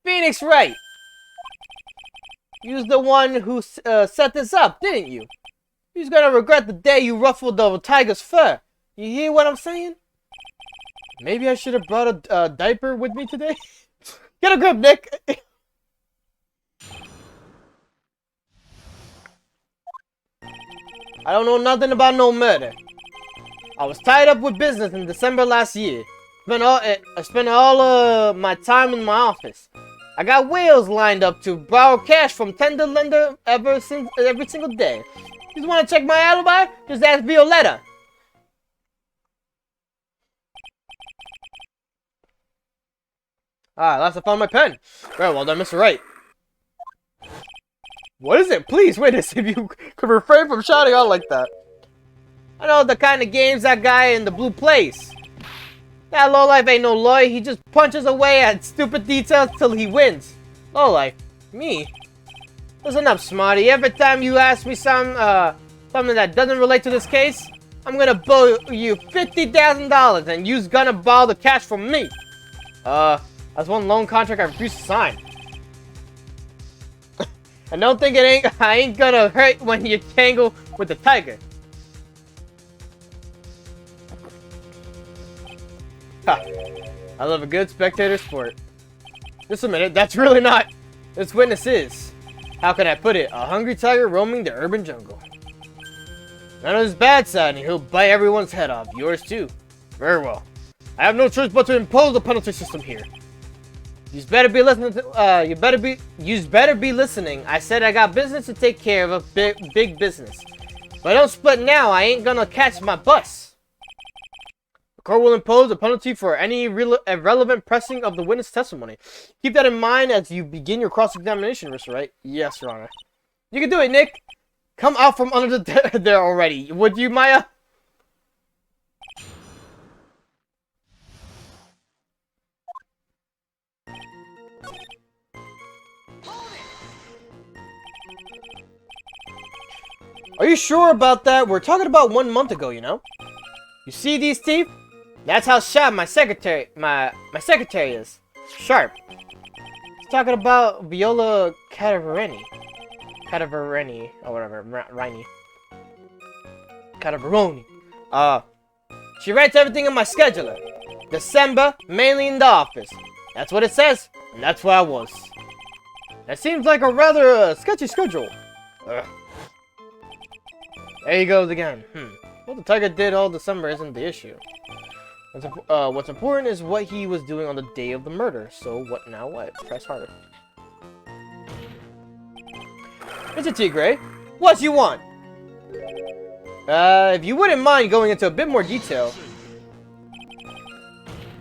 Phoenix Wright. You're the one who set this up, didn't you? You're gonna regret the day you ruffled the tiger's fur. You hear what I'm saying? Maybe I should have brought a diaper with me today? Get a grip, Nick! I don't know nothing about no murder. I was tied up with business in December last year. I spent all my time in my office. I got whales lined up to borrow cash from tender lender every single day. You want to check my alibi? Just ask Violetta. Ah, last I found my pen. Very well done, Mr. Wright. What is it? Please witness if you could refrain from shouting out like that. I know the kind of games that guy in the blue plays. That lowlife ain't no lawyer. He just punches away at stupid details till he wins. Lowlife? Me? Listen up, Smarty. Every time you ask me something that doesn't relate to this case, I'm gonna bill you $50,000 and you's gonna borrow the cash from me. That's one loan contract I refuse to sign. And don't think I ain't gonna hurt when you tangle with the tiger. Ha. I love a good spectator sport. Just a minute, that's really not. This witness is. How can I put it? A hungry tiger roaming the urban jungle. None of his bad side, and he'll bite everyone's head off. Yours too. Very well. I have no choice but to impose the penalty system here. You'd better be listening to, you'd better be listening. I said I got business to take care of, a big business. If I don't split now, I ain't gonna catch my bus. The court will impose a penalty for any irrelevant pressing of the witness testimony. Keep that in mind as you begin your cross-examination, Mr. Wright. Yes, Your Honor. You can do it, Nick. Come out from under the there already. Would you, Maya? Are you sure about that? We're talking about 1 month ago, you know? You see these teeth? That's how sharp my secretary is. Sharp. He's talking about Viola Cadavereni. Or whatever. Rini. Cadaveroni. She writes everything in my scheduler. December, mainly in the office. That's what it says, and that's where I was. That seems like a rather sketchy schedule. There he goes again. What the tiger did all December isn't the issue. What's important is what he was doing on the day of the murder. So what now? What? Press harder. Mr. Tigre, what you want? If you wouldn't mind going into a bit more detail.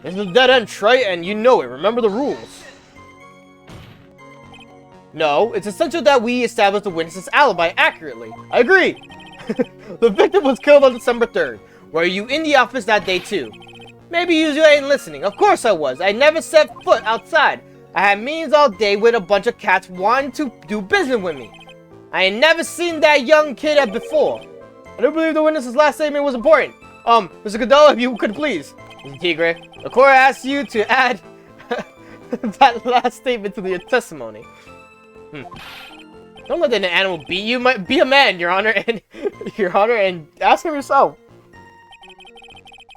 This is a dead-end trait, and you know it. Remember the rules. No, it's essential that we establish the witness's alibi accurately. I agree. The victim was killed on December 3rd. Were you in the office that day too? Maybe you ain't listening. Of course I was. I never set foot outside. I had meetings all day with a bunch of cats wanting to do business with me. I ain't never seen that young kid before. I don't believe the witness's last statement was important. Mr. Godot, if you could please. Mr. Tigre, the court asks you to add that last statement to the testimony. Don't let an animal beat you. Be a man, Your Honor, and ask him yourself.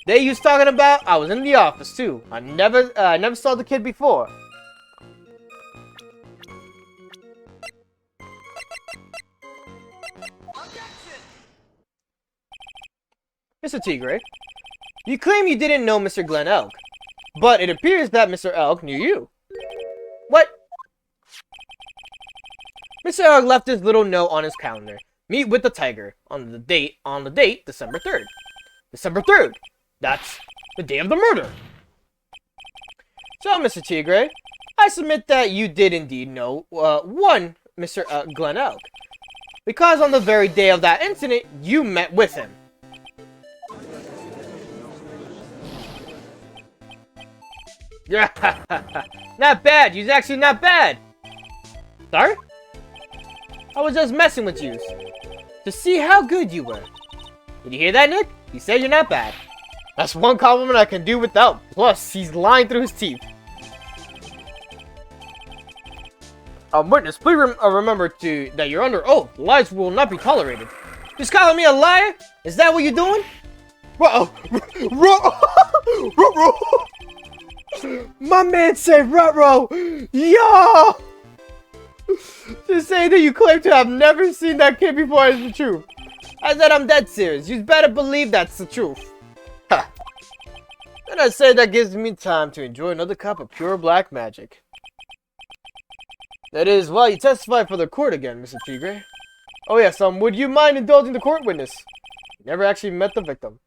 Day you was talking about, I was in the office too. I never saw the kid before. Mr. Tigre, you claim you didn't know Mr. Glenn Elk, but it appears that Mr. Elk knew you. What? Mr. Elk left his little note on his calendar. Meet with the tiger on the date December 3rd. December 3rd. That's the day of the murder. So, Mr. Tigre, I submit that you did indeed know one Mr. Glenn Elk, because on the very day of that incident, you met with him. Yeah, not bad. You's actually not bad. Sorry? I was just messing with you to see how good you were. Did you hear that, Nick? He said you're not bad. That's one compliment I can do without. Plus, he's lying through his teeth. Witness, please remember that you're under oath. Lies will not be tolerated. Just calling me a liar? Is that what you're doing? My man said ruh-roh. Yo! To say that you claim to have never seen that kid before is the truth. I said I'm dead serious. You better believe that's the truth. Ha! Then I say that gives me time to enjoy another cup of pure black magic. That is, well, you testified for the court again, Mr. Tigre. Oh yes, would you mind indulging the court witness? You never actually met the victim.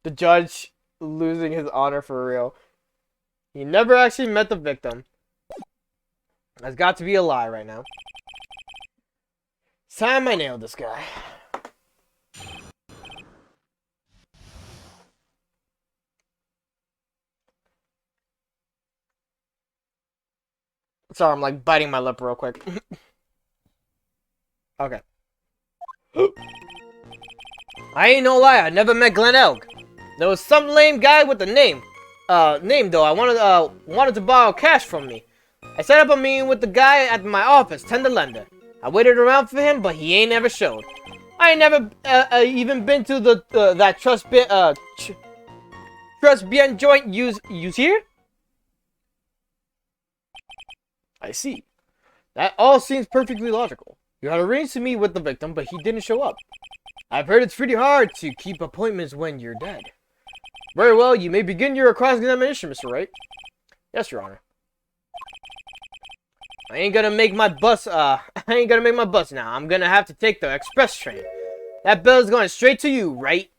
The judge losing his honor for real. He never actually met the victim. That's got to be a lie right now. It's time I nailed this guy. Sorry, I'm like biting my lip real quick. Okay. I ain't no lie, I never met Glenn Elk. There was some lame guy with a name though. I wanted to borrow cash from me. I set up a meeting with the guy at my office, Tender Lender. I waited around for him, but he ain't never showed. I ain't never even been to that trust bien joint use here. I see. That all seems perfectly logical. You had arranged to meet with the victim, but he didn't show up. I've heard it's pretty hard to keep appointments when you're dead. Very well, you may begin your cross-examination, Mr. Wright. Yes, Your Honor. I ain't gonna make my bus now. I'm gonna have to take the express train. That bill's going straight to you, right?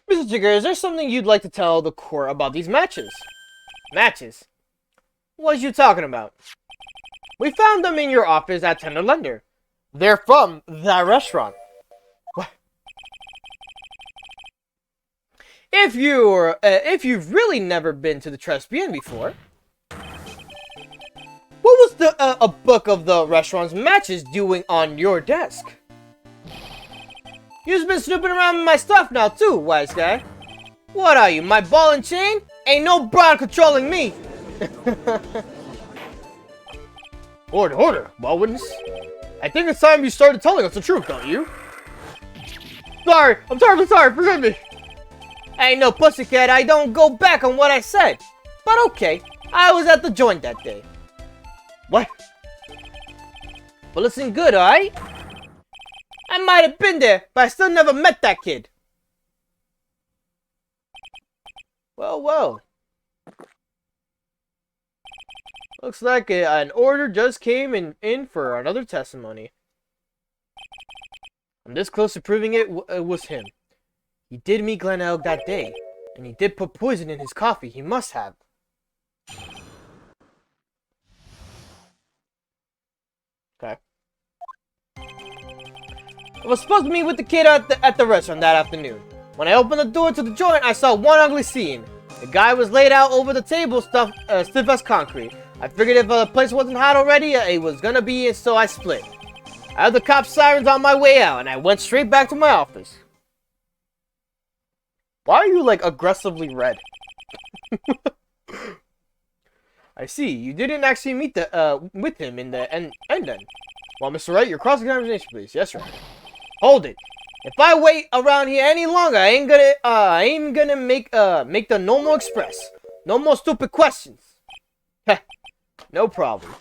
Mr. Jigger, is there something you'd like to tell the court about these matches? Matches? What are you talking about? We found them in your office at Tender Lender. They're from that restaurant. What? If you've really never been to the Tribulations before, what was a book of the restaurant's matches doing on your desk? You've been snooping around with my stuff now too, wise guy. What are you, my ball and chain? Ain't no brown controlling me. Order, ball witness. I think it's time you started telling us the truth, don't you? Sorry, I'm terribly sorry, forgive me. I ain't no pussycat, I don't go back on what I said. But okay, I was at the joint that day. What? Well, listen good, alright? I might have been there, but I still never met that kid. Well. Looks like an order just came in for another testimony. I'm this close to proving it was him. He did meet Glen Elg that day, and he did put poison in his coffee. He must have. Okay. I was supposed to meet with the kid at the restaurant that afternoon. When I opened the door to the joint, I saw one ugly scene. The guy was laid out over the table, stiff as concrete. I figured if the place wasn't hot already, it was gonna be, and so I split. I had the cop sirens on my way out, and I went straight back to my office. Why are you, like, aggressively red? I see. You didn't actually meet with him in the end then. Well, Mr. Wright, your cross-examination, please. Yes, sir. Hold it. If I wait around here any longer, I ain't gonna make the normal express. No more stupid questions. Heh. No problem.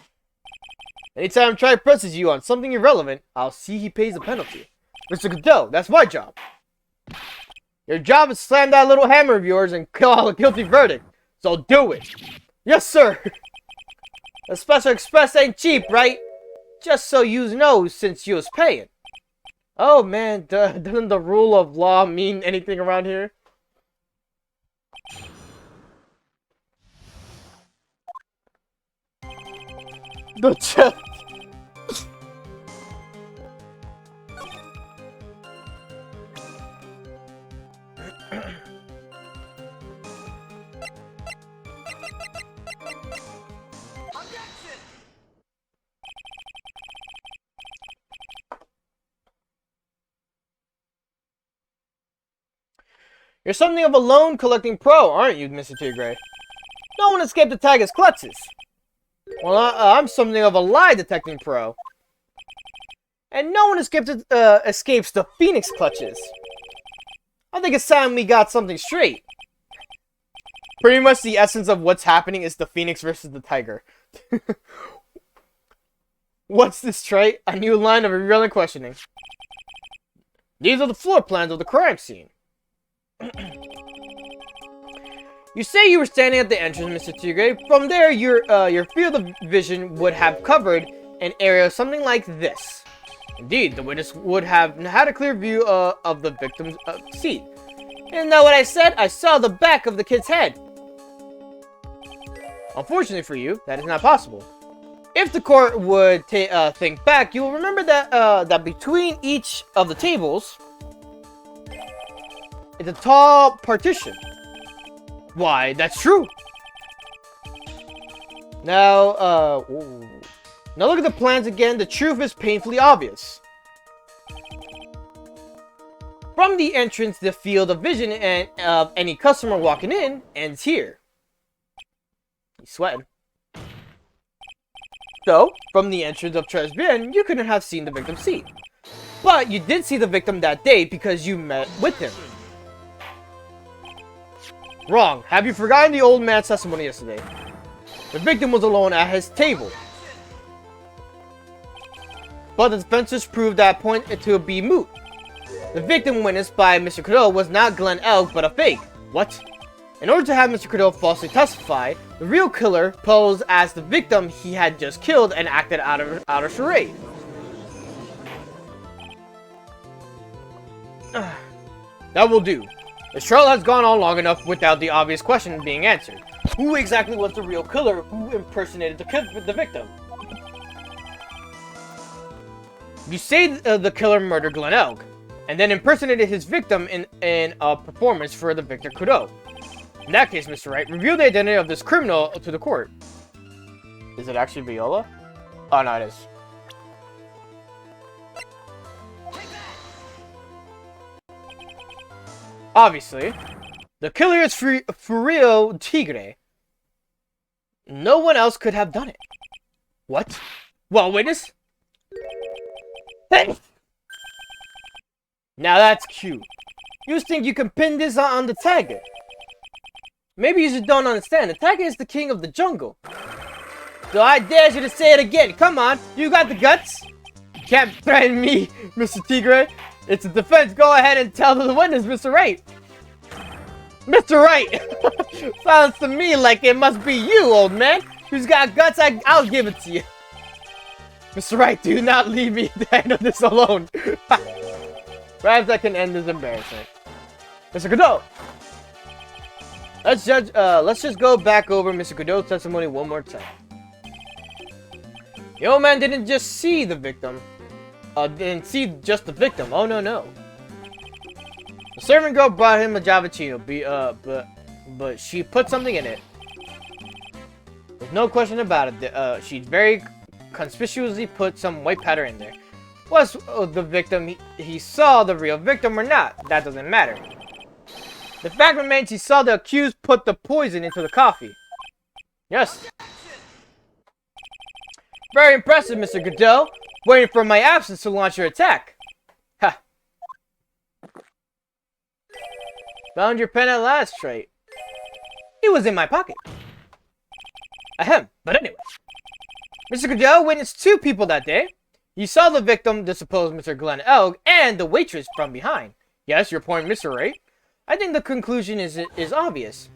Anytime Tri presses you on something irrelevant, I'll see he pays the penalty. Mr. Godot, that's my job. Your job is to slam that little hammer of yours and call a guilty verdict. So do it. Yes, sir. The special express ain't cheap, right? Just so you know, since you was paying. Oh, man, doesn't the rule of law mean anything around here? The chest. You're something of a loan collecting pro, aren't you, Mr. Tigray? No one escaped the Tiger's clutches. Well, I'm something of a lie detecting pro. And no one escapes the Phoenix clutches. I think it's time we got something straight. Pretty much the essence of what's happening is the Phoenix versus the Tiger. What's this, Trey? A new line of irrelevant questioning. These are the floor plans of the crime scene. You say you were standing at the entrance, Mr. Tigray. From there, your field of vision would have covered an area something like this. Indeed, the witness would have had a clear view of the victim's seat. Isn't that what I said? I saw the back of the kid's head. Unfortunately for you, that is not possible. If the court would think back, you will remember that that between each of the tables is a tall partition. Why, that's true. Now, now look at the plans again. The truth is painfully obvious. From the entrance, the field of vision and of any customer walking in ends here. He's sweating. So, from the entrance of Tribulations, you couldn't have seen the victim's seat. But you did see the victim that day because you met with him. Wrong. Have you forgotten the old man's testimony yesterday? The victim was alone at his table. But the defenses proved that point to be moot. The victim witnessed by Mr. Cadeau was not Glen Elg, but a fake. What? In order to have Mr. Cadeau falsely testify, the real killer posed as the victim he had just killed and acted out of charade. That will do. The trial has gone on long enough without the obvious question being answered. Who exactly was the real killer who impersonated the victim? You say the killer murdered Glen Elg, and then impersonated his victim in a performance for the Victor Kudo. In that case, Mr. Wright, reveal the identity of this criminal to the court. Is it actually Viola? Oh, no, it is. Obviously, the killer is Furio Tigre. No one else could have done it. What? Well, witness? Hey! Now that's cute. You think you can pin this on the tiger? Maybe you just don't understand. The tiger is the king of the jungle. So I dare you to say it again. Come on, you got the guts? You can't threaten me, Mr. Tigre. It's a defense. Go ahead and tell the witness, Mr. Wright. Mr. Wright! Sounds to me like it must be you, old man. Who's got guts, I'll give it to you. Mr. Wright, do not leave me to handle this alone. Perhaps I can end this embarrassment. Mr. Godot! Let's just go back over Mr. Godot's testimony one more time. The old man didn't just see the victim. Didn't see just the victim. Oh, no. The servant girl brought him a Javachino, but she put something in it. There's no question about it. She very conspicuously put some white powder in there. Was the victim he saw the real victim or not? That doesn't matter. The fact remains he saw the accused put the poison into the coffee. Yes. Very impressive, Mr. Godot. Waiting for my absence to launch your attack. Ha. Found your pen at last, Wright. It was in my pocket. Ahem. But anyway. Mr. Godot witnessed two people that day. He saw the victim, the supposed Mr. Glenn Elg, and the waitress from behind. Yes, your point, Mr. Wright. I think the conclusion is obvious.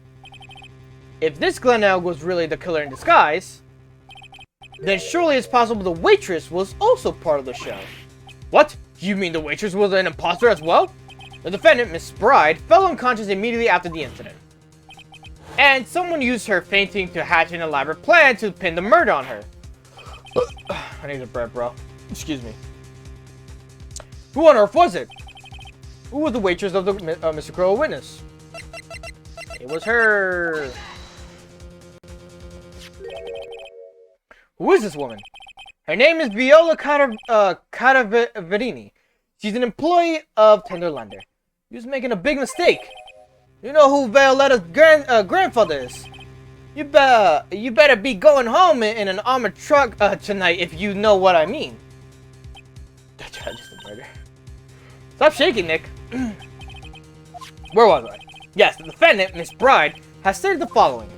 If this Glenn Elg was really the killer in disguise, then surely it's possible the waitress was also part of the show. What? You mean the waitress was an imposter as well? The defendant, Miss Bride, fell unconscious immediately after the incident. And someone used her fainting to hatch an elaborate plan to pin the murder on her. I need a breath, bro. Excuse me. Who on earth was it? Who was the waitress of the Mr. Crow witness? It was her. Who is this woman? Her name is Viola Cadaverini. She's an employee of Tenderlander. He was making a big mistake. You know who Violetta's grandfather is. You better be going home in an armored truck tonight if you know what I mean. That's just a murder. Stop shaking, Nick. Where was I? Yes, the defendant, Miss Bride, has stated the following.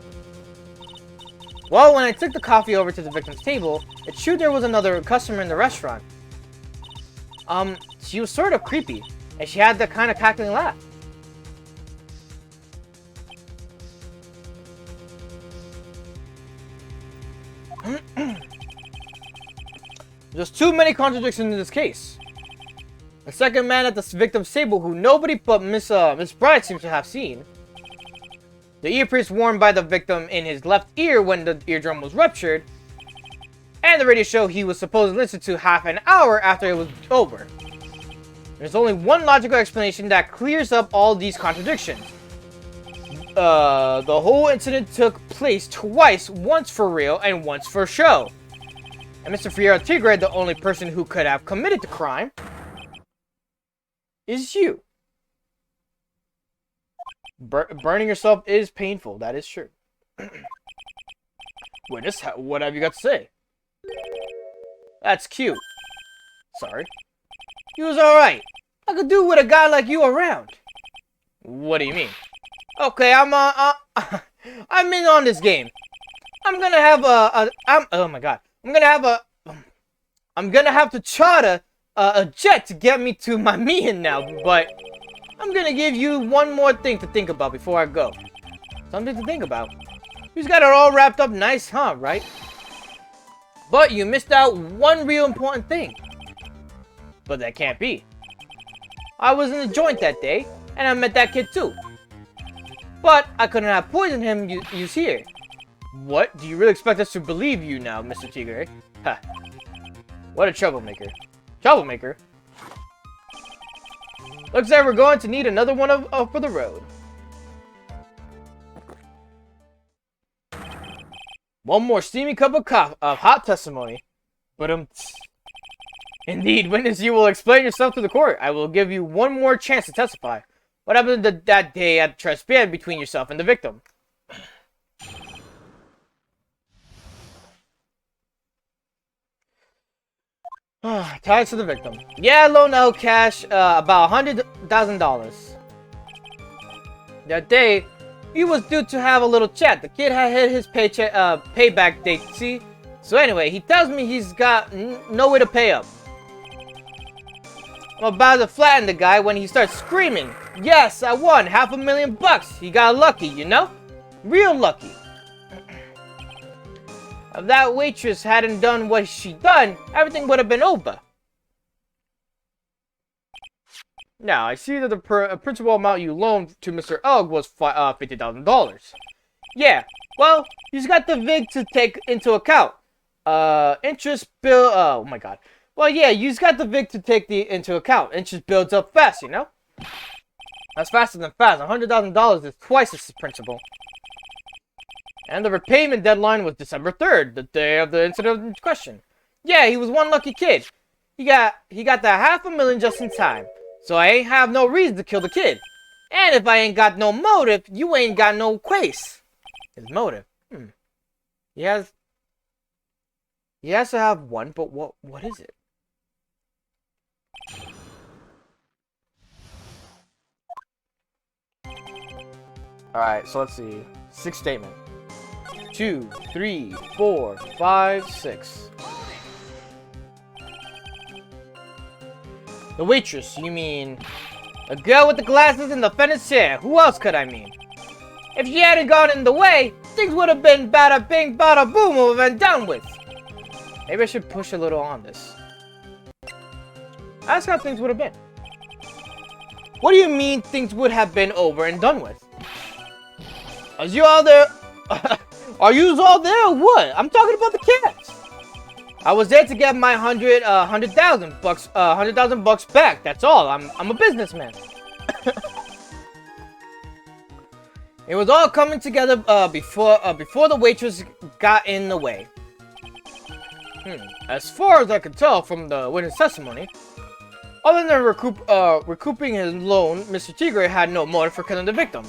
Well, when I took the coffee over to the victim's table, it's true there was another customer in the restaurant. She was sort of creepy, and she had that kind of cackling laugh. There's too many contradictions in this case. The second man at the victim's table, who nobody but Miss Bride seems to have seen. The earpiece worn by the victim in his left ear when the eardrum was ruptured. And the radio show he was supposed to listen to half an hour after it was over. There's only one logical explanation that clears up all these contradictions. The whole incident took place twice, once for real and once for show. And Mr. Fierro Tigre, the only person who could have committed the crime, is you. Burning yourself is painful, that is true. Witness, what have you got to say? That's cute. Sorry. You was alright. I could do with a guy like you around. What do you mean? Okay, I'm in on this game. I'm gonna have oh my god. I'm gonna have to charter a jet to get me to my meeting now, but I'm gonna give you one more thing to think about before I go. Something to think about. You've got it all wrapped up nice, huh, right? But you missed out one real important thing. But that can't be. I was in the joint that day, and I met that kid too. But I couldn't have poisoned him use here. What? Do you really expect us to believe you now, Mr. Tigre? Ha. What a troublemaker. Troublemaker? Looks like we're going to need another one for the road. One more steamy cup of hot testimony. But indeed, witness, you will explain yourself to the court. I will give you one more chance to testify. What happened that day at Trespia between yourself and the victim? Ties to the victim. Yeah, loaned out cash, about $100,000. That day, he was due to have a little chat. The kid had hit his payback date, see? So anyway, he tells me he's got no way to pay up. I'm about to flatten the guy when he starts screaming. Yes, I won $500,000. He got lucky, you know? Real lucky. If that waitress hadn't done what she done, everything would have been over. Now, I see that the principal amount you loaned to Mr. Elg was $50,000. Yeah, well, you've got the VIG to take into account. Interest bill, oh my god. Well, yeah, you've got the VIG to take into account. Interest builds up fast, you know? That's faster than fast. $100,000 is twice the principal. And the repayment deadline was December 3rd, the day of the incident in question. Yeah, he was one lucky kid. He got that $500,000 just in time. So I ain't have no reason to kill the kid. And if I ain't got no motive, you ain't got no case. His motive? He has to have one, but what is it? Alright, so let's see. 6th statement. 2, 3, 4, 5, 6. The waitress, you mean? A girl with the glasses and the feathered hair. Who else could I mean? If she hadn't gone in the way, things would have been bada bing bada boom over and done with. Maybe I should push a little on this. That's how things would have been. What do you mean things would have been over and done with? Are you all there? Are you all there or what? I'm talking about the cats. I was there to get my $100,000 back. That's all. I'm a businessman. It was all coming together before the waitress got in the way. As far as I can tell from the witness testimony, other than recouping his loan, Mr. Tigre had no motive for killing the victim.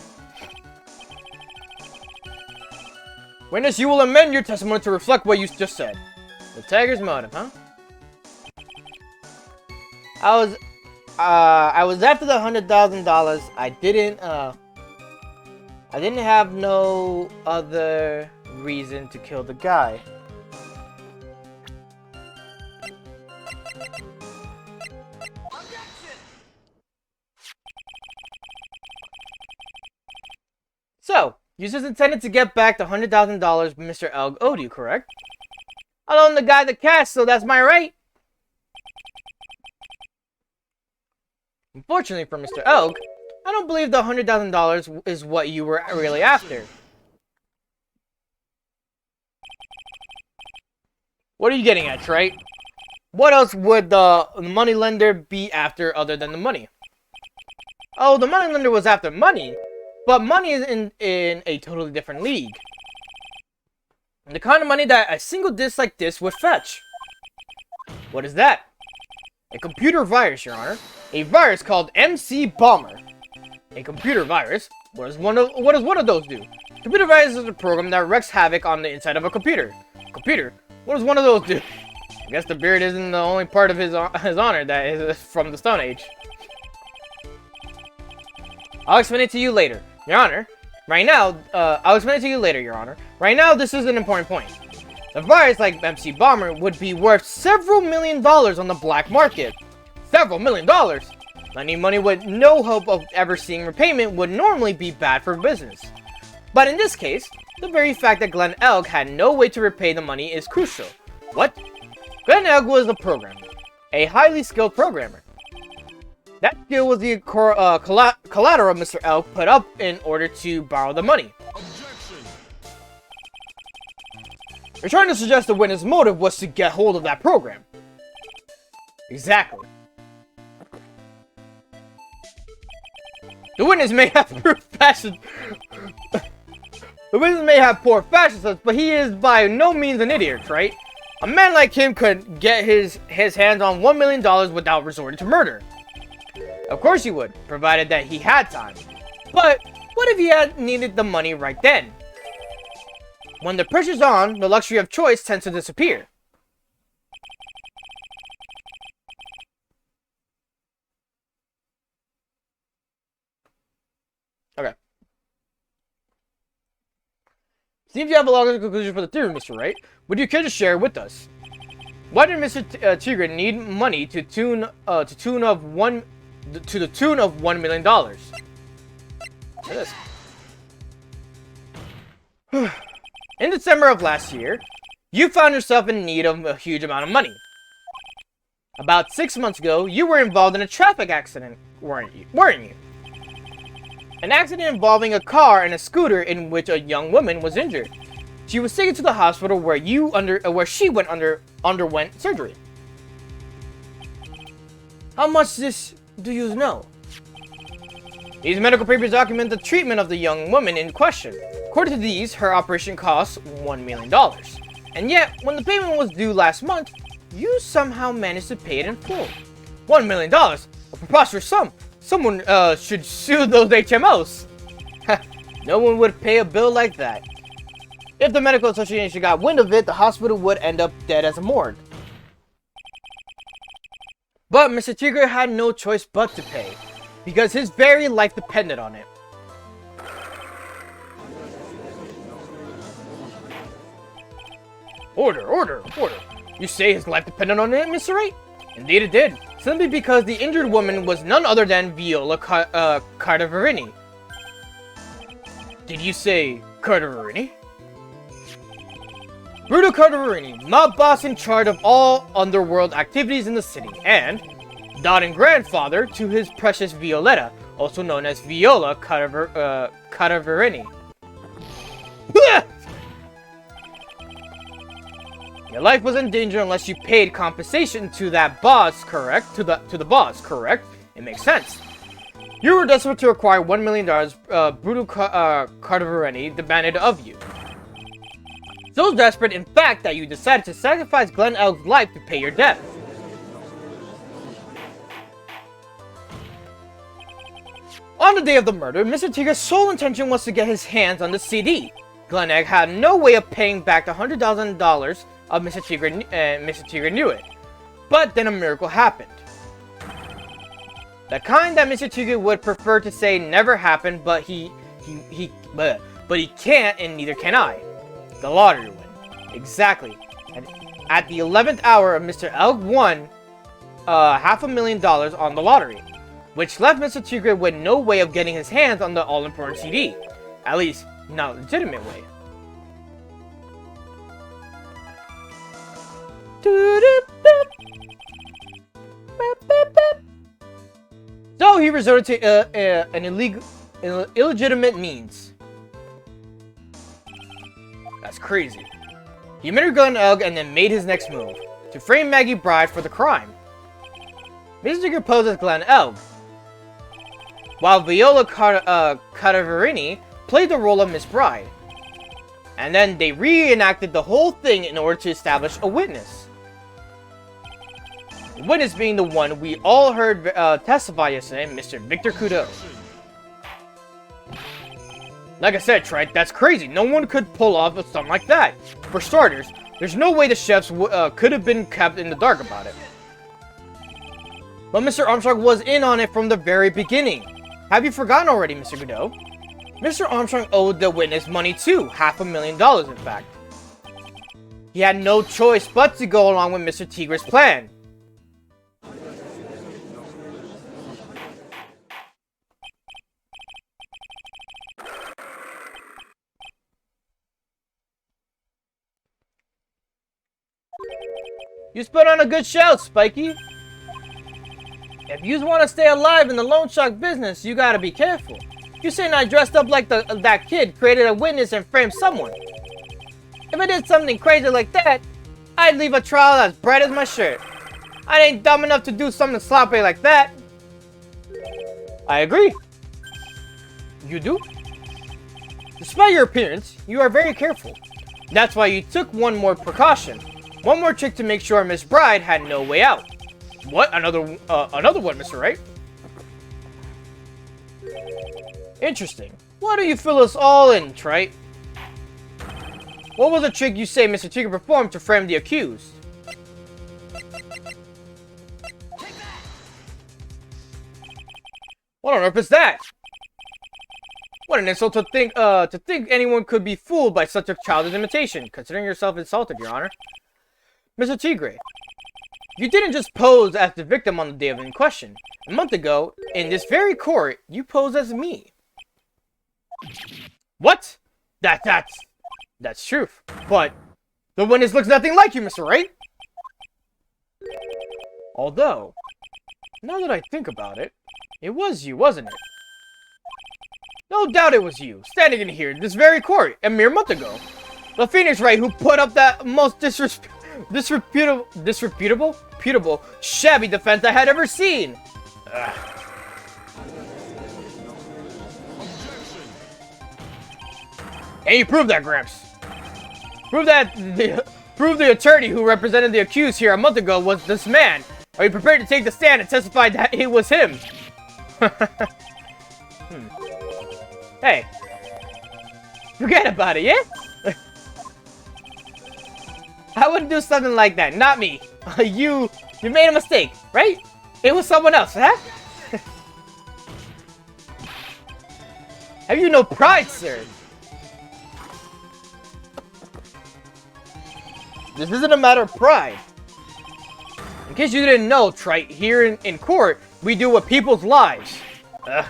Witness, you will amend your testimony to reflect what you just said. The tiger's motive, huh? I was after the $100,000. I didn't have no other reason to kill the guy. So, you just intended to get back the $100,000 Mr. Elg owed you, correct? I loaned the guy the cash, so that's my right. Unfortunately for Mr. Elg, I don't believe the $100,000 is what you were really after. What are you getting at, Wright? What else would the moneylender be after other than the money? Oh, the moneylender was after money, but money is in a totally different league. The kind of money that a single disc like this would fetch. What is that? A computer virus, Your Honor. A virus called MC Bomber. A computer virus? What does one of those do? Computer virus is a program that wreaks havoc on the inside of a computer. Computer? What does one of those do? I guess the beard isn't the only part of his honor that is from the Stone Age. I'll explain it to you later, Your Honor. Right now, I'll explain it to you later, Your Honor. Right now, this is an important point. The virus, like MC Bomber, would be worth several $1 million on the black market. Several $1 million? Lending money with no hope of ever seeing repayment would normally be bad for business. But in this case, the very fact that Glenn Elg had no way to repay the money is crucial. What? Glenn Elg was a programmer. A highly skilled programmer. That skill was the collateral Mr. Elg put up in order to borrow the money. Objection. You're trying to suggest the witness' motive was to get hold of that program. Exactly. The witness may have poor fashion. The witness may have poor fashion sense, but he is by no means an idiot, right? A man like him could get his hands on $1 million without resorting to murder. Of course he would, provided that he had time. But what if he had needed the money right then? When the pressure's on, the luxury of choice tends to disappear. Okay. Seems you have a logical conclusion for the theory, Mr. Wright. Would you care to share with us? Why did Mr. Tigre need money to the tune of $1 million? In December of last year, You found yourself in need of a huge amount of money. About 6 months ago, you were involved in a traffic accident, weren't you? An accident involving a car and a scooter in which a young woman was injured. She was taken to the hospital where she underwent surgery. How much do you know? These medical papers document the treatment of the young woman in question. According to these, her operation cost $1 million. And yet, when the payment was due last month, you somehow managed to pay it in full. $1 million? A preposterous sum. Someone should sue those HMOs. No one would pay a bill like that. If the medical association got wind of it, the hospital would end up dead as a morgue. But Mr. Tigre had no choice but to pay, because his very life depended on it. Order. You say his life depended on it, Mr. Wright? Indeed it did. Simply because the injured woman was none other than Viola Cardaverini. Did you say Cardaverini? Bruto Cardaverini, mob boss in charge of all underworld activities in the city, and dot and grandfather to his precious Violetta, also known as Viola Cardaverini. Your life was in danger unless you paid compensation to that boss, correct? To the boss, correct? It makes sense. You were desperate to acquire $1 million Bruto Cardaverini demanded of you. So desperate, in fact, that you decided to sacrifice Glen Elg's life to pay your debt. On the day of the murder, Mr. Tigre's sole intention was to get his hands on the CD. Glen Egg had no way of paying back the $100,000 of Mr. Tigre, and Mr. Tigre knew it. But then a miracle happened. The kind that Mr. Tigre would prefer to say never happened, but he can't, and neither can I. The lottery win. Exactly. And at the 11th hour, Mr. Elg won $500,000 on the lottery, which left Mr. Tigre with no way of getting his hands on the all-important CD. At least, not a legitimate way. So he resorted to an illegitimate means. That's crazy. He murdered Glen Elg and then made his next move, to frame Maggie Bride for the crime. Mr. Tigre posed as Glen Elg, while Viola Cardaverini played the role of Miss Bride. And then they reenacted the whole thing in order to establish a witness. The witness being the one we all heard testify yesterday, Mr. Victor Kudo. Like I said, Trite, that's crazy. No one could pull off a stunt like that. For starters, there's no way the chefs could have been kept in the dark about it. But Mr. Armstrong was in on it from the very beginning. Have you forgotten already, Mr. Godot? Mr. Armstrong owed the witness money too, $500,000 in fact. He had no choice but to go along with Mr. Tigre's plan. You spit on a good shout, Spiky. If you want to stay alive in the loan shark business, you gotta be careful. You saying I dressed up like that kid, created a witness, and framed someone. If I did something crazy like that, I'd leave a trail as bright as my shirt. I ain't dumb enough to do something sloppy like that. I agree. You do? Despite your appearance, you are very careful. That's why you took one more precaution. One more trick to make sure Miss Bride had no way out. What? Another one, Mr. Wright? Interesting. Why do you fill us all in, Trite? What was the trick you say Mr. Tigre performed to frame the accused? What on earth is that? What an insult to think anyone could be fooled by such a childish imitation. Considering yourself insulted, Your Honor. Mr. Tigre, you didn't just pose as the victim on the day of in question. A month ago, in this very court, you posed as me. What? That's truth. But The witness looks nothing like you, Mr. Wright. Although, now that I think about it, it was you, wasn't it? No doubt it was you, standing in here in this very court a mere month ago. The Phoenix Wright who put up that most disreputable, shabby defense I had ever seen. Ugh. And you prove that, Gramps. Prove the attorney who represented the accused here a month ago was this man. Are you prepared to take the stand and testify that it was him? Hey. Forget about it, yeah? I wouldn't do something like that, not me. You made a mistake, right? It was someone else, huh? Have you no pride, sir? This isn't a matter of pride. In case you didn't know, Trite, here in court, we deal with people's lives. Ugh.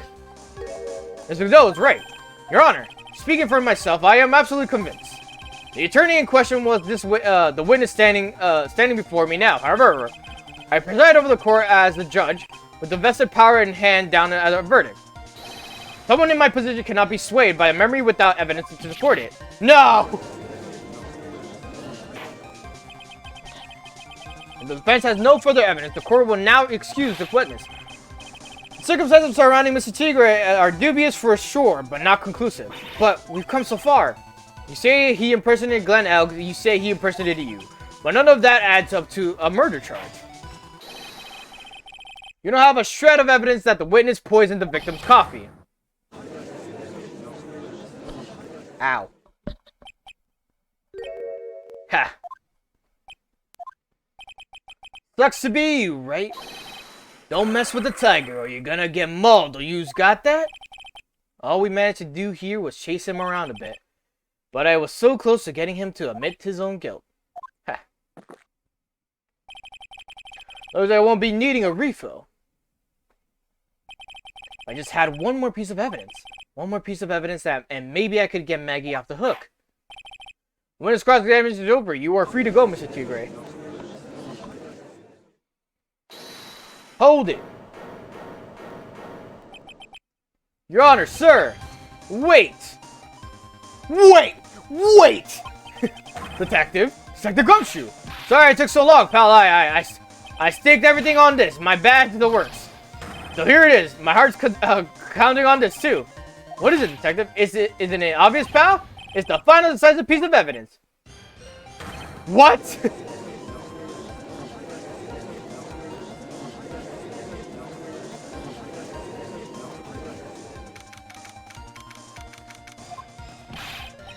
Mr. Doe is right. Your Honor, speaking for myself, I am absolutely convinced. The attorney in question was the witness standing before me now. However, I preside over the court as the judge, with the vested power in hand down as a verdict. Someone in my position cannot be swayed by a memory without evidence to support it. No! If the defense has no further evidence, the court will now excuse the witness. The circumstances surrounding Mr. Tigre are dubious for sure, but not conclusive. But we've come so far. You say he impersonated Glenn Elk, you say he impersonated you. But none of that adds up to a murder charge. You don't have a shred of evidence that the witness poisoned the victim's coffee. Ow. Ha. Sucks to be you, right? Don't mess with the tiger or you're gonna get mauled. You's got that? All we managed to do here was chase him around a bit. But I was so close to getting him to admit his own guilt. Ha. Otherwise I won't be needing a refill. I just had one more piece of evidence. One more piece of evidence and maybe I could get Maggie off the hook. When this cross-examination is over, you are free to go, Mr. Tigre. Hold it! Your Honor, sir! Wait! Wait! Wait! Detective Gumshoe! Sorry it took so long, pal. I staked everything on this. My bad to the works. So here it is. My heart's counting on this too. What is it, Detective? Isn't it obvious, pal? It's the final decisive piece of evidence. What?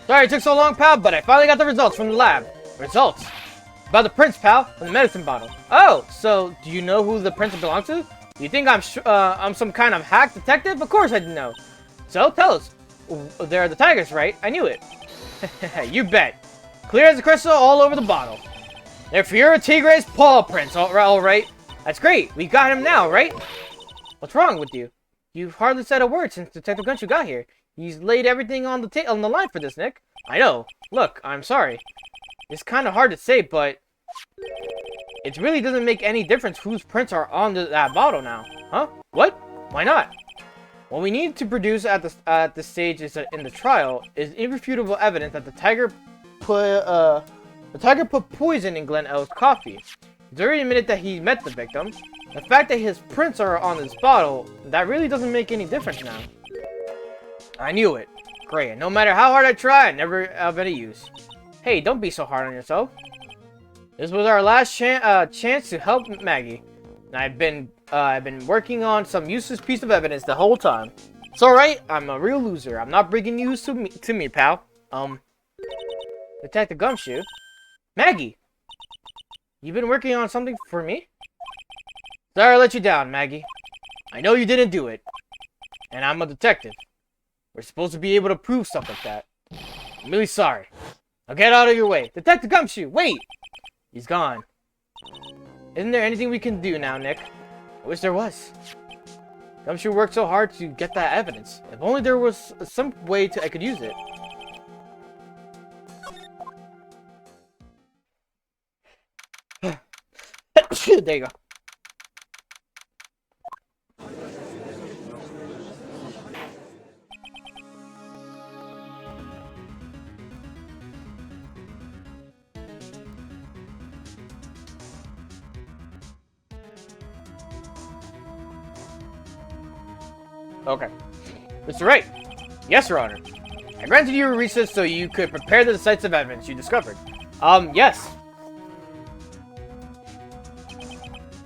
Sorry it took so long, pal, but I finally got the results from the lab. Results? About the prints, pal, from the medicine bottle. Oh, so do you know who the prints belong to? Do you think I'm some kind of hack detective? Of course I didn't know. So, tell us. They're the tigers, right? I knew it. You bet. Clear as a crystal all over the bottle. They're Fiora Tigre's paw prints, all right. That's great. We got him now, right? What's wrong with you? You've hardly said a word since Detective Gunshoe got here. He's laid everything on the line for this, Nick. I know. Look, I'm sorry. It's kind of hard to say, but it really doesn't make any difference whose prints are on that bottle now. Huh? What? Why not? What we need to produce at the stage in the trial is irrefutable evidence that the tiger put poison in Glenn L's coffee. He's already admitted that he met the victim. The fact that his prints are on this bottle, that really doesn't make any difference now. I knew it. Great. And no matter how hard I try, I never have any use. Hey, don't be so hard on yourself. This was our last chance to help Maggie. And I've been working on some useless piece of evidence the whole time. It's alright. I'm a real loser. I'm not bringing news to me, pal. Detective Gumshoe? Maggie! You've been working on something for me? Sorry I let you down, Maggie. I know you didn't do it. And I'm a detective. We're supposed to be able to prove stuff like that. I'm really sorry. Now get out of your way. Detective Gumshoe, wait! He's gone. Isn't there anything we can do now, Nick? I wish there was. Gumshoe worked so hard to get that evidence. If only there was some way I could use it. There you go. Okay. Mr. Wright. Yes, Your Honor. I granted you a recess so you could prepare the sites of evidence you discovered. Yes.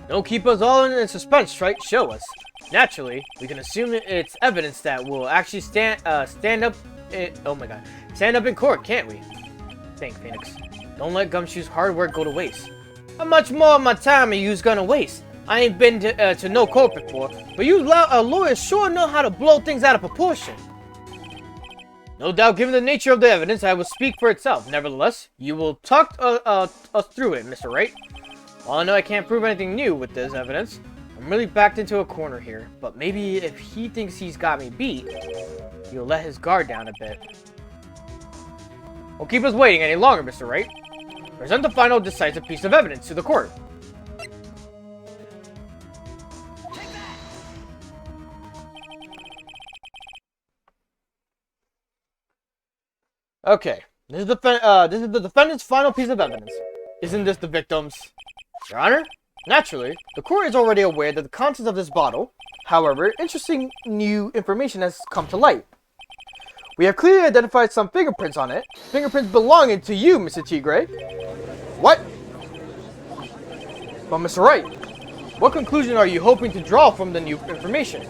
Don't keep us all in suspense, right? Show us. Naturally, we can assume it's evidence that will actually stand up in court, can't we? Think, Phoenix. Don't let Gumshoe's hard work go to waste. How much more of my time are you's gonna waste? I ain't been to no court before, but you lawyers sure know how to blow things out of proportion. No doubt, given the nature of the evidence, I will speak for itself. Nevertheless, you will talk us through it, Mr. Wright. While I know I can't prove anything new with this evidence, I'm really backed into a corner here. But maybe if he thinks he's got me beat, he'll let his guard down a bit. Won't keep us waiting any longer, Mr. Wright. Present the final decisive piece of evidence to the court. Okay, this is the defendant's final piece of evidence. Isn't this the victim's? Your Honor, naturally, the court is already aware that the contents of this bottle. However, interesting new information has come to light. We have clearly identified some fingerprints on it. Fingerprints belonging to you, Mr. Tigre. What? But Mr. Wright, what conclusion are you hoping to draw from the new information?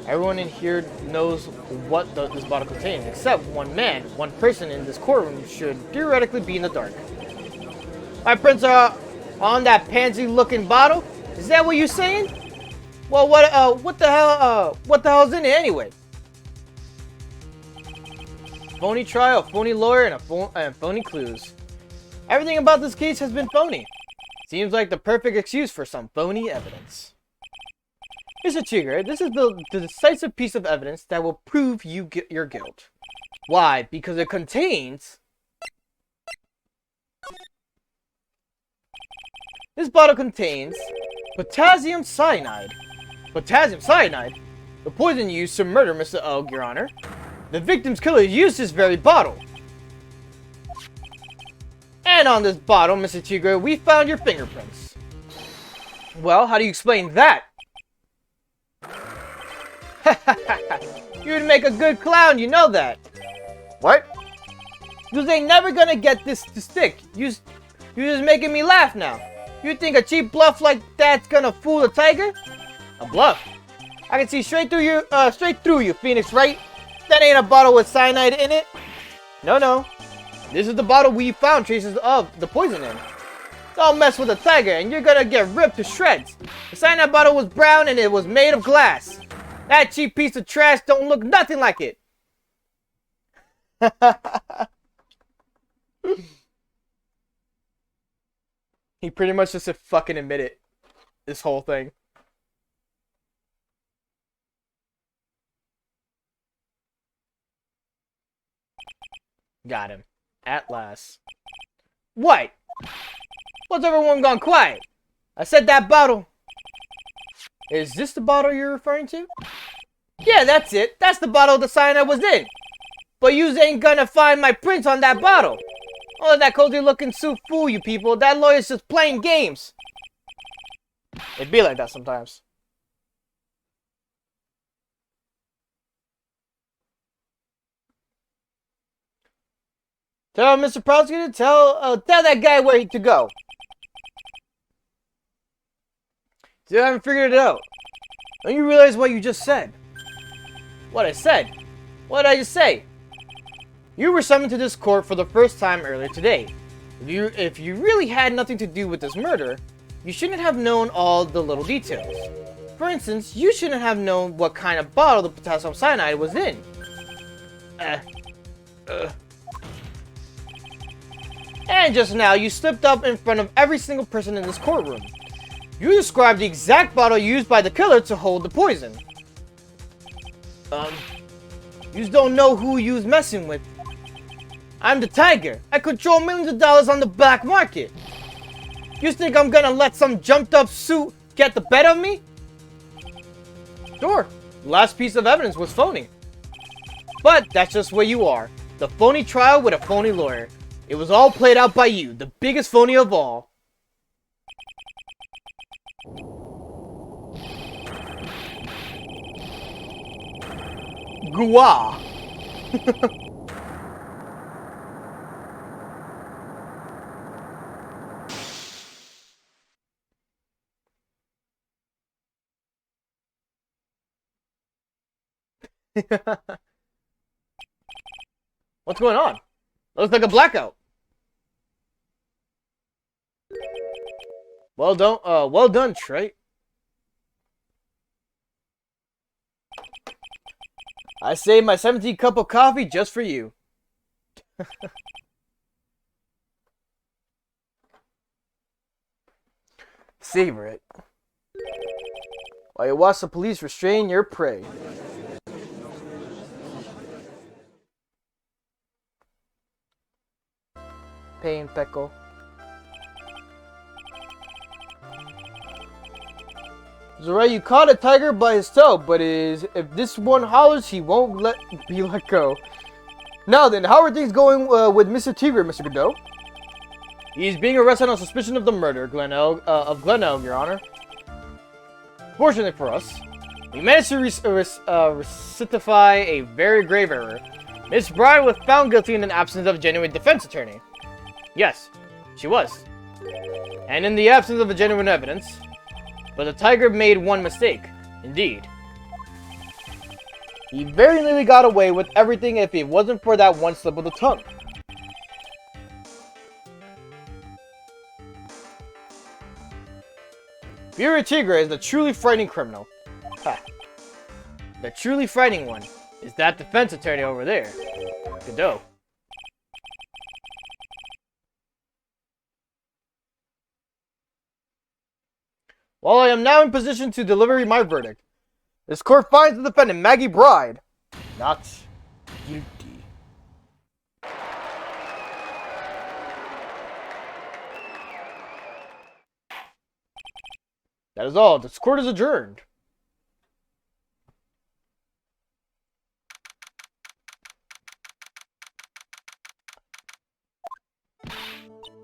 Everyone in here knows what this bottle contains, except one man. One person in this courtroom should theoretically be in the dark. My prints are on that pansy-looking bottle? Is that what you're saying? Well, what the hell's in it anyway? Phony trial, phony lawyer, and phony clues. Everything about this case has been phony. Seems like the perfect excuse for some phony evidence. Mr. Tigre, this is the decisive piece of evidence that will prove your guilt. Why? Because it contains... This bottle contains potassium cyanide. Potassium cyanide? The poison used to murder Mr. Oak, Your Honor. The victim's killer used this very bottle. And on this bottle, Mr. Tigre, we found your fingerprints. Well, how do you explain that? You'd make a good clown, you know that. What? Because they never gonna get this to stick. You're just making me laugh now. You think a cheap bluff like that's gonna fool a tiger? A bluff? I can see straight through you, Phoenix, right? That ain't a bottle with cyanide in it. No. This is the bottle we found traces of the poison in. Don't mess with a tiger and you're gonna get ripped to shreds. The cyanide bottle was brown and it was made of glass. That cheap piece of trash don't look nothing like it. He pretty much just fucking admitted this whole thing. Got him. At last. What? What's everyone gone quiet? I said that bottle. Is this the bottle you're referring to? Yeah, that's it. That's the bottle the cyanide was in. But yous ain't gonna find my prints on that bottle. Oh, that cozy looking suit fool you people. That lawyer's just playing games. It be like that sometimes. Tell Mr. Prosecutor, tell that guy where to go. Still haven't figured it out. Don't you realize what you just said? What I said? What did I just say? You were summoned to this court for the first time earlier today. If you really had nothing to do with this murder, you shouldn't have known all the little details. For instance, you shouldn't have known what kind of bottle the potassium cyanide was in. And just now, you slipped up in front of every single person in this courtroom. You described the exact bottle used by the killer to hold the poison. You just don't know who you's messing with. I'm the tiger. I control millions of dollars on the black market. You think I'm gonna let some jumped up suit get the better of me? Sure, the last piece of evidence was phony. But that's just where you are. The phony trial with a phony lawyer. It was all played out by you, the biggest phony of all. Gua. What's going on? Looks like a blackout. Well done, Wright. I saved my 17th cup of coffee just for you. Savor it. While you watch the police restrain your prey. Pain, Peckle. Alright, you caught a tiger by his tail, but if this one hollers, he won't be let go. Now then, how are things going with Mr. Tigre, Mr. Godot? He's being arrested on suspicion of the murder, of Glenelg, Your Honor. Fortunately for us, we managed to rectify a very grave error. Miss Bride was found guilty in the absence of a genuine defense attorney. Yes, she was. And in the absence of a genuine evidence. But the tiger made one mistake. Indeed. He very nearly got away with everything if it wasn't for that one slip of the tongue. Fury Tigre is the truly frightening criminal. Ha. The truly frightening one is that defense attorney over there. Godot. Well, I am now in position to deliver my verdict. This court finds the defendant, Maggie Bride, not guilty. That is all. This court is adjourned.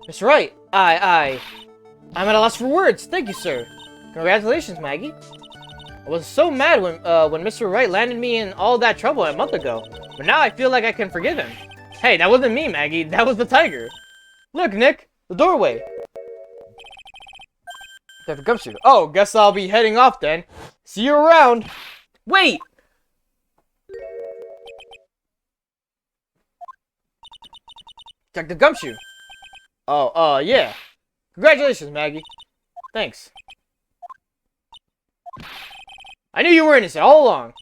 Mr. Wright, I'm at a loss for words. Thank you, sir. Congratulations, Maggie. I was so mad when Mr. Wright landed me in all that trouble a month ago, but now I feel like I can forgive him. Hey, that wasn't me, Maggie. That was the tiger. Look, Nick, the doorway. Dr. Gumshoe. Oh, guess I'll be heading off then. See you around. Wait! Dr. Gumshoe. Oh, yeah. Congratulations, Maggie. Thanks. I knew you were innocent all along.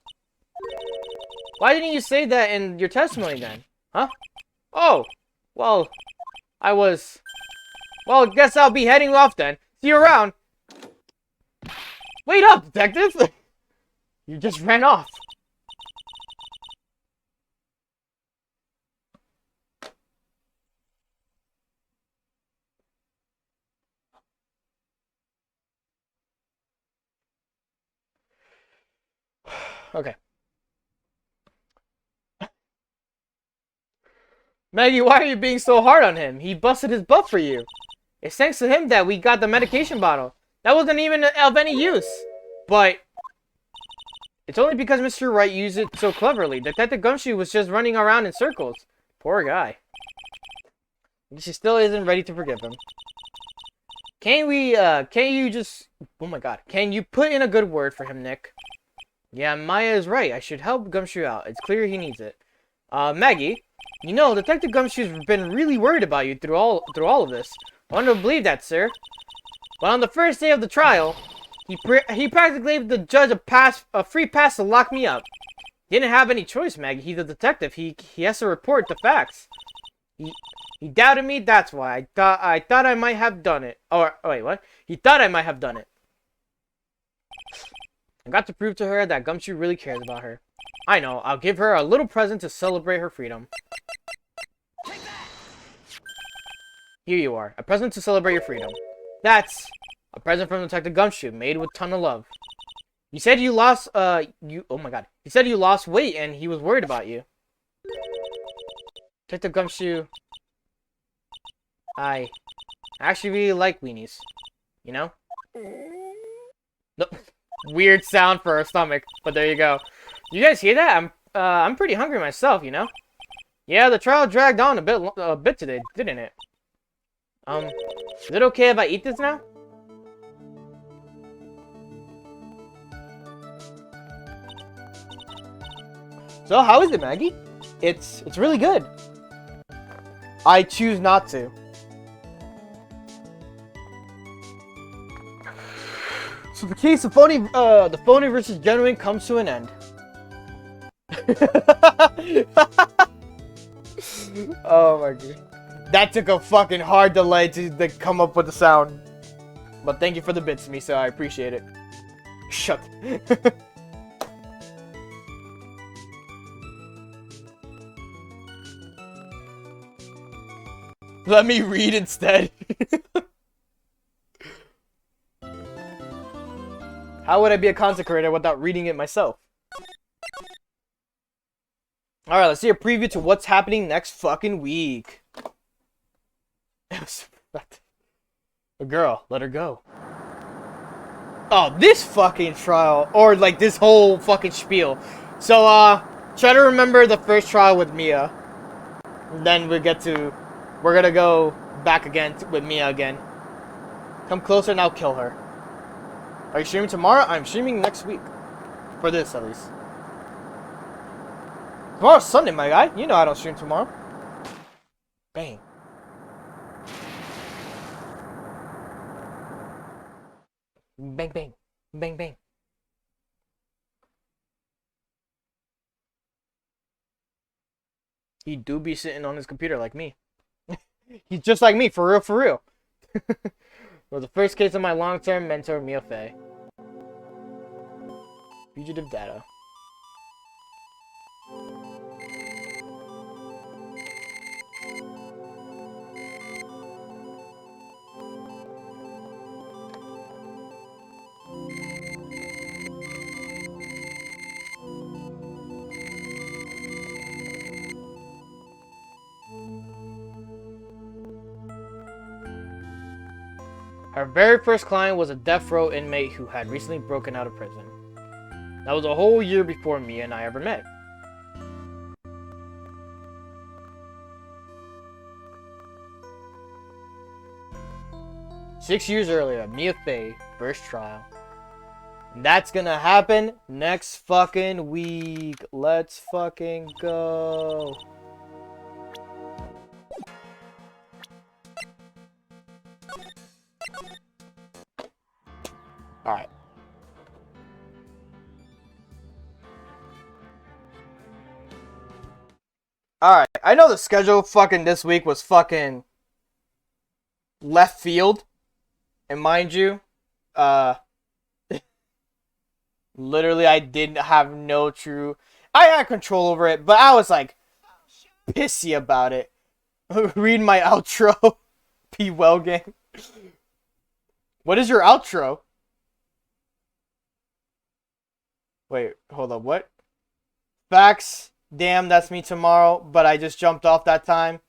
Why didn't you say that in your testimony then? Huh? Oh, well, well, guess I'll be heading off then. See you around. Wait up, detective! You just ran off. Okay. Maggie, why are you being so hard on him? He busted his butt for you. It's thanks to him that we got the medication bottle. That wasn't even of any use. But it's only because Mr. Wright used it so cleverly. Detective Gumshoe was just running around in circles. Poor guy. She still isn't ready to forgive him. Can you put in a good word for him, Nick? Yeah, Maya is right. I should help Gumshoe out. It's clear he needs it. Maggie, you know, Detective Gumshoe's been really worried about you through all of this. I want to believe that, sir. But on the first day of the trial, he practically gave the judge a free pass to lock me up. He didn't have any choice, Maggie. He's a detective. He has to report the facts. He doubted me. That's why I thought I might have done it. Or wait, what? He thought I might have done it. I got to prove to her that Gumshoe really cares about her. I know. I'll give her a little present to celebrate her freedom. Here you are. A present to celebrate your freedom. That's a present from Detective Gumshoe, made with ton of love. You said you lost, oh my god. You said you lost weight and he was worried about you. Detective Gumshoe, I actually really like weenies. You know? No, weird sound for our stomach, but there you go. You guys hear that? I'm pretty hungry myself, you know? Yeah, the trial dragged on a bit today, didn't it? Is it okay if I eat this now? So, how is it, Maggie? It's really good. I choose not to. So the case of the phony versus genuine comes to an end. Oh my god. That took a fucking hard delay to come up with the sound. But thank you for the bits, Misa. I appreciate it. Shut. Let me read instead. How would I be a consecrator without reading it myself? Alright, let's see a preview to what's happening next fucking week. A girl, let her go. Oh, this fucking trial. Or, like, this whole fucking spiel. So, try to remember the first trial with Mia. And then we're gonna go back again with Mia again. Come closer and I'll kill her. Are you streaming tomorrow? I'm streaming next week. For this, at least. Tomorrow's Sunday, my guy. You know I don't stream tomorrow. Bang. Bang, bang. Bang, bang. He do be sitting on his computer like me. He's just like me, for real, for real. Was the first case of my long-term mentor, Mia Fey. Fugitive data. Our very first client was a death row inmate who had recently broken out of prison. That was a whole year before Mia and I ever met. Six years earlier, Mia Fey, first trial. And that's gonna happen next fucking week. Let's fucking go. Alright. Alright, I know the schedule fucking this week was fucking left field. And mind you, literally I didn't have no true... I had control over it, but I was like pissy about it. Read my outro. Be well, gang. What is your outro? Wait, hold up, what? Facts. Damn, that's me tomorrow, but I just jumped off that time.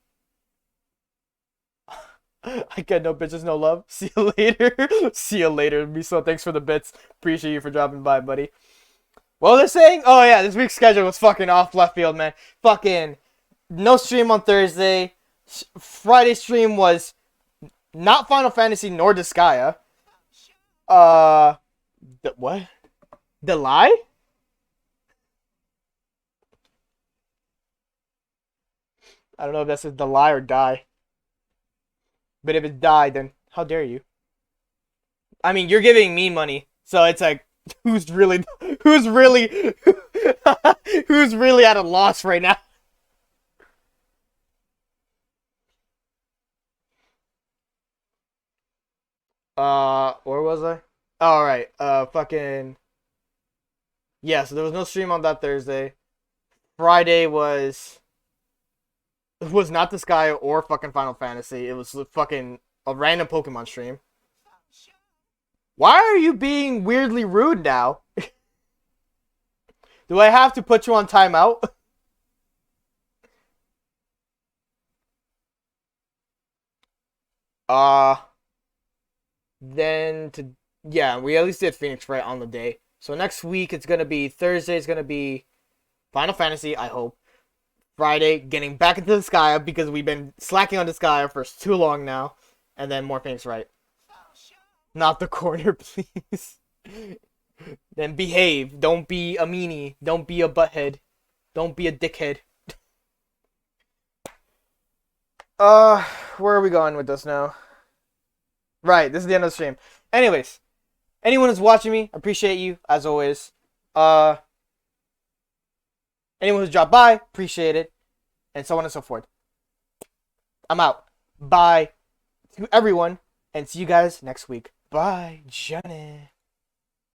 I get no bitches, no love. See you later. See you later, Miso. Thanks for the bits. Appreciate you for dropping by, buddy. What was I saying? Oh, yeah, this week's schedule was fucking off left field, man. Fucking no stream on Thursday. Friday stream was not Final Fantasy nor Disgaea. What? The Lie? I don't know if that says the lie or die. But if it's die, then how dare you? I mean, you're giving me money, so it's like, who's really who's really at a loss right now? Where was I? All right. Fucking yeah. So there was no stream on that Thursday. Friday was not Disgaea or fucking Final Fantasy. It was fucking a random Pokemon stream. Why are you being weirdly rude now? Do I have to put you on timeout? Uh, then to yeah, we at least did Phoenix Wright on the day. So next week it's gonna be Thursday. It's gonna be Final Fantasy. I hope Friday getting back into the Sky because we've been slacking on the Sky for too long now, and then more Phoenix Wright. Not the corner, please. Then behave. Don't be a meanie. Don't be a butthead. Don't be a dickhead. Where are we going with this now? Right, this is the end of the stream. Anyways, anyone who's watching me, appreciate you, as always. Anyone who's dropped by, appreciate it. And so on and so forth. I'm out. Bye to everyone, and see you guys next week. Bye, Johnny.